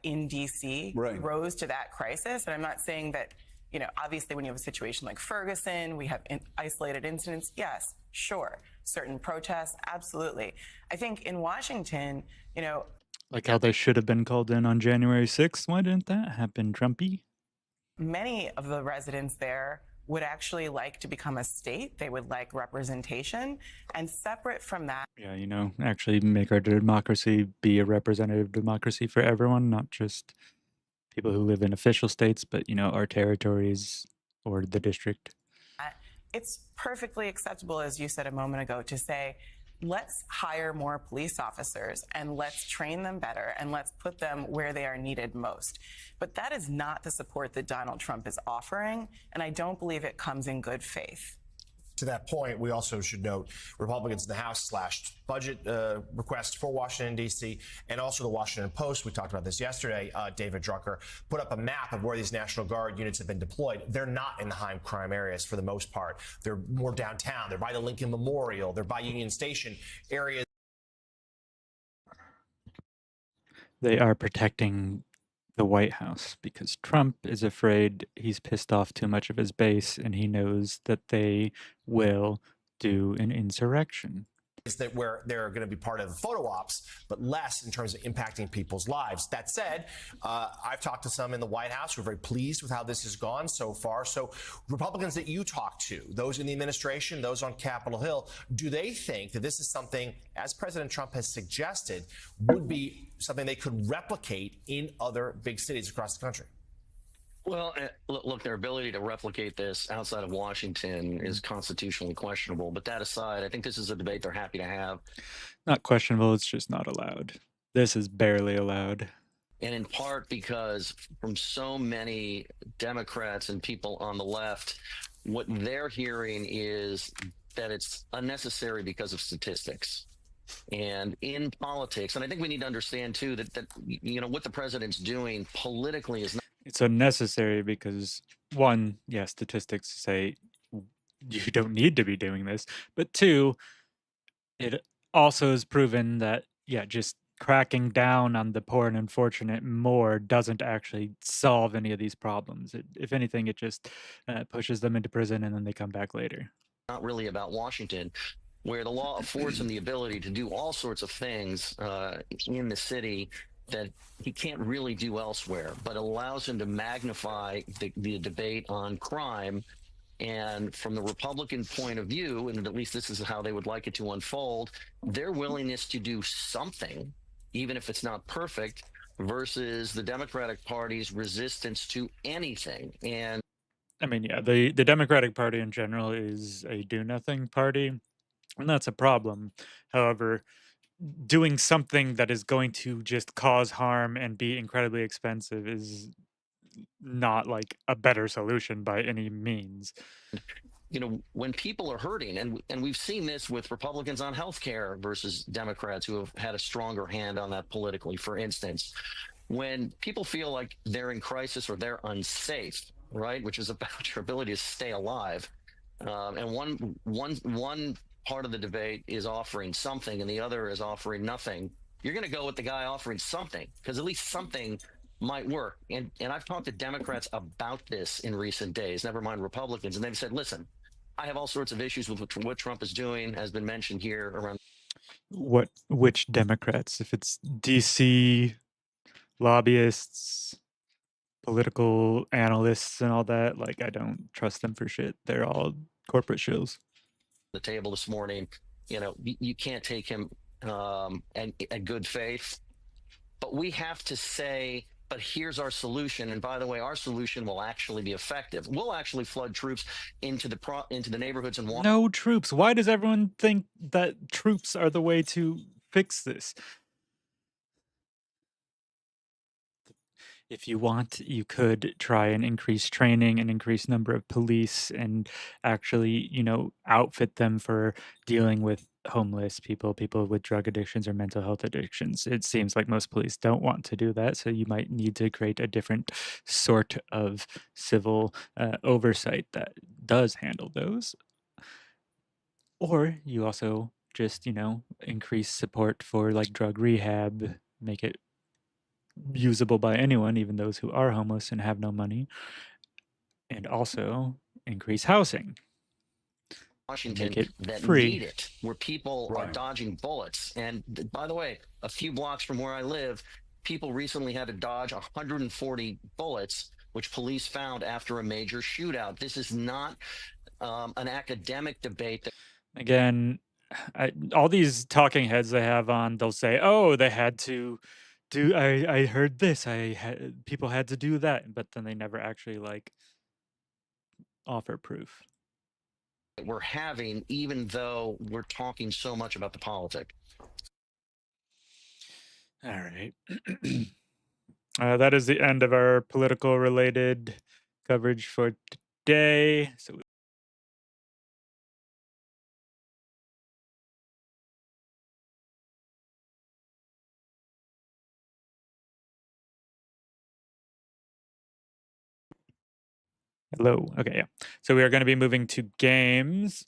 S10: in D.C.
S9: Right.
S10: rose to that crisis. And I'm not saying that, you know, obviously when you have a situation like Ferguson, we have isolated incidents. Yes, sure. Certain protests, absolutely. I think in Washington, you know,
S1: Like how they should have been called in on January 6th. Why didn't that happen, Trumpy?
S10: many of the residents there would actually like to become a state. They would like representation. And separate from that,
S1: Yeah, you know, actually make our democracy be a representative democracy for everyone, not just people who live in official states, but, you know, our territories or the district.
S10: it's perfectly acceptable, as you said a moment ago, to say, let's hire more police officers and let's train them better and let's put them where they are needed most. But that is not the support that Donald Trump is offering, and I don't believe it comes in good faith.
S6: To that point, we also should note Republicans in the House slashed budget requests for Washington, D.C., and also the Washington Post. We talked about this yesterday. David Drucker put up a map of where these National Guard units have been deployed. They're not in the high crime areas for the most part. They're more downtown. They're by the Lincoln Memorial. They're by Union Station areas.
S1: They are protecting the White House, because Trump is afraid he's pissed off too much of his base and he knows that they will do an insurrection.
S6: Is that where they're going to be part of photo ops, but less in terms of impacting people's lives. That said, I've talked to some in the White House who are very pleased with how this has gone so far. So Republicans that you talk to, those in the administration, those on Capitol Hill, do they think that this is something, as President Trump has suggested, would be something they could replicate in other big cities across the country?
S12: Well, look, their ability to replicate this outside of Washington is constitutionally questionable. But that aside, I think this is a debate they're happy to have.
S1: Not questionable, it's just not allowed. This is barely allowed.
S12: And in part because from so many Democrats and people on the left, what they're hearing is that it's unnecessary because of statistics. And in politics, and I think we need to understand, too, that you know, what the president's doing politically is not.
S1: It's unnecessary because, one, yeah, statistics say you don't need to be doing this. But two, it also is proven that, yeah, just cracking down on the poor and unfortunate more doesn't actually solve any of these problems. If anything, it just pushes them into prison and then they come back later.
S12: Not really about Washington, where the law affords him the ability to do all sorts of things in the city that he can't really do elsewhere, but allows him to magnify the debate on crime. And from the Republican point of view, and at least this is how they would like it to unfold, their willingness to do something, even if it's not perfect, versus the Democratic Party's resistance to anything. And
S1: I mean, yeah, the Democratic Party in general is a do-nothing party, and that's a problem. However, doing something that is going to just cause harm and be incredibly expensive is not like a better solution by any means.
S12: You know, when people are hurting, and we've seen this with Republicans on health care versus Democrats who have had a stronger hand on that politically. For instance, when people feel like they're in crisis or they're unsafe, right, which is about your ability to stay alive, and one part of the debate is offering something and the other is offering nothing, you're going to go with the guy offering something, because at least something might work. And I've talked to Democrats about this in recent days, never mind Republicans, and they've said, listen, I have all sorts of issues with what Trump is doing, has been mentioned here around.
S1: Which Democrats? If it's DC lobbyists, political analysts and all that, like, I don't trust them for shit. They're all corporate shills.
S12: The table this morning, you know, you can't take him at good faith, but we have to say, but here's our solution. And by the way, our solution will actually be effective. We'll actually flood troops into the neighborhoods and
S1: no troops. Why does everyone think that troops are the way to fix this? If you want, you could try and increase training and increase number of police and actually, you know, outfit them for dealing with homeless people, people with drug addictions or mental health addictions. It seems like most police don't want to do that, so you might need to create a different sort of civil oversight that does handle those. Or you also just, you know, increase support for like drug rehab, make it usable by anyone, even those who are homeless and have no money, and also increase housing.
S12: Washington that
S1: free.
S12: need it, where people are dodging bullets. And by the way, a few blocks from where I live, people recently had to dodge 140 bullets, which police found after a major shootout. This is not an academic debate.
S1: Again, all these talking heads they have on, they'll say, "Oh, they had to do. I heard this. People had to do that," but then they never actually like offer proof.
S12: We're having, even though we're talking so much about the politics.
S1: All right. That is the end of our political related coverage for today. So hello. Okay, yeah. So we are going to be moving to games.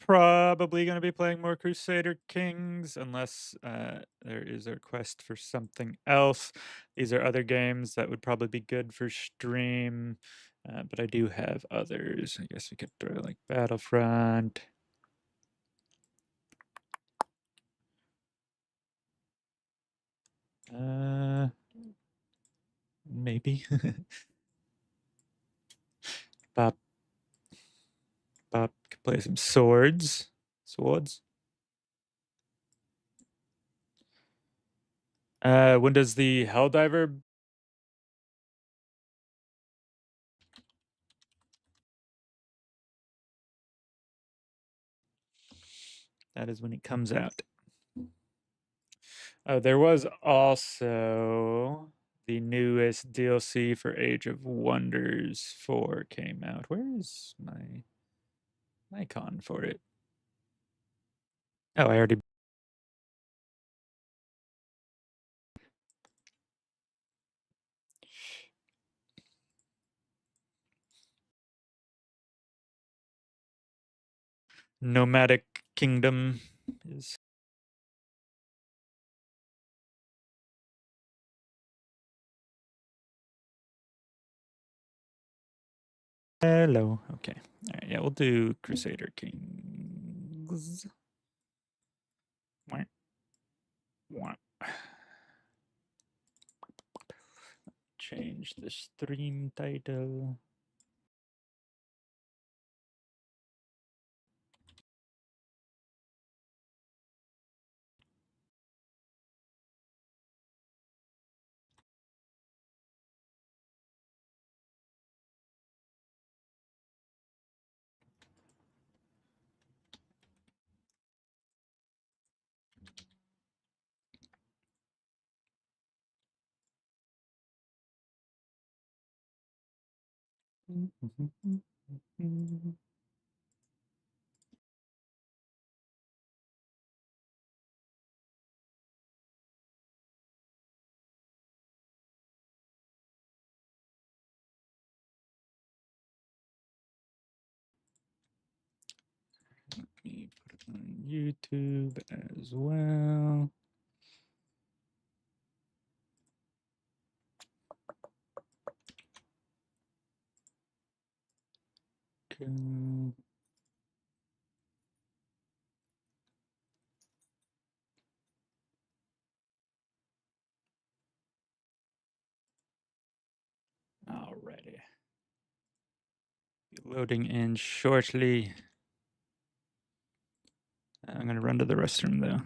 S1: probably going to be playing more Crusader Kings unless there is a request for something else. These are other games that would probably be good for stream, but I do have others. I guess we could throw like Battlefront. Maybe. Pop. Pop could play some swords. Swords. When does the Helldiver? That is when it comes out. Oh, there was also the newest DLC for Age of Wonders 4 came out. Where is my icon for it? Oh, I already. Nomadic Kingdom is. Hello. Okay. All right. Yeah, we'll do Crusader Kings. Wah. Wah. Change the stream title. Let me put it on YouTube as well. Okay. Alrighty. Loading in shortly. I'm going to run to the restroom though.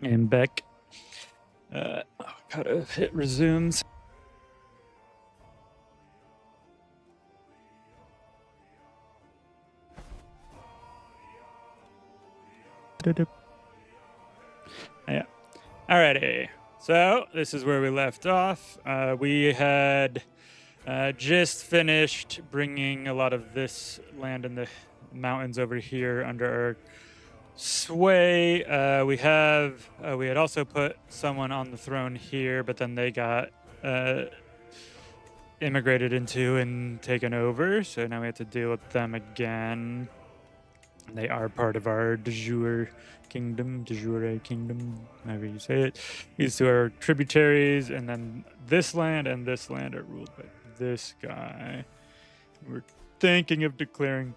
S1: And back. Gotta hit resumes. Yeah. Alrighty. So this is where we left off. We had just finished bringing a lot of this land in the mountains over here under our sway. We had also put someone on the throne here, but then they got immigrated into and taken over. So now we have to deal with them again. They are part of our de jure kingdom, however you say it. These two are tributaries, and then this land and this land are ruled by this guy. We're thinking of declaring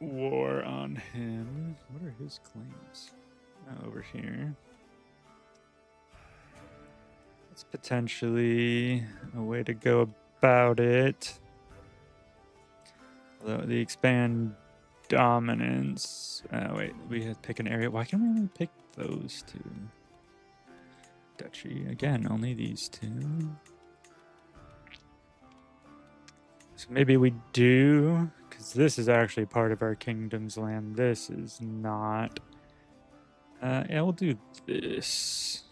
S1: war on him. What are his claims? Over here. That's potentially a way to go about it. Although the expand dominance. Wait, we have to pick an area. Why can't we only pick those two? Duchy. Again, only these two. So maybe we do, because this is actually part of our kingdom's land. This is not. Yeah, we'll do this.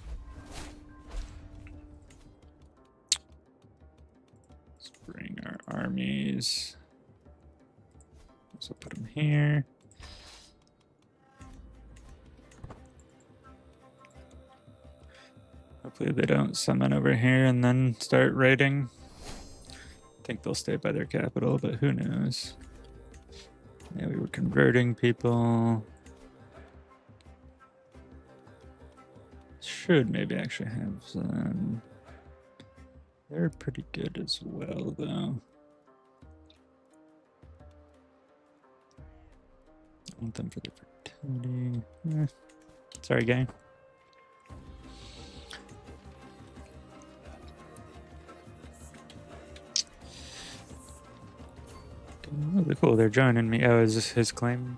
S1: Let's bring our armies. So put them here. Hopefully they don't summon over here and then start raiding. I think they'll stay by their capital, but who knows? Yeah, we were converting people. Should maybe actually have some. They're pretty good as well, though. I want them for their fertility. Sorry, gang. Really cool. They're joining me. Oh, is this his claim?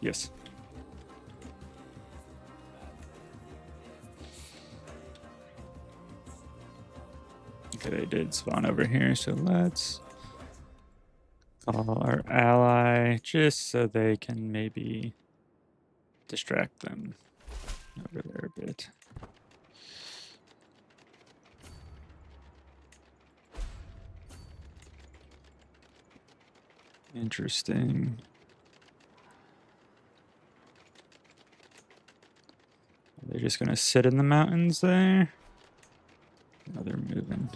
S1: Yes. Okay, they did spawn over here, so let's call our ally just so they can maybe distract them over there a bit. Interesting. Are they just gonna sit in the mountains there? No, they're moving.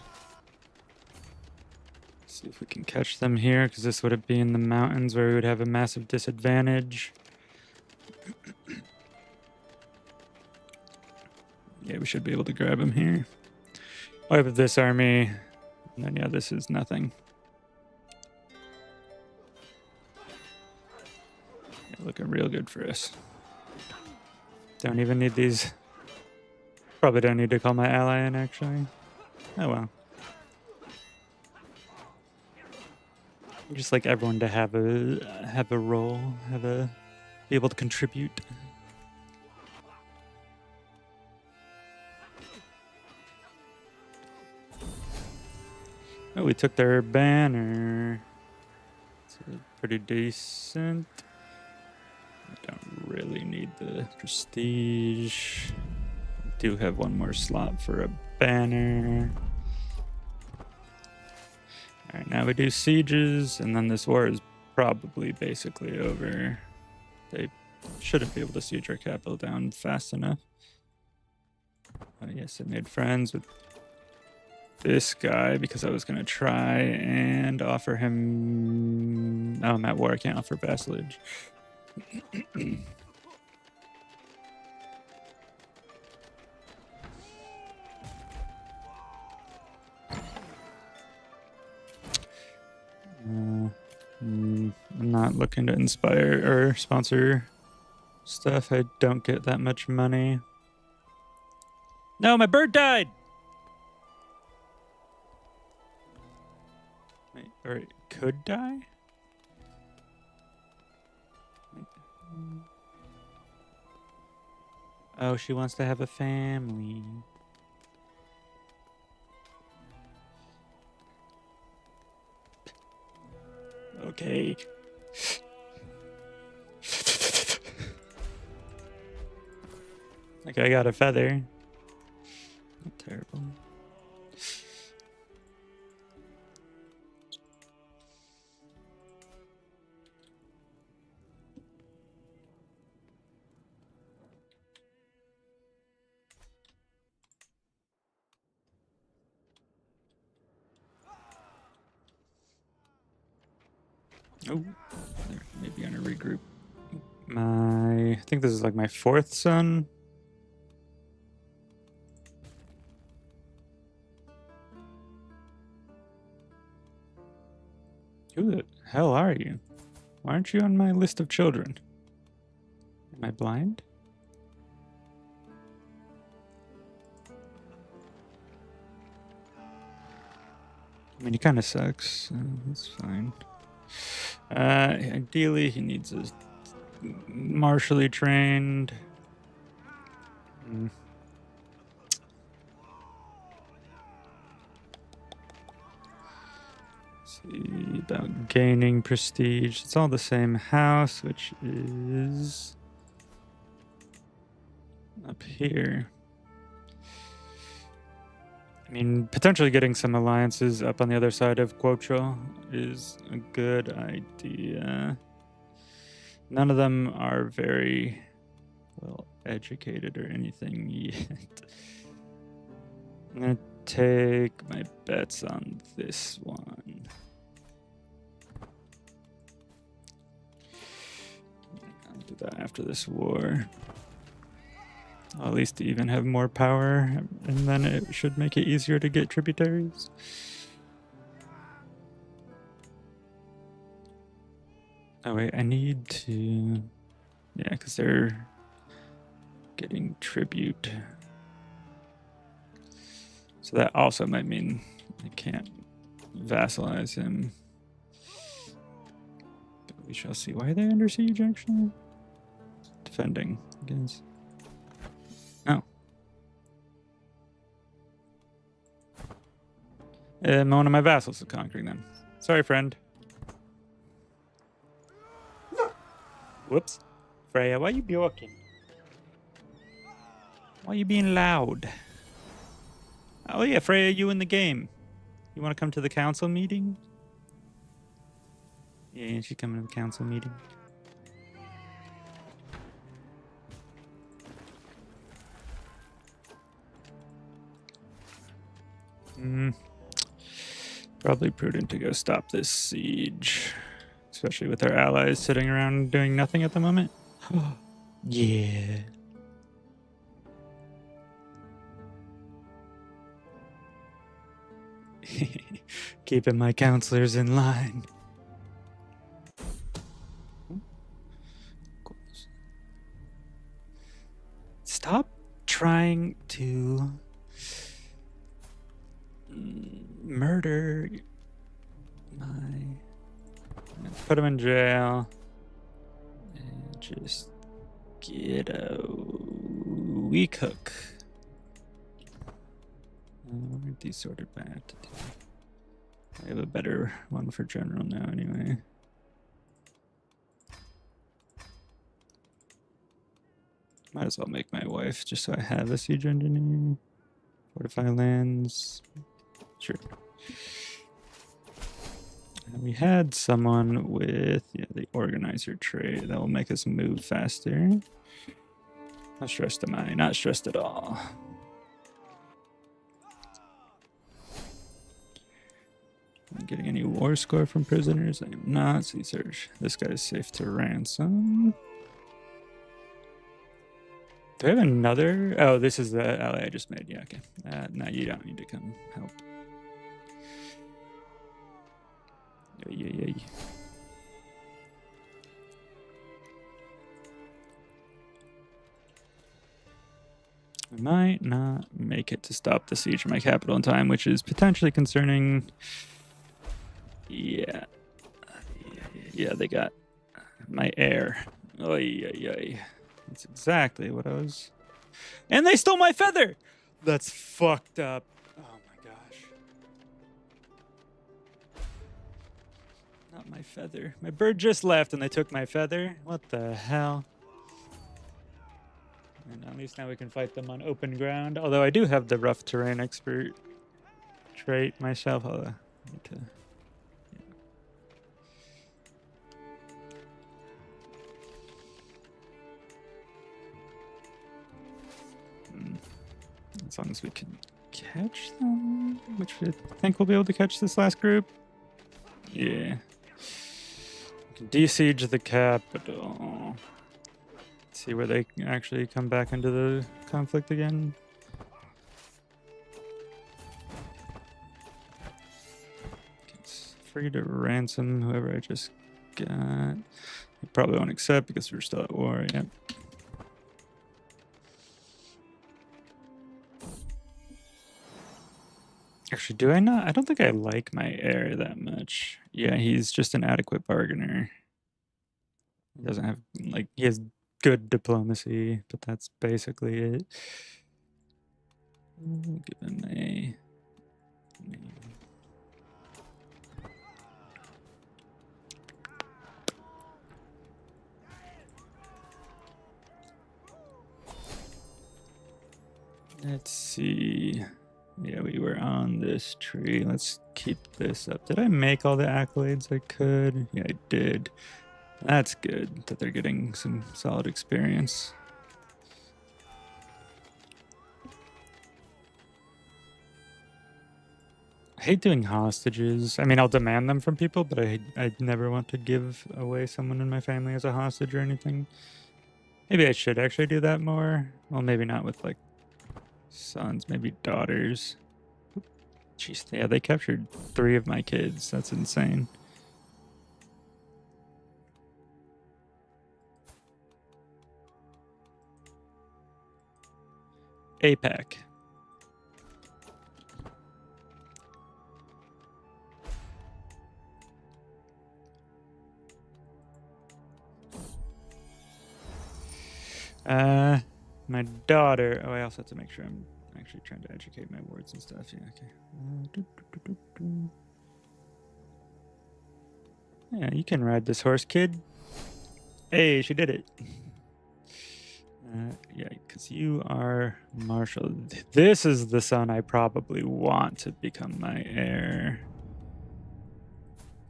S1: See if we can catch them here, because this would be in the mountains where we would have a massive disadvantage. Yeah, we should be able to grab them here. Wipe up this army, and then yeah, this is nothing. Yeah, looking real good for us. Don't even need these. Probably don't need to call my ally in, actually. Oh well. Just like everyone to have a role, be able to contribute. Oh, we took their banner. It's pretty decent. I don't really need the prestige. Do have one more slot for a banner. All right, now we do sieges, and then this war is probably basically over. They shouldn't be able to siege our capital down fast enough. Yes, I made friends with this guy because I was going to try and offer him... Oh, I'm at war. I can't offer vassalage. I'm not looking to inspire or sponsor stuff. I don't get that much money. No, my bird died! Wait, or it could die? Oh, she wants to have a family. Okay. Like I got a feather. Not terrible. Oh, there, maybe on a regroup. I think this is like my 4th son. Who the hell are you? Why aren't you on my list of children? Am I blind? I mean, he kind of sucks. So that's fine. Ideally, he needs a martially trained. See about gaining prestige. It's all the same house, which is up here. I mean, potentially getting some alliances up on the other side of Quocho is a good idea. None of them are very well educated or anything yet. I'm gonna take my bets on this one. I'll do that after this war. I'll at least even have more power, and then it should make it easier to get tributaries. Oh wait, I need to... Yeah, because they're getting tribute. So that also might mean I can't vassalize him. But we shall see. Why are they under siege, actually? Defending, I guess. Oh. One of my vassals is conquering them. Sorry, friend. Whoops. Freya, why are you bjorking? Why are you being loud? Oh yeah, Freya, you in the game. You want to come to the council meeting? Yeah, she's coming to the council meeting. Probably prudent to go stop this siege. Especially with our allies sitting around doing nothing at the moment. Yeah. Keeping my counselors in line. Stop trying to murder my... Put him in jail. And just get a weak hook. What are these sorted by have to do? I have a better one for general now anyway. Might as well make my wife just so I have a siege engineer. Fortify lands. Sure. And we had someone with the organizer trait that will make us move faster. How stressed am I? Not stressed at all. Am I getting any war score from prisoners? I am not. So this guy's safe to ransom. Do I have another? Oh, this is the ally I just made. Yeah, okay. No, you don't need to come help. Yeah. I might not make it to stop the siege of my capital in time, which is potentially concerning. Yeah, they got my heir. Oy. That's exactly what I was And they stole my feather! That's fucked up. Oh my gosh. Not my feather. My bird just left and they took my feather? What the hell? And at least now we can fight them on open ground. Although I do have the rough terrain expert trait myself. I need to... As long as we can catch them, which I think we'll be able to catch this last group. Yeah. We can de-siege the capital. See where they actually come back into the conflict again. It's free to ransom whoever I just got. I probably won't accept because we're still at war. Yep. Actually, do I not? I don't think I like my heir that much. Yeah, he's just an adequate bargainer. He doesn't have, like, he has good diplomacy, but that's basically it. We'll give him a... Let's see. Yeah, we were on this tree. Let's keep this up. Did I make all the accolades I could? Yeah, I did. That's good that they're getting some solid experience. I hate doing hostages. I mean, I'll demand them from people, but I never want to give away someone in my family as a hostage or anything. Maybe I should actually do that more. Well, maybe not with, like, sons, maybe daughters. Jeez, yeah, they captured 3 of my kids. That's insane. APAC. My daughter. Oh, I also have to make sure I'm actually trying to educate my wards and stuff. Yeah, okay. Yeah, you can ride this horse, kid. Hey, she did it. Yeah, because you are Marshall. This is the son I probably want to become my heir.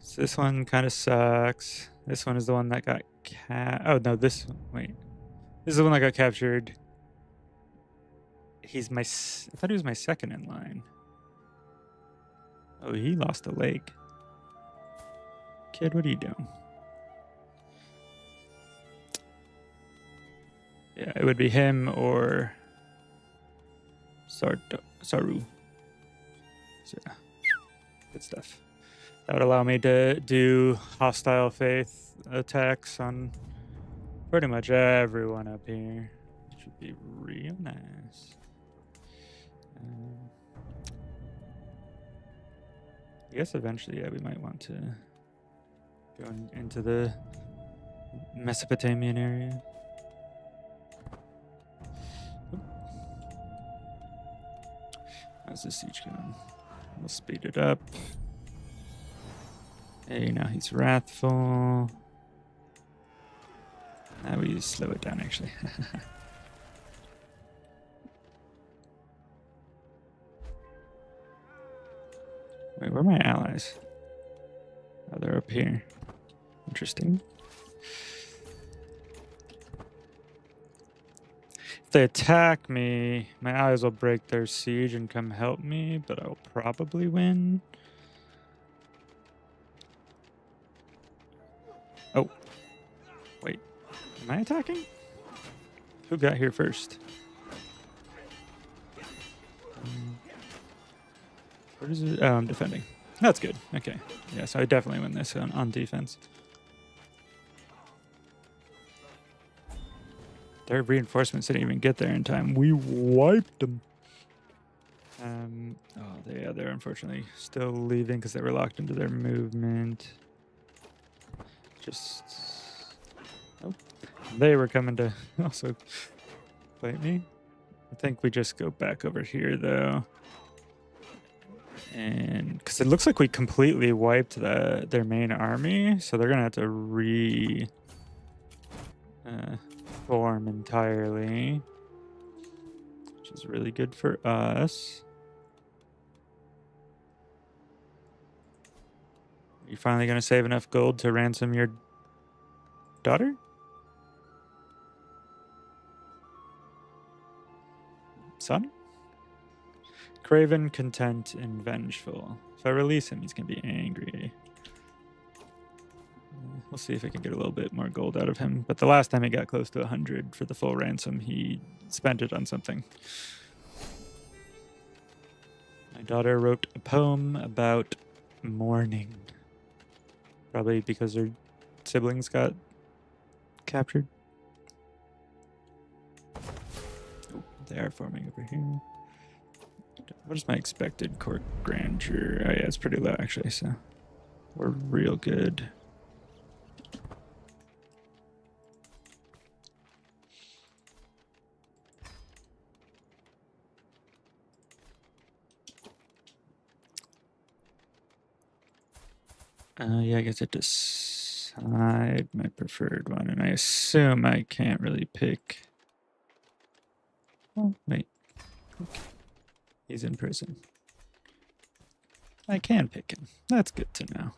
S1: So this one kind of sucks. This one is the one that got oh, no, this one. Wait. This is the one that got captured. He's my... I thought he was my second in line. Oh, he lost a leg. Kid, what are you doing? Yeah, it would be him or Saru. So, yeah. Good stuff. That would allow me to do hostile faith attacks on pretty much everyone up here. Which would be real nice. I guess eventually, yeah, we might want to go into the Mesopotamian area. How's this siege going? We'll speed it up. Hey, now he's wrathful. Now we slow it down, actually. Wait, where are my allies? Oh, they're up here. Interesting. If they attack me, my allies will break their siege and come help me, but I'll probably win. Oh. Wait. Am I attacking? Who got here first? Where is it? Oh, I'm defending. That's good. Okay. Yeah, so I definitely win this on defense. Their reinforcements didn't even get there in time. We wiped them. Oh, they're unfortunately still leaving because they were locked into their movement. Oh, they were coming to also fight me. I think we just go back over here though. And because it looks like we completely wiped their main army, so they're gonna have to form entirely, which is really good for us. Are you finally gonna save enough gold to ransom your daughter? Son? Craven, content, and vengeful. If I release him, he's gonna be angry. We'll see if I can get a little bit more gold out of him. But the last time he got close to 100 for the full ransom, he spent it on something. My daughter wrote a poem about mourning. Probably because her siblings got captured. Oh, they are forming over here. What is my expected court grandeur? Oh yeah, it's pretty low actually, so we're real good. Yeah, I guess I decide my preferred one, and I assume I can't really pick. Oh, wait. Okay. He's in prison. I can pick him. That's good to know.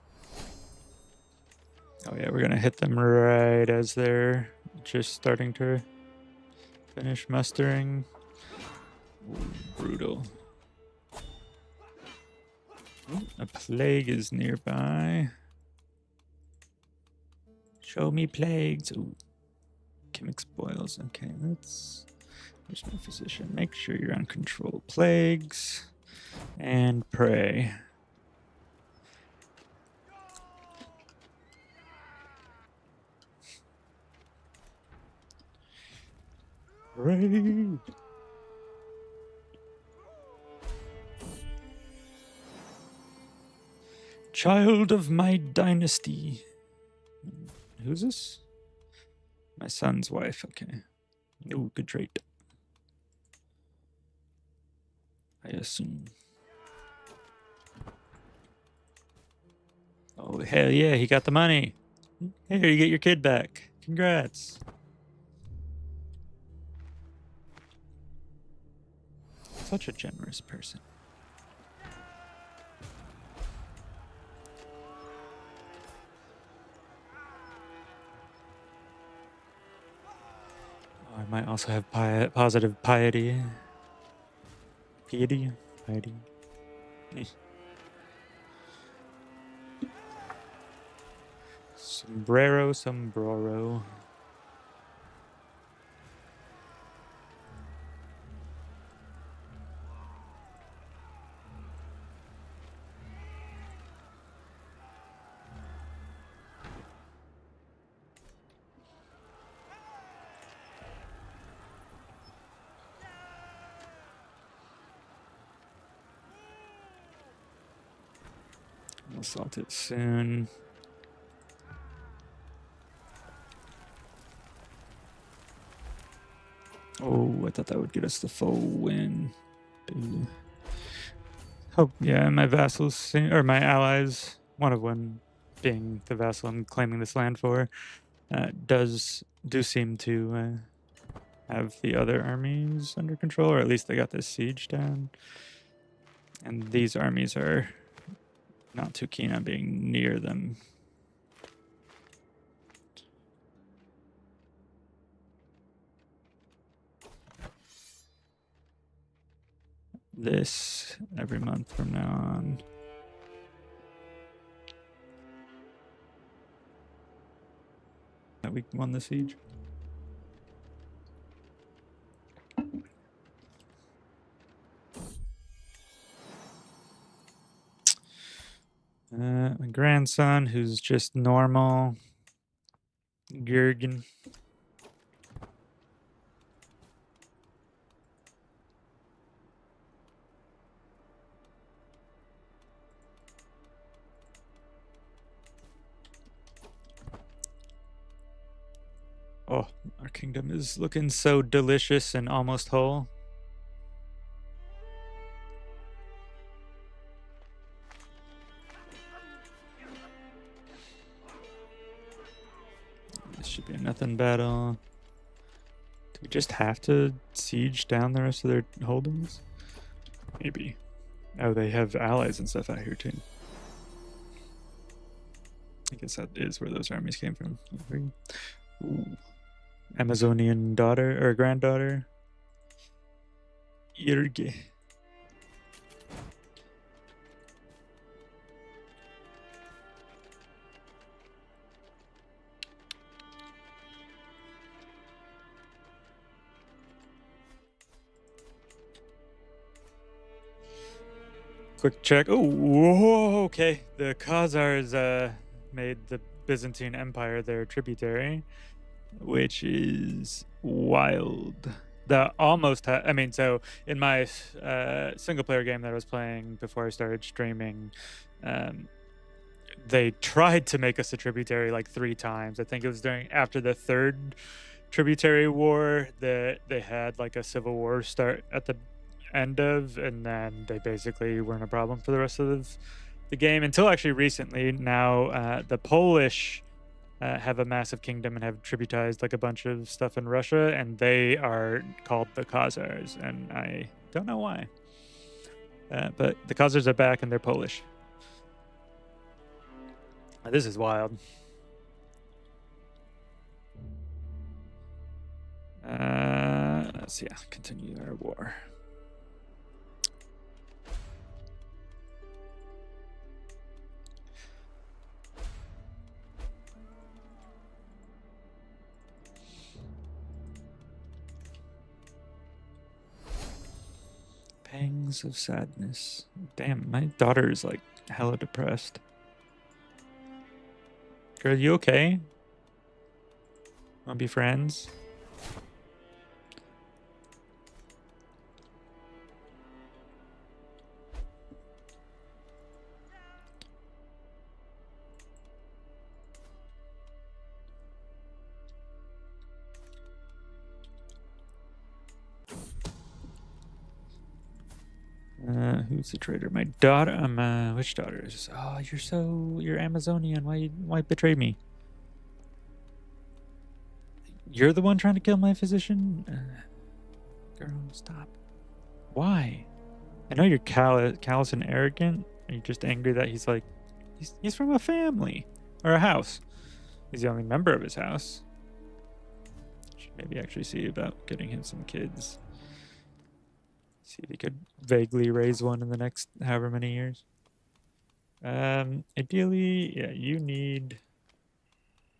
S1: Oh yeah, we're gonna hit them right as they're just starting to finish mustering. Ooh, brutal. Ooh, a plague is nearby. Show me plagues. Ooh. Chemic spoils. Okay, let's... There's my physician. Make sure you're on control. Plagues. And pray. Pray. Child of my dynasty. Who's this? My son's wife. Okay. Oh, good trait. I assume. Oh, hell yeah, he got the money. Here, you get your kid back. Congrats. Such a generous person. Oh, I might also have positive piety. Piety? Piety. Sombrero. I'll assault it soon. Oh, I thought that would get us the full win. Boo. Oh, yeah, my vassals, or my allies, one of them being the vassal I'm claiming this land for, do seem to have the other armies under control, or at least they got this siege down. And these armies are not too keen on being near them. This every month from now on. That we won the siege. My grandson, who's just normal. Gergen. Oh, our kingdom is looking so delicious and almost whole. should be a nothing battle. Do we just have to siege down the rest of their holdings? Maybe. Oh, they have allies and stuff out here too. I guess that is where those armies came from. Ooh. Amazonian daughter or granddaughter. Irge. Quick check. Oh, whoa, okay. The Khazars made the Byzantine Empire their tributary, which is wild. The almost, I mean, so in my single player game that I was playing before I started streaming, they tried to make us a tributary like 3 times. I think it was after the 3rd tributary war that they had like a civil war start at the end of, and then they basically weren't a problem for the rest of the game until actually recently. Now the Polish have a massive kingdom and have tributized like a bunch of stuff in Russia, and they are called the Khazars, and I don't know why. But the Khazars are back and they're Polish. This is wild. Let's continue our war. Pangs of sadness. Damn, my daughter is like hella depressed. Girl, you okay? Wanna be friends? Who's the traitor? My daughter. Which daughter is? Oh, you're Amazonian. Why betray me? You're the one trying to kill my physician. Girl, stop. Why? I know you're callous and arrogant. Are you just angry that he's from a family or a house? He's the only member of his house. Should maybe actually see about getting him some kids. See if he could vaguely raise one in the next however many years. Ideally, yeah, you need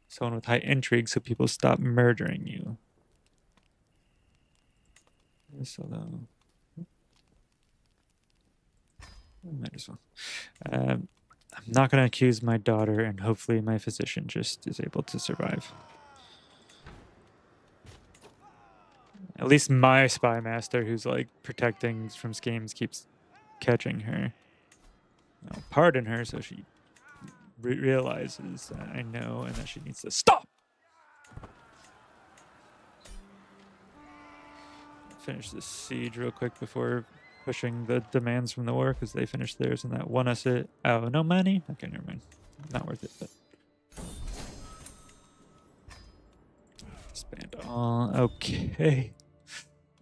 S1: someone with high intrigue so people stop murdering you. This, although, might as well. I'm not going to accuse my daughter, and hopefully my physician just is able to survive. At least my spy master, who's like protecting from schemes, keeps catching her. I'll pardon her so she realizes that I know and that she needs to stop. Finish this siege real quick before pushing the demands from the war, because they finished theirs and that won us it. Oh, no money? Okay, never mind. Not worth it, but. Expand all. Okay.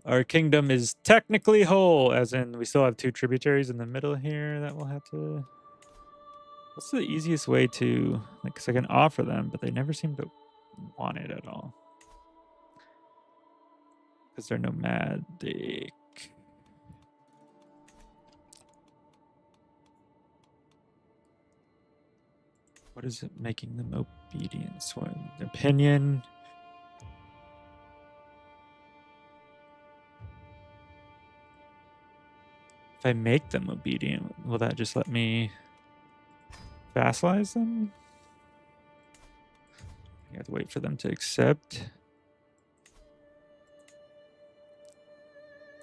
S1: Our kingdom is technically whole, as in we still have 2 tributaries in the middle here that we'll have to... What's the easiest way to... Like, because I can offer them, but they never seem to want it at all. Because they're nomadic. What is it making them obedient? One opinion... If I make them obedient, will that just let me vassalize them? I have to wait for them to accept.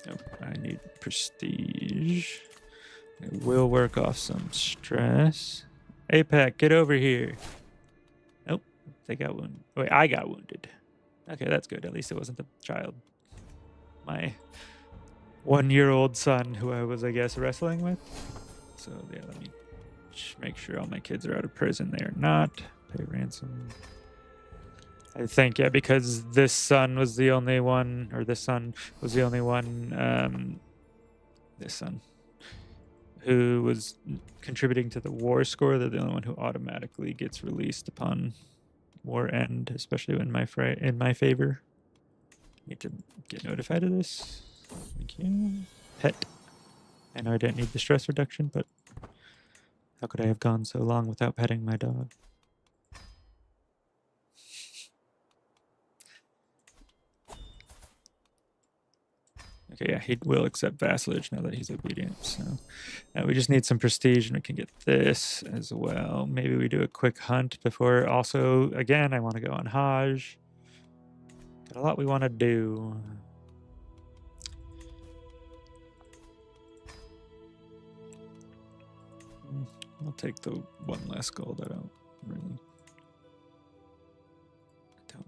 S1: Nope, I need prestige. I will work off some stress. APAC, get over here. Nope, they got wounded. Wait, I got wounded. Okay, that's good. At least it wasn't the child. My 1-year-old son who I was, I guess, wrestling with. So yeah, let me make sure all my kids are out of prison. They are not. Pay ransom. I think, yeah, because this son was the only one, or this son was the only one, this son, who was contributing to the war score. They're the only one who automatically gets released upon war end, especially in my favor. Need to get notified of this. Thank you. Pet. I know I didn't need the stress reduction, but how could I have gone so long without petting my dog? Okay, yeah, he will accept vassalage now that he's obedient. So we just need some prestige, and we can get this as well. Maybe we do a quick hunt before. Also, again, I want to go on Hajj. Got a lot we want to do. I'll take the one less gold. I don't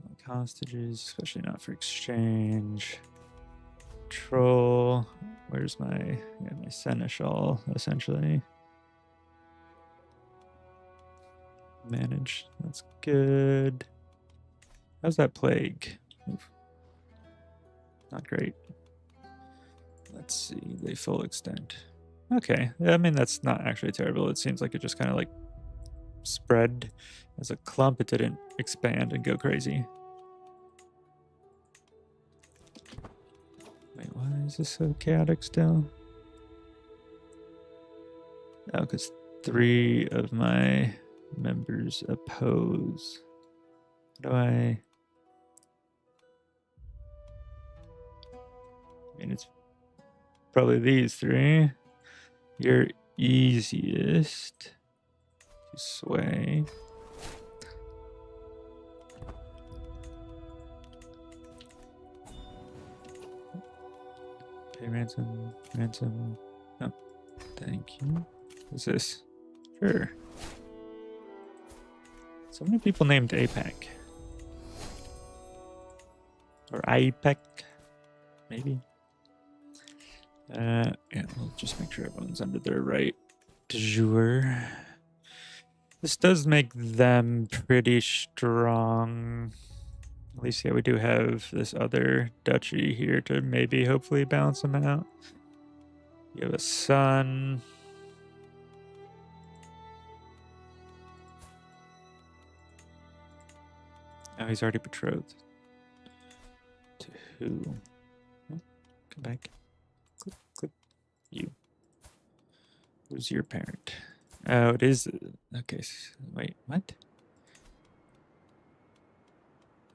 S1: like hostages, especially not for exchange. Troll. Where's my seneschal, essentially? Manage. That's good. How's that plague? Oof. Not great. Let's see. They full extent. Okay. I mean, that's not actually terrible. It seems like it just kind of like spread as a clump. It didn't expand and go crazy. Wait, why is this so chaotic still? Oh, because 3 of my members oppose. How do I mean, it's probably these 3. You're easiest to sway. Pay ransom. Oh, thank you. What's this? Sure. So many people named APEC. Or IPEC, maybe. Yeah, we'll just make sure everyone's under their right de jure. This does make them pretty strong. At least, yeah, we do have this other duchy here to maybe hopefully balance them out. You have a son. Oh, he's already betrothed. To who? Oh, come back. Click. You. Who's your parent? Oh, it is. Okay. Wait, what?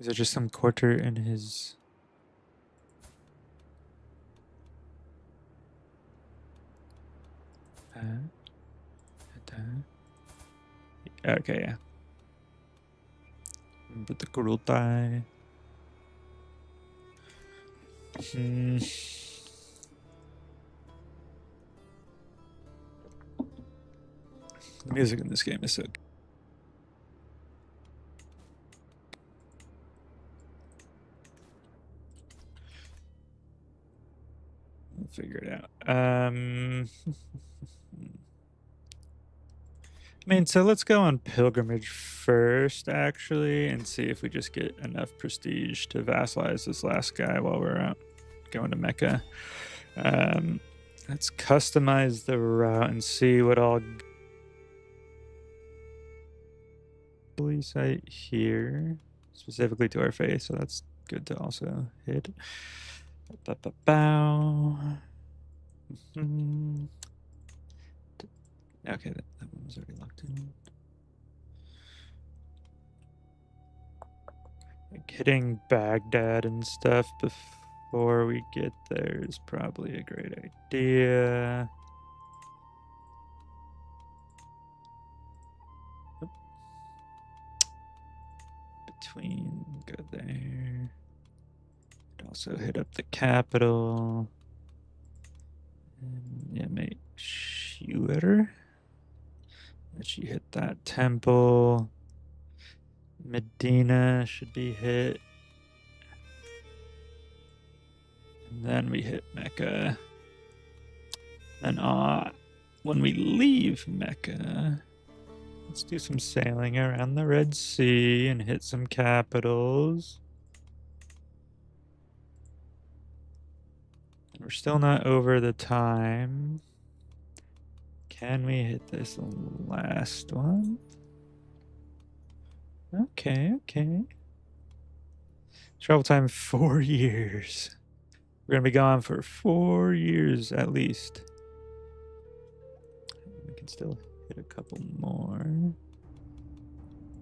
S1: Is there just some quarter in his... Okay, yeah. But the cruelty. The music in this game is so good. We'll figure it out. I mean, so let's go on pilgrimage first, actually, and see if we just get enough prestige to vassalize this last guy while we're out going to Mecca. Let's customize the route and see what all site here, specifically to our faith, so that's good to also hit. Bow. Okay, that one was already locked in. Like hitting Baghdad and stuff before we get there is probably a great idea. Between, go there. Could also hit up the capital. And yeah, make sure that you hit that temple. Medina should be hit. And then we hit Mecca. And when we leave Mecca, Let's do some sailing around the Red Sea and hit some capitals. We're still not over the time. Can we hit this last one? Okay, okay. Travel time 4 years. We're gonna be gone for 4 years at least. We can still hit a couple more.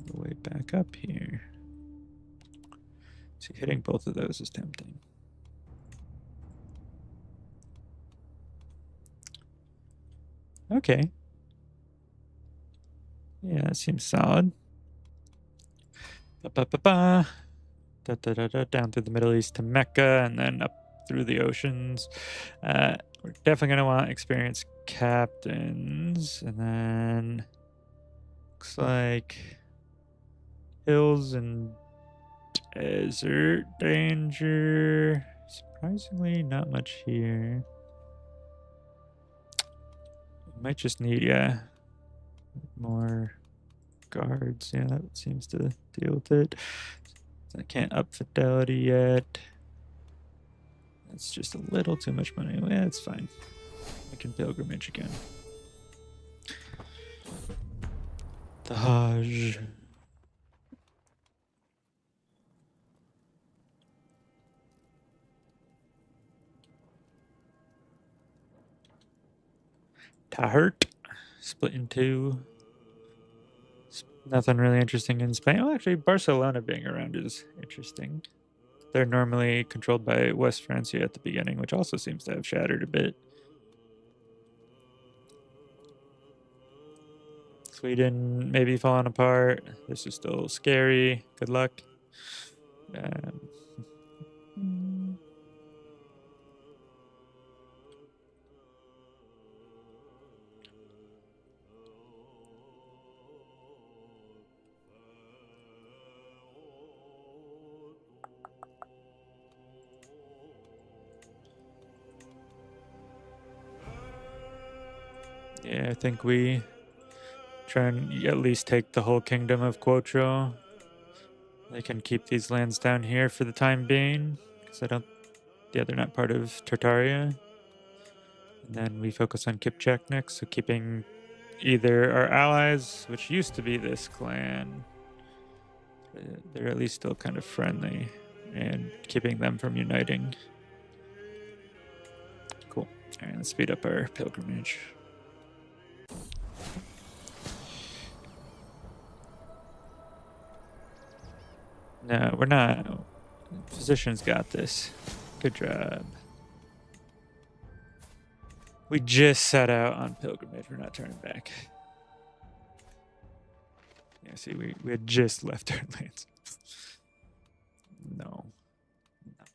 S1: The way back up here. See, hitting both of those is tempting. Okay. Yeah, that seems solid. Ba-ba-ba-ba. Da-da-da-da, down through the Middle East to Mecca, and then up through the oceans. We're definitely going to want experienced captains. And then looks like hills and desert danger. Surprisingly, not much here. We might just need, yeah, more guards. Yeah, that seems to deal with it. I can't up fidelity yet. That's just a little too much money. Yeah, it's fine. I can pilgrimage again. The Hajj. Tahert. Split in two. Nothing really interesting in Spain. Well, actually, Barcelona being around is interesting. They're normally controlled by West Francia at the beginning, which also seems to have shattered a bit. Sweden maybe falling apart. This is still scary. Good luck. Yeah, I think we try and at least take the whole kingdom of Quotro. They can keep these lands down here for the time being, because yeah, they're not part of Tartaria. And then we focus on Kipchak next, so keeping either our allies, which used to be this clan, they're at least still kind of friendly, and keeping them from uniting. Cool. All right, let's speed up our pilgrimage. No, we're not. Physician's got this. Good job. We just set out on pilgrimage. We're not turning back. Yeah, see, we had just left our lands. No. No.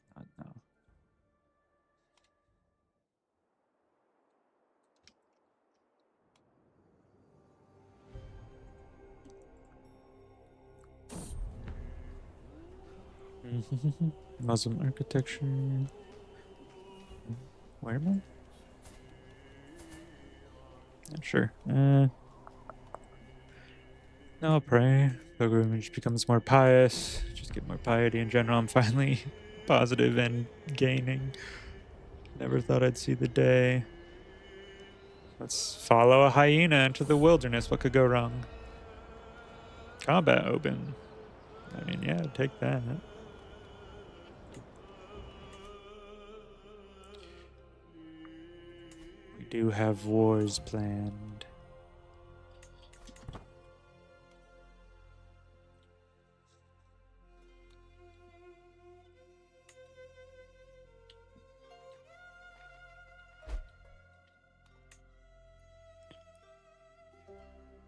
S1: Muslim architecture. Where am I? Not sure. No, I'll pray. Pilgrimage becomes more pious. Just get more piety in general. I'm finally positive and gaining. Never thought I'd see the day. Let's follow a hyena into the wilderness. What could go wrong? Combat open. I mean, yeah, take that. We do have wars planned.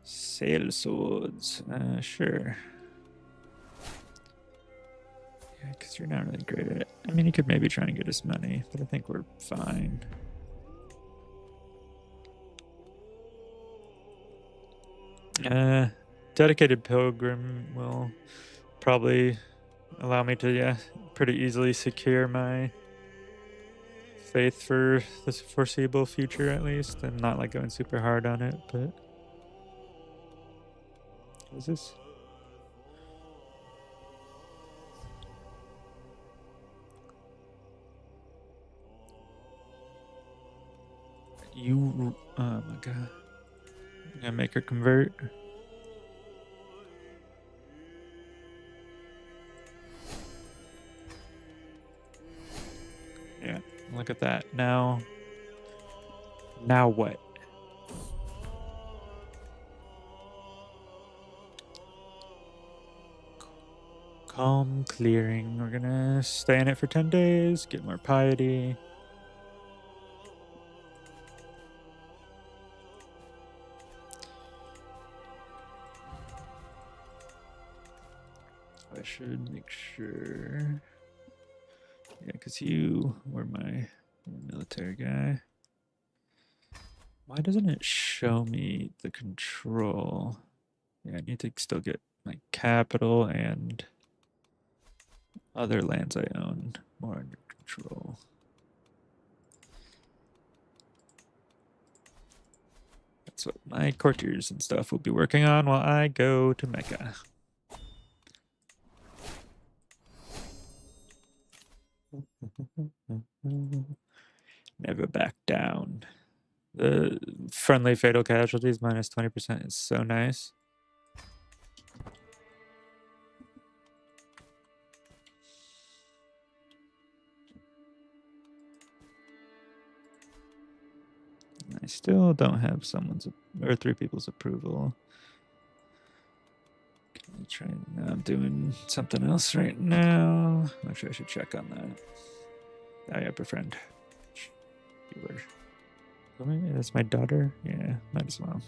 S1: Sail swords. Sure. Yeah, because you're not really great at it. I mean, you could maybe try and get us money, but I think we're fine. Dedicated pilgrim will probably allow me to, yeah, pretty easily secure my faith for the foreseeable future, at least. I'm not like going super hard on it, but What is this? You, oh my god. I'm gonna make her convert. Yeah, look at that. Now what? Calm clearing. We're gonna stay in it for 10 days, get more piety. I should make sure. Yeah, because you were my military guy. Why doesn't it show me the control? Yeah, I need to still get my capital and other lands I own more under control. That's what my courtiers and stuff will be working on while I go to Mecca. Never back down. The friendly fatal casualties minus 20% is so nice. I still don't have someone's or 3 people's approval. I'm doing something else right now. Actually, I should check on that. I have a friend. That's my daughter. Yeah, might as well.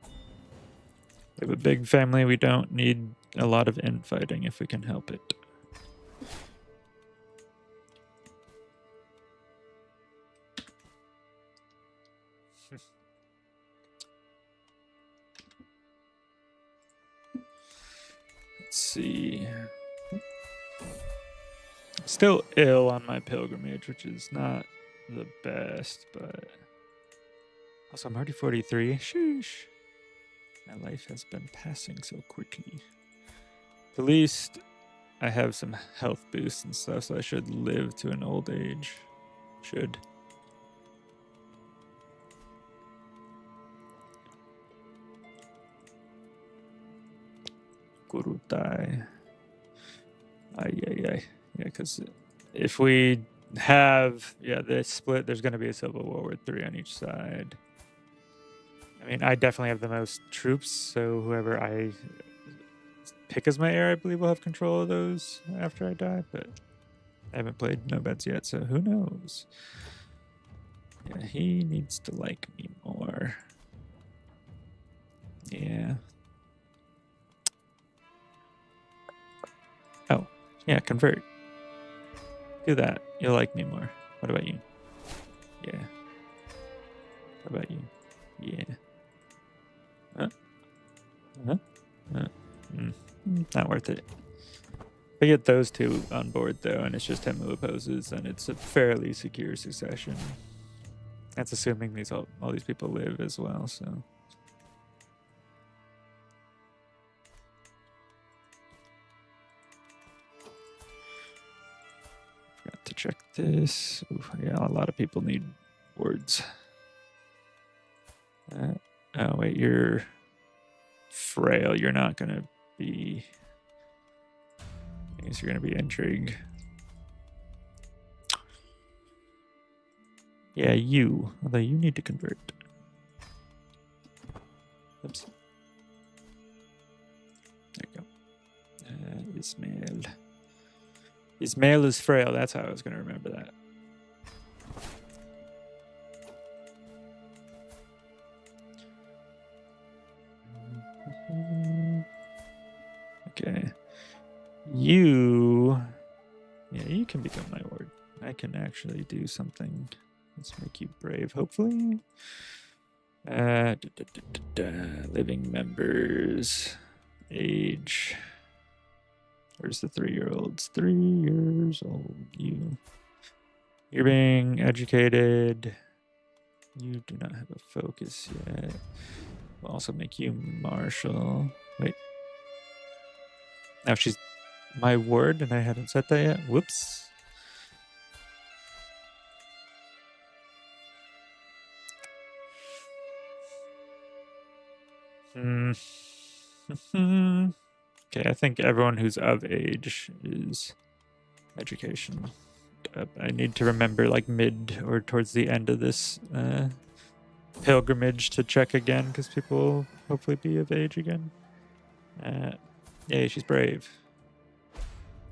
S1: We have a big family. We don't need a lot of infighting if we can help it. Let's see. Still ill on my pilgrimage, which is not the best, but also I'm already 43. Sheesh. My life has been passing so quickly. At least I have some health boosts and stuff, so I should live to an old age. Should. Gurutai. Yeah, because if we have this split, there's going to be a civil war with 3 on each side. I mean, I definitely have the most troops, so whoever I pick as my heir, I believe, will have control of those after I die, but I haven't played no bets yet, so who knows? Yeah, he needs to like me more. Yeah. Oh, yeah, convert. Do that. You'll like me more. What about you? Yeah. What about you? Yeah. Not worth it. If I get those 2 on board, though, and it's just him who opposes, then it's a fairly secure succession. That's assuming all these people live as well, so... Forgot to check this. Ooh, yeah, a lot of people need words. Oh, wait, you're frail. You're not going to be... I guess you're going to be intrigue. Yeah, you. Although you need to convert. Oops. There you go. Ismail. Ismail is frail. That's how I was going to remember that. Okay. You can become my ward. I can actually do something. Let's make you brave, hopefully. Living members. Age. Where's the 3-year-olds? 3 years old. You're being educated. You do not have a focus yet. We'll also make you Marshal. Wait. Now she's my ward and I hadn't set that yet. Whoops. Okay, I think everyone who's of age is education. I need to remember like mid or towards the end of this pilgrimage to check again because people will hopefully be of age again. Yay, she's brave.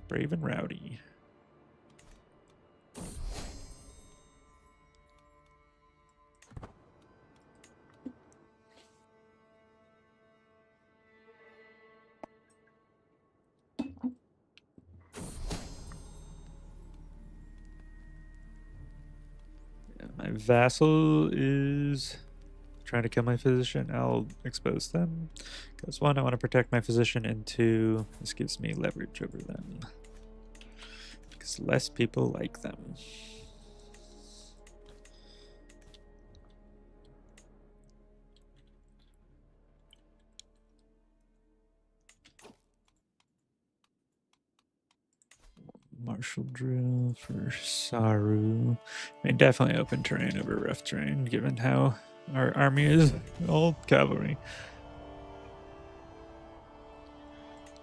S1: Brave and rowdy. My vassal is trying to kill my physician. I'll expose them. Because one, I want to protect my physician, and two, this gives me leverage over them. Because less people like them. Martial drill for Saru. I mean, definitely open terrain over rough terrain, given how our army is all cavalry.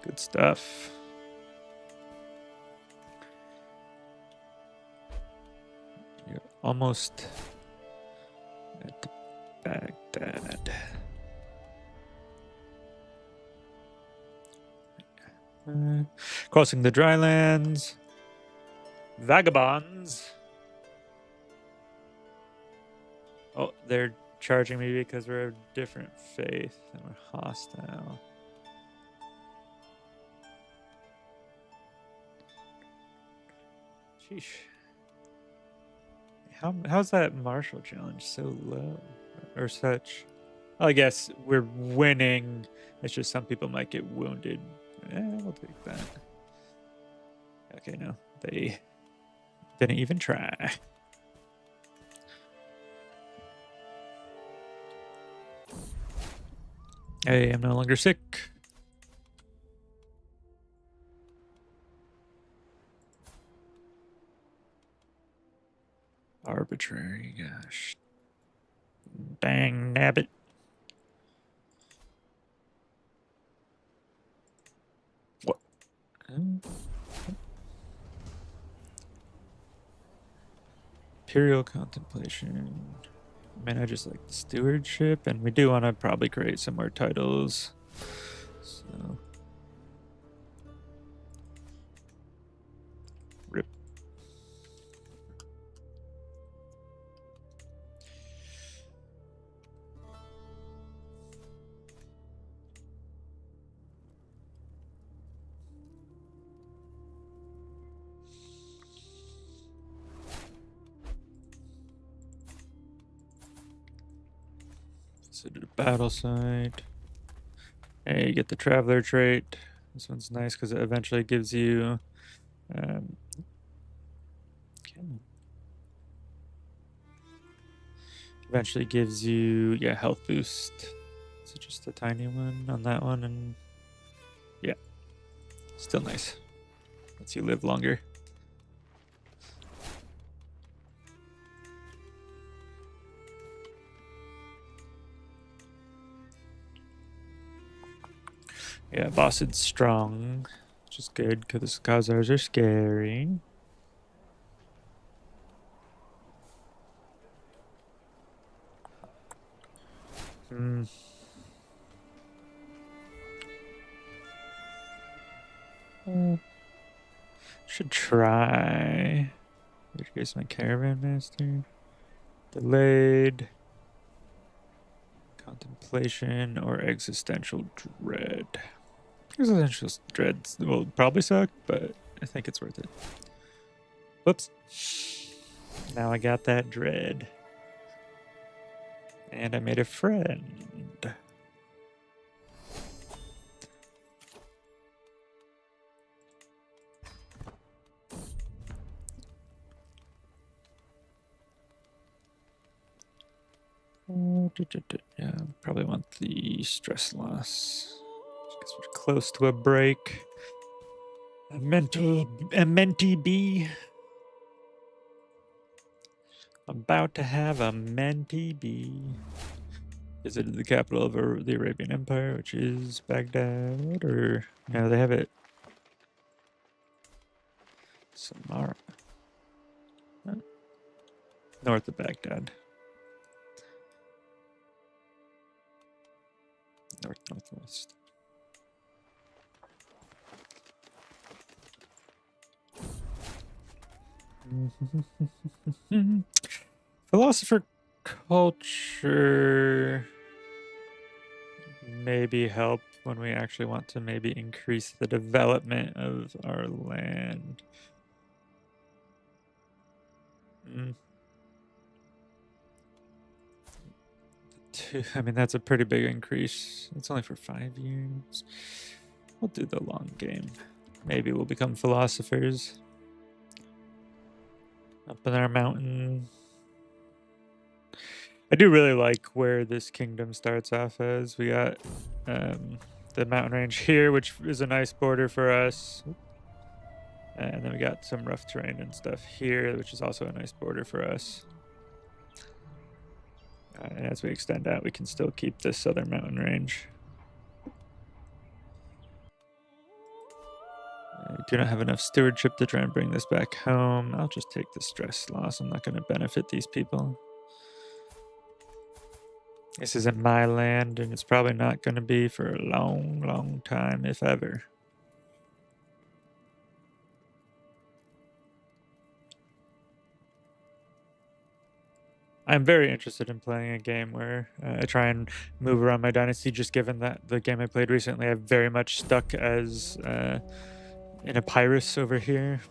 S1: Good stuff. You're almost at Baghdad. Crossing the drylands. Vagabonds. Oh, they're charging me because we're of different faith and we're hostile. Sheesh. How's that martial challenge so low or such? I guess we're winning. It's just some people might get wounded. We'll take that. Okay, no, they didn't even try. Hey, I'm no longer sick. Arbitrary, gosh. Dang nabbit. What? Imperial contemplation. Man, I just like the stewardship, and we do want to probably create some more titles. So. Rip. So to the battle site. Hey, you get the traveler trait. This one's nice because it eventually gives you eventually gives you health boost. So just a tiny one on that one, and yeah, still nice. Lets you live longer. Yeah, Bossed's strong, which is good because Khazars are scary. Should try. Introduce my caravan master. Delayed. Contemplation or existential dread. Existential dread will probably suck, but I think it's worth it. Whoops. Now I got that dread. And I made a friend. Yeah, probably want the stress loss. Because we're close to a break. A mentee bee. About to have a mentee bee. Visited the capital of the Arabian Empire, which is Baghdad, or no, they have it. Samarra. Huh? North of Baghdad. Northwest. Philosopher culture maybe help when we actually want to maybe increase the development of our land. I mean, that's a pretty big increase. It's only for 5 years. We'll do the long game. Maybe we'll become philosophers. Up in our mountain. I do really like where this kingdom starts off as. We got the mountain range here, which is a nice border for us. And then we got some rough terrain and stuff here, which is also a nice border for us. And as we extend out, we can still keep this southern mountain range. I do not have enough stewardship to try and bring this back home. I'll just take the stress loss. I'm not going to benefit these people. This isn't my land, and it's probably not going to be for a long, long time, if ever. I'm very interested in playing a game where I try and move around my dynasty, just given that the game I played recently, I've very much stuck as in a Pyrrhus over here,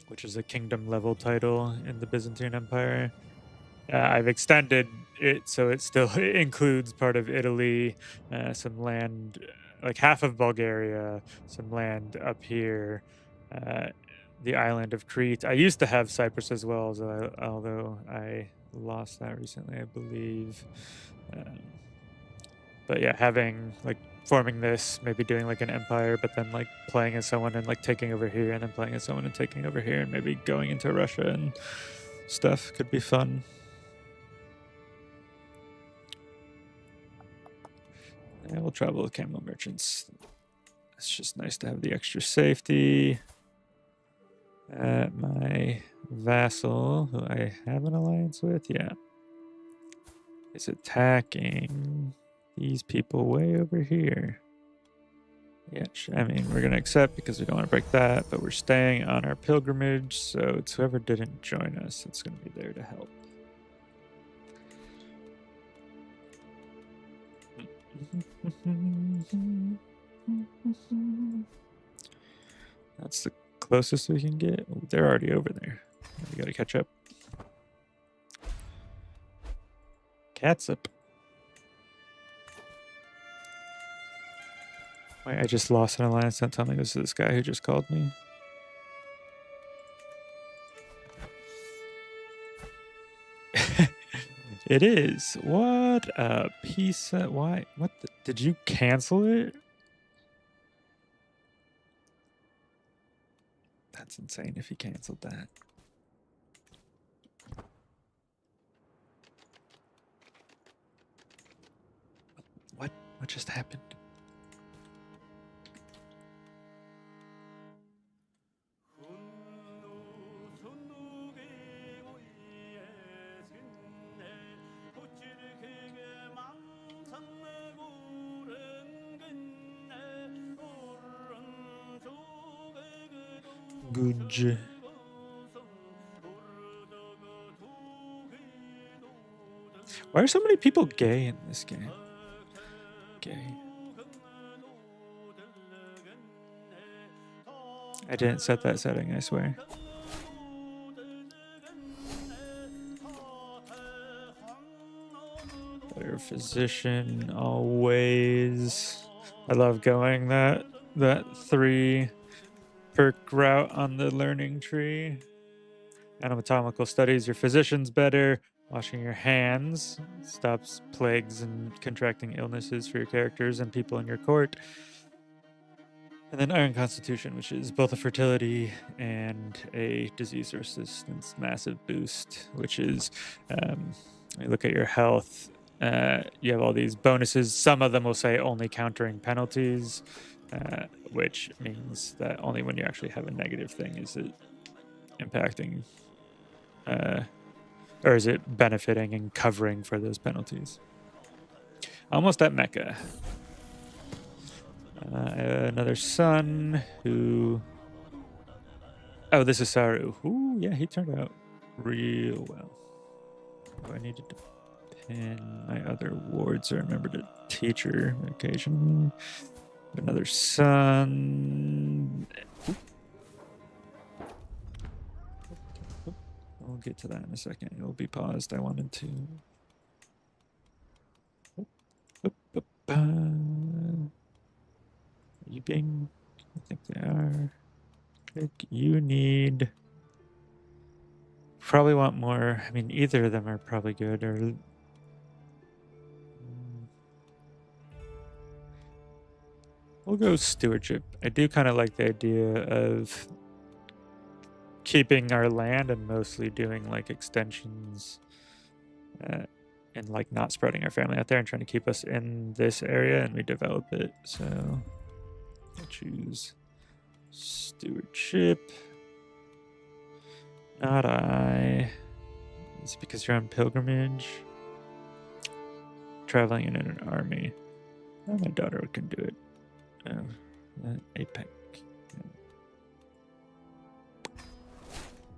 S1: which is a kingdom level title in the Byzantine Empire. I've extended it so it still includes part of Italy, some land, like half of Bulgaria, some land up here, the island of Crete. I used to have Cyprus as well, although I lost that recently, I believe. But yeah, forming this, maybe doing like an empire, but then like playing as someone and like taking over here, and then playing as someone and taking over here, and maybe going into Russia and stuff could be fun. And we'll travel with camel merchants. It's just nice to have the extra safety. My vassal, who I have an alliance with, is attacking these people way over here. Yeah, I mean, we're going to accept because we don't want to break that, but we're staying on our pilgrimage, so it's whoever didn't join us that's going to be there to help. That's the closest we can get. Oh, they're already over there. We gotta catch up. Catsup. Wait, I just lost an alliance. Don't tell me this is this guy who just called me. It is. What a piece of... Why? What the... Did you cancel it? That's insane if he canceled that. What just happened? Good. Why are so many people gay in this game? Gay. I didn't set that setting, I swear. Better physician always. I love going that 3 perk route on the learning tree. Anatomical studies, your physician's better. Washing your hands stops plagues and contracting illnesses for your characters and people in your court. And then Iron Constitution, which is both a fertility and a disease resistance massive boost, which is, when you look at your health, you have all these bonuses. Some of them will say only countering penalties, which means that only when you actually have a negative thing is it impacting, or is it benefiting and covering for those penalties. Almost at Mecca. Another son who... Oh, this is Saru. Ooh, yeah, he turned out real well. Oh, I needed to pin my other wards so I remember to teacher occasion. Another son. I'll get to that in a second. It will be paused. I wanted to... You being... I think they are. Click. You need... Probably want more. I mean, either of them are probably good. Or we'll go stewardship. I do kind of like the idea of keeping our land and mostly doing like extensions, and like not spreading our family out there and trying to keep us in this area, and we develop it. So I'll choose stewardship. Not I. It's because you're on pilgrimage. Traveling in an army. Oh, my daughter can do it. APEC.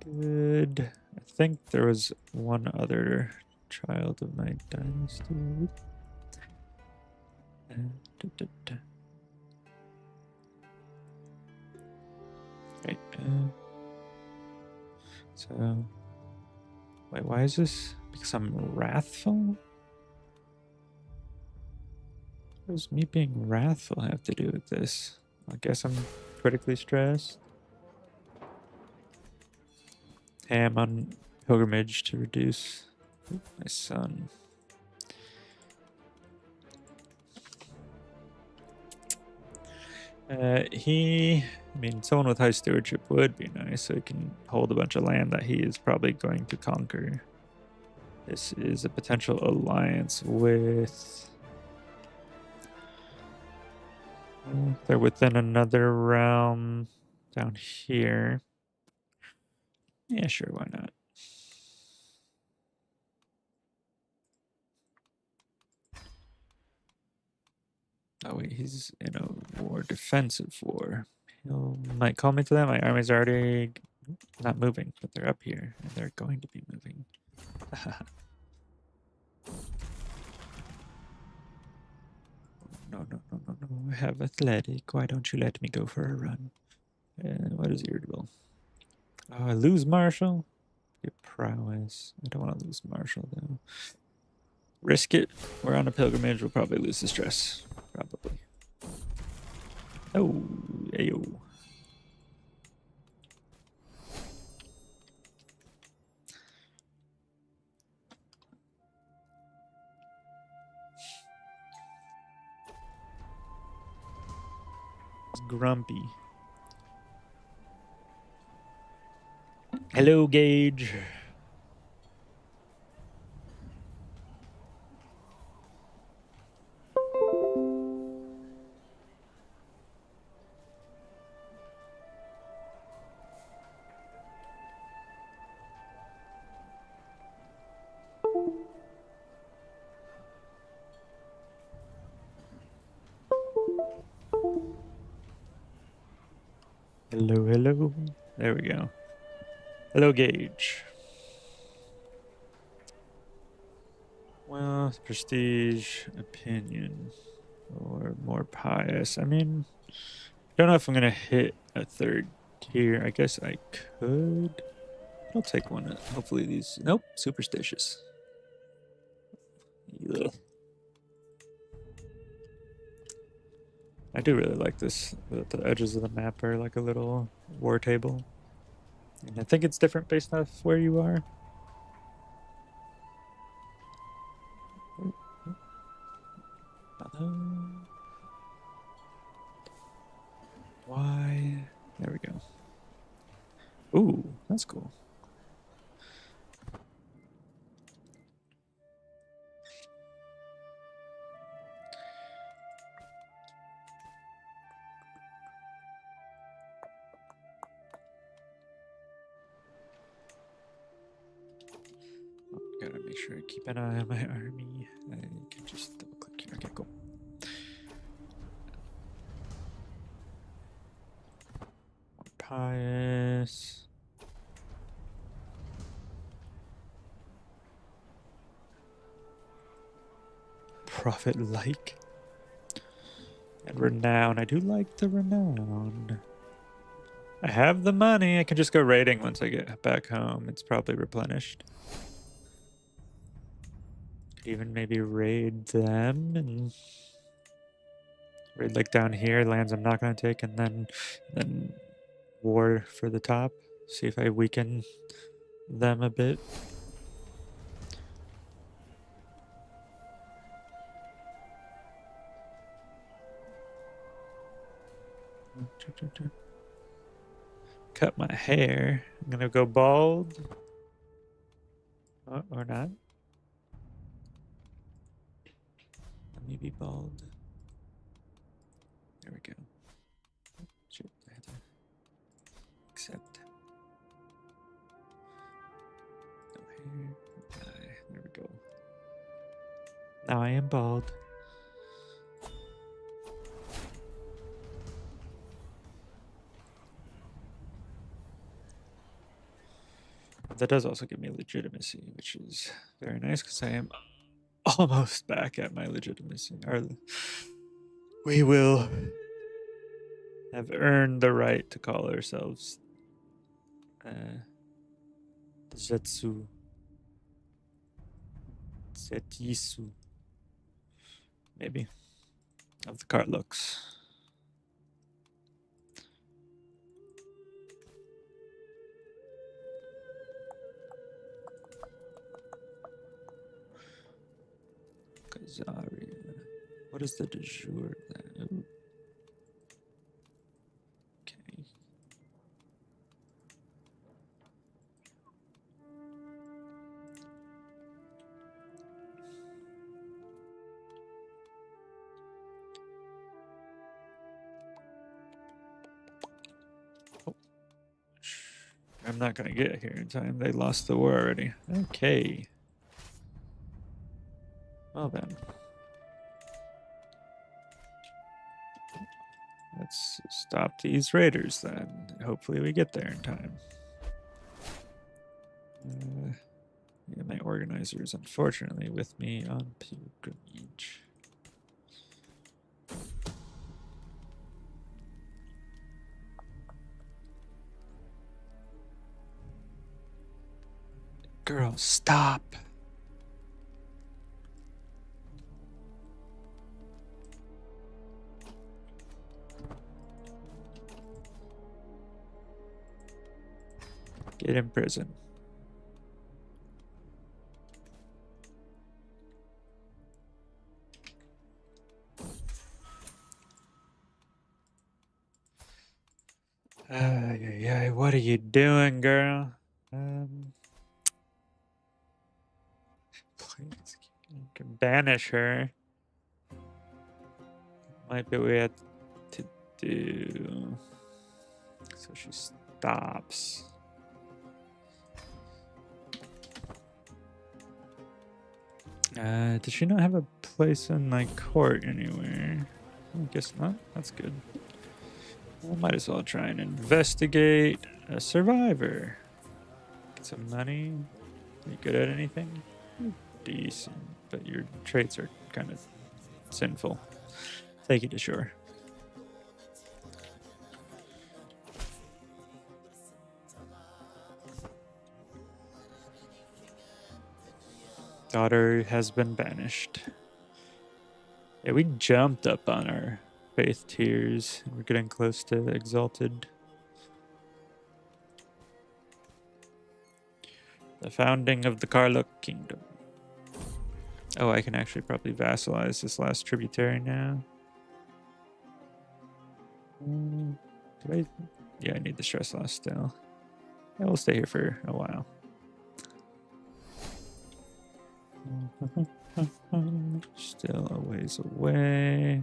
S1: Good. I think there was one other child of my dynasty. Right. So, wait, why is this? Because I'm wrathful? What does me being wrathful have to do with this? I guess I'm critically stressed. Hey, I'm on pilgrimage to reduce my son. I mean, someone with high stewardship would be nice, so he can hold a bunch of land that he is probably going to conquer. This is a potential alliance with... They're within another realm down here. Yeah, sure, why not? Oh wait, he's in a war, defensive war. He might call me to that. My army's already not moving, but they're up here, and they're going to be moving. No. I have athletic. Why don't you let me go for a run? What is irritable? Oh, I lose Marshall. Get prowess. I don't want to lose Marshall though. Risk it. We're on a pilgrimage. We'll probably lose the stress. Probably. Oh, ayo. Grumpy. Hello, Gage. Hello. There we go. Hello, Gage. Well, prestige, opinion, or more pious. I mean, don't know if I'm gonna hit a third tier. I guess I could. I'll take one. Hopefully these. Nope, superstitious. Ugh. I do really like this. The edges of the map are like a little war table. And I think it's different based off where you are. Why? There we go. Ooh, that's cool. Gotta make sure I keep an eye on my army. I can just double click here. Okay, cool. More pious. Prophet like. And renown. I do like the renown. I have the money. I can just go raiding once I get back home. It's probably replenished. Could even maybe raid them and raid like down here, lands I'm not gonna take, and then war for the top. See if I weaken them a bit. Cut my hair. I'm gonna go bald. Oh, or not. Let me be bald. There we go. Shit, I had to accept. No hair. There we go. Now I am bald. That does also give me legitimacy, which is very nice because I am almost back at my legitimacy. We will have earned the right to call ourselves Zetsu. Zetisu. Maybe. Of the card looks. Kazaria. What is the de jure then? Okay. Oh. I'm not gonna get here in time. They lost the war already. Okay. Well then. Let's stop these raiders then. Hopefully we get there in time. Yeah, my organizer is unfortunately with me on pilgrimage. Girl, stop. Get in prison. What are you doing, girl? Please, you can banish her. Might be what we have to do. So she stops. Does she not have a place in my court anywhere? I guess not. That's good. I might as well try and investigate a survivor. Get some money. Are you good at anything? Decent, but your traits are kind of sinful. Take you to shore. Daughter has been banished. Yeah, we jumped up on our faith tiers. We're getting close to exalted. The founding of the Karluk Kingdom. Oh, I can actually probably vassalize this last tributary now. Do I? Yeah, I need the stress loss still. Yeah, we'll stay here for a while. Still a ways away.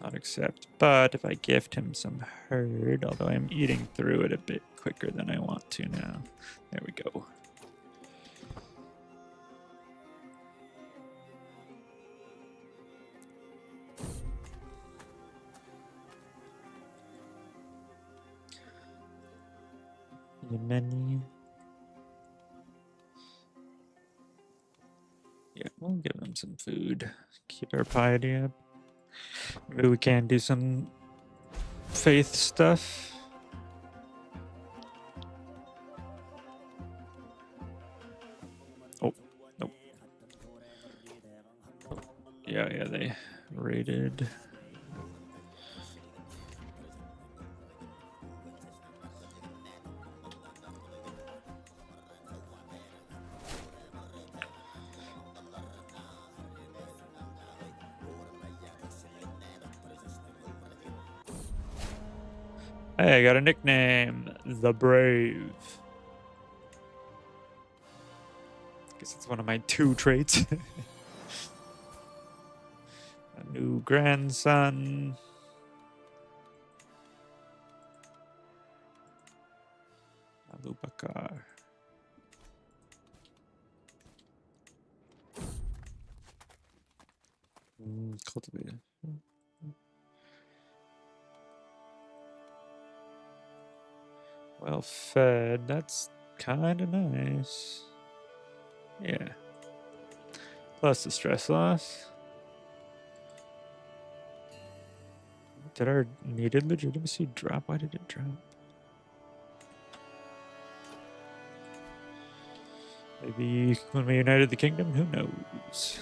S1: Not accept, but if I gift him some herd, although I'm eating through it a bit quicker than I want to now. There we go. Yemeni. Yeah, we'll give them some food. Keep our piety up. Maybe we can do some faith stuff. Oh, nope. Yeah, they raided. Hey, I got a nickname, The Brave. Guess it's one of my 2 traits. A new grandson. Abu Bakr. Cultivated. Well fed. That's kind of nice. Yeah. Plus the stress loss. Did our needed legitimacy drop? Why did it drop? Maybe when we united the kingdom? Who knows?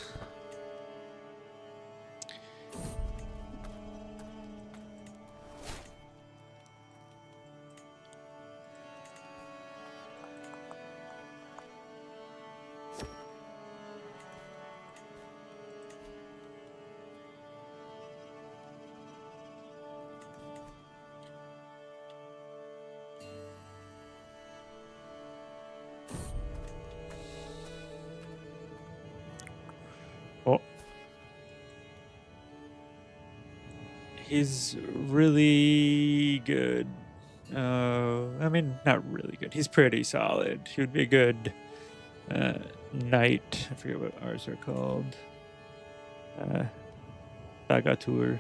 S1: Oh. He's really good. I mean, not really good. He's pretty solid. He would be a good knight. I forget what ours are called. Bagatur.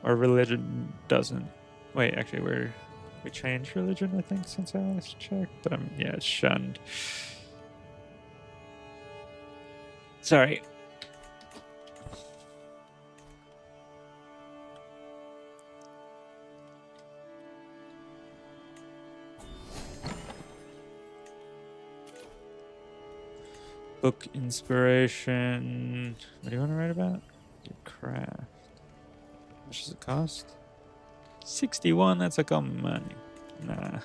S1: Our religion doesn't. Wait, actually, we changed religion, I think, since I last checked. But yeah, it's shunned. Sorry. Book inspiration. What do you want to write about? Your craft. How much does it cost? 61, that's like all money. Nah.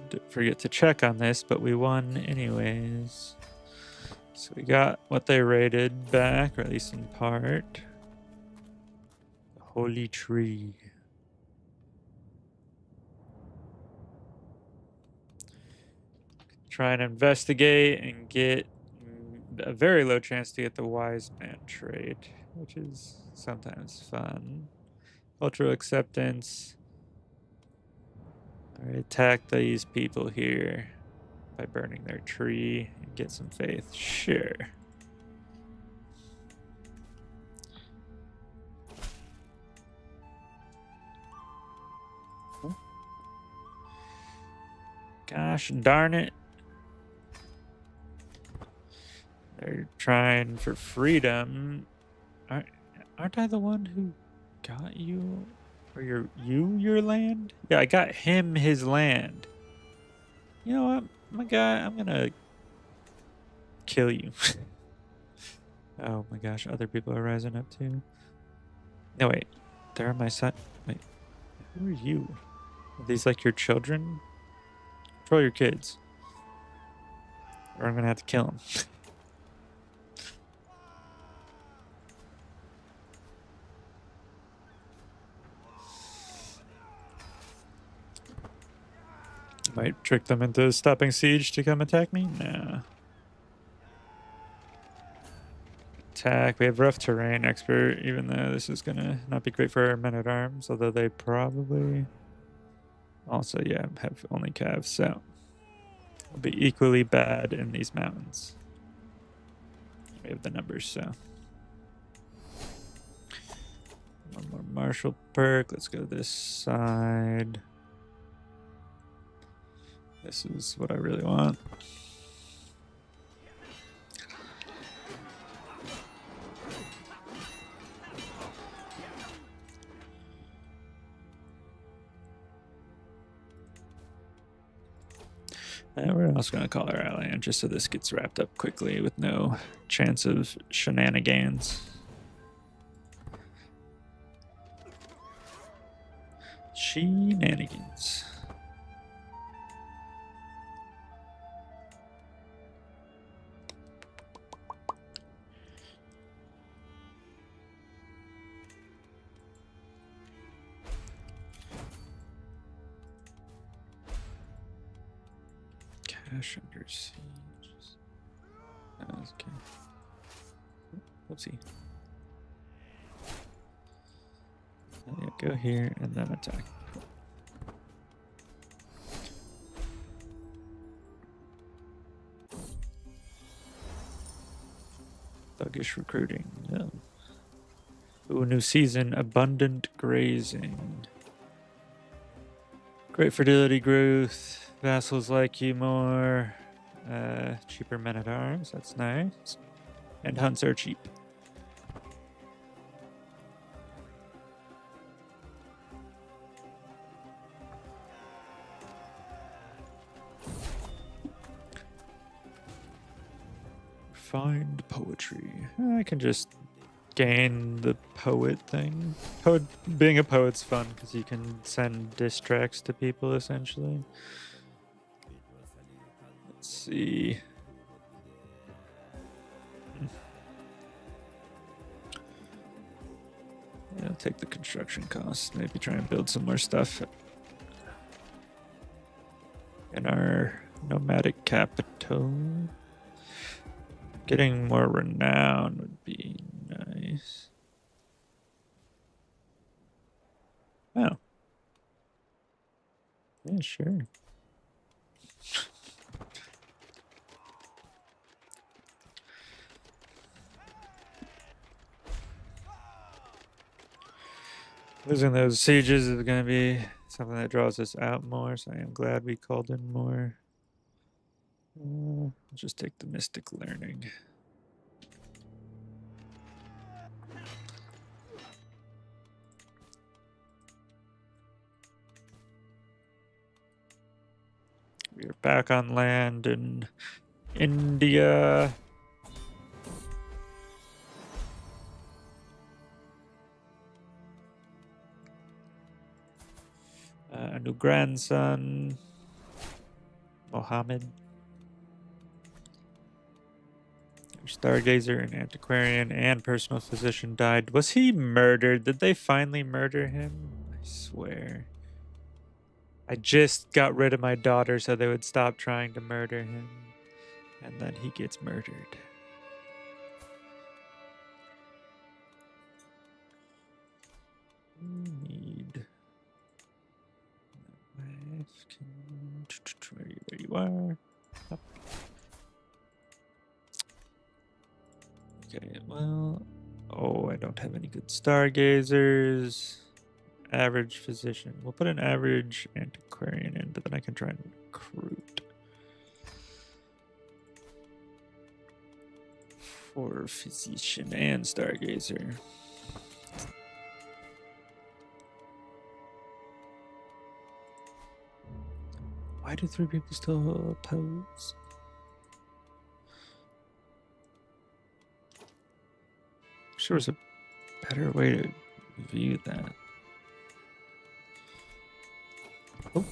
S1: Did forget to check on this, but we won anyways. So we got what they raided back, or at least in part. The Holy Tree. Try and investigate and get a very low chance to get the Wise Man trait, which is sometimes fun. Cultural acceptance. Alright, attack these people here by burning their tree and get some faith. Sure. Gosh darn it. They're trying for freedom. Aren't I the one who got you? Or your land? Yeah, I got him his land. You know what, my guy? I'm gonna kill you. Oh my gosh, other people are rising up too. No, wait. They're my son. Wait. Who are you? Are these like your children? Control your kids. Or I'm gonna have to kill them. Might trick them into stopping siege to come attack me? Nah. Attack. We have rough terrain expert, even though this is gonna not be great for our men-at-arms, although they probably also, yeah, have only calves, so it'll be equally bad in these mountains. We have the numbers, so. One more martial perk. Let's go this side. This is what I really want. And we're also going to call our ally in just so this gets wrapped up quickly with no chance of shenanigans. Shenanigans. Cash under siege. Okay. Whoopsie. Yeah, go here and then attack. Thuggish recruiting. No. Ooh, new season. Abundant grazing. Great fertility growth. Vassals like you more. Cheaper men at arms. That's nice. And hunts are cheap. Find poetry. I can just gain the poet thing. Being a poet's fun because you can send diss tracks to people essentially. Let's see. Yeah, I'll take the construction costs. Maybe try and build some more stuff in our nomadic capital. Getting more renown would be nice. Oh. Yeah, sure. Losing those sieges is going to be something that draws us out more, so I am glad we called in more. I'll just take the Mystic Learning. We are back on land in India. A new grandson, Mohammed. Our Stargazer, an antiquarian, and personal physician died. Was he murdered? Did they finally murder him? I swear. I just got rid of my daughter so they would stop trying to murder him. And then he gets murdered. Need... There you are. Up. Okay, well... Oh, I don't have any good stargazers. Average physician. We'll put an average antiquarian in, but then I can try and recruit. For physician and stargazer. Why do 3 people still oppose? Wish there was a better way to view that. Oh.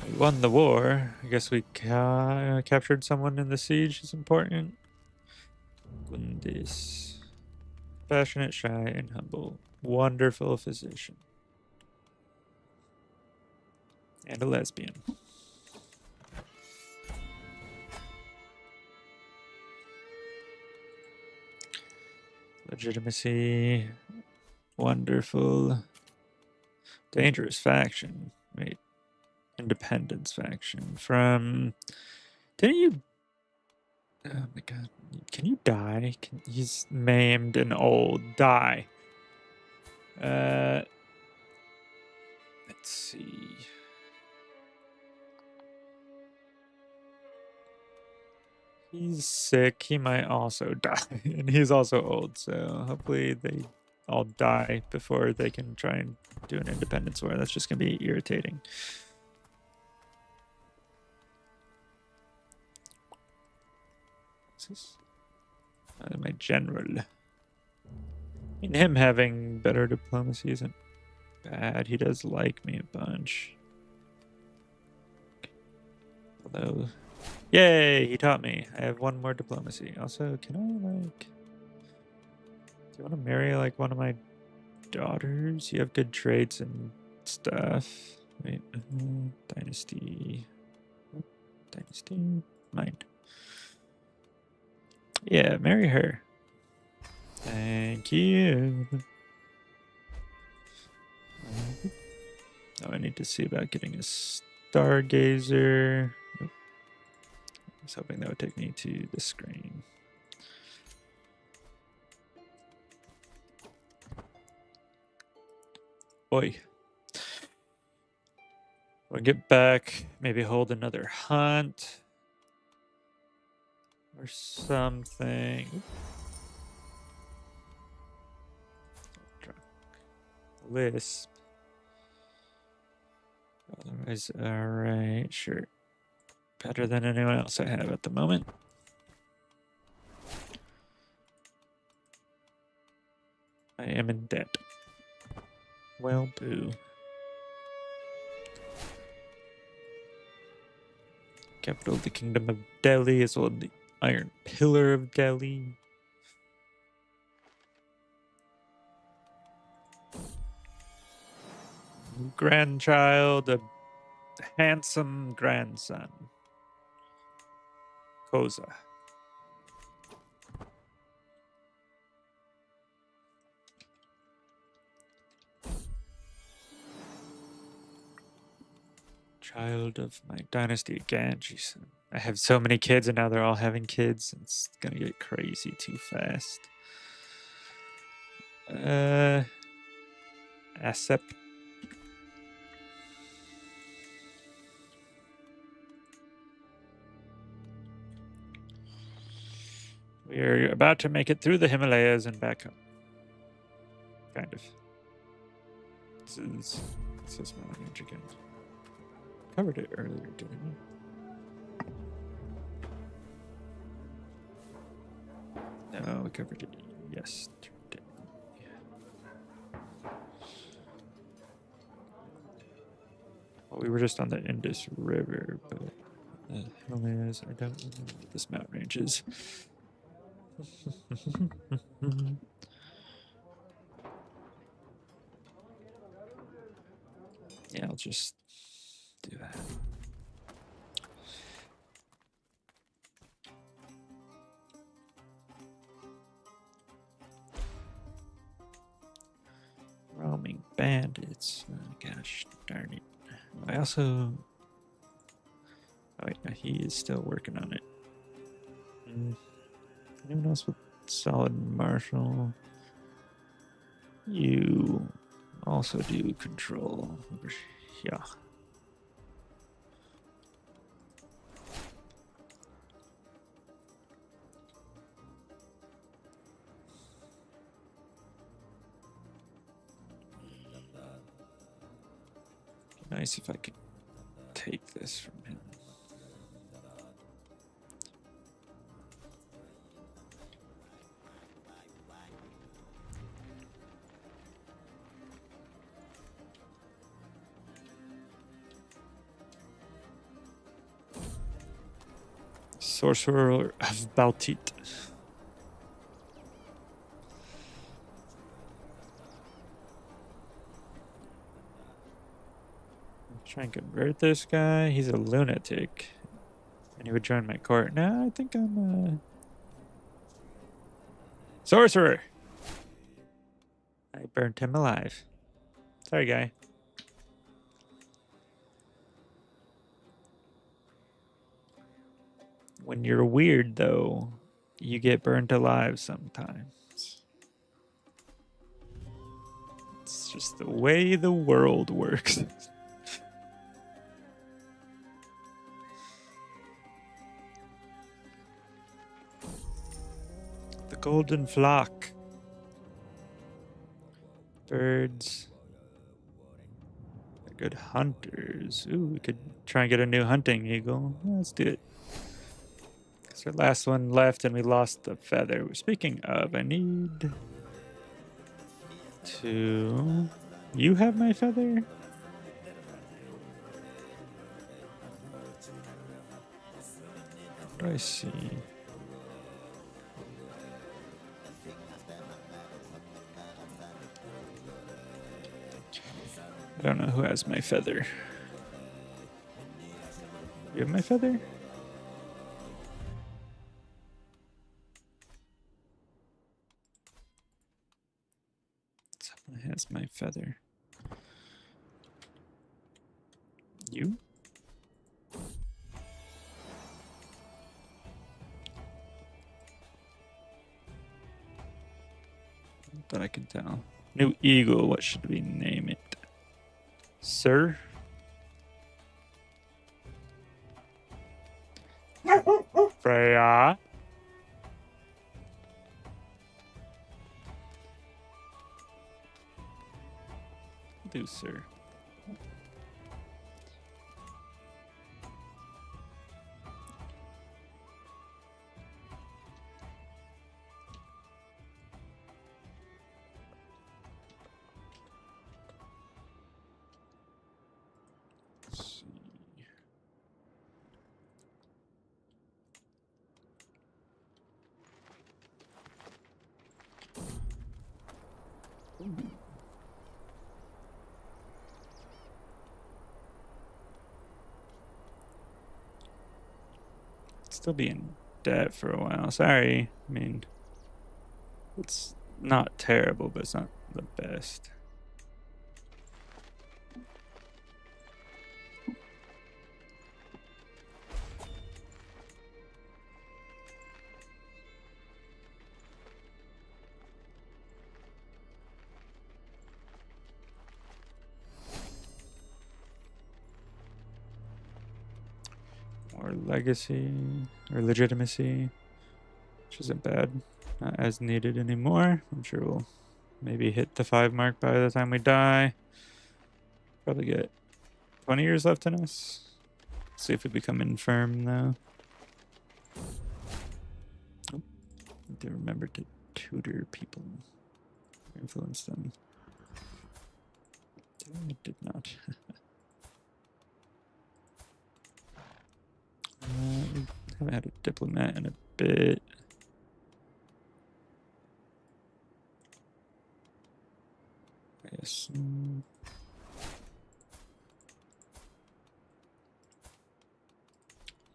S1: We won the war. I guess we captured someone in the siege is important. Gundis. Passionate, shy, and humble. Wonderful physician. And a lesbian. Legitimacy. Wonderful. Dangerous faction. Wait. Independence faction. From... Didn't you... Oh my god. Can you die? He's maimed and old. Die. Let's see. He's sick. He might also die. And he's also old, so hopefully they all die before they can try and do an independence war. That's just going to be irritating. What's this? My general. I mean, him having better diplomacy isn't bad. He does like me a bunch. Although... Yay! He taught me. I have one more diplomacy. Also, can I, like... Do you want to marry, like, one of my daughters? You have good traits and stuff. Wait. Dynasty. Dynasty. Mind. Yeah, marry her. Thank you. Oh, I need to see about getting a stargazer. Nope. I was hoping that would take me to the screen. Boy. We'll get back, maybe hold another hunt. Or something. Lisp. Otherwise, alright, sure. Better than anyone else I have at the moment. I am in debt. Well, boo. Capital of the Kingdom of Delhi, as well as the Iron Pillar of Delhi. Grandchild, a handsome grandson. Koza. Child of my dynasty again. Jeez, I have so many kids and now they're all having kids. It's gonna get crazy too fast. Asep. We're about to make it through the Himalayas and back home. Kind of. This is my language again. Covered it earlier, didn't we? No, we covered it yesterday. Well, we were just on the Indus River, but the Himalayas, I don't remember what this mountain range is. Yeah, I'll just do that. Roaming bandits. Oh, gosh darn it. I also... Oh, wait, no, he is still working on it. Anyone else with solid martial? You also do control. Yeah. Nice if I could take this from him. Sorcerer of Baltit. Try and convert this guy. He's a lunatic. And he would join my court. No, I think I'm Sorcerer! I burnt him alive. Sorry, guy. When you're weird, though, you get burnt alive sometimes. It's just the way the world works. The golden flock. Birds. They're good hunters. Ooh, we could try and get a new hunting eagle. Let's do it. It's our last one left and we lost the feather. Speaking of, I need to... You have my feather? What do I see? I don't know who has my feather. You have my feather? Someone has my feather. You? Not that I can tell. New eagle, what should we name it? Sir? Freya? Do, sir. Still be in debt for a while. Sorry. I mean, it's not terrible, but it's not the best. Or legacy, or legitimacy, which isn't bad. Not as needed anymore. I'm sure we'll maybe hit the 5 mark by the time we die. Probably get 20 years left in us. See if we become infirm, though. Oh, need to remember to tutor people. Influence them. I did not. We haven't had a diplomat in a bit. Yes.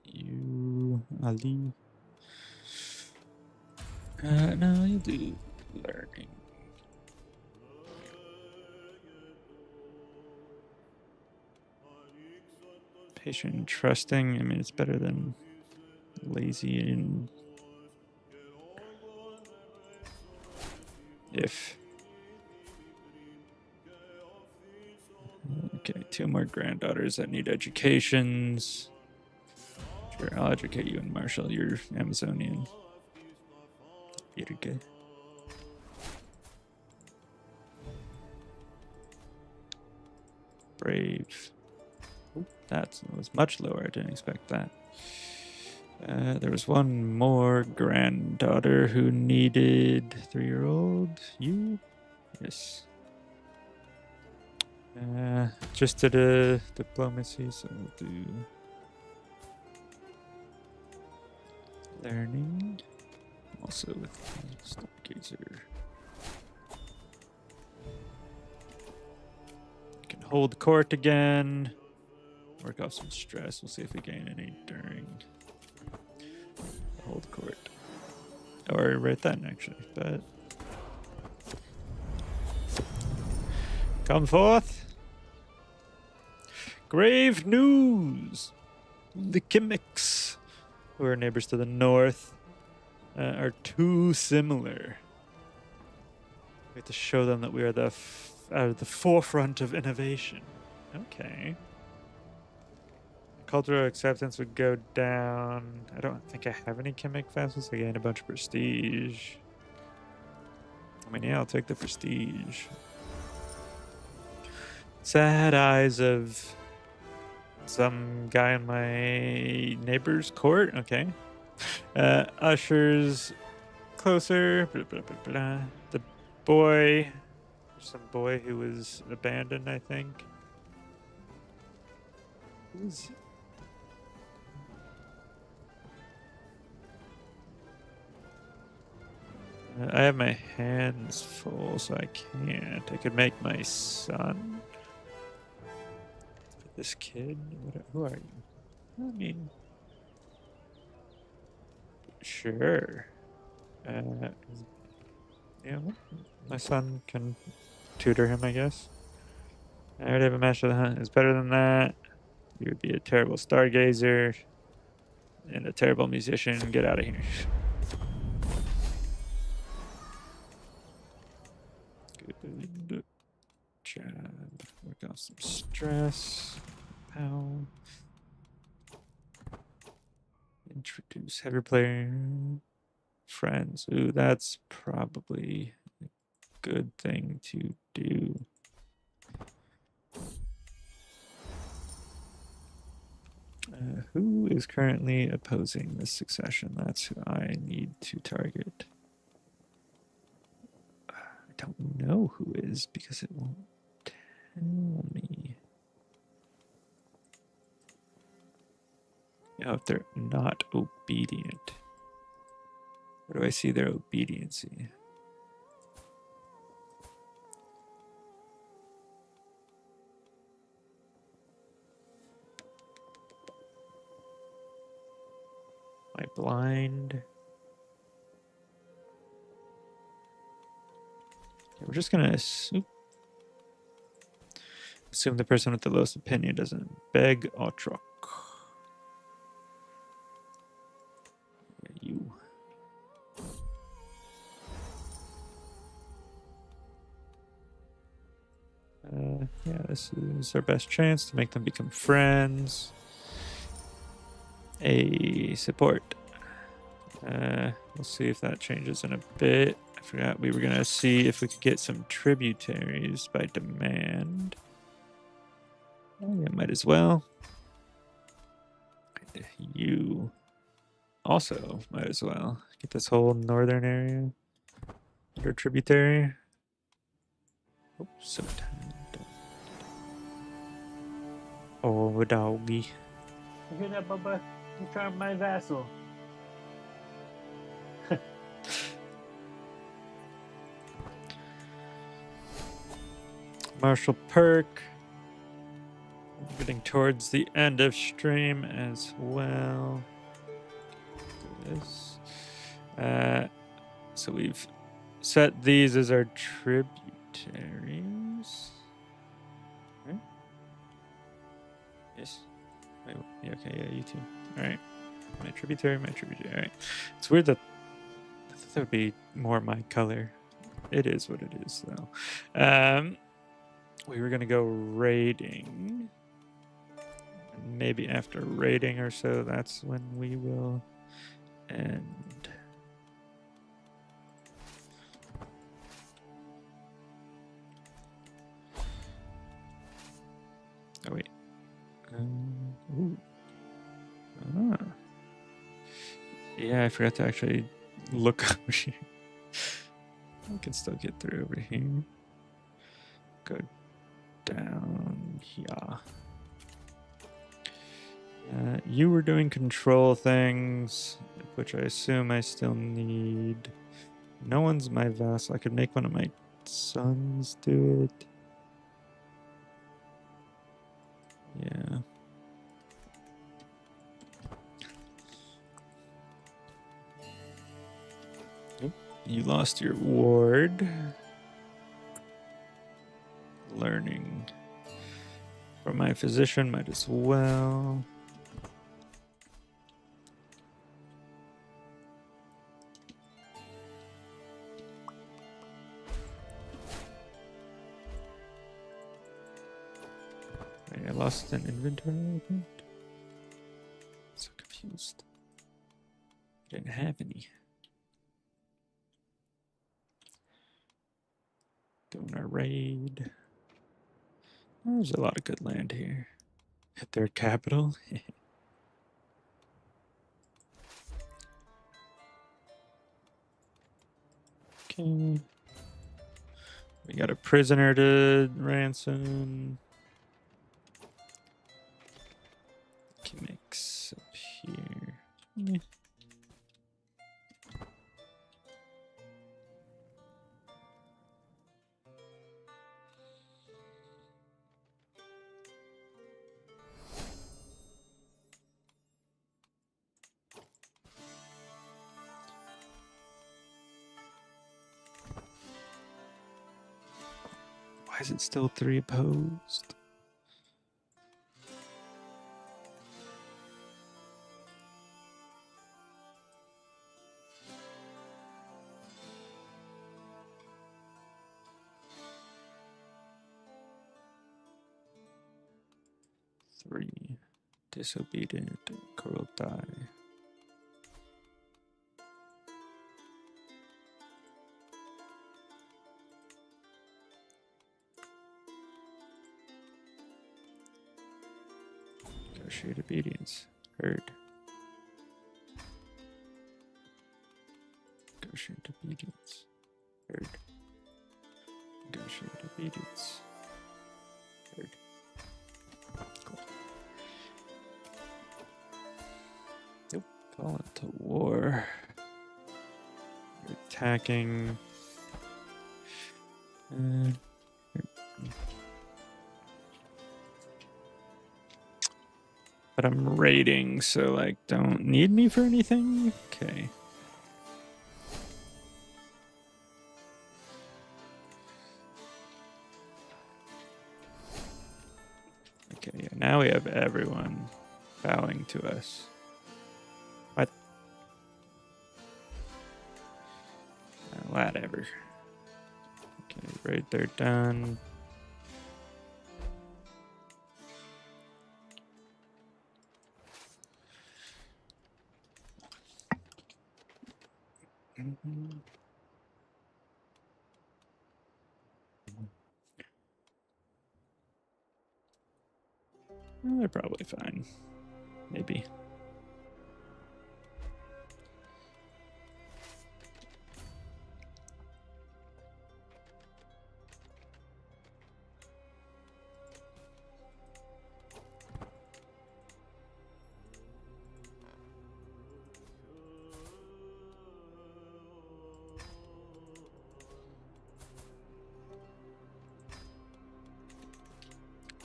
S1: You, Ali. No, you do learning. Patient and trusting. I mean, it's better than lazy and if. Okay, 2 more granddaughters that need educations. Sure, I'll educate you in Marshall. You're Amazonian. You're good. Brave. Ooh, that was much lower. I didn't expect that. There was one more granddaughter who needed 3-year-old. You? Yes. Just did a diplomacy, so we'll do Learning. Also with Stargazer. Can hold court again. Work off some stress. We'll see if we gain any during hold court. Or right then, actually. But come forth. Grave news. The Kimmicks, who are neighbors to the north, are too similar. We have to show them that we are at the forefront of innovation. Okay. Cultural acceptance would go down. I don't think I have any Kimmick fastness. I gain a bunch of prestige. I mean, yeah, I'll take the prestige. Sad eyes of some guy in my neighbor's court. Okay. Ushers closer. The boy. Some boy who was abandoned, I think. Who's... I have my hands full, so I can't. I could make my son. This kid? Who are you? I mean... Sure. Yeah, my son can tutor him, I guess. I already have a master of the hunt. It's better than that. You would be a terrible stargazer and a terrible musician. Get out of here. Good job. Work off some stress. Pow. Introduce heavy player friends. Ooh, that's probably a good thing to do. Who is currently opposing this succession? That's who I need to target. I don't know who is because it won't tell me. You know, if they're not obedient. Where do I see their obediency? Am I blind? Okay, we're just gonna assume the person with the lowest opinion doesn't beg or truck. Yeah, you. Yeah, this is our best chance to make them become friends. A support. We'll see if that changes in a bit. I forgot we were gonna see if we could get some tributaries by demand. Oh, yeah, might as well. You also might as well get this whole northern area under tributary. Oh, so tired. Oh, doggy. Look at that, Bubba. You charmed my vassal. Martial perk. Getting towards the end of stream as well. Do this. So we've set these as our tributaries. Right? Yes. Wait, yeah, okay, yeah, you too. Alright. My tributary. Alright. It's weird that I thought that would be more my color. It is what it is, though. We were gonna go raiding. Maybe after raiding or so, that's when we will end. Oh, wait. Ooh. Ah. Yeah, I forgot to actually look over here. I can still get through over here. Go down here. You were doing control things, which I assume I still need. No one's my vassal. I could make one of my sons do it. Yeah. You lost your ward. Learning from my physician might as well. Wait, I lost an inventory item? So confused. I didn't have any. Going to raid. Oh, there's a lot of good land here. At their capital. Okay. We got a prisoner to ransom. Gimmicks up here. Yeah. Why is it still 3 opposed? Three. Disobedient. Coral die. Negotiate obedience. Heard. Negotiate obedience. Heard. Negotiate obedience. Heard. Cool. Nope. Call into war. You're attacking. But I'm raiding, so like don't need me for anything? Okay. Okay, yeah, now we have everyone bowing to us. What? Whatever. Okay, right there, done. They're probably fine. Maybe.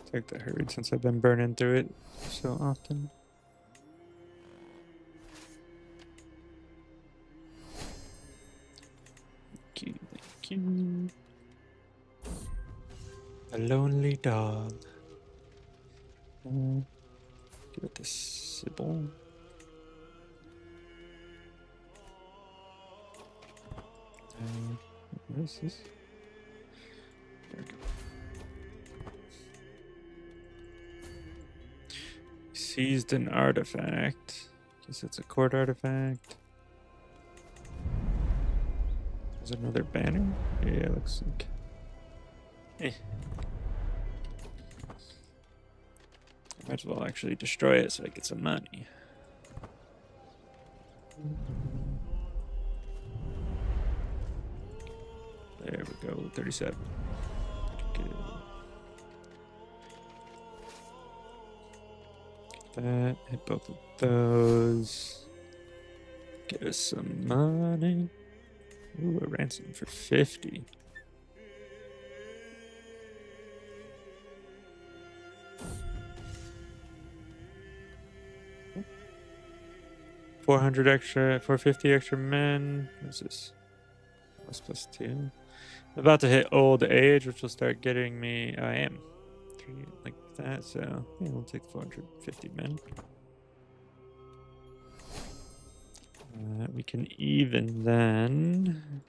S1: Take the herd since I've been burning through it so often. Thank you, thank you. A lonely dog. Give it to Sybil. What is this? There we go. Seized an artifact. Guess it's a court artifact. There's another banner? Yeah, looks like. Might as well actually destroy it so I get some money. There we go, 37. Good. that. Hit both of those. Get us some money. Ooh, a ransom for 50. $400 extra, 450 extra men. What's this? Plus 2. I'm about to hit old age, which will start getting me. I am 3 like that, so yeah, we'll take 450 men. We can even then.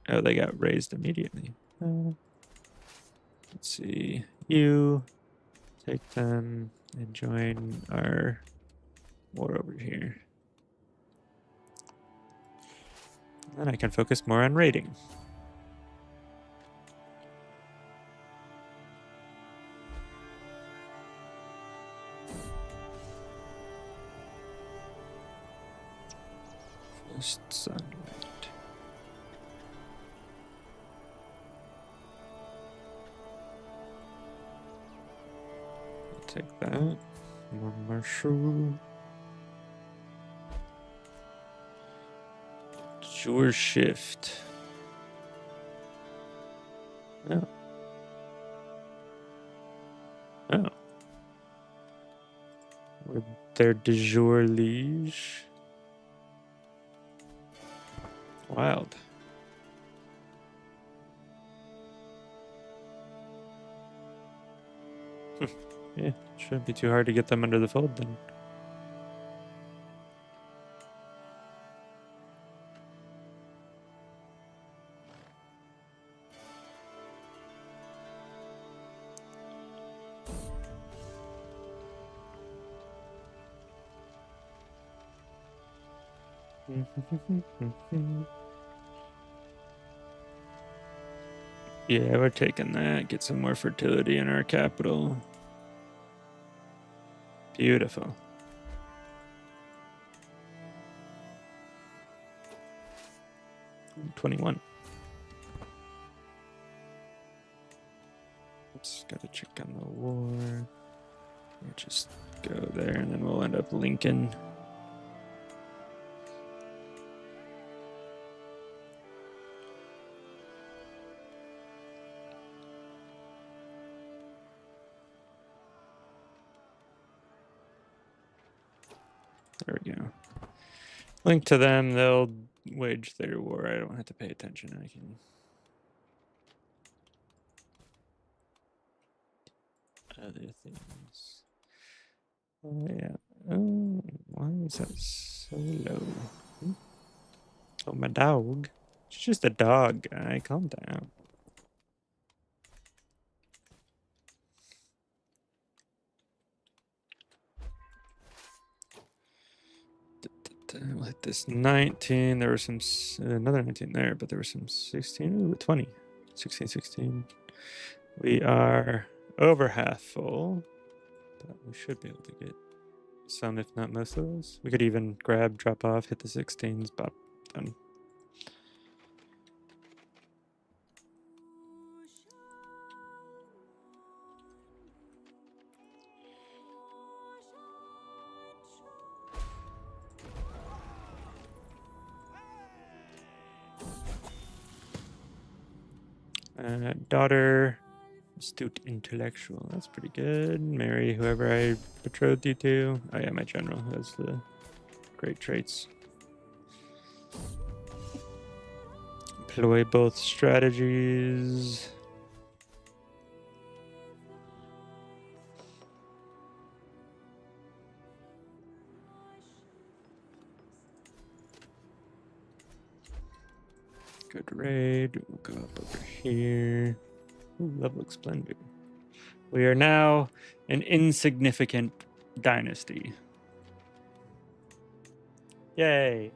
S1: Oh, they got raised immediately. Let's see. You take them and join our war over here. Then I can focus more on raiding. First sunlight. I'll take that. More marshal. Sure shift. Oh. Oh. With their de jour liege. Wild. Yeah, shouldn't be too hard to get them under the fold then. Yeah, we're taking that. Get some more fertility in our capital. Beautiful. $21. Just gotta check on the war. We'll just go there and then we'll end up linking. There we go. Link to them, they'll wage their war. I don't have to pay attention. I can. Other things. Oh, yeah. Oh, why is that so low? Oh, my dog. It's just a dog, guy. Calm down. We'll hit this 19. There was some, another 19 there, but there was some 16. Ooh, 20. 16, 16. We are over half full, but we should be able to get some, if not most of those. We could even grab, drop off, hit the 16s, bop, done. Daughter, astute intellectual. That's pretty good. Marry whoever I betrothed you to. Oh yeah, my general has the great traits. Employ both strategies. Good raid. We'll go up over here. Ooh, level of splendor. We are now an insignificant dynasty. Yay.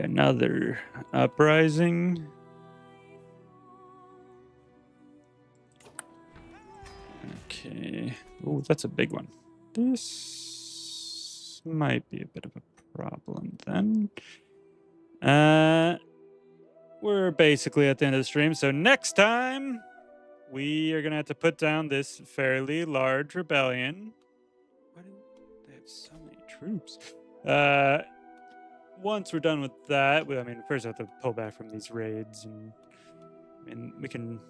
S1: Another uprising. Okay. Oh, that's a big one. This might be a bit of a problem then. We're basically at the end of the stream, so next time we are gonna have to put down this fairly large rebellion. Why do they have so many troops? Once we're done with that, I mean, first I have to pull back from these raids, and I mean, we can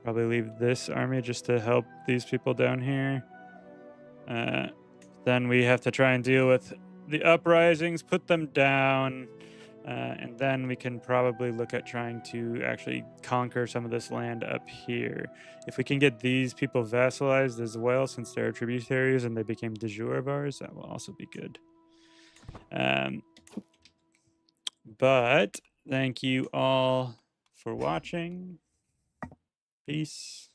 S1: probably leave this army just to help these people down here. Then we have to try and deal with the uprisings, put them down, and then we can probably look at trying to actually conquer some of this land up here. If we can get these people vassalized as well, since they're tributaries and they became de jure of ours, that will also be good. But thank you all for watching. Peace.